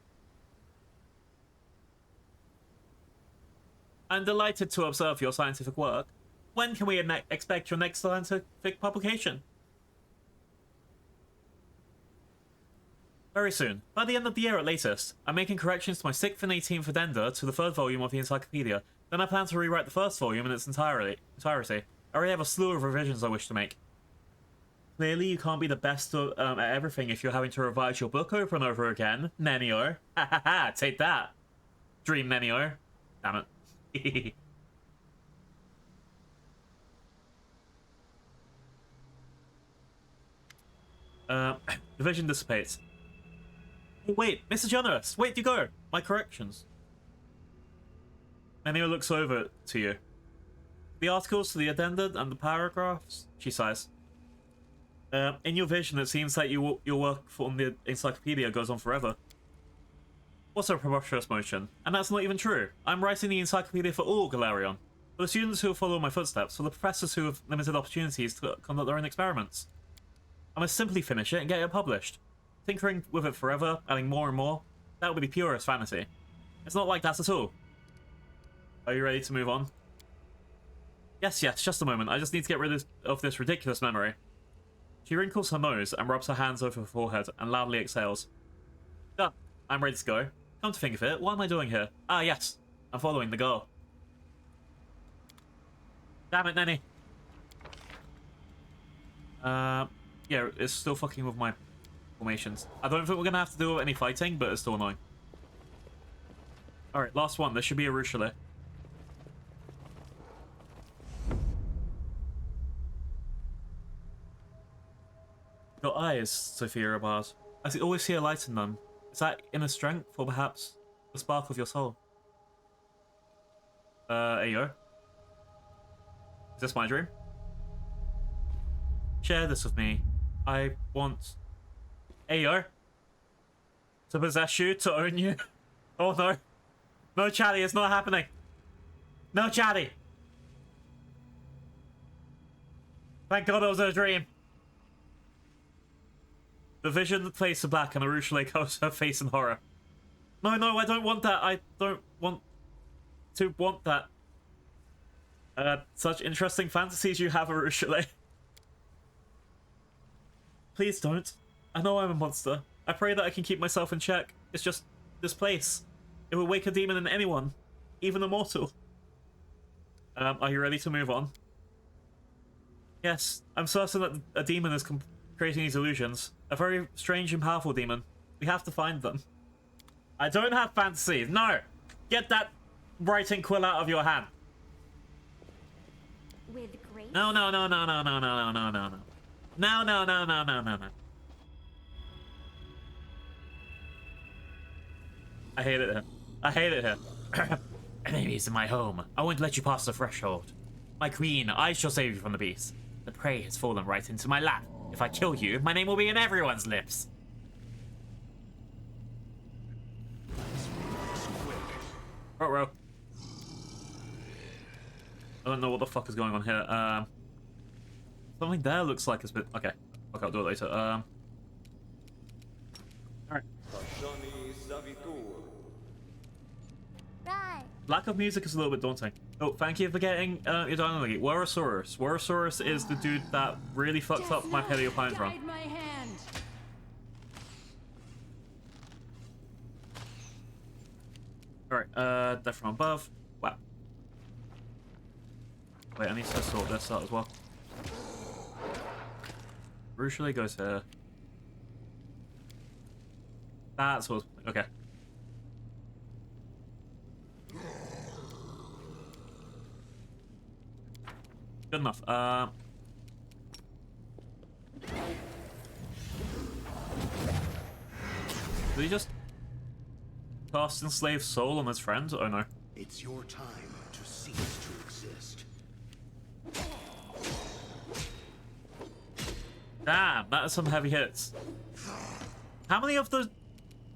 I'm delighted to observe your scientific work. When can we expect your next scientific publication? Very soon. By the end of the year at latest. I'm making corrections to my 6th and 18th addenda to the 3rd volume of the encyclopedia. Then I plan to rewrite the 1st volume in its entirety. I already have a slew of revisions I wish to make. Clearly, you can't be the best at everything if you're having to revise your book over and over again. Nenio. Ha ha ha, take that. Dream Nenio. Damn it. The vision dissipates. Hey, wait, Mr. Generous, wait, you go. My corrections. Nenio looks over to you. The articles to the addenda and the paragraphs, she sighs. In your vision, it seems that your work on the encyclopedia goes on forever. What's a preposterous motion? And that's not even true. I'm writing the encyclopedia for all Galarion. For the students who will follow my footsteps, for the professors who have limited opportunities to conduct their own experiments. I must simply finish it and get it published. Tinkering with it forever, adding more and more, that would be purest vanity. It's not like that at all. Are you ready to move on? Yes, just a moment. I just need to get rid of this ridiculous memory. She wrinkles her nose and rubs her hands over her forehead and loudly exhales. Done. I'm ready to go. Come to think of it, what am I doing here? Ah, yes. I'm following the girl. Damn it, Nenny. Yeah, it's still fucking with my formations. I don't think we're gonna have to do any fighting, but it's still annoying. Alright, last one. There should be a Rushale. Your eyes, Sophia Rabard. I always see a light in them. Is that inner strength, or perhaps the spark of your soul? Ayo. Is this my dream? Share this with me. I want Ayo to possess you, to own you. Oh no. No, Chatty, it's not happening. No, Chatty. Thank God it was a dream. The vision fades to black and Arushale covers her face in horror. No, no, I don't want that. I don't want to want that. Such interesting fantasies you have, Arushale. Please don't. I know I'm a monster. I pray that I can keep myself in check. It's just this place. It will wake a demon in anyone, even a mortal. Are you ready to move on? Yes, I'm certain that a demon is creating these illusions. A very strange and powerful demon. We have to find them. I don't have fantasies. No! Get that writing quill out of your hand. With grace? No, no, no, no, no, no, no, no, no, no, no. No, no, no, no, no, no, no. I hate it here. I hate it here. Enemies in my home. I won't let you pass the threshold. My queen, I shall save you from the beast. The prey has fallen right into my lap. If I kill you, my name will be in everyone's lips. Ruh-roh. I don't know what the fuck is going on here. Something there looks like it's been... Okay. Okay, I'll do it later. Alright. Right. Lack of music is a little bit daunting. Oh, thank you for getting your dynamic. Worosaurus. Worosaurus is the dude that really fucks up my Paleo Pines run. Guide my hand. Alright, death from above. Wow. Wait, I need to sort this out as well. Crucially goes here. That's what... Okay. Good enough. Did he just cast Enslaved Soul on his friend? Oh no. It's your time to cease to exist. Damn, that is some heavy hits. How many of the...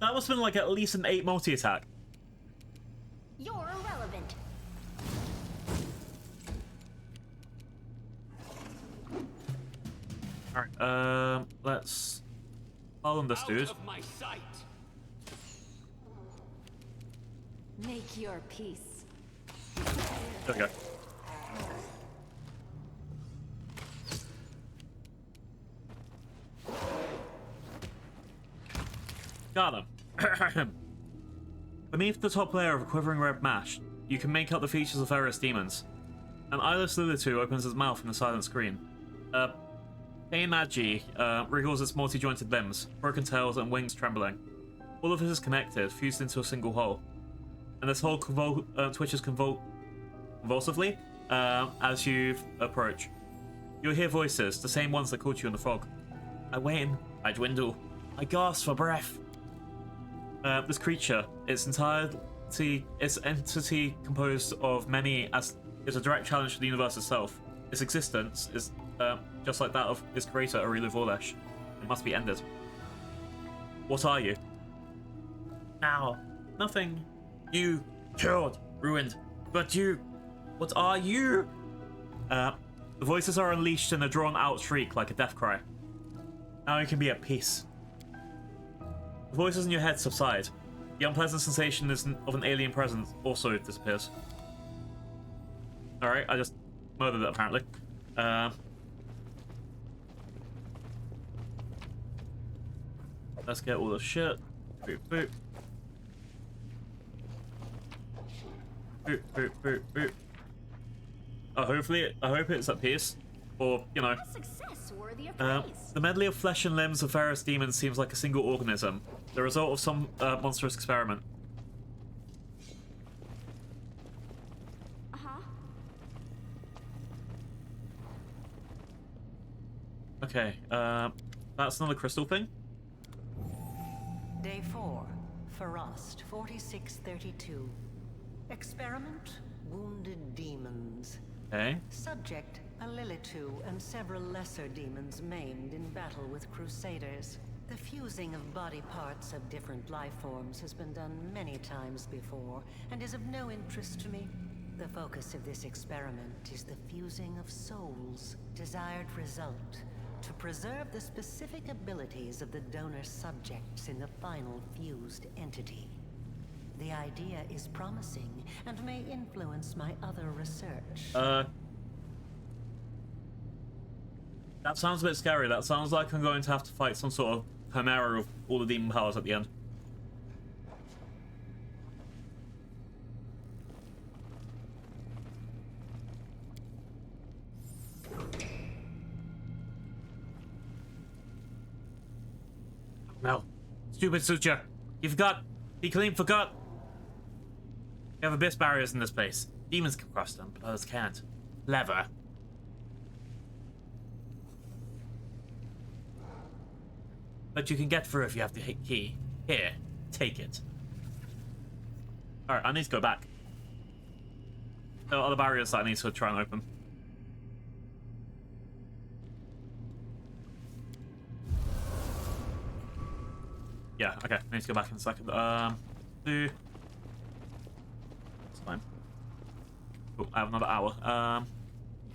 That must have been like at least an 8 multi-attack. You're irrelevant. Alright, let's follow this dude. Out of my sight. Make your peace. There we go. Got him. Beneath the top layer of a quivering red mash, you can make out the features of various demons. An eyeless Lilitu opens its mouth in the silent screen. Magi wriggles its multi-jointed limbs, broken tails and wings trembling. All of it is connected, fused into a single whole. And this whole twitches convulsively as you approach. You'll hear voices, the same ones that caught you in the fog. I wane, I dwindle, I gasp for breath. This creature, its entity composed of many, is a direct challenge to the universe itself. Its existence is just like that of its creator, Areelu Vorlesh. It must be ended. What are you? Now, nothing. You, killed, ruined. But you, what are you? The voices are unleashed in a drawn-out shriek like a death cry. Now you can be at peace. The voices in your head subside. The unpleasant sensation of an alien presence also disappears. Alright, I just murdered it apparently. Let's get all the shit. Boop, boop. Boop, boop, boop, boop. I hope it's at peace. Or, you know. A success worthy of praise. The medley of flesh and limbs of various demons seems like a single organism, the result of some monstrous experiment. Uh-huh. Okay, That's another crystal thing? Day 4. Frost, 4632. Experiment, wounded demons. Okay. Subject, a Lilitu and several lesser demons maimed in battle with crusaders. The fusing of body parts of different life forms has been done many times before, and is of no interest to me. The focus of this experiment is the fusing of souls. Desired result, to preserve the specific abilities of the donor subjects in the final fused entity. The idea is promising, and may influence my other research. That sounds a bit scary. That sounds like I'm going to have to fight some sort of chimera of all the demon powers at the end. Well, stupid Sucha. You forgot. He clean forgot. We have abyss barriers in this place. Demons can cross them, but others can't. Clever. But you can get through if you have the key. Here, take it. Alright, I need to go back. There are other barriers that I need to try and open. Yeah, okay, I need to go back in a second. It's fine. Oh, I have another hour.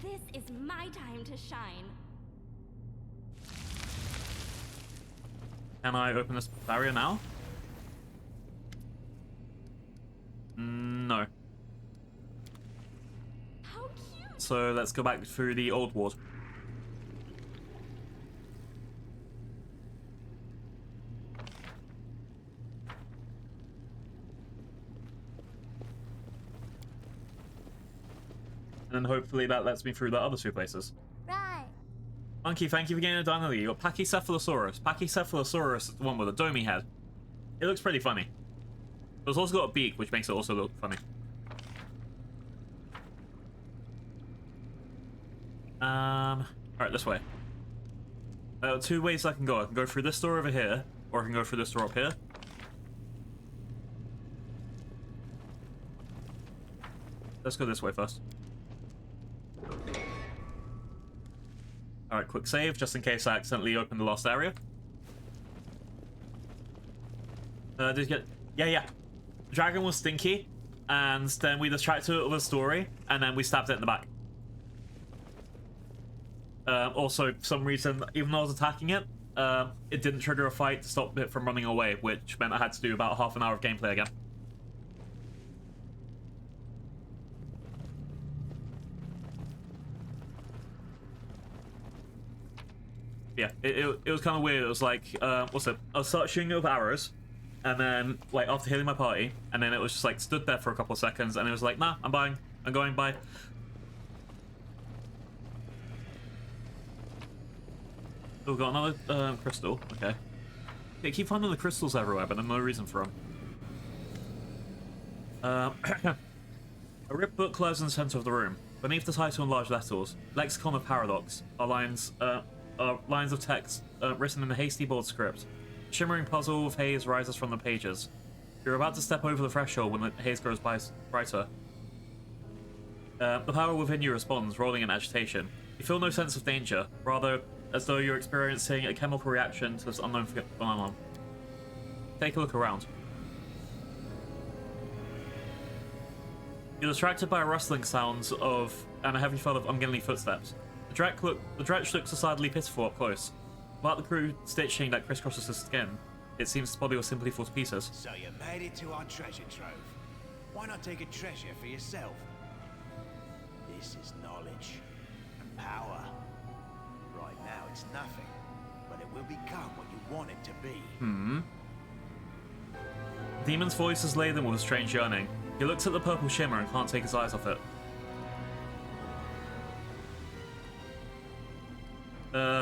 This is my time to shine. Can I open this barrier now? No. How cute. So let's go back through the old ward. And then hopefully that lets me through the other two places. Right. Monkey, thank you for getting a dino. You got Pachycephalosaurus. Pachycephalosaurus is the one with a domey head. It looks pretty funny. But it's also got a beak, which makes it also look funny. Alright, this way. There are two ways I can go. I can go through this door over here, or I can go through this door up here. Let's go this way first. Alright, quick save, just in case I accidentally opened the lost area. Did you get... Yeah. The dragon was stinky, and then we distracted it with a story, and then we stabbed it in the back. Also, for some reason, even though I was attacking it, it didn't trigger a fight to stop it from running away, which meant I had to do about half an hour of gameplay again. Yeah, it was kind of weird. It was like, what's it? I was searching with arrows, and then, like, after healing my party, and then it was just, like, stood there for a couple of seconds, and it was like, nah, I'm buying. I'm going, bye. Oh, we've got another crystal. Okay. Yeah, keep finding the crystals everywhere, but there's no reason for them. A ripped book lies in the center of the room. Beneath the title in large letters, Lexicon of Paradox, are lines of text written in a hasty bold script. Shimmering puzzle of haze rises from the pages. You're about to step over the threshold when the haze grows brighter. The power within you responds, rolling in agitation. You feel no sense of danger, rather as though you're experiencing a chemical reaction to this unknown phenomenon. Take a look around. You're distracted by a rustling sound and a heavy thud of ungainly footsteps. The dretch looks decidedly pitiful up close. Without the crude stitching that crisscrosses his skin, it seems his body was simply fall to pieces. So you made it to our treasure trove. Why not take a treasure for yourself? This is knowledge and power. Right now it's nothing, but it will become what you want it to be. The demon's voice is laden with a strange yearning. He looks at the purple shimmer and can't take his eyes off it.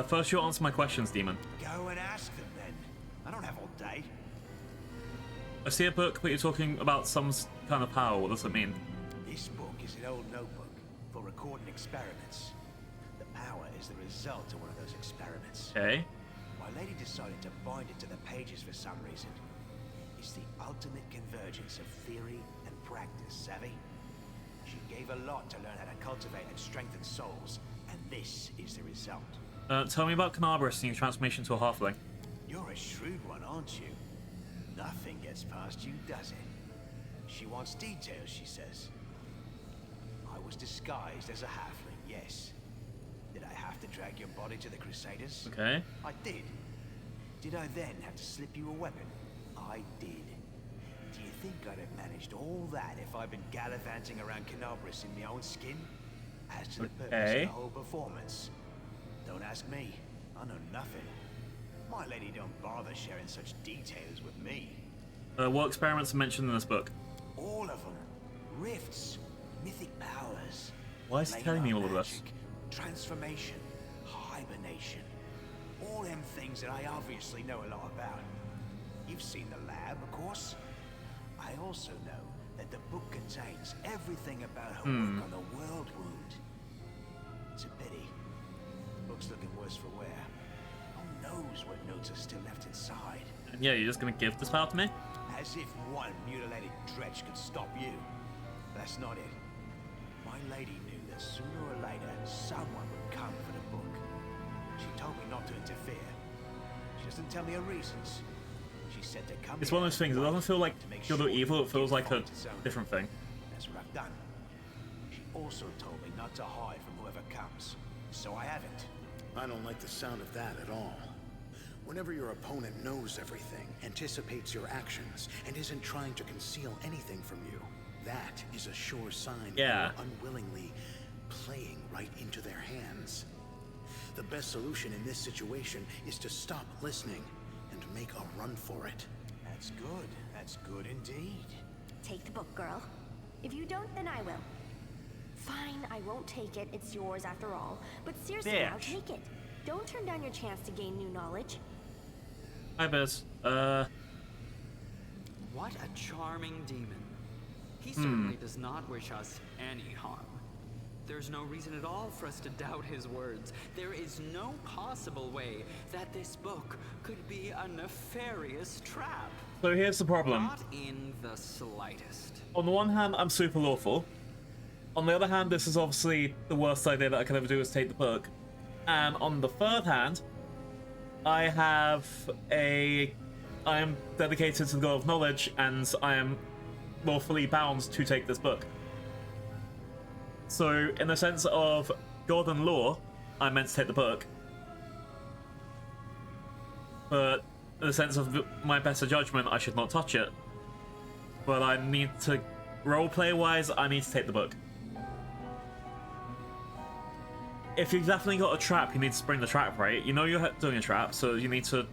First you answer my questions, demon. Go and ask them then. I don't have all day. I see a book, but you're talking about some kind of power. What does it mean? This book is an old notebook for recording experiments. The power is the result of one of those experiments. Okay. My lady decided to bind it to the pages for some reason. It's the ultimate convergence of theory and practice, savvy? She gave a lot to learn how to cultivate and strengthen souls, and this is the result. Tell me about Canabras and your transformation to a halfling. You're a shrewd one, aren't you? Nothing gets past you, does it? She wants details, she says. I was disguised as a halfling, yes. Did I have to drag your body to the Crusaders? Okay. I did. Did I then have to slip you a weapon? I did. Do you think I'd have managed all that if I'd been gallivanting around Canabras in my own skin? As to the purpose of the whole performance, don't ask me. I know nothing. My lady don't bother sharing such details with me. What experiments are mentioned in this book? All of them. Rifts, mythic powers. Why is he telling me all of this? Transformation, hibernation. All them things that I obviously know a lot about. You've seen the lab, of course. I also know that the book contains everything about her work on the world wound. It's a pity. The book's looking worse for wear. Who knows what notes are still left inside? Yeah, you're just gonna give this power to me? As if one mutilated dredge could stop you. That's not it. My lady knew that sooner or later, someone would come for the book. She told me not to interfere. She doesn't tell me her reasons. She said to come. It's one of those things, it doesn't feel like good or evil, it feels like a different thing. That's what I've done. She also told me not to hide from whoever comes. So I haven't. I don't like the sound of that at all. Whenever your opponent knows everything, anticipates your actions, and isn't trying to conceal anything from you, that is a sure sign you're unwillingly playing right into their hands. The best solution in this situation is to stop listening and make a run for it. That's good. That's good indeed. Take the book, girl. If you don't, then I will. Fine, I won't take it. It's yours after all. But seriously, now take it. Don't turn down your chance to gain new knowledge. Hi, Biz. What a charming demon. He certainly does not wish us any harm. There's no reason at all for us to doubt his words. There is no possible way that this book could be a nefarious trap. So here's the problem. Not in the slightest. On the one hand, I'm super lawful. On the other hand, this is obviously the worst idea that I could ever do is take the book. And on the third hand, I am dedicated to the goal of knowledge, and I am lawfully bound to take this book. So, in the sense of God and law, I'm meant to take the book. But in the sense of my better judgment, I should not touch it. But I need to, roleplay-wise, I need to take the book. If you've definitely got a trap, you need to spring the trap, right? You know you're doing a trap, so you need to...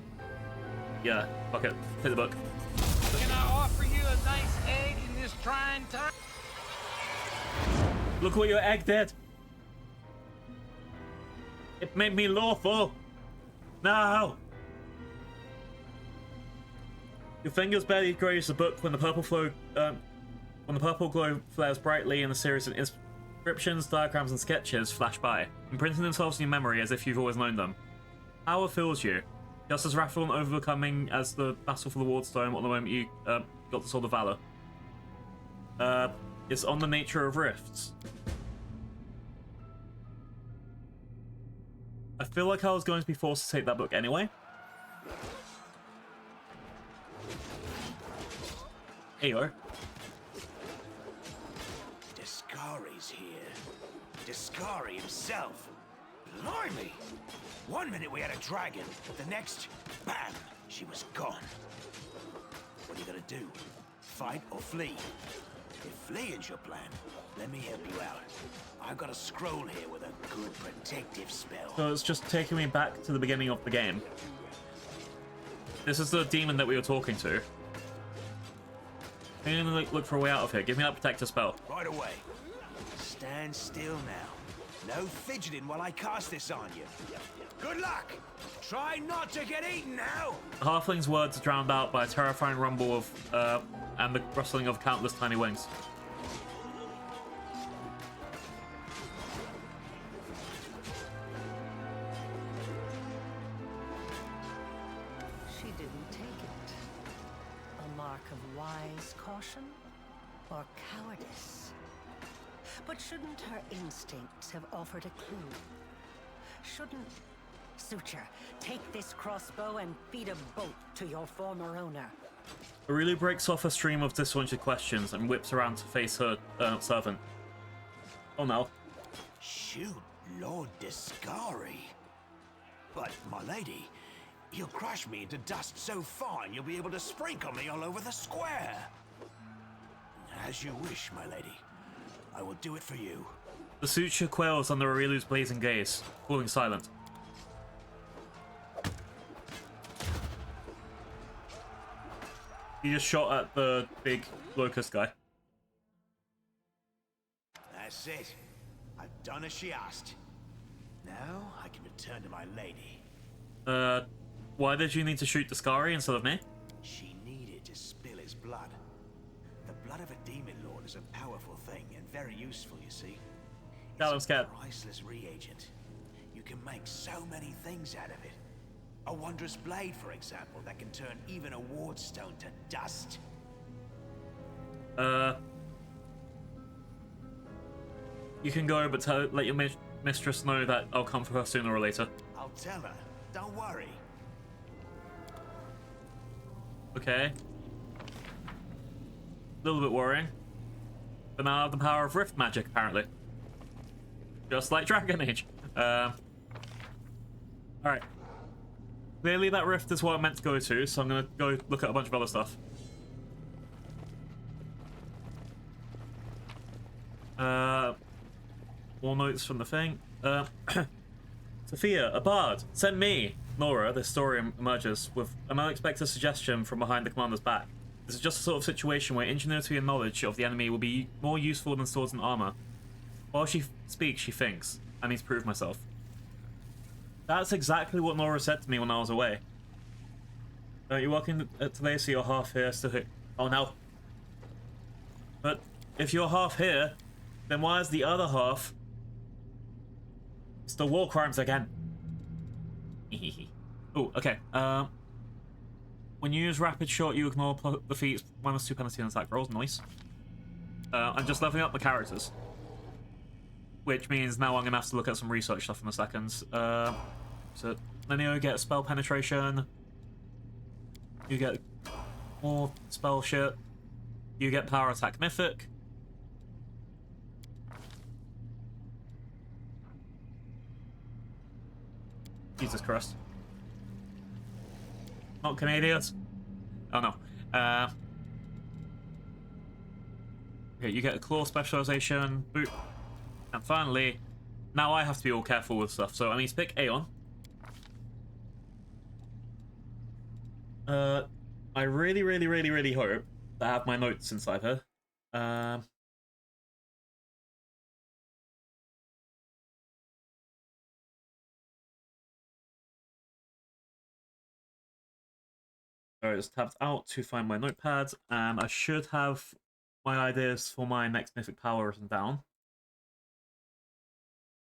Yeah, fuck it. Take the book. Can I offer you a nice egg in this trying time? Look what your egg did! It made me lawful! No! Your fingers barely graze the book when the purple glow flares brightly and a series of inscriptions, diagrams, and sketches flash by, imprinting themselves in your memory as if you've always known them. Power fills you, just as wrathful and overcoming as the battle for the Wardstone at the moment you got the Sword of Valor. It's on the nature of rifts. I feel like I was going to be forced to take that book anyway. Here you go. Discari's here. Discari himself. Blimey! One minute we had a dragon, the next, bam, she was gone. What are you gonna do? Fight or flee? If fleeing's your plan, let me help you out. I've got a scroll here with a good protective spell. So it's just taking me back to the beginning of the game. This is the demon that we were talking to. I'm gonna look for a way out of here. Give me that protective spell. Right away. Stand still now. No fidgeting while I cast this on you. Good luck! Try not to get eaten now! The halfling's words are drowned out by a terrifying rumble of, and the rustling of countless tiny wings. she didn't take it. A mark of wise caution or cowardice? But shouldn't her instincts have offered a clue? Shouldn't... Suture, take this crossbow and feed a bolt to your former owner. Areelu breaks off a stream of disjointed questions and whips around to face her servant. Oh no. Shoot, Lord Discari. But, my lady, you'll crush me into dust so fine you'll be able to sprinkle me all over the square. As you wish, my lady. I will do it for you. The suture quails under Areelu's blazing gaze, falling silent. He just shot at the big locust guy. That's it. I've done as she asked. Now I can return to my lady. Why did you need to shoot Discari instead of me? She needed to spill his blood. The blood of a demon lord is a powerful thing and very useful, you see. Yeah, I'm scared. It's a priceless reagent. You can make so many things out of it. A wondrous blade, for example, that can turn even a wardstone to dust. You can go, but let your mistress know that I'll come for her sooner or later. I'll tell her. Don't worry. Okay. A little bit worrying. But now I have the power of rift magic, apparently. Just like Dragon Age. Alright. Clearly that rift is what I'm meant to go to, so I'm gonna go look at a bunch of other stuff. More notes from the thing. Sophia, a bard, send me. Nora, this story emerges with an unexpected suggestion from behind the commander's back. This is just a sort of situation where ingenuity and knowledge of the enemy will be more useful than swords and armor. While she speaks, she thinks. I need to prove myself. That's exactly what Nora said to me when I was away. You're working today, so you're half here, still here. Oh no. But if you're half here, then why is the other half still war crimes again? Oh, okay. When you use rapid shot, you ignore the feats -2 penalty on attack rolls. Nice. I'm just leveling up the characters, which means now I'm gonna have to look at some research stuff in a second. So then you get spell penetration. You get more spell shit. You get power attack mythic. Jesus Christ. Not Canadians. Oh no. Okay, you get a claw specialization, boot. And finally, now I have to be all careful with stuff, so I need to pick Aeon. I really hope that I have my notes inside her. So I just tapped out to find my notepad, and I should have my ideas for my next mythic power written down.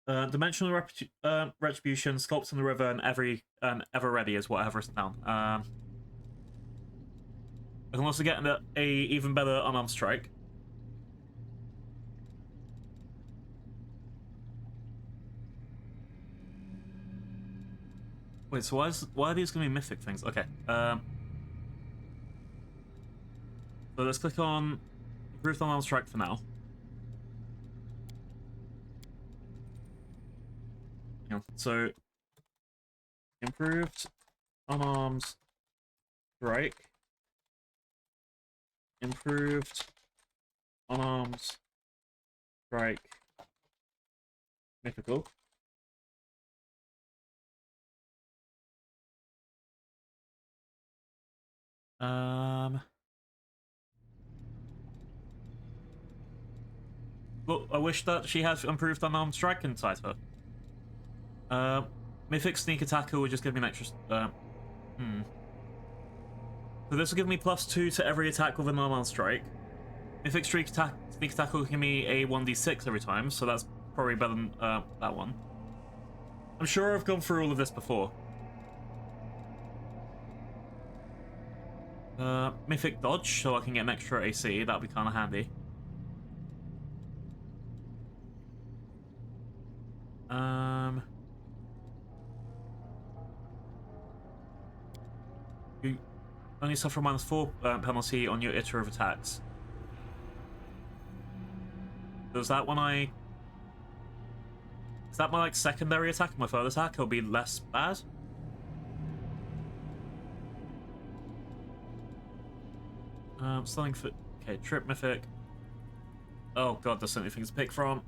Dimensional Retribution, Sculpt in the River, and Ever Ready is what I have written down. I can also get a even better unarmed strike. Wait, so why are these going to be mythic things? Okay. So let's click on Improved Unarmed Strike for now. Hang on. So Improved Unarmed Strike. Improved Unarmed Strike. Mythical. Well, I wish that she had improved unarmed strike inside her. Mythic sneak attacker would just give me an extra. So this will give me +2 to every attack with an unarmed strike. Mythic sneak attacker will give me a 1d6 every time, so that's probably better than that one. I'm sure I've gone through all of this before. Mythic Dodge, so I can get an extra AC. That'd be kind of handy. You only suffer -4 penalty on your iterative attacks. Does that when I... Is that my like secondary attack? My third attack? It'll be less bad? Something for... Okay, Trip Mythic. Oh god, there's so many things to pick from.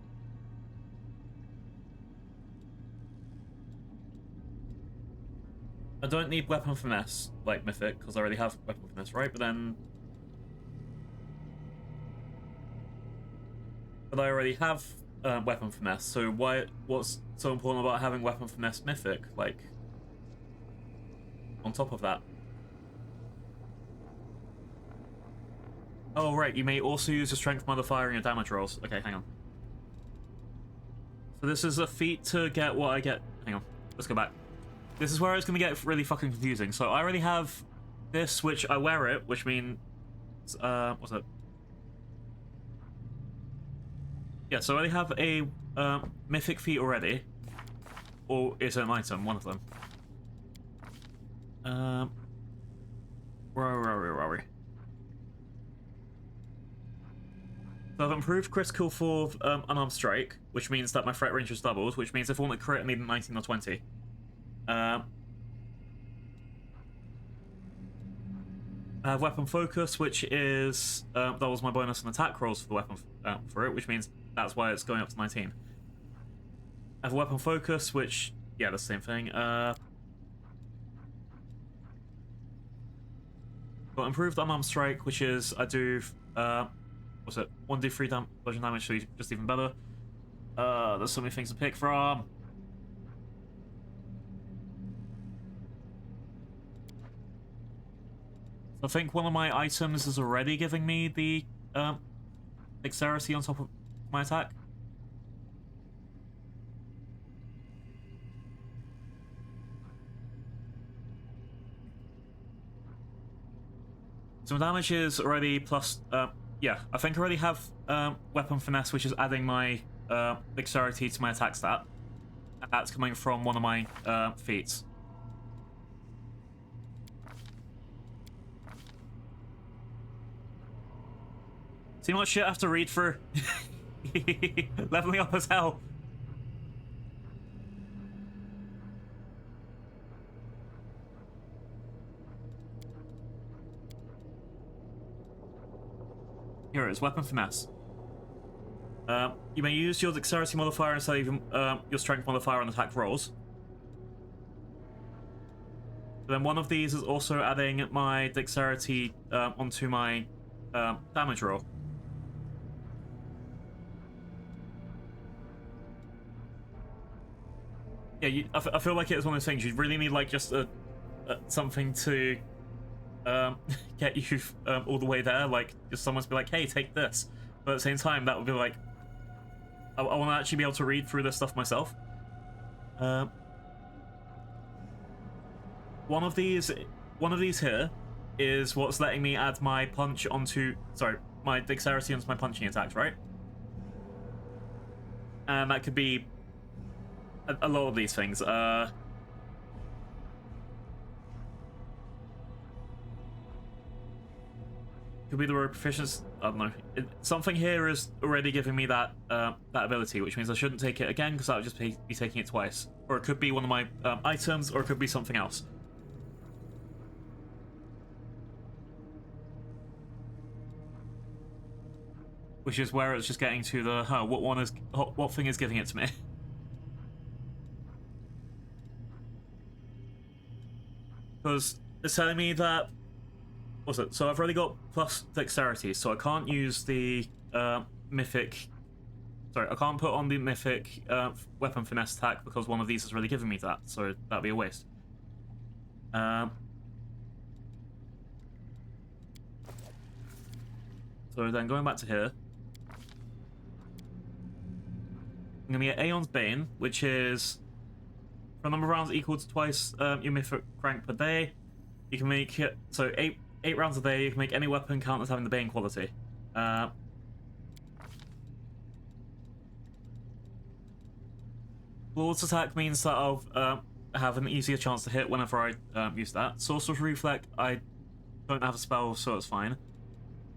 I don't need Weapon Finesse, like Mythic, because I already have Weapon Finesse, right? But then... But I already have Weapon Finesse, so what's so important about having Weapon Finesse Mythic, like, on top of that? Oh, right, you may also use your Strength modifier in your damage rolls. Okay, hang on. So this is a feat to get what I get... Hang on, let's go back. This is where it's going to get really fucking confusing. So I already have this, which I wear it, which means... what's it? Yeah, so I already have a Mythic feat already. Or is it an item? One of them. Where are we? So I've improved critical for unarmed strike, which means that my threat range is doubled, which means if I want to crit, I need a 19 or 20. I have weapon focus, which is doubles my bonus and attack rolls for the weapon for it, which means that's why it's going up to 19. I have weapon focus, which yeah, that's the same thing. Got improved unarmed strike, which is I do what's it? 1d3 bludgeon damage, so just even better. There's so many things to pick from. I think one of my items is already giving me the dexterity on top of my attack. So my damage is already plus... yeah, I think I already have Weapon Finesse, which is adding my dexterity to my attack stat. And that's coming from one of my feats. See how much shit I have to read through? Leveling up as hell. Here it is, Weapon Finesse. You may use your Dexterity modifier instead of your Strength modifier on attack rolls. Then one of these is also adding my Dexterity onto my damage roll. Yeah, I feel like it's one of those things you really need, like, just something to get you all the way there. Like, just someone to be like, hey, take this. But at the same time, that would be like, I want to actually be able to read through this stuff myself. One of these here is what's letting me add my punch onto, sorry, my dexterity onto my punching attacks, right? And that could be a lot of these things. Could be the road proficiency. I don't know. Something here is already giving me that that ability, which means I shouldn't take it again because that would just be taking it twice. Or it could be one of my items, or it could be something else. Which is where it's just getting to the what thing is giving it to me. Because it's telling me that, what's it? So I've already got plus dexterity, so I can't use the mythic. Sorry, I can't put on the mythic weapon finesse attack because one of these is really giving me that, so that'd be a waste. So then going back to here, I'm gonna get Aeon's Bane, which is for a number of rounds equal to twice your mythic rank per day. You can make it so 8 rounds a day. You can make any weapon count as having the Bane quality. Flawless attack means that I'll have an easier chance to hit whenever I use that. Sorcerer's Reflect, I don't have a spell, so it's fine.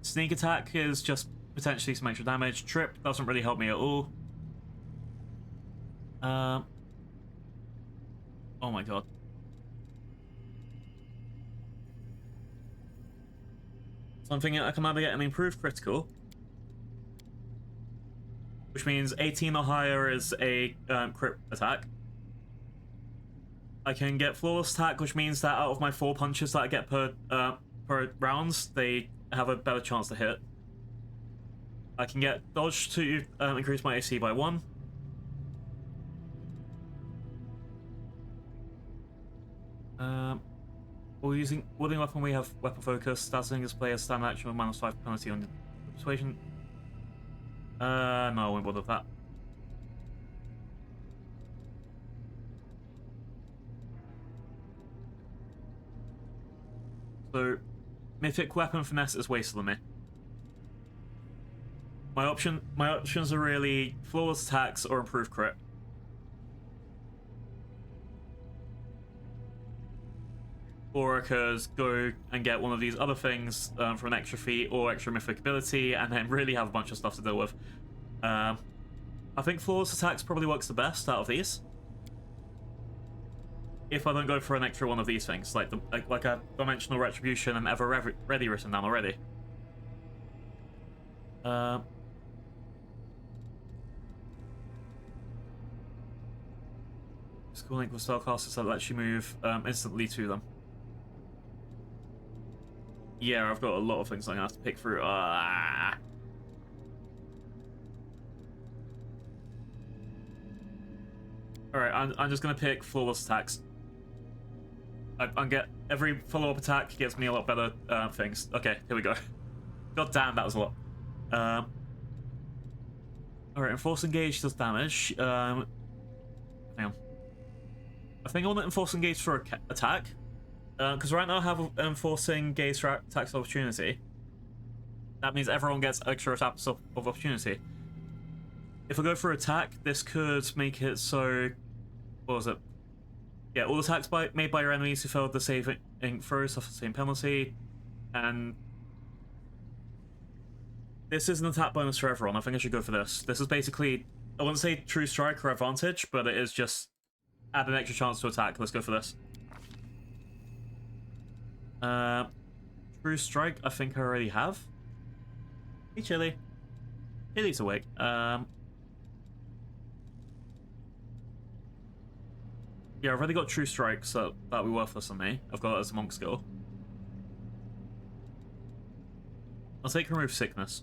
Sneak attack is just potentially some extra damage. Trip doesn't really help me at all. Oh my god. So I'm thinking I can either get an improved critical, which means 18 or higher is a crit attack. I can get flawless attack, which means that out of my 4 punches that I get per rounds, they have a better chance to hit. I can get dodge to increase my AC by 1. While using wielding weapon, we have weapon focus. Dazzling display a stand action with -5 penalty on persuasion. No, I won't bother with that. So, mythic weapon finesse is wasted on me. My options are really flawless attacks or improved crit. Or I could go and get one of these other things for an extra feat or extra mythic ability, and then really have a bunch of stuff to deal with. I think flawless attacks probably works the best out of these. If I don't go for an extra one of these things, like a Dimensional Retribution and Ever Ready written down already. School Link with Spellcasters that lets you move instantly to them. Yeah, I've got a lot of things I'm gonna have to pick through. Alright, I'm just gonna pick flawless attacks. I get every follow-up attack gives me a lot better things. Okay, here we go. God damn, that was a lot. Alright, Enforce Engage does damage. Hang on. I think I want to Enforce Engage for attack. Because right now I have Enforcing Gaze for attacks of opportunity. That means everyone gets extra attacks of opportunity. If I go for attack, this could make it so... What was it? Yeah, all attacks made by your enemies who failed the saving throw suffer the same penalty. And... this is an attack bonus for everyone. I think I should go for this. This is basically... I wouldn't say True Strike or Advantage, but it is just... add an extra chance to attack. Let's go for this. True Strike, I think I already have. Hey, Chili. Chili's awake. Yeah, I've already got True Strike, so that'll be worthless on me. I've got it as a monk skill. I'll take Remove Sickness.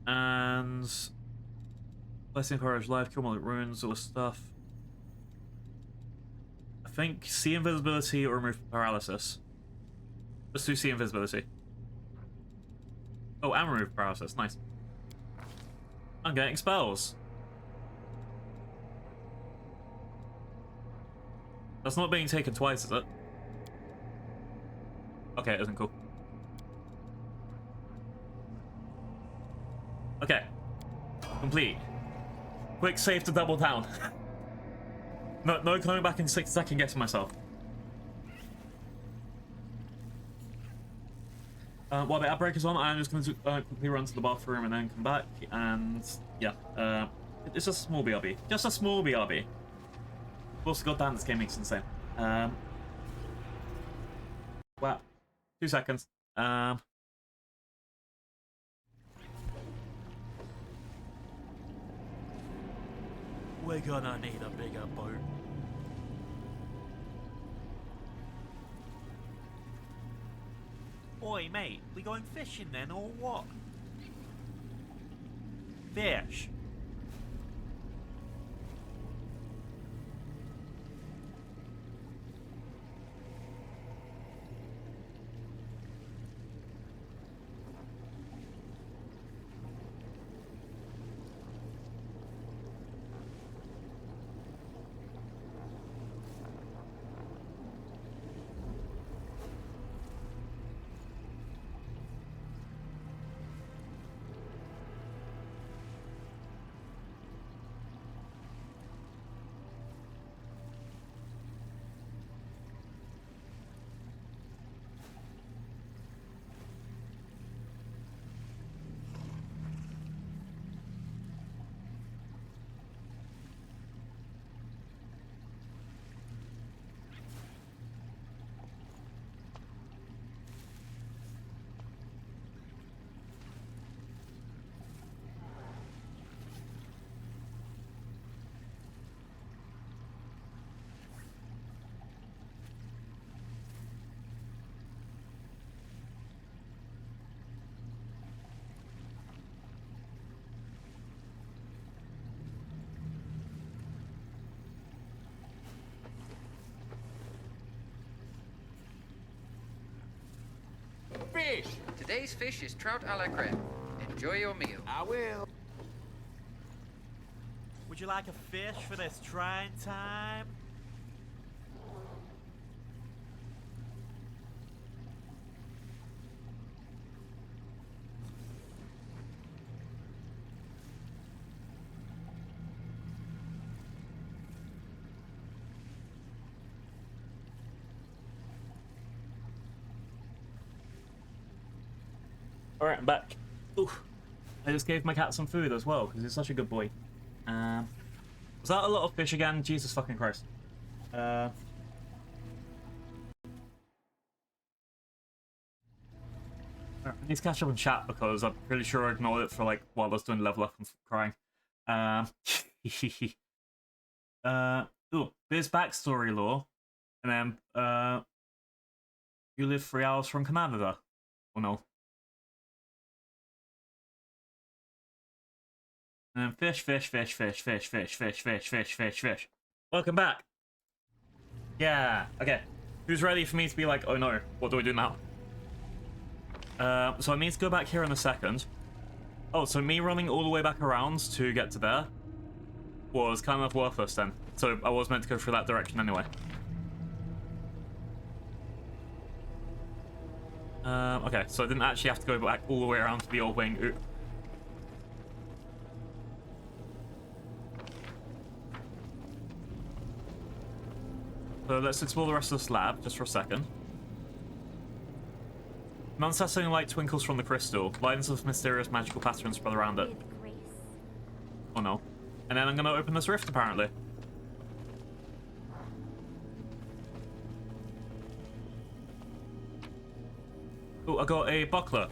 And... Blessing Courage Life, Kill Malik Runes, all this stuff. I think See Invisibility or Remove Paralysis. Let's do See Invisibility. Oh, and Remove Paralysis. Nice. I'm getting spells. That's not being taken twice, is it? Okay, it isn't cool. Okay. Complete. Quick save to double down. No coming back in 6 seconds guessing myself. While the outbreak is on, I'm just going to quickly run to the bathroom and then come back. And yeah, it's a small BRB. Just a small BRB. Also, goddamn, this game makes insane. Wow. 2 seconds. We're gonna need a bigger boat. Oi, mate, we going fishing then, or what? Fish. fish. Today's fish is trout a la creme. Enjoy your meal. I will. Would you like a fish for this train time? Alright, I'm back. Ooh. I just gave my cat some food as well, because he's such a good boy. Was that a lot of fish again? Jesus fucking Christ. Alright, I need to catch up in chat, because I'm pretty sure I ignored it for, like, while I was doing level up and crying. Ooh, there's backstory lore. And then, you live 3 hours from Canada. Or no? And fish, fish, fish, fish, fish, fish, fish, fish, fish, fish, fish. Welcome back. Yeah, okay. Who's ready for me to be like, oh no, what do I do now? So I need to go back here in a second. Oh, so me running all the way back around to get to there was kind of worthless then. So I was meant to go through that direction anyway. Okay, so I didn't actually have to go back all the way around to the old wing. Ooh. So let's explore the rest of this lab, just for a second. Non-unsettling light twinkles from the crystal. Lines of mysterious magical patterns spread around it. Oh no. And then I'm gonna open this rift, apparently. Oh, I got a buckler.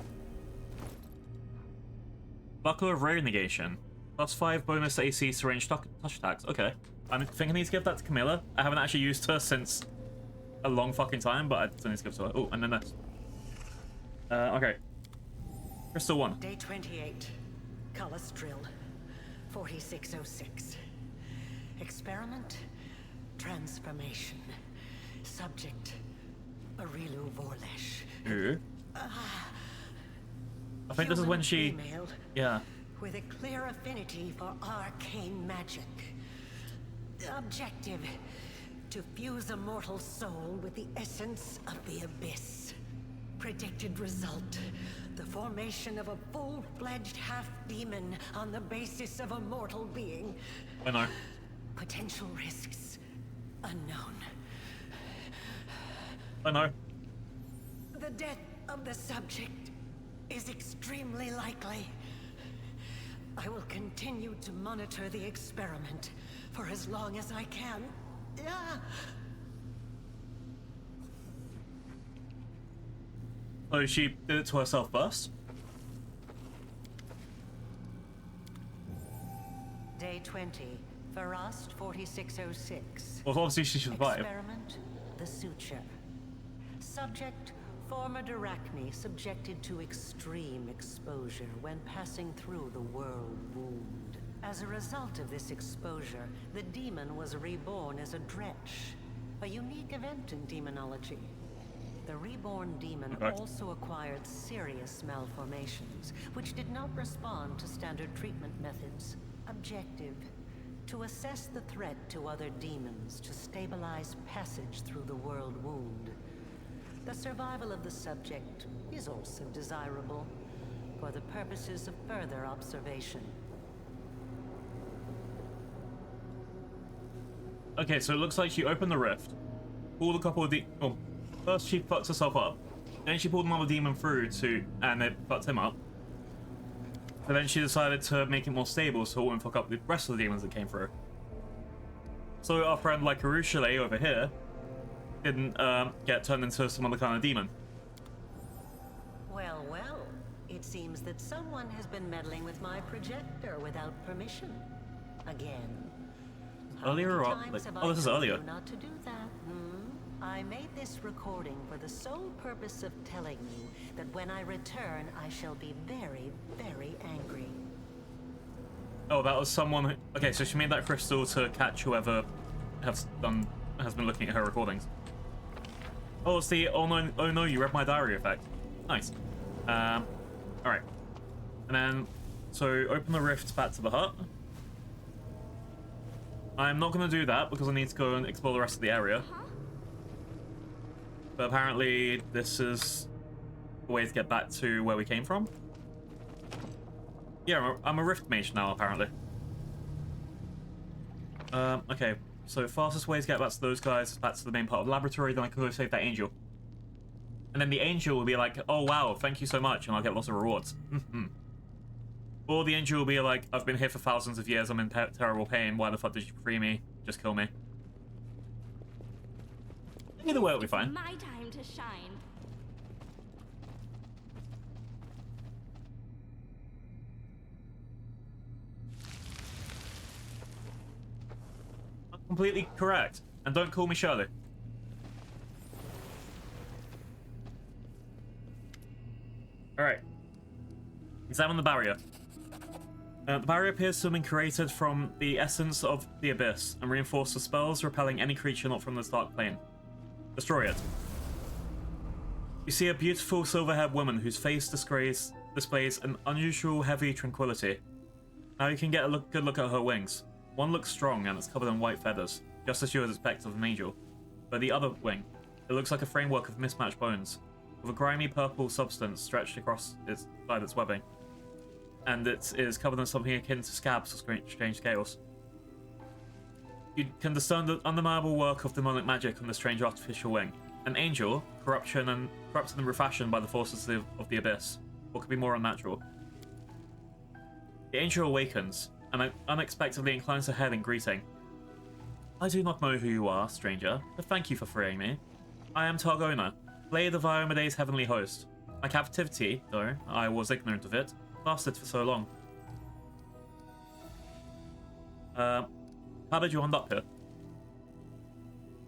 Buckler of Ray Negation. +5 bonus AC to range touch attacks. Okay. I think I need to give that to Camilla. I haven't actually used her since a long fucking time, but I still need to give it to her. Oh, and then this. Okay. Crystal 1. Day 28. Cullis Drill. 4606. Experiment. Transformation. Subject. Areelu Vorlesh. Ooh. I think this is when she... Female, yeah. with a clear affinity for arcane magic. Objective. To fuse a mortal soul with the essence of the abyss. Predicted result. The formation of a full-fledged half-demon on the basis of a mortal being. I know. Potential risks. Unknown. I know. The death of the subject is extremely likely. I will continue to monitor the experiment for as long as I can. So she did it to herself first? Day 20. Farast 4606. Well, obviously she survived. Experiment. The suture. Subject. Former Arachne subjected to extreme exposure when passing through the world wound. As a result of this exposure, the demon was reborn as a dretch, a unique event in demonology. The reborn demon also acquired serious malformations, which did not respond to standard treatment methods. Objective: to assess the threat to other demons to stabilize passage through the world wound. The survival of the subject is also desirable for the purposes of further observation. Okay, so it looks like she opened the rift, pulled a couple of well, first she fucks herself up, then she pulled another demon through and it fucked him up. And then she decided to make it more stable so it wouldn't fuck up the rest of the demons that came through. So our friend like Areelu over here didn't get turned into some other kind of demon. Well, well. It seems that someone has been meddling with my projector without permission. Again. Earlier or like, oh, this is earlier. Not to do that. I made this recording for the sole purpose of telling you that when I return, I shall be very, very angry. Oh, that was someone who... Okay, so she made that crystal to catch whoever has been looking at her recordings. Oh, it's the oh no, you read my diary effect. Nice. Alright. And then, so open the rift back to the hut. I'm not going to do that because I need to go and explore the rest of the area. But apparently this is the way to get back to where we came from. Yeah, I'm a rift mage now, apparently. Okay, so fastest way to get back to those guys is back to the main part of the laboratory, then I can go save that angel. And then the angel will be like, oh wow, thank you so much, and I'll get lots of rewards. Or the angel will be like, I've been here for thousands of years, I'm in terrible pain, why the fuck did you free me? Just kill me. Either way, it'll be fine. My time to shine. Completely correct. And don't call me Shirley. Alright. Examine the barrier. The barrier appears to have been created from the essence of the abyss and reinforced with spells repelling any creature not from this dark plane. Destroy it. You see a beautiful silver-haired woman whose face displays an unusual heavy tranquility. Now you can get a good look at her wings. One looks strong and it's covered in white feathers, just as you would expect of an angel. But the other wing, it looks like a framework of mismatched bones, with a grimy purple substance stretched across its webbing. And it is covered in something akin to scabs or strange scales. You can discern the undeniable work of demonic magic on the strange artificial wing. An angel, corrupted and refashioned by the forces of the abyss. What could be more unnatural? The angel awakens, and unexpectedly inclines her head in greeting. I do not know who you are, stranger, but thank you for freeing me. I am Targona, Blade of Iomede's heavenly host. My captivity, though I was ignorant of it, lasted for so long. How did you end up here?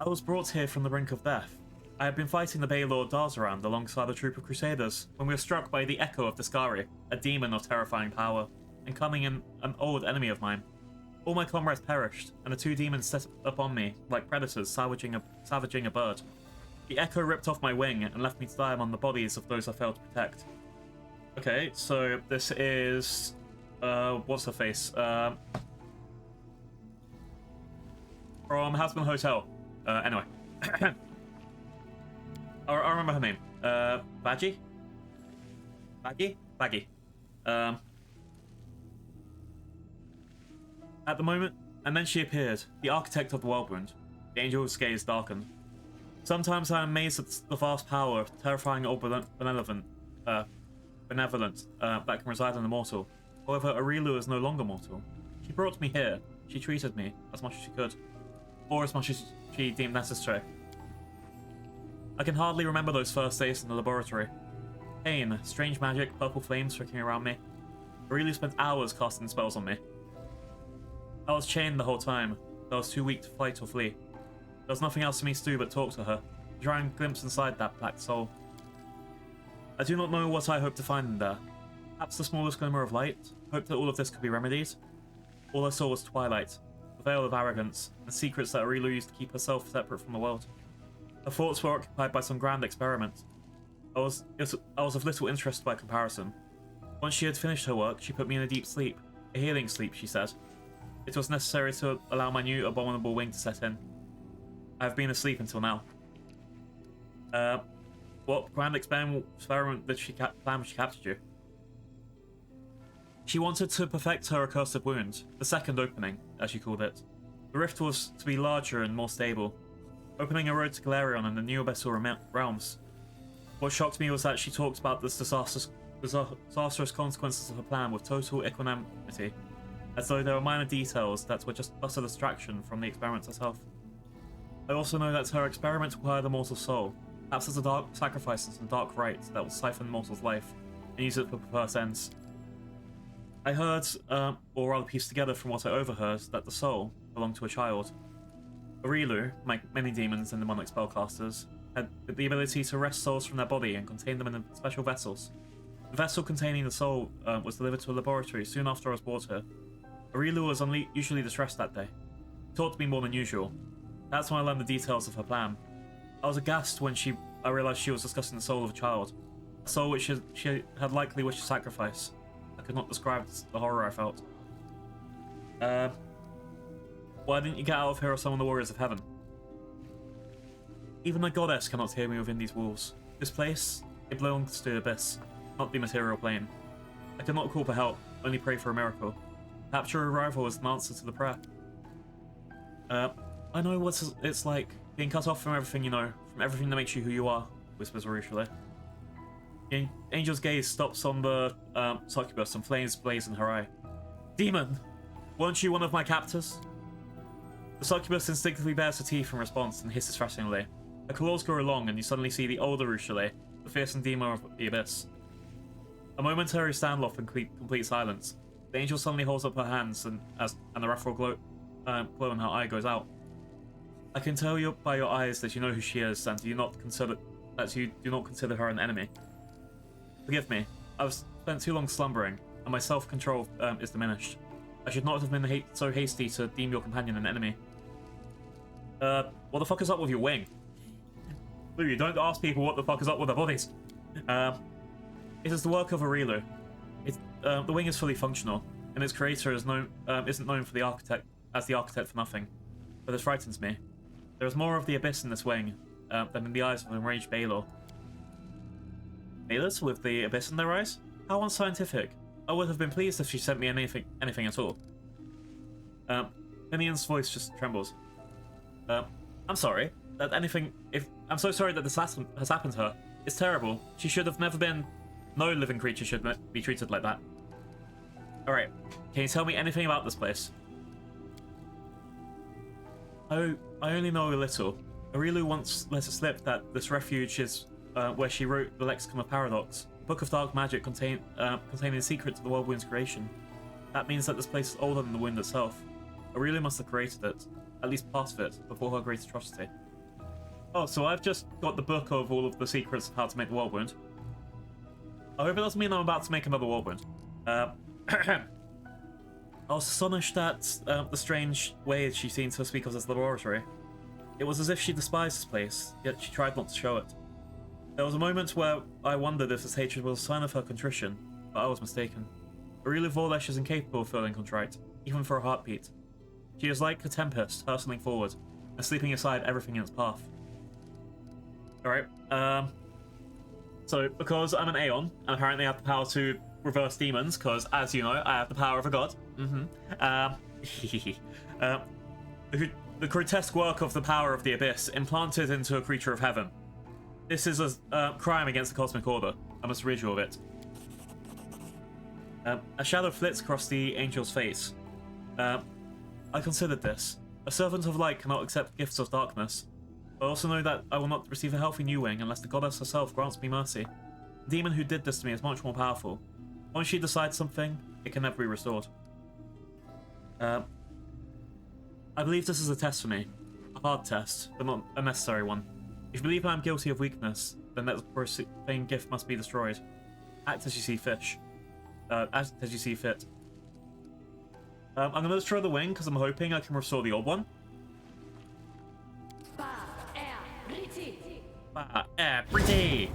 I was brought here from the brink of death. I had been fighting the Bay Lord Darzarand alongside a troop of crusaders when we were struck by the echo of Discari, a demon of terrifying power, and coming in an old enemy of mine. All my comrades perished, and the two demons set upon me like predators savaging a bird. The echo ripped off my wing and left me to die among the bodies of those I failed to protect. Okay, so this is what's her face? From Hasbin Hotel. Anyway. I remember her name. Baggy? Baggy? Baggy. At the moment, and then she appeared, the architect of the Worldwound. The angel's gaze darkened. Sometimes I am amazed at the vast power, terrifying or benevolent that can reside in a mortal. However, Areelu is no longer mortal. She brought me here. She treated me as much as she could, or as much as she deemed necessary. I can hardly remember those first days in the laboratory. Pain, strange magic, purple flames flickering around me. Areelu spent hours casting spells on me. I was chained the whole time, but I was too weak to fight or flee. There was nothing else for me to do but talk to her, to try and glimpse inside that black soul. I do not know what I hope to find in there. Perhaps the smallest glimmer of light, hope that all of this could be remedied. All I saw was twilight, the veil of arrogance, and secrets that Areelu used to keep herself separate from the world. Her thoughts were occupied by some grand experiment. I was of little interest by comparison. Once she had finished her work, she put me in a deep sleep. A healing sleep, she said. It was necessary to allow my new abominable wing to set in. I have been asleep until now. What grand experiment did she plan when she captured you? She wanted to perfect her accursed wound, the second opening, as she called it. The rift was to be larger and more stable, opening a road to Galarion and the new abyssal realms. What shocked me was that she talked about the disastrous consequences of her plan with total equanimity, as though there were minor details that were just utter distraction from the experiment herself. I also know that her experiment required a mortal soul, perhaps as a dark sacrifice and some dark rite that would siphon mortal's life and use it for perverse ends. I heard, or rather pieced together from what I overheard, that the soul belonged to a child. Areelu, like many demons and demonic spellcasters, had the ability to wrest souls from their body and contain them in special vessels. The vessel containing the soul was delivered to a laboratory soon after I was brought here. Areelu was unusually distressed that day. She talked to me more than usual. That's when I learned the details of her plan. I was aghast when I realized she was discussing the soul of a child. a soul which she had likely wished to sacrifice. I could not describe the horror I felt. Why didn't you get out of here or summon the warriors of heaven? Even a goddess cannot hear me within these walls. This place, it belongs to the abyss, not the material plane. I could not call for help, only pray for a miracle. Perhaps your arrival was an answer to the prayer. I know what it's like, being cut off from everything you know, from everything that makes you who you are, whispers Areelu. The angel's gaze stops on the succubus and flames blaze in her eye. Demon! Weren't you one of my captors? The succubus instinctively bares her teeth in response and hisses threateningly. Her claws grow long and you suddenly see the older Areelu, the fearsome demon of the abyss. A momentary standoff in complete silence. The angel suddenly holds up her hands and the ruffled glow in her eye goes out. I can tell you by your eyes that you know who she is and you do not consider her an enemy. Forgive me. I've spent too long slumbering, and my self-control is diminished. I should not have been so hasty to deem your companion an enemy. What the fuck is up with your wing? You don't ask people what the fuck is up with their bodies. It is the work of Areelu. The wing is fully functional, and its creator isn't known for the architect for nothing. But this frightens me. There is more of the abyss in this wing than in the eyes of an enraged Baylor. Baylors with the abyss in their eyes? How unscientific. I would have been pleased if she sent me anything at all. Minian's voice just trembles. I'm sorry. I'm so sorry that this has happened to her. It's terrible. She should have never been... No living creature should be treated like that. Alright, can you tell me anything about this place? Oh, I only know a little. Areelu once let it slip that this refuge is where she wrote the Lexicon of Paradox, a book of dark magic containing the secret to the Whirlwind's creation. That means that this place is older than the wind itself. Areelu must have created it, at least part of it, before her great atrocity. Oh, so I've just got the book of all of the secrets of how to make the Whirlwind. I hope it doesn't mean I'm about to make another Whirlwind. I was astonished at the strange way she seemed to speak of this laboratory. It was as if she despised this place, yet she tried not to show it. There was a moment where I wondered if this hatred was a sign of her contrition, but I was mistaken. Areelu Vorlesh is incapable of feeling contrite, even for a heartbeat. She is like a tempest hurtling forward, and sweeping aside everything in its path. Alright, so because I'm an Aeon, and apparently I have the power to reverse demons, because as you know, I have the power of a god. The grotesque work of the power of the abyss implanted into a creature of heaven. This is a crime against the cosmic order. I must rid you of it. A shadow flits across the angel's face. I considered this. A servant of light cannot accept gifts of darkness. I also know that I will not receive a healthy new wing unless the goddess herself grants me mercy. The demon who did this to me is much more powerful. Once she decides something, it can never be restored. I believe this is a test for me. A hard test, but not a necessary one. If you believe I am guilty of weakness, then that profane gift must be destroyed. Act as you see fit. I'm going to destroy the wing because I'm hoping I can restore the old one. Pretty.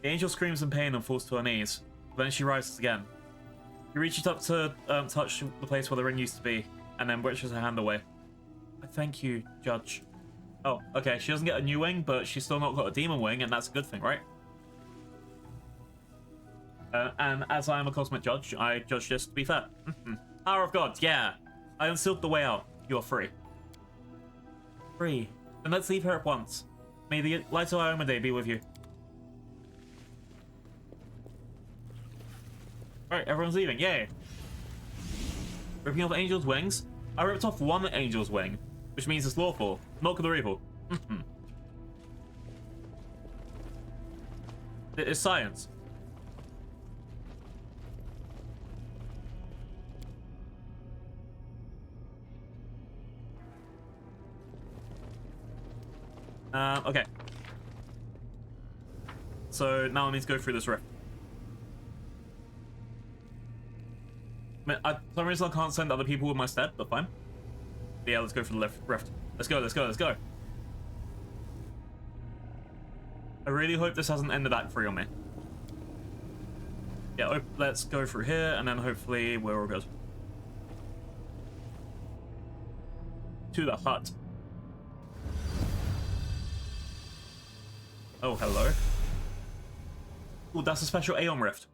The angel screams in pain and falls to her knees. Then she rises again. She reaches up to touch the place where the ring used to be, and then wishes her hand away. I thank you, Judge. Oh, okay, she doesn't get a new wing, but she's still not got a demon wing, and that's a good thing, right? And as I am a cosmic judge, I judge this to be fair. Power of God, yeah. I unsealed the way out. You are free. Free. Then let's leave her at once. May the light of Iomade be with you. Alright, everyone's leaving. Yay. Ripping off Angel's wings? I ripped off one Angel's wing, which means it's lawful, not good or evil. It is science. Okay. So now I need to go through this rift. For some reason I can't send other people with my stead, but fine. But yeah, let's go for the rift. Let's go, let's go, let's go. I really hope this hasn't ended Act 3 on me. Yeah, let's go through here, and then hopefully we're all good. To the hut. Oh, hello. Oh, that's a special Aeon Rift.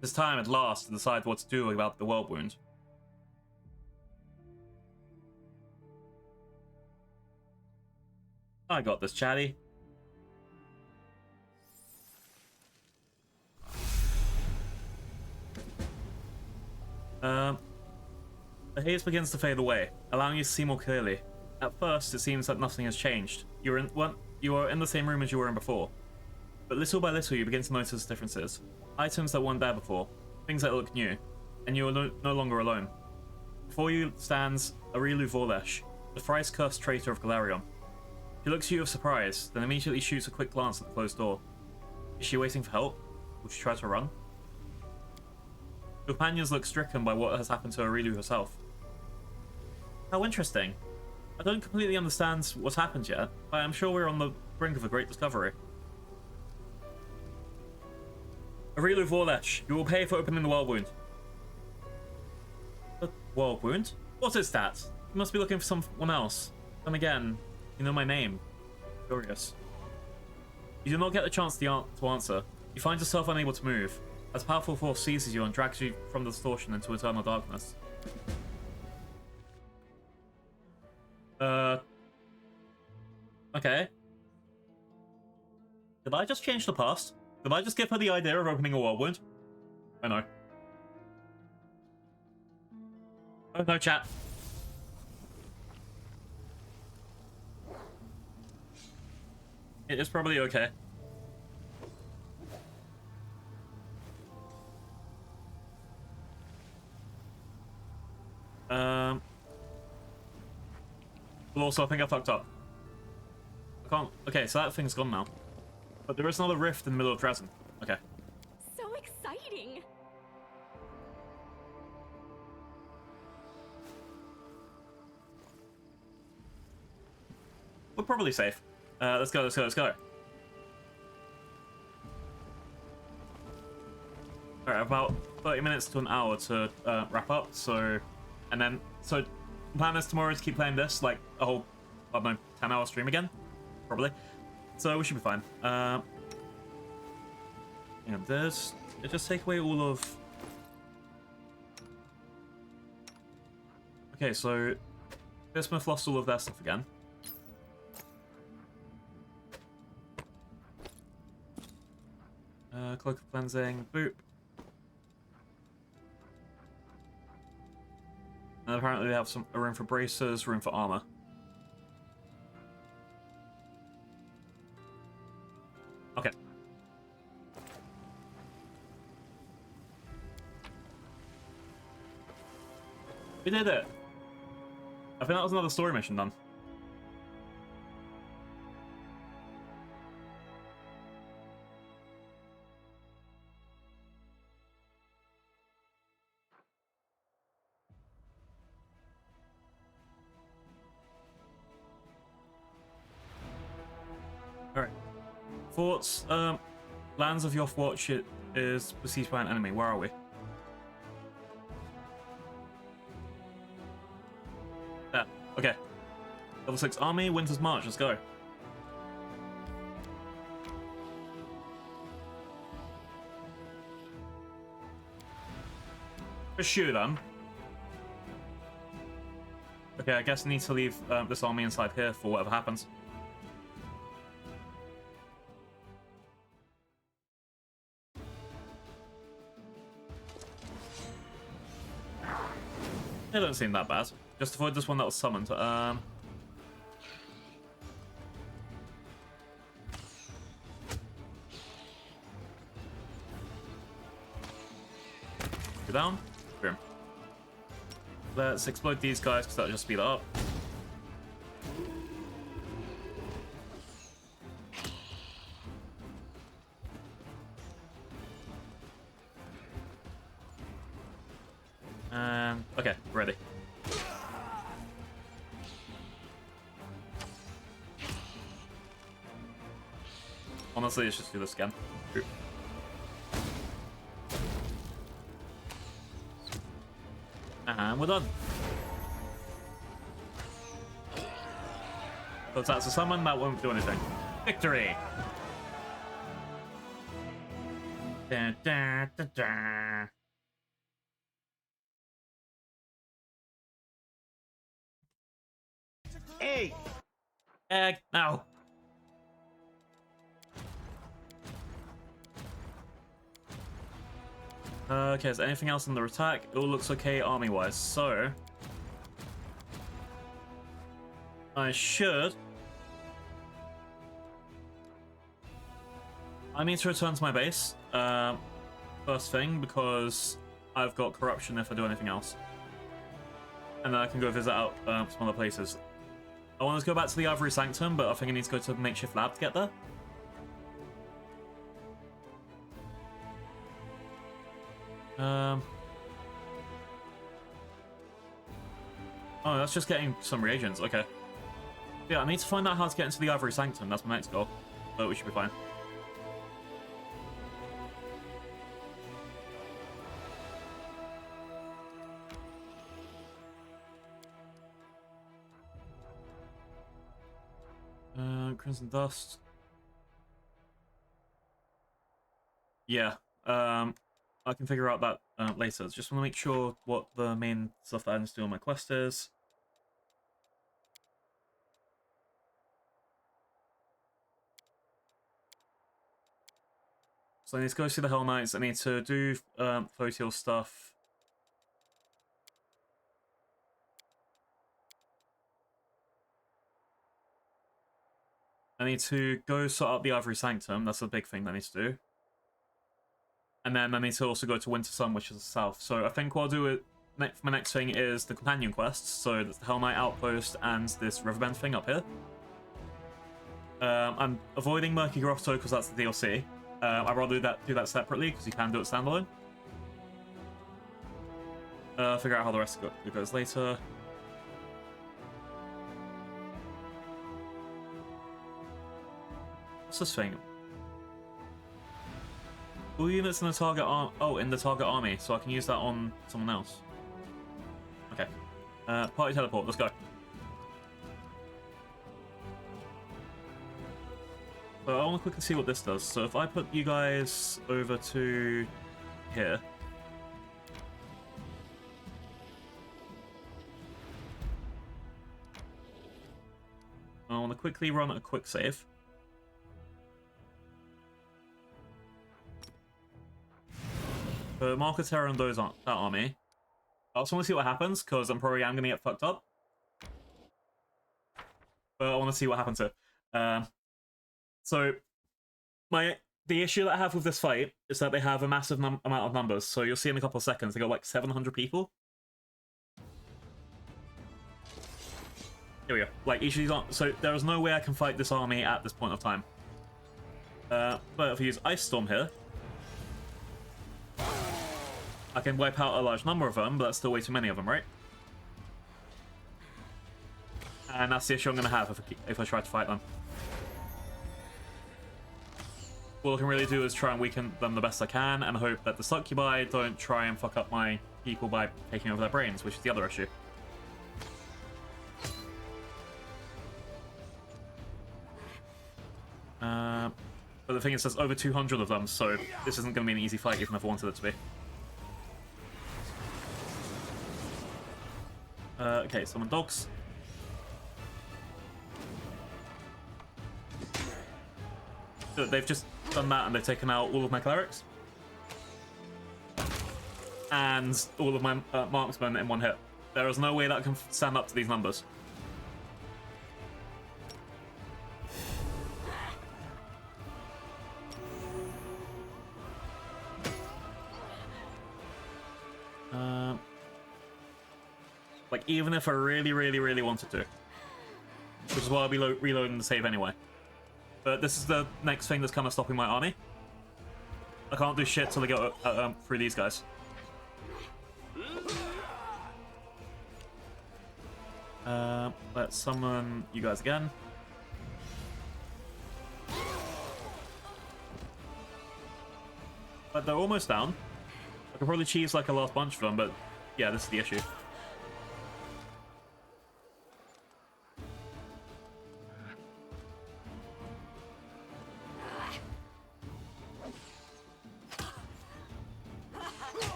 It's time at last to decide what to do about the world wound. I got this, chatty. The haze begins to fade away, allowing you to see more clearly. At first, it seems that nothing has changed. You are in the same room as you were in before. But little by little, you begin to notice differences. Items that weren't there before, things that look new, and you are no longer alone. Before you stands Areelu Vorlesh, the thrice-cursed traitor of Galarion. She looks at you with surprise, then immediately shoots a quick glance at the closed door. Is she waiting for help? Will she try to run? Your companions look stricken by what has happened to Areelu herself. How interesting. I don't completely understand what's happened yet, but I'm sure we're on the brink of a great discovery. Areelu Vorlesh, you will pay for opening the world wound. The world wound? What is that? You must be looking for someone else. Come again. You know my name. Curious. You do not get the chance to answer. You find yourself unable to move, as a powerful force seizes you and drags you from the distortion into eternal darkness. Okay. Did I just change the past? Did I just give her the idea of opening a world wound? I know. Oh no, chat. It is probably okay. Well, also, I think I fucked up. I can't... Okay, so that thing's gone now. But there is another rift in the middle of Dresden. Okay. So exciting! We're probably safe. Let's go, let's go, let's go. Alright, about 30 minutes to an hour to wrap up, so... And then... So, the plan is tomorrow to keep playing this, like, a whole, I don't know, 10-hour stream again? Probably. So, we should be fine. And this... Just take away all of... Okay, so... Bismuth lost all of their stuff again. Cloak of Cleansing, boop. And apparently they have a room for bracers, room for armor. Okay. We did it! I think that was another story mission done. Alright. Thoughts, lands of Yothwatch is besieged by an enemy. Where are we? There. Okay. Level 6 army, Winter's March, let's go. Pursue them. Okay, I guess I need to leave this army inside here for whatever happens. They don't seem that bad. Just avoid this one that was summoned. Go down. Boom. Let's explode these guys because that'll just speed it up. Okay, ready. Honestly, let's just do this again. Oop. And we're done. So that's a summon, that won't do anything. Victory! Da, da, da, da. Hey! Egg, no! Okay, is there anything else in the attack? It all looks okay army-wise, so... I should... I need to return to my base, first thing, because I've got corruption if I do anything else. And then I can go visit out some other places. I want to go back to the Ivory Sanctum, but I think I need to go to the makeshift lab to get there. Oh, that's just getting some reagents, okay. Yeah, I need to find out how to get into the Ivory Sanctum, that's my next goal. But we should be fine. Crimson Dust. Yeah, I can figure out that later. Just want to make sure what the main stuff that I need to do on my quest is. So I need to go see the Hell Knights. I need to do Photial stuff. I need to go sort out the Ivory Sanctum. That's the big thing that I need to do. And then I need to also go to Winter Sun, which is the south. So I think what I'll do for my next thing is the companion quests. So that's the Hell Knight Outpost and this Riverbend thing up here. I'm avoiding Murky Grotto because that's the DLC. I'd rather do that separately because you can do it standalone. Figure out how the rest of it goes later. What's this thing? All units in the target in the target army, so I can use that on someone else. Okay. Party teleport, let's go. So I want to quickly see what this does. So if I put you guys over to here. I want to quickly run a quick save. So Mark Terra and those that army. I also want to see what happens, because I'm probably going to get fucked up. But I want to see what happens here. So, the issue that I have with this fight is that they have a massive amount of numbers. So you'll see in a couple of seconds, they got like 700 people. Here we go. Like, each of these so there is no way I can fight this army at this point of time. But if I use Ice Storm here, I can wipe out a large number of them, but that's still way too many of them, right? And that's the issue I'm going to have if I try to fight them. All I can really do is try and weaken them the best I can, and hope that the Succubi don't try and fuck up my people by taking over their brains, which is the other issue. But the thing is, there's over 200 of them, so this isn't going to be an easy fight even if I wanted it to be. Okay, summon dogs. So they've just done that and they've taken out all of my clerics. And all of my marksmen in one hit. There is no way that can stand up to these numbers. Like, even if I really, really, really wanted to. Which is why I'll be reloading the save anyway. But this is the next thing that's kind of stopping my army. I can't do shit till I get through these guys. Let's summon you guys again. They're almost down. I could probably cheese like a last bunch of them, but yeah, this is the issue.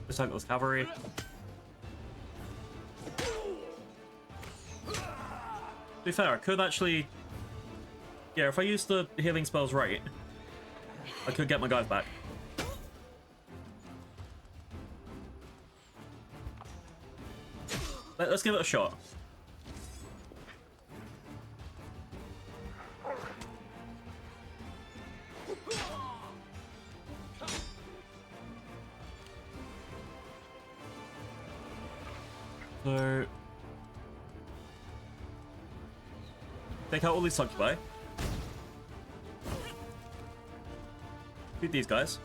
Just like those cavalry. To be fair, I could actually... Yeah, if I use the healing spells right, I could get my guys back. Let's give it a shot. So... Take out all these succubi. Shoot these guys.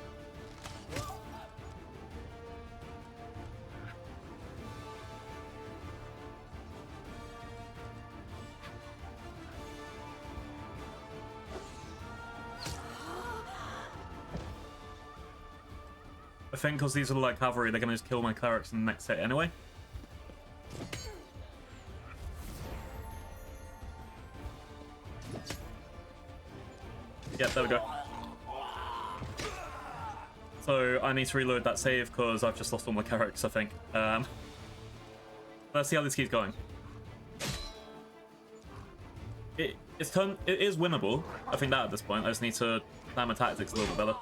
I think because these are like cavalry, they're gonna just kill my clerics in the next hit anyway. Yep, there we go. So I need to reload that save because I've just lost all my clerics, I think. Let's see how this keeps going. It is winnable. I think that at this point. I just need to plan my tactics a little bit better.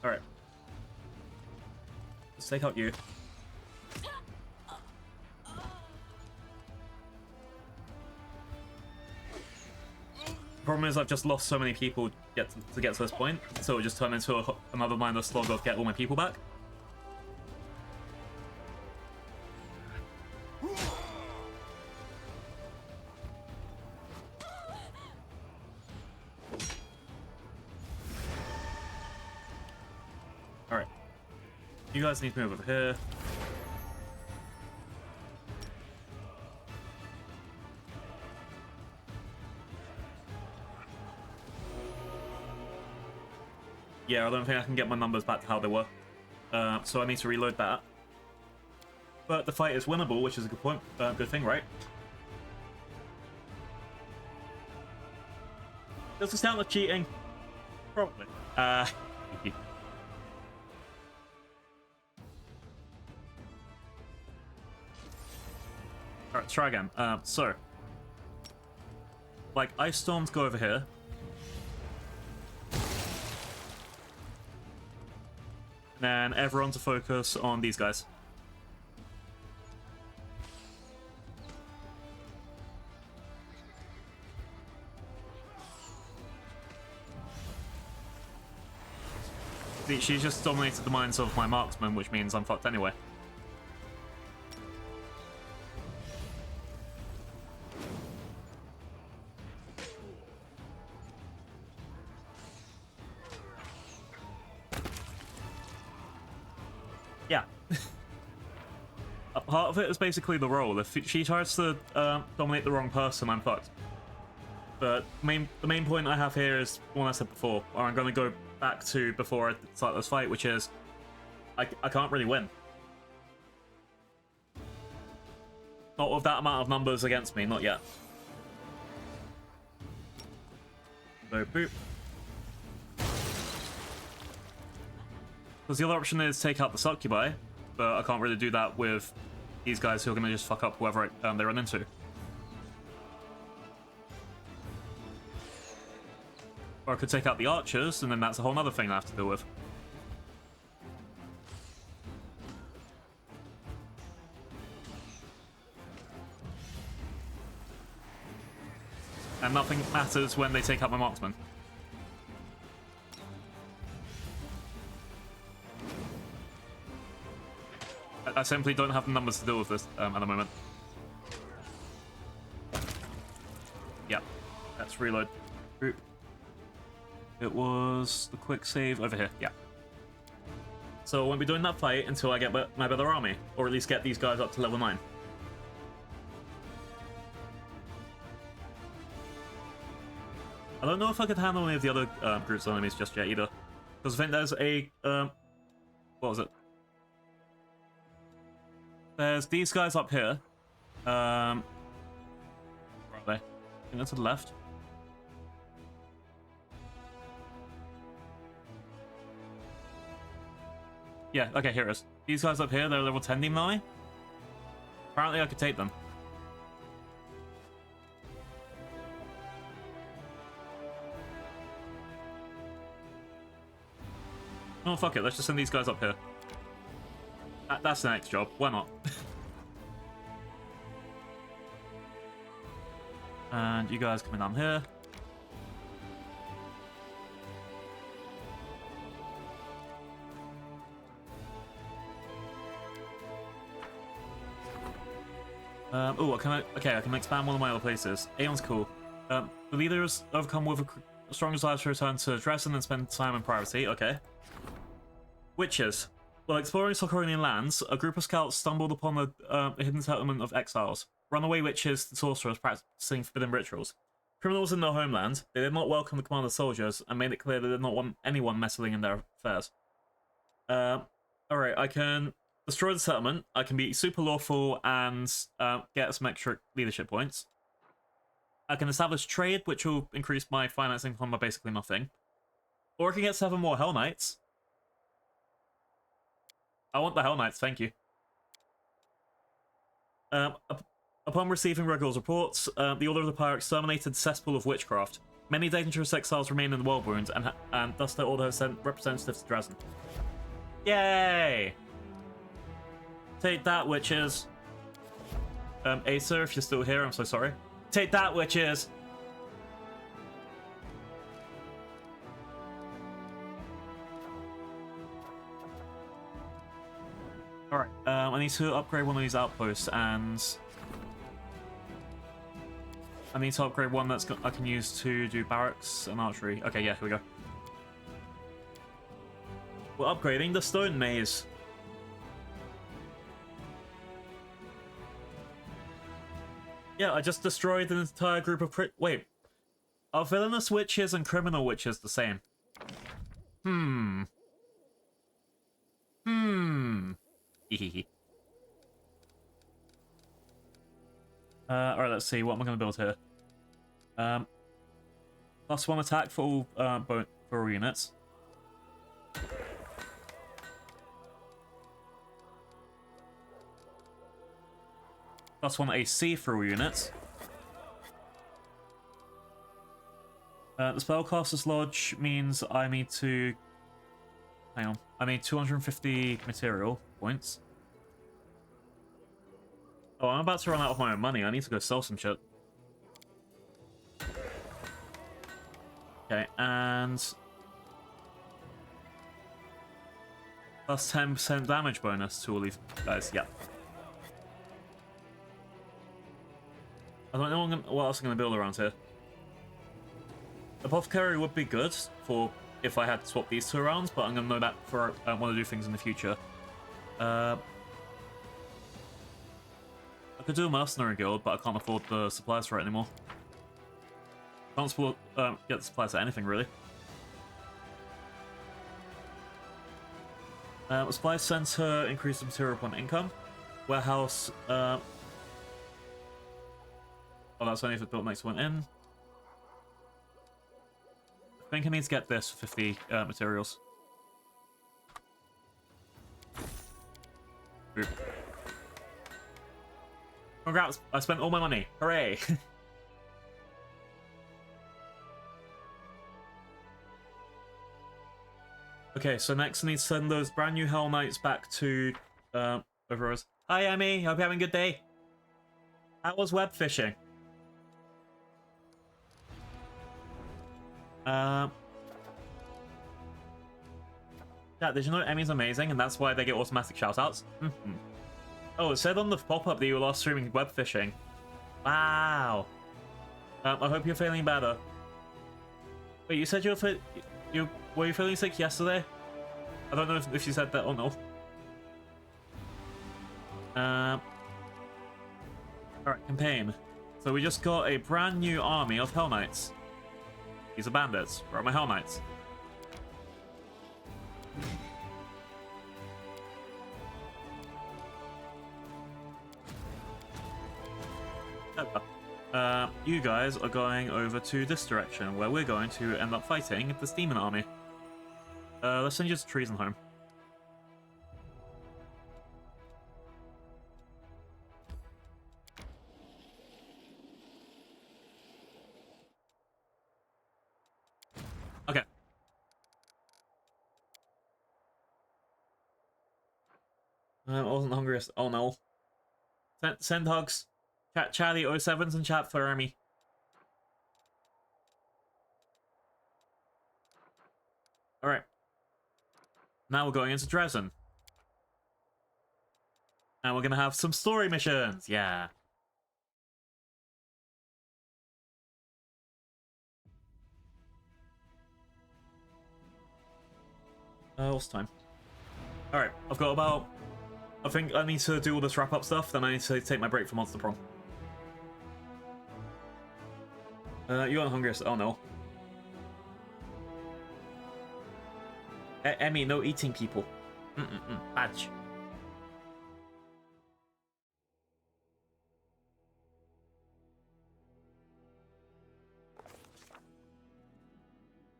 Alright. Let's take out you. Problem is I've just lost so many people to get to this point, so it'll just turn into another mindless slog of get all my people back. Alright. You guys need to move over here. Yeah, I don't think I can get my numbers back to how they were. So I need to reload that. But the fight is winnable, which is a good point. Good thing, right? Does this sound like cheating? Probably. Alright, let's try again. So. Like, Ice Storms go over here. And everyone to focus on these guys. See, she's just dominated the minds of my marksman, which means I'm fucked anyway. Yeah. Part of it is basically the role. If she tries to dominate the wrong person, I'm fucked. But the main point I have here is one I said before, or I'm going to go back to before I start this fight, which is I can't really win. Not with that amount of numbers against me, not yet. So, boop. Because the other option is take out the succubi, but I can't really do that with these guys who are going to just fuck up whoever they run into. Or I could take out the archers, and then that's a whole other thing I have to deal with. And nothing matters when they take out my marksman. I simply don't have the numbers to deal with this at the moment. Yeah, let's reload. Group. It was the quick save over here, yeah. So I won't be doing that fight until I get my better army, or at least get these guys up to level 9. I don't know if I could handle any of the other groups of enemies just yet either, because I think there's a what was it? There's these guys up here. Where are they? I think they're to the left. Yeah, okay, here it is. These guys up here, they're level 10 demon army. Apparently I could take them. Oh, fuck it, let's just send these guys up here. That's the next job, why not? And you guys coming down here. Oh, I can expand one of my other places. Aeon's cool. The leaders overcome with a strong desire to return to Dresden and spend time in privacy. Okay. Witches. While exploring Socoronian lands, a group of scouts stumbled upon a hidden settlement of exiles. Runaway witches and sorcerers practicing forbidden rituals. Criminals in their homeland, they did not welcome the command of soldiers and made it clear they did not want anyone meddling in their affairs. Alright, I can destroy the settlement, I can be super lawful and get some extra leadership points. I can establish trade, which will increase my finance income by basically nothing. Or I can get 7 more Hell Knights. I want the Hell Knights, thank you. Upon receiving Regular's reports, the Order of the Pyre exterminated Cesspool of Witchcraft. Many dangerous exiles remain in the Worldwound, and thus the Order has sent representatives to Dresden. Yay! Take that, witches. Acer, if you're still here, I'm so sorry. Take that, witches! Alright, I need to upgrade one of these outposts, and I need to upgrade one that's I can use to do barracks and archery. Okay, yeah, here we go. We're upgrading the stone maze. Yeah, I just destroyed an entire group of wait. Are villainous witches and criminal witches the same? Alright, let's see. What am I going to build here? +1 attack for all units. +1 AC for all units. The Spellcaster's Lodge means I need to... Hang on. I need 250 material points. Oh, I'm about to run out of my own money. I need to go sell some shit. Okay, and... +10% damage bonus to all these guys. Yeah. I don't know what else I'm going to build around here. Apothecary would be good for if I had to swap these two around, but I'm going to know that for I want to do things in the future. I could do a mercenary guild, but I can't afford the supplies for it anymore. Can't get the supplies for anything, really. Supply center, increase the material point income. Warehouse, oh, that's only if it built next one in. I think I need to get this for 50 materials. Oop. Congrats, I spent all my money. Hooray! Okay, so next I need to send those brand new Hell Knights back to Overrose. Hi Emmy, hope you're having a good day. How was web fishing? Yeah, did you know Emmy's amazing and that's why they get automatic shoutouts? Oh, it said on the pop-up that you were last streaming web fishing. Wow. I hope you're feeling better. Wait, you said were you feeling sick yesterday? I don't know if she said that or no. Alright, campaign. So we just got a brand new army of Hell Knights. These are bandits. Where are my Hell Knights? You guys are going over to this direction, where we're going to end up fighting this demon army. Let's send you to Treason Home. Okay. I wasn't hungry. Oh no. Send hugs. Chat the 07s and chat for me. Alright. Now we're going into Dresden. And we're gonna have some story missions. Yeah. What's time? Alright, I've got about... I think I need to do all this wrap-up stuff, then I need to take my break for Monster Prom. You aren't hungry? Oh no. Emmy, no eating people. Badge.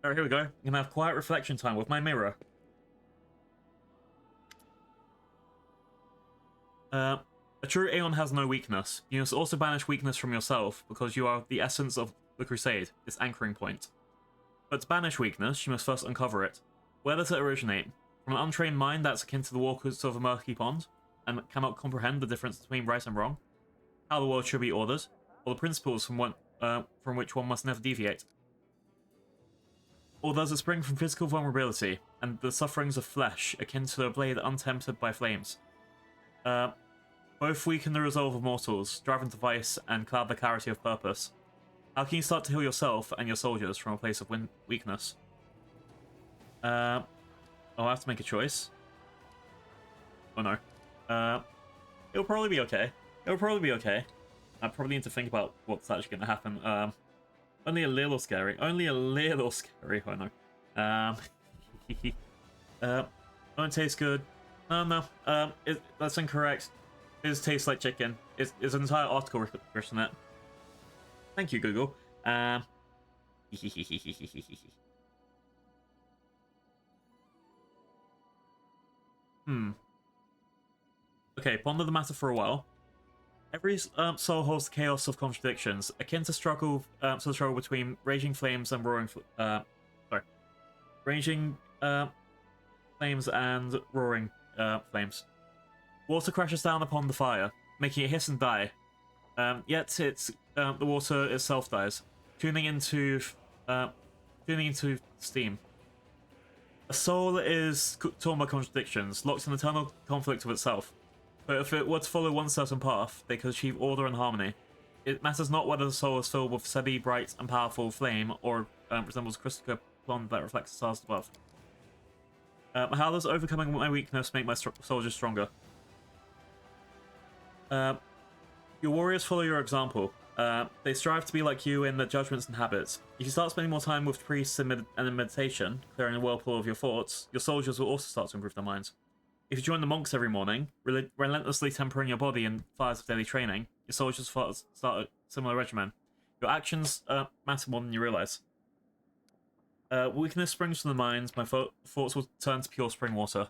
Alright, here we go. I'm gonna have quiet reflection time with my mirror. A true Aeon has no weakness. You must also banish weakness from yourself, because you are the essence of the Crusade, its anchoring point. But to banish weakness, you must first uncover it. Where does it originate? From an untrained mind that's akin to the waters of a murky pond, and cannot comprehend the difference between right and wrong? How the world should be ordered? Or the principles from which one must never deviate? Or does it spring from physical vulnerability, and the sufferings of flesh, akin to a blade untempered by flames? Both weaken the resolve of mortals, drive into vice, and cloud the clarity of purpose. How can you start to heal yourself and your soldiers from a place of weakness? I'll have to make a choice. Oh no. It'll probably be okay. It'll probably be okay. I probably need to think about what's actually going to happen. Only a little scary. Only a little scary. Oh no. Don't taste good. No. That's incorrect. It does taste like chicken. It's an entire article written on it. Thank you, Google. Okay, ponder the matter for a while. Every soul holds the chaos of contradictions, akin to struggle to the struggle between raging flames and roaring. Raging flames and roaring flames. Water crashes down upon the fire, making it hiss and die. Yet it's the water itself dies, tuning into steam. A soul is torn by contradictions, locked in eternal conflict with itself. But if it were to follow one certain path, they could achieve order and harmony. It matters not whether the soul is filled with steady, bright, and powerful flame, or resembles a crystal clear blonde that reflects the stars above. How does overcoming my weakness make my soldiers stronger? Your warriors follow your example. They strive to be like you in their judgments and habits. If you start spending more time with priests and in meditation, clearing the whirlpool of your thoughts, your soldiers will also start to improve their minds. If you join the monks every morning, relentlessly tempering your body in fires of daily training, your soldiers start a similar regimen. Your actions matter more than you realize. Weakness springs from the mind. My thoughts will turn to pure spring water.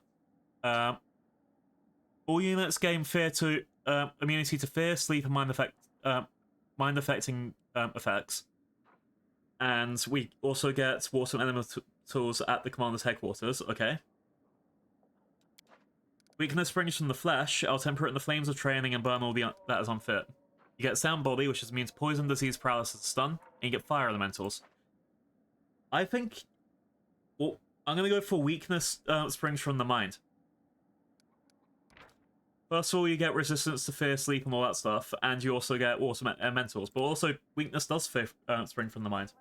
All units gain immunity to fear, sleep, and mind-affecting effects. And we also get water and elementals at the commander's headquarters. Okay. Weakness springs from the flesh. I'll temper it in the flames of training and burn all that is unfit. You get sound body, which is immune to poison, disease, paralysis, stun, and you get fire elementals. I think... Well, I'm going to go for weakness springs from the mind. First of all, you get resistance to fear, sleep, and all that stuff, and you also get water mentals, but also weakness does spring from the mind.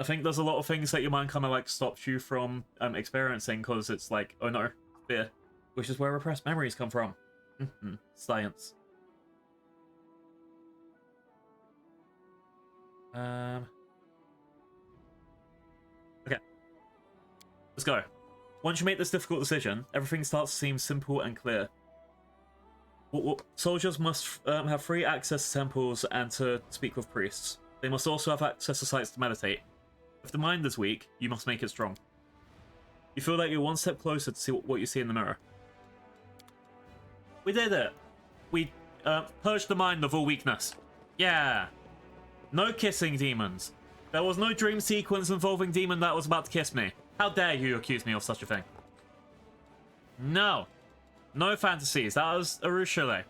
I think there's a lot of things that your mind kind of like stops you from experiencing because it's like, oh no, fear, which is where repressed memories come from. Science. Okay. Let's go. Once you make this difficult decision, everything starts to seem simple and clear. Soldiers must have free access to temples and to speak with priests. They must also have access to sites to meditate. If the mind is weak, you must make it strong. You feel like you're one step closer to see what you see in the mirror. We did it! We purged the mind of all weakness. Yeah! No kissing demons. There was no dream sequence involving demon that was about to kiss me. How dare you accuse me of such a thing? No. No fantasies. That was Areelu.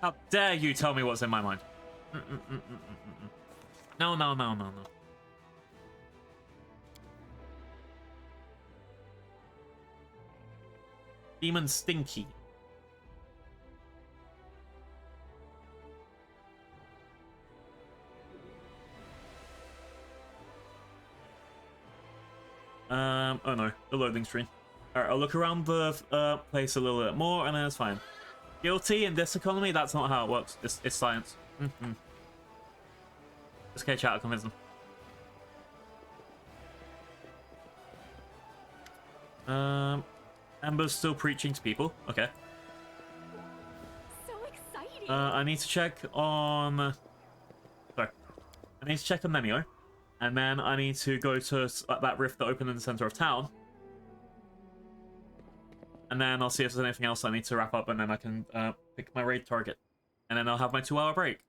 How dare you tell me what's in my mind? No, no, no, no, no. Demon Stinky. Oh no, the loading screen. Alright, I'll look around the place a little bit more and then it's fine. Guilty in this economy? That's not how it works. It's science. Just okay, chat, I'll convince them. Amber's still preaching to people. Okay. So exciting. I need to check on... Sorry. I need to check on Nemio. And then I need to go to that rift that opened in the center of town. And then I'll see if there's anything else I need to wrap up, and then I can pick my raid target. And then I'll have my 2-hour break.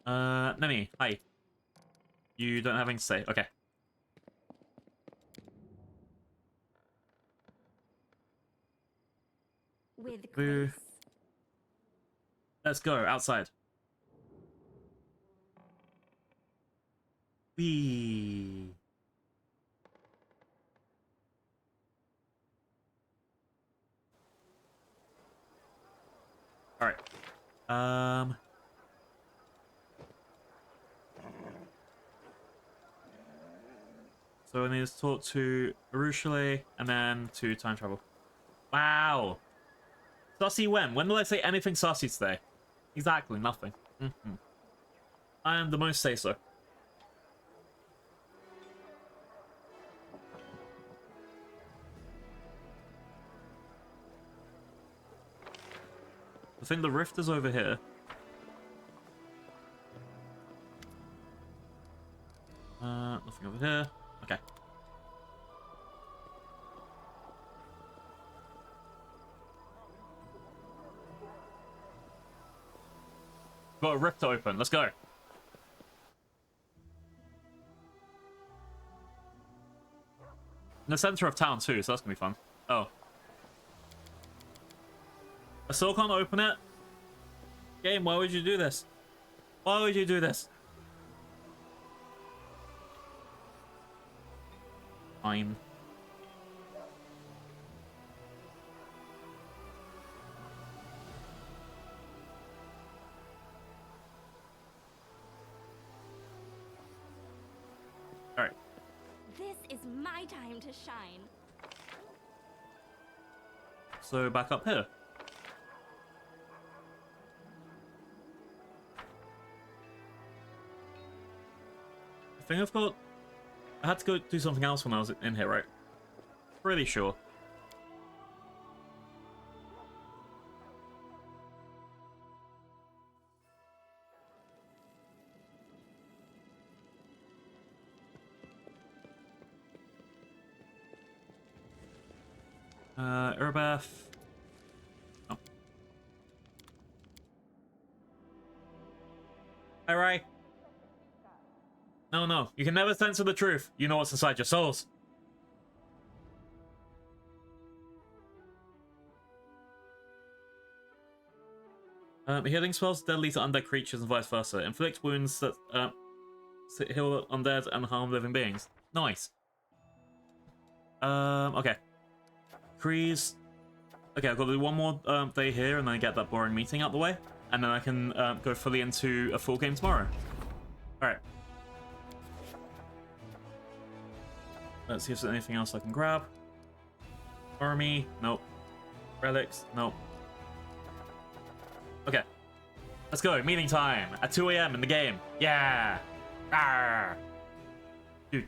Nemi, hi. You don't have anything to say. Okay. With grace. Let's go outside. Wee. All right. So I need to talk to Areelu and then to time travel. Wow. Sussy when? When did I say anything sussy today? Exactly, nothing. I am the most say-so. I think the rift is over here. Nothing over here. Okay. Got a rift to open. Let's go. In the center of town too, so that's gonna be fun. Oh. I still can't open it. Game, why would you do this? Why would you do this? Fine. Alright. This is my time to shine. So back up here. I think I've got... I had to go do something else when I was in here, right? Pretty sure. Urbath. Oh. Hi, Ray. No, no. You can never censor the truth. You know what's inside your souls. Healing spells deadly to undead creatures and vice versa. Inflict wounds that heal undead and harm living beings. Nice. Okay. Crease. Okay, I've got to do one more day here and then get that boring meeting out the way. And then I can go fully into a full game tomorrow. Alright. Let's see if there's anything else I can grab. Army, nope. Relics, nope. Okay. Let's go, meeting time at 2 AM in the game. Yeah! Arr! Do.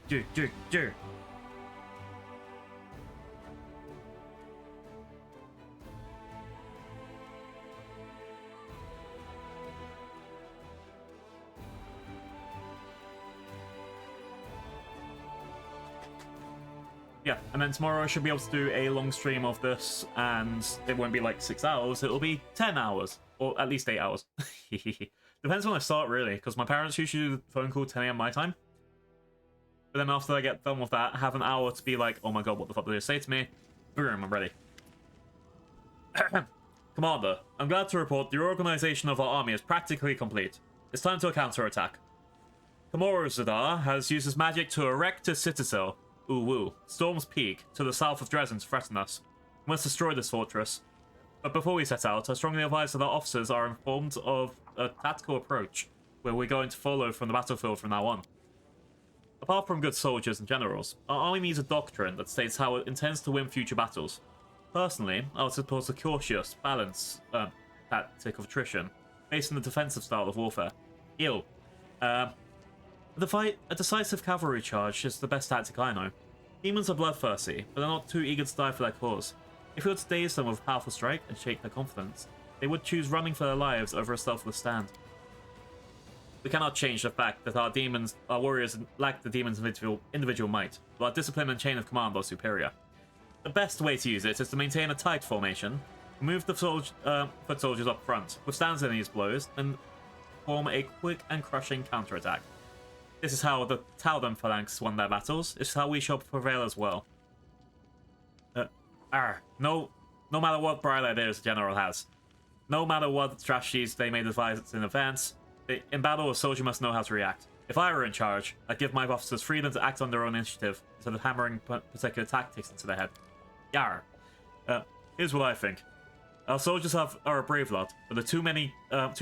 Yeah, and then tomorrow I should be able to do a long stream of this, and it won't be like 6 hours, it'll be 10 hours, or at least 8 hours. Depends when I start, really, because my parents usually do the phone call 10 AM my time. But then after I get done with that, have an hour to be like, oh my god, what the fuck did they say to me? Boom, I'm ready. Commander, I'm glad to report the reorganization of our army is practically complete. It's time to a counterattack. Tomorrow Zadar has used his magic to erect a citadel, Storm's Peak, to the south of Dresden to threaten us. We must destroy this fortress. But before we set out, I strongly advise that our officers are informed of a tactical approach where we're going to follow from the battlefield from now on. Apart from good soldiers and generals, our army needs a doctrine that states how it intends to win future battles. Personally, I would support a cautious, balanced tactic of attrition, based on the defensive style of warfare. A decisive cavalry charge is the best tactic I know. Demons are bloodthirsty, but they're not too eager to die for their cause. If we were to daze them with a powerful strike and shake their confidence, they would choose running for their lives over a stealthless stand. We cannot change the fact that our warriors lack the demon's individual might, but our discipline and chain of command are superior. The best way to use it is to maintain a tight formation, move the foot soldiers up front, withstand enemies' blows, and form a quick and crushing counterattack. This is how the Taldan phalanx won their battles. This is how we shall prevail as well. No matter what bright ideas the general has, no matter what strategies they may devise in advance, in battle a soldier must know how to react. If I were in charge, I'd give my officers freedom to act on their own initiative instead of hammering particular tactics into their head. Yar. Here's what I think. Our soldiers are a brave lot, but they're too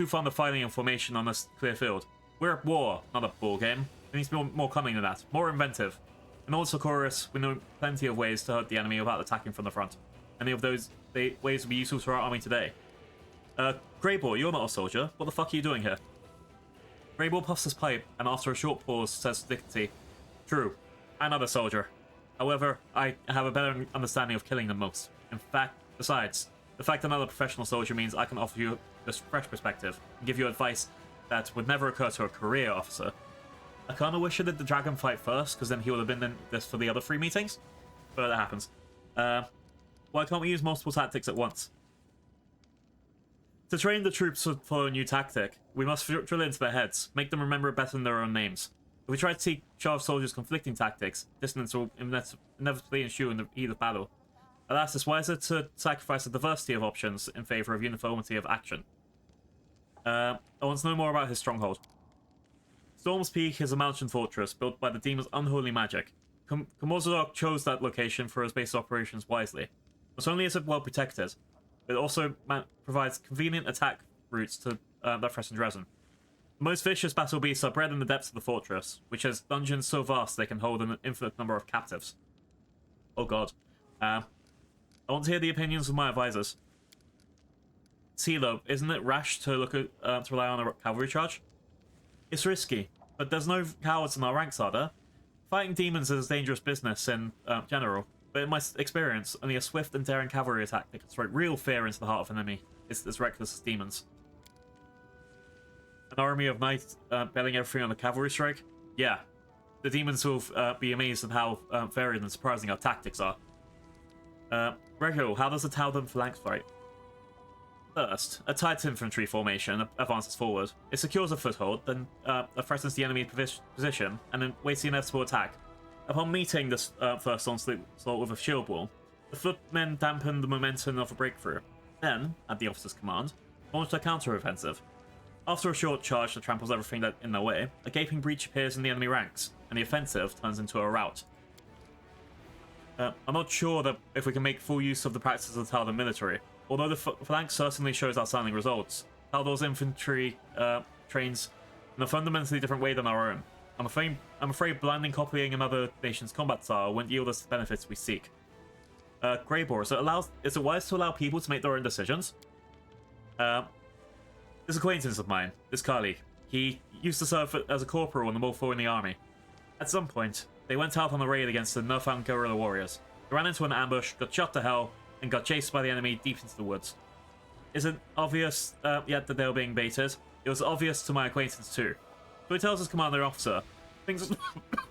fond of fighting in formation on a clear field. We're at war, not a ball game. It needs to be more cunning than that, more inventive. In also chorus, we know plenty of ways to hurt the enemy without attacking from the front. Any of those ways would be useful to our army today. Greyball, you're not a soldier. What the fuck are you doing here? Greyball puffs his pipe, and after a short pause, says with dignity, "True, I'm not a soldier. However, I have a better understanding of killing than most. Besides, the fact that I'm not a professional soldier means I can offer you a fresh perspective and give you advice that would never occur to a career officer. I kind of wish I did the dragon fight first, because then he would have been in this for the other 3 meetings. But that happens. Why can't we use multiple tactics at once? To train the troops to follow a new tactic, we must drill into their heads, make them remember it better than their own names. If we try to teach our soldiers conflicting tactics, dissonance will inevitably ensue in the heat of battle. Alas, it's wiser to sacrifice a diversity of options in favor of uniformity of action. I want to know more about his stronghold. Storm's Peak is a mountain fortress built by the demon's unholy magic. Komozorok chose that location for his base of operations wisely. Not only is it well protected, it also provides convenient attack routes to that threaten Dresden. The most vicious battle beasts are bred in the depths of the fortress, which has dungeons so vast they can hold an infinite number of captives. Oh god. I want to hear the opinions of my advisors. See though, isn't it rash to rely on a cavalry charge? It's risky, but there's no cowards in our ranks, are there? Fighting demons is a dangerous business in general, but in my experience, only a swift and daring cavalry attack that can strike real fear into the heart of an enemy is as reckless as demons. An army of knights betting everything on a cavalry strike? Yeah. The demons will be amazed at how varied and surprising our tactics are. Rego, how does the Taldan phalanx fight? First, a tight infantry formation advances forward. It secures a foothold, then threatens the enemy position, and then waits the inevitable attack. Upon meeting this first onslaught with a shield wall, the footmen dampen the momentum of a breakthrough. Then, at the officer's command, launch their counter-offensive. After a short charge that tramples everything in their way, a gaping breach appears in the enemy ranks, and the offensive turns into a rout. I'm not sure that if we can make full use of the practices of the Taldan military. Although the phalanx certainly shows outstanding results, Taldan's infantry trains in a fundamentally different way than our own. I'm afraid blindly copying another nation's combat style won't yield us the benefits we seek. Greybore, is it wise to allow people to make their own decisions? This acquaintance of mine, this colleague, he used to serve as a corporal in the Morpho in the army. At some point, they went out on a raid against the Nurfound guerrilla warriors. They ran into an ambush, got shot to hell, and got chased by the enemy deep into the woods. Isn't obvious yet that they were being baited? It was obvious to my acquaintance too. So he tells his commanding officer,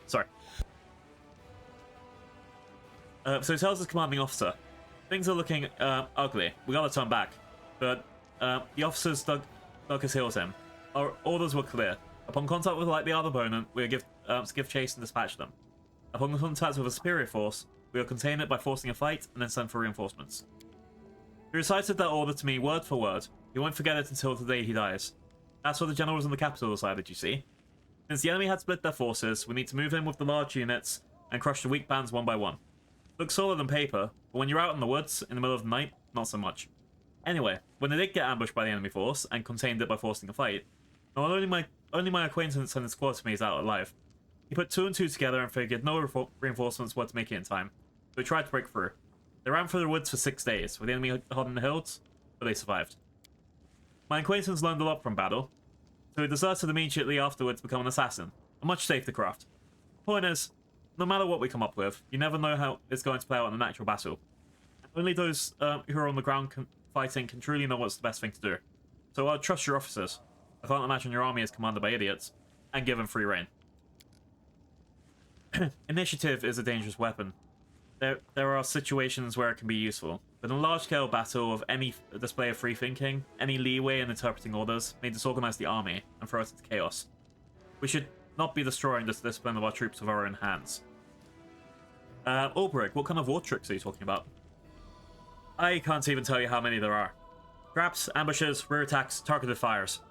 sorry. So he tells his commanding officer, things are looking ugly. We gotta turn back. But the officers dug his heels in. Our orders were clear. Upon contact with the other opponent, we give chase and dispatch them. Upon contact with a superior force, we will contain it by forcing a fight and then send for reinforcements. He recited that order to me word for word. He won't forget it until the day he dies. That's what the generals in the capital decided, you see. Since the enemy had split their forces, we need to move in with the large units and crush the weak bands one by one. Looks solid on paper, but when you're out in the woods in the middle of the night, not so much. Anyway, when they did get ambushed by the enemy force and contained it by forcing a fight, not only my acquaintance and his squad mates out alive. He put 2 and 2 together and figured no reinforcements were to make it in time, so he tried to break through. They ran through the woods for 6 days, with the enemy hiding in the hills, but they survived. My acquaintance learned a lot from battle, so he deserted immediately afterwards to become an assassin, a much safer craft. Point is, no matter what we come up with, you never know how it's going to play out in an actual battle. Only those who are on the ground fighting can truly know what's the best thing to do. So I'll trust your officers. I can't imagine your army is commanded by idiots, and give them free rein. Initiative is a dangerous weapon. There are situations where it can be useful, but in a large-scale battle of any display of free thinking, any leeway in interpreting orders may disorganize the army and throw us into chaos. We should not be destroying this discipline of our troops with our own hands. Ulbrich, what kind of war tricks are you talking about? I can't even tell you how many there are. Traps, ambushes, rear attacks, targeted fires.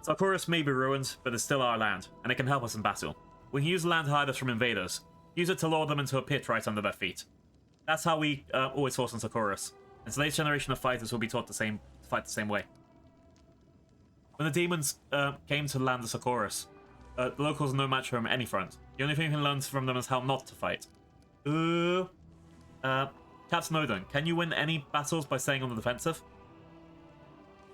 Sarkoris may be ruined, but it's still our land, and it can help us in battle. We can use the land to hide us from invaders. Use it to lure them into a pit right under their feet. That's how we always fought on Sarkoris, and today's generation of fighters will be taught to fight the same way. When the demons came to the land of Sarkoris, the locals are no match for them on any front. The only thing you can learn from them is how not to fight. Captain Odin, can you win any battles by staying on the defensive?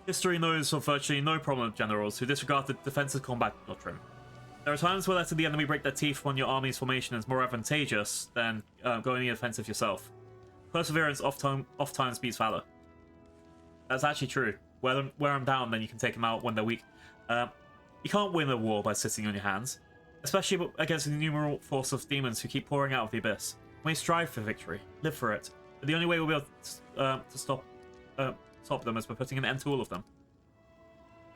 History knows of virtually no prominent generals who disregard the defensive combat doctrine. There are times where letting the enemy break their teeth when your army's formation is more advantageous than going the offensive yourself. Perseverance oft-times beats valor. That's actually true. Wear them down, then you can take them out when they're weak. You can't win a war by sitting on your hands, especially against an innumerable force of demons who keep pouring out of the abyss. We may strive for victory, live for it, but the only way we'll be able to stop them is by putting an end to all of them.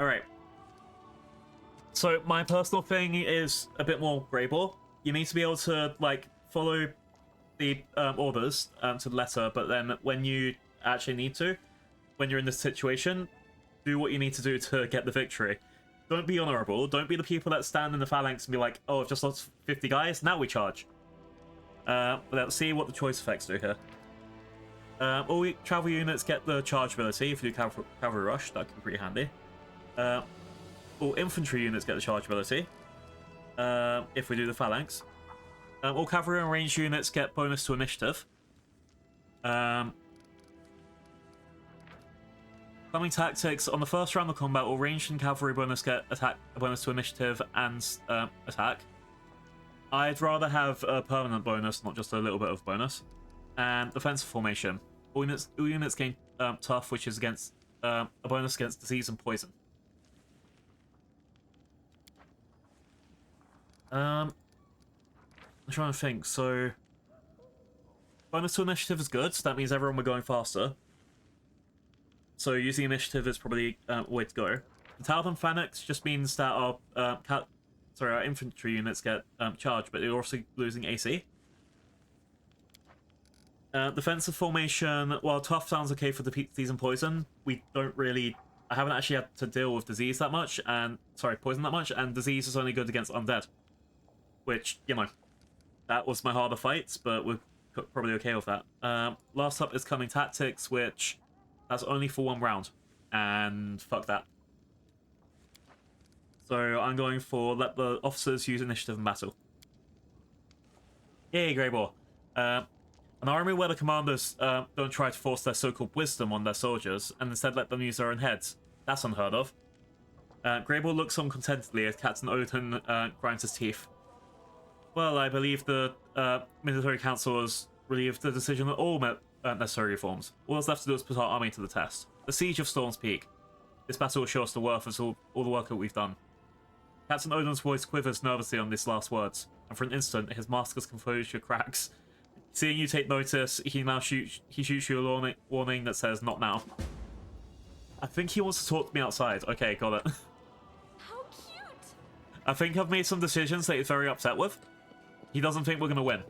Alright. So my personal thing is a bit more Greyball. You need to be able to follow the orders to the letter, but then when you actually need to, when you're in this situation, do what you need to do to get the victory. Don't be honorable. Don't be the people that stand in the phalanx and be like, oh, I've just lost 50 guys, now we charge. But let's see what the choice effects do here. All travel units get the charge ability if you do cavalry rush. That can be pretty handy. All infantry units get the charge ability if we do the phalanx. All cavalry and ranged units get bonus to initiative. Coming tactics. On the first round of combat, all ranged and cavalry bonus get a bonus to initiative and attack. I'd rather have a permanent bonus, not just a little bit of bonus. And defensive formation. All units gain tough, which is against a bonus against disease and poison. I'm trying to think. So, bonus to initiative is good. So that means everyone will be going faster. So using initiative is probably a way to go. The Talon Phalanx just means that our infantry units get charged, but they're also losing AC. Defensive formation, while tough sounds okay for disease and poison, I haven't actually had to deal with disease that much, poison that much, and disease is only good against undead. Which, that was my harder fights, but we're probably okay with that. Last up is Cunning Tactics, which that's only for 1 round, and fuck that. So I'm going for let the officers use initiative in battle. Yay, Grey Boar. An army where the commanders don't try to force their so-called wisdom on their soldiers, and instead let them use their own heads. That's unheard of. Grey Boar looks on contentedly as Captain Odin grinds his teeth. Well, I believe the military council has relieved the decision on all necessary reforms. All that's left to do is put our army to the test. The siege of Storm's Peak. This battle will show us the worth of all the work that we've done. Captain Odin's voice quivers nervously on these last words, and for an instant, his mask's composure cracks. Seeing you take notice, he shoots you a warning that says, "Not now." I think he wants to talk to me outside. Okay, got it. How cute! I think I've made some decisions that he's very upset with. He doesn't think we're going to win.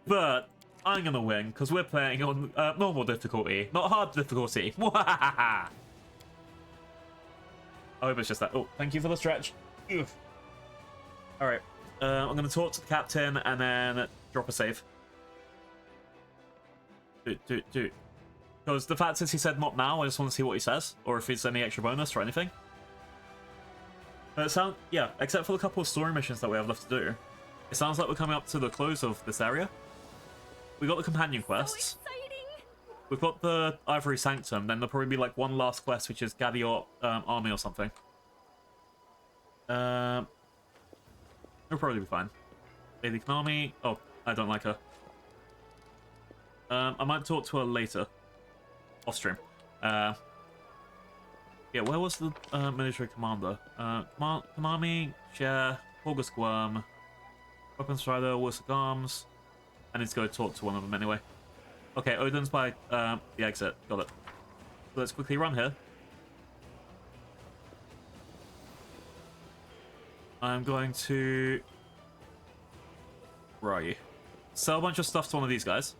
But I'm going to win, because we're playing on normal difficulty, not hard difficulty. I hope it's just that. Oh, thank you for the stretch. Alright. I'm going to talk to the captain and then drop a save. Because the fact is he said not now, I just want to see what he says, or if it's any extra bonus or anything. But it sounds, yeah, except for the couple of story missions that we have left to do, it sounds like we're coming up to the close of this area. We got the companion quests. We've got the Ivory Sanctum, then there'll probably be like one last quest, which is gather your army or something. It'll probably be fine. Lady Konami. Oh, I don't like her. I might talk to her later. Off stream. Yeah, where was the military commander? Konami, Cher, August Worm, Weapons Strider, Wilson Arms. I need to go talk to one of them anyway. Okay, Odin's by the exit. Got it. So let's quickly run here. I'm going to... Where are you? Sell a bunch of stuff to one of these guys.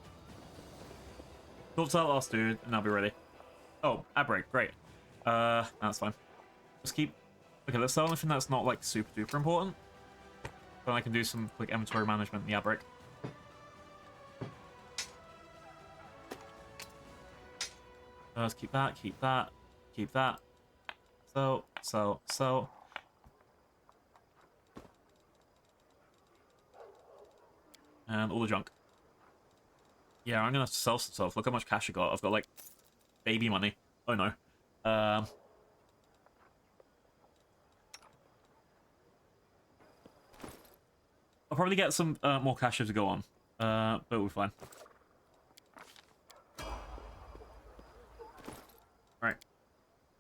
Talk to that last dude, and I'll be ready. Oh, ad break, great. That's fine. Just keep... Okay, let's sell anything that's not, like, super duper important. Then I can do some quick inventory management in the ad break. Let's keep that, keep that, keep that. So. And all the junk. Yeah, I'm gonna have to sell some stuff. Look how much cash I got. I've got, like, baby money. Oh, no. I'll probably get some more cash as we go on. But we'll be fine. Alright.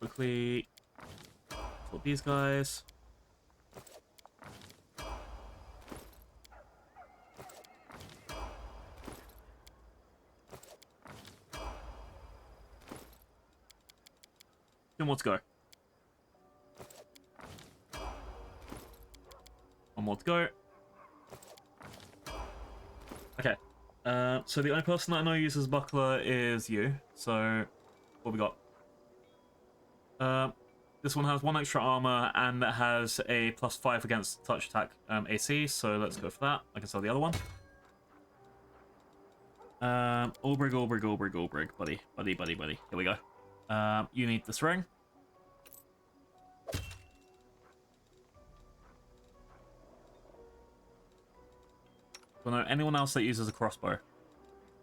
Quickly for these guys. Two more to go. One more to go. Okay. So the only person that I know uses buckler is you. So what we got? This one has 1 extra armor and it has a +5 against touch attack AC. So let's go for that. I can sell the other one. Ulbrig, buddy. Here we go. You need this ring. Well, no, anyone else that uses a crossbow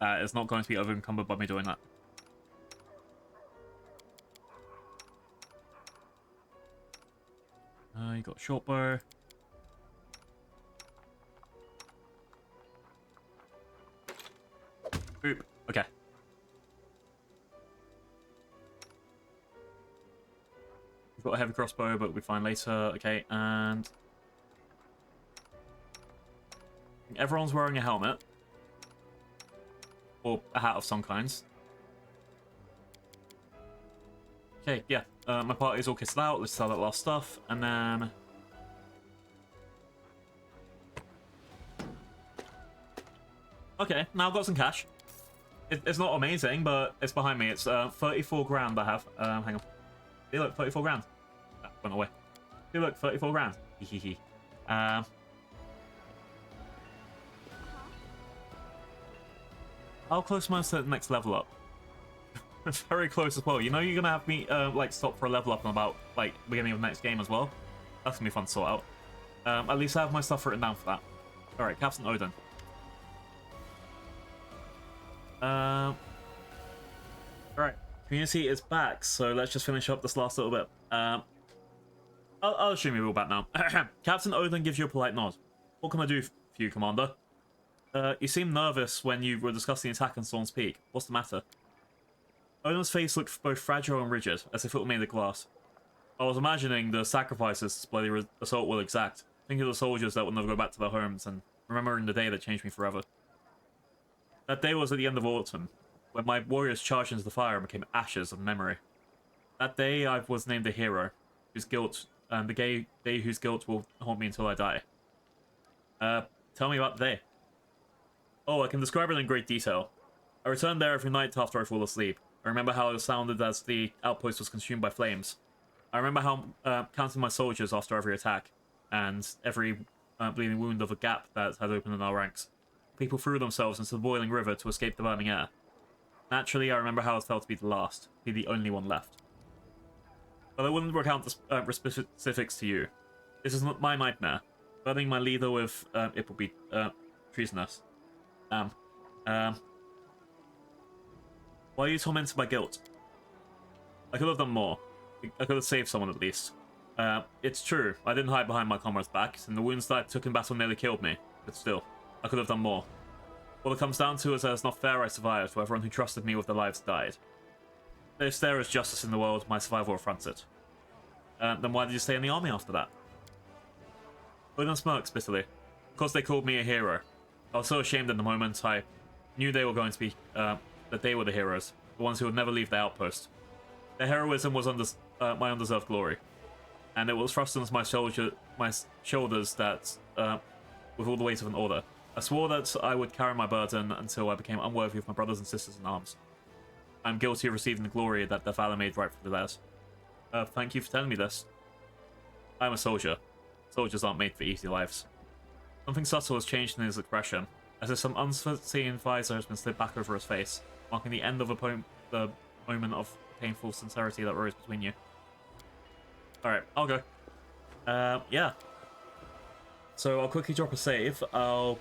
is not going to be over-encumbered by me doing that. You got short bow. Boop. Okay. We've got a heavy crossbow, but we'll be fine later. Okay, and... everyone's wearing a helmet. Or a hat of some kinds. Okay, yeah. My party's all kitted out. Let's sell that last stuff. And then... okay, now I've got some cash. It's not amazing, but it's behind me. It's 34 grand I have. Hang on. Hey, look, 34 grand. That went away. Hey, look, 34 grand. Hehehe. How close am I to the next level up? It's very close as well. You know you're gonna have me like stop for a level up in about like beginning of the next game as well. That's gonna be fun to sort out. At least I have my stuff written down for that. Alright, Captain Odin. Alright. Community is back, so let's just finish up this last little bit. I'll assume you're all back now. Captain Odin gives you a polite nod. What can I do for you, Commander? You seemed nervous when you were discussing the attack on Storm's Peak. What's the matter? Odin's face looked both fragile and rigid, as if it were made of glass. I was imagining the sacrifices display the assault will exact, thinking of the soldiers that will never go back to their homes, and remembering the day that changed me forever. That day was at the end of autumn, when my warriors charged into the fire and became ashes of memory. That day I was named a hero, whose guilt, the day whose guilt will haunt me until I die. Tell me about the day. Oh, I can describe it in great detail. I returned there every night after I fall asleep. I remember how it sounded as the outpost was consumed by flames. I remember how counting my soldiers after every attack, and every bleeding wound of a gap that had opened in our ranks. People threw themselves into the boiling river to escape the burning air. Naturally, I remember how it felt to be the last, be the only one left. But I wouldn't recount the specifics to you. This is not my nightmare. Burning my leader with it would be treasonous. Why are you tormented by guilt? I could have done more. I could have saved someone at least. It's true, I didn't hide behind my comrades' backs, and the wounds that I took in battle nearly killed me. But still, I could have done more. What it comes down to is that it's not fair I survived, while everyone who trusted me with their lives died. If there is justice in the world, my survival affronts it. Then why did you stay in the army after that? Odin smirks bitterly. Because they called me a hero. I was so ashamed in the moment, I knew they were going to be, that they were the heroes, the ones who would never leave their outpost. Their heroism was my undeserved glory, and it was thrust onto my shoulders that, with all the weight of an order. I swore that I would carry my burden until I became unworthy of my brothers and sisters in arms. I'm guilty of receiving the glory that their valor made right for theirs. Thank you for telling me this. I'm a soldier. Soldiers aren't made for easy lives. Something subtle has changed in his expression, as if some unseen visor has been slid back over his face, marking the end of the moment of painful sincerity that rose between you. Alright, I'll go. Yeah. So I'll quickly drop a save. I'll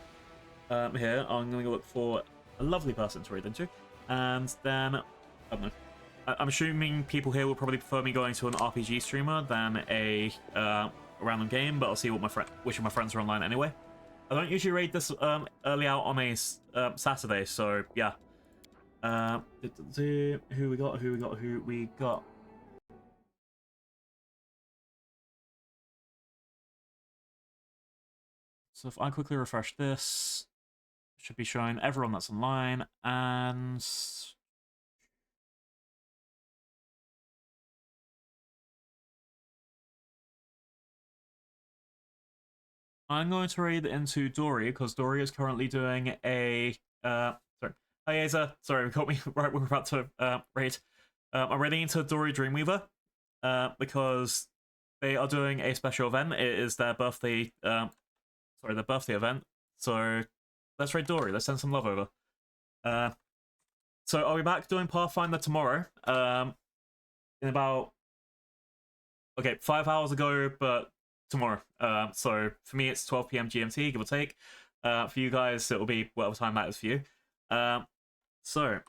here I'm going to look for a lovely person to read into, and then I don't know. I'm assuming people here will probably prefer me going to an RPG streamer than a random game, but I'll see what which of my friends are online anyway. I don't usually raid this early out on a Saturday, so yeah. Who we got? So if I quickly refresh this, it should be showing everyone that's online, and I'm going to raid into Dory, because Dory is currently doing a sorry. Hi Aza, sorry, we caught me right when we're about to raid. I'm raiding into Dory Dreamweaver, because they are doing a special event. It is their birthday their birthday event. So let's raid Dory, let's send some love over. So I'll be back doing Pathfinder tomorrow. In about 5 hours ago, but tomorrow. So for me it's 12 PM GMT, give or take. For you guys it'll be whatever time that is for you. So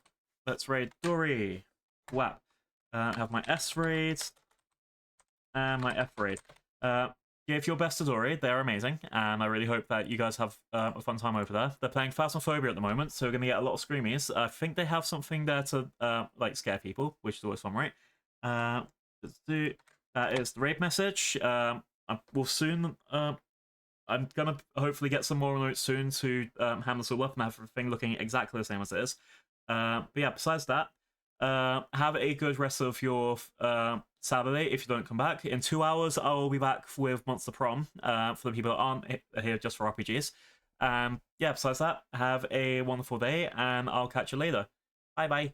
let's raid Dory. Wow. Have my S raid and my F raid. Give your best to Dory, they're amazing, and I really hope that you guys have a fun time over there. They're playing Phasmophobia at the moment, so we're going to get a lot of screamies. I think they have something there to like scare people, which is always fun, right? Let's do that is the raid message. We'll soon. I'm gonna hopefully get some more notes soon to hand this all up and have everything looking exactly the same as it is. But yeah, besides that, have a good rest of your Saturday if you don't come back. In 2 hours, I'll be back with Monster Prom for the people that aren't here just for RPGs. Yeah, besides that, have a wonderful day, and I'll catch you later. Bye-bye.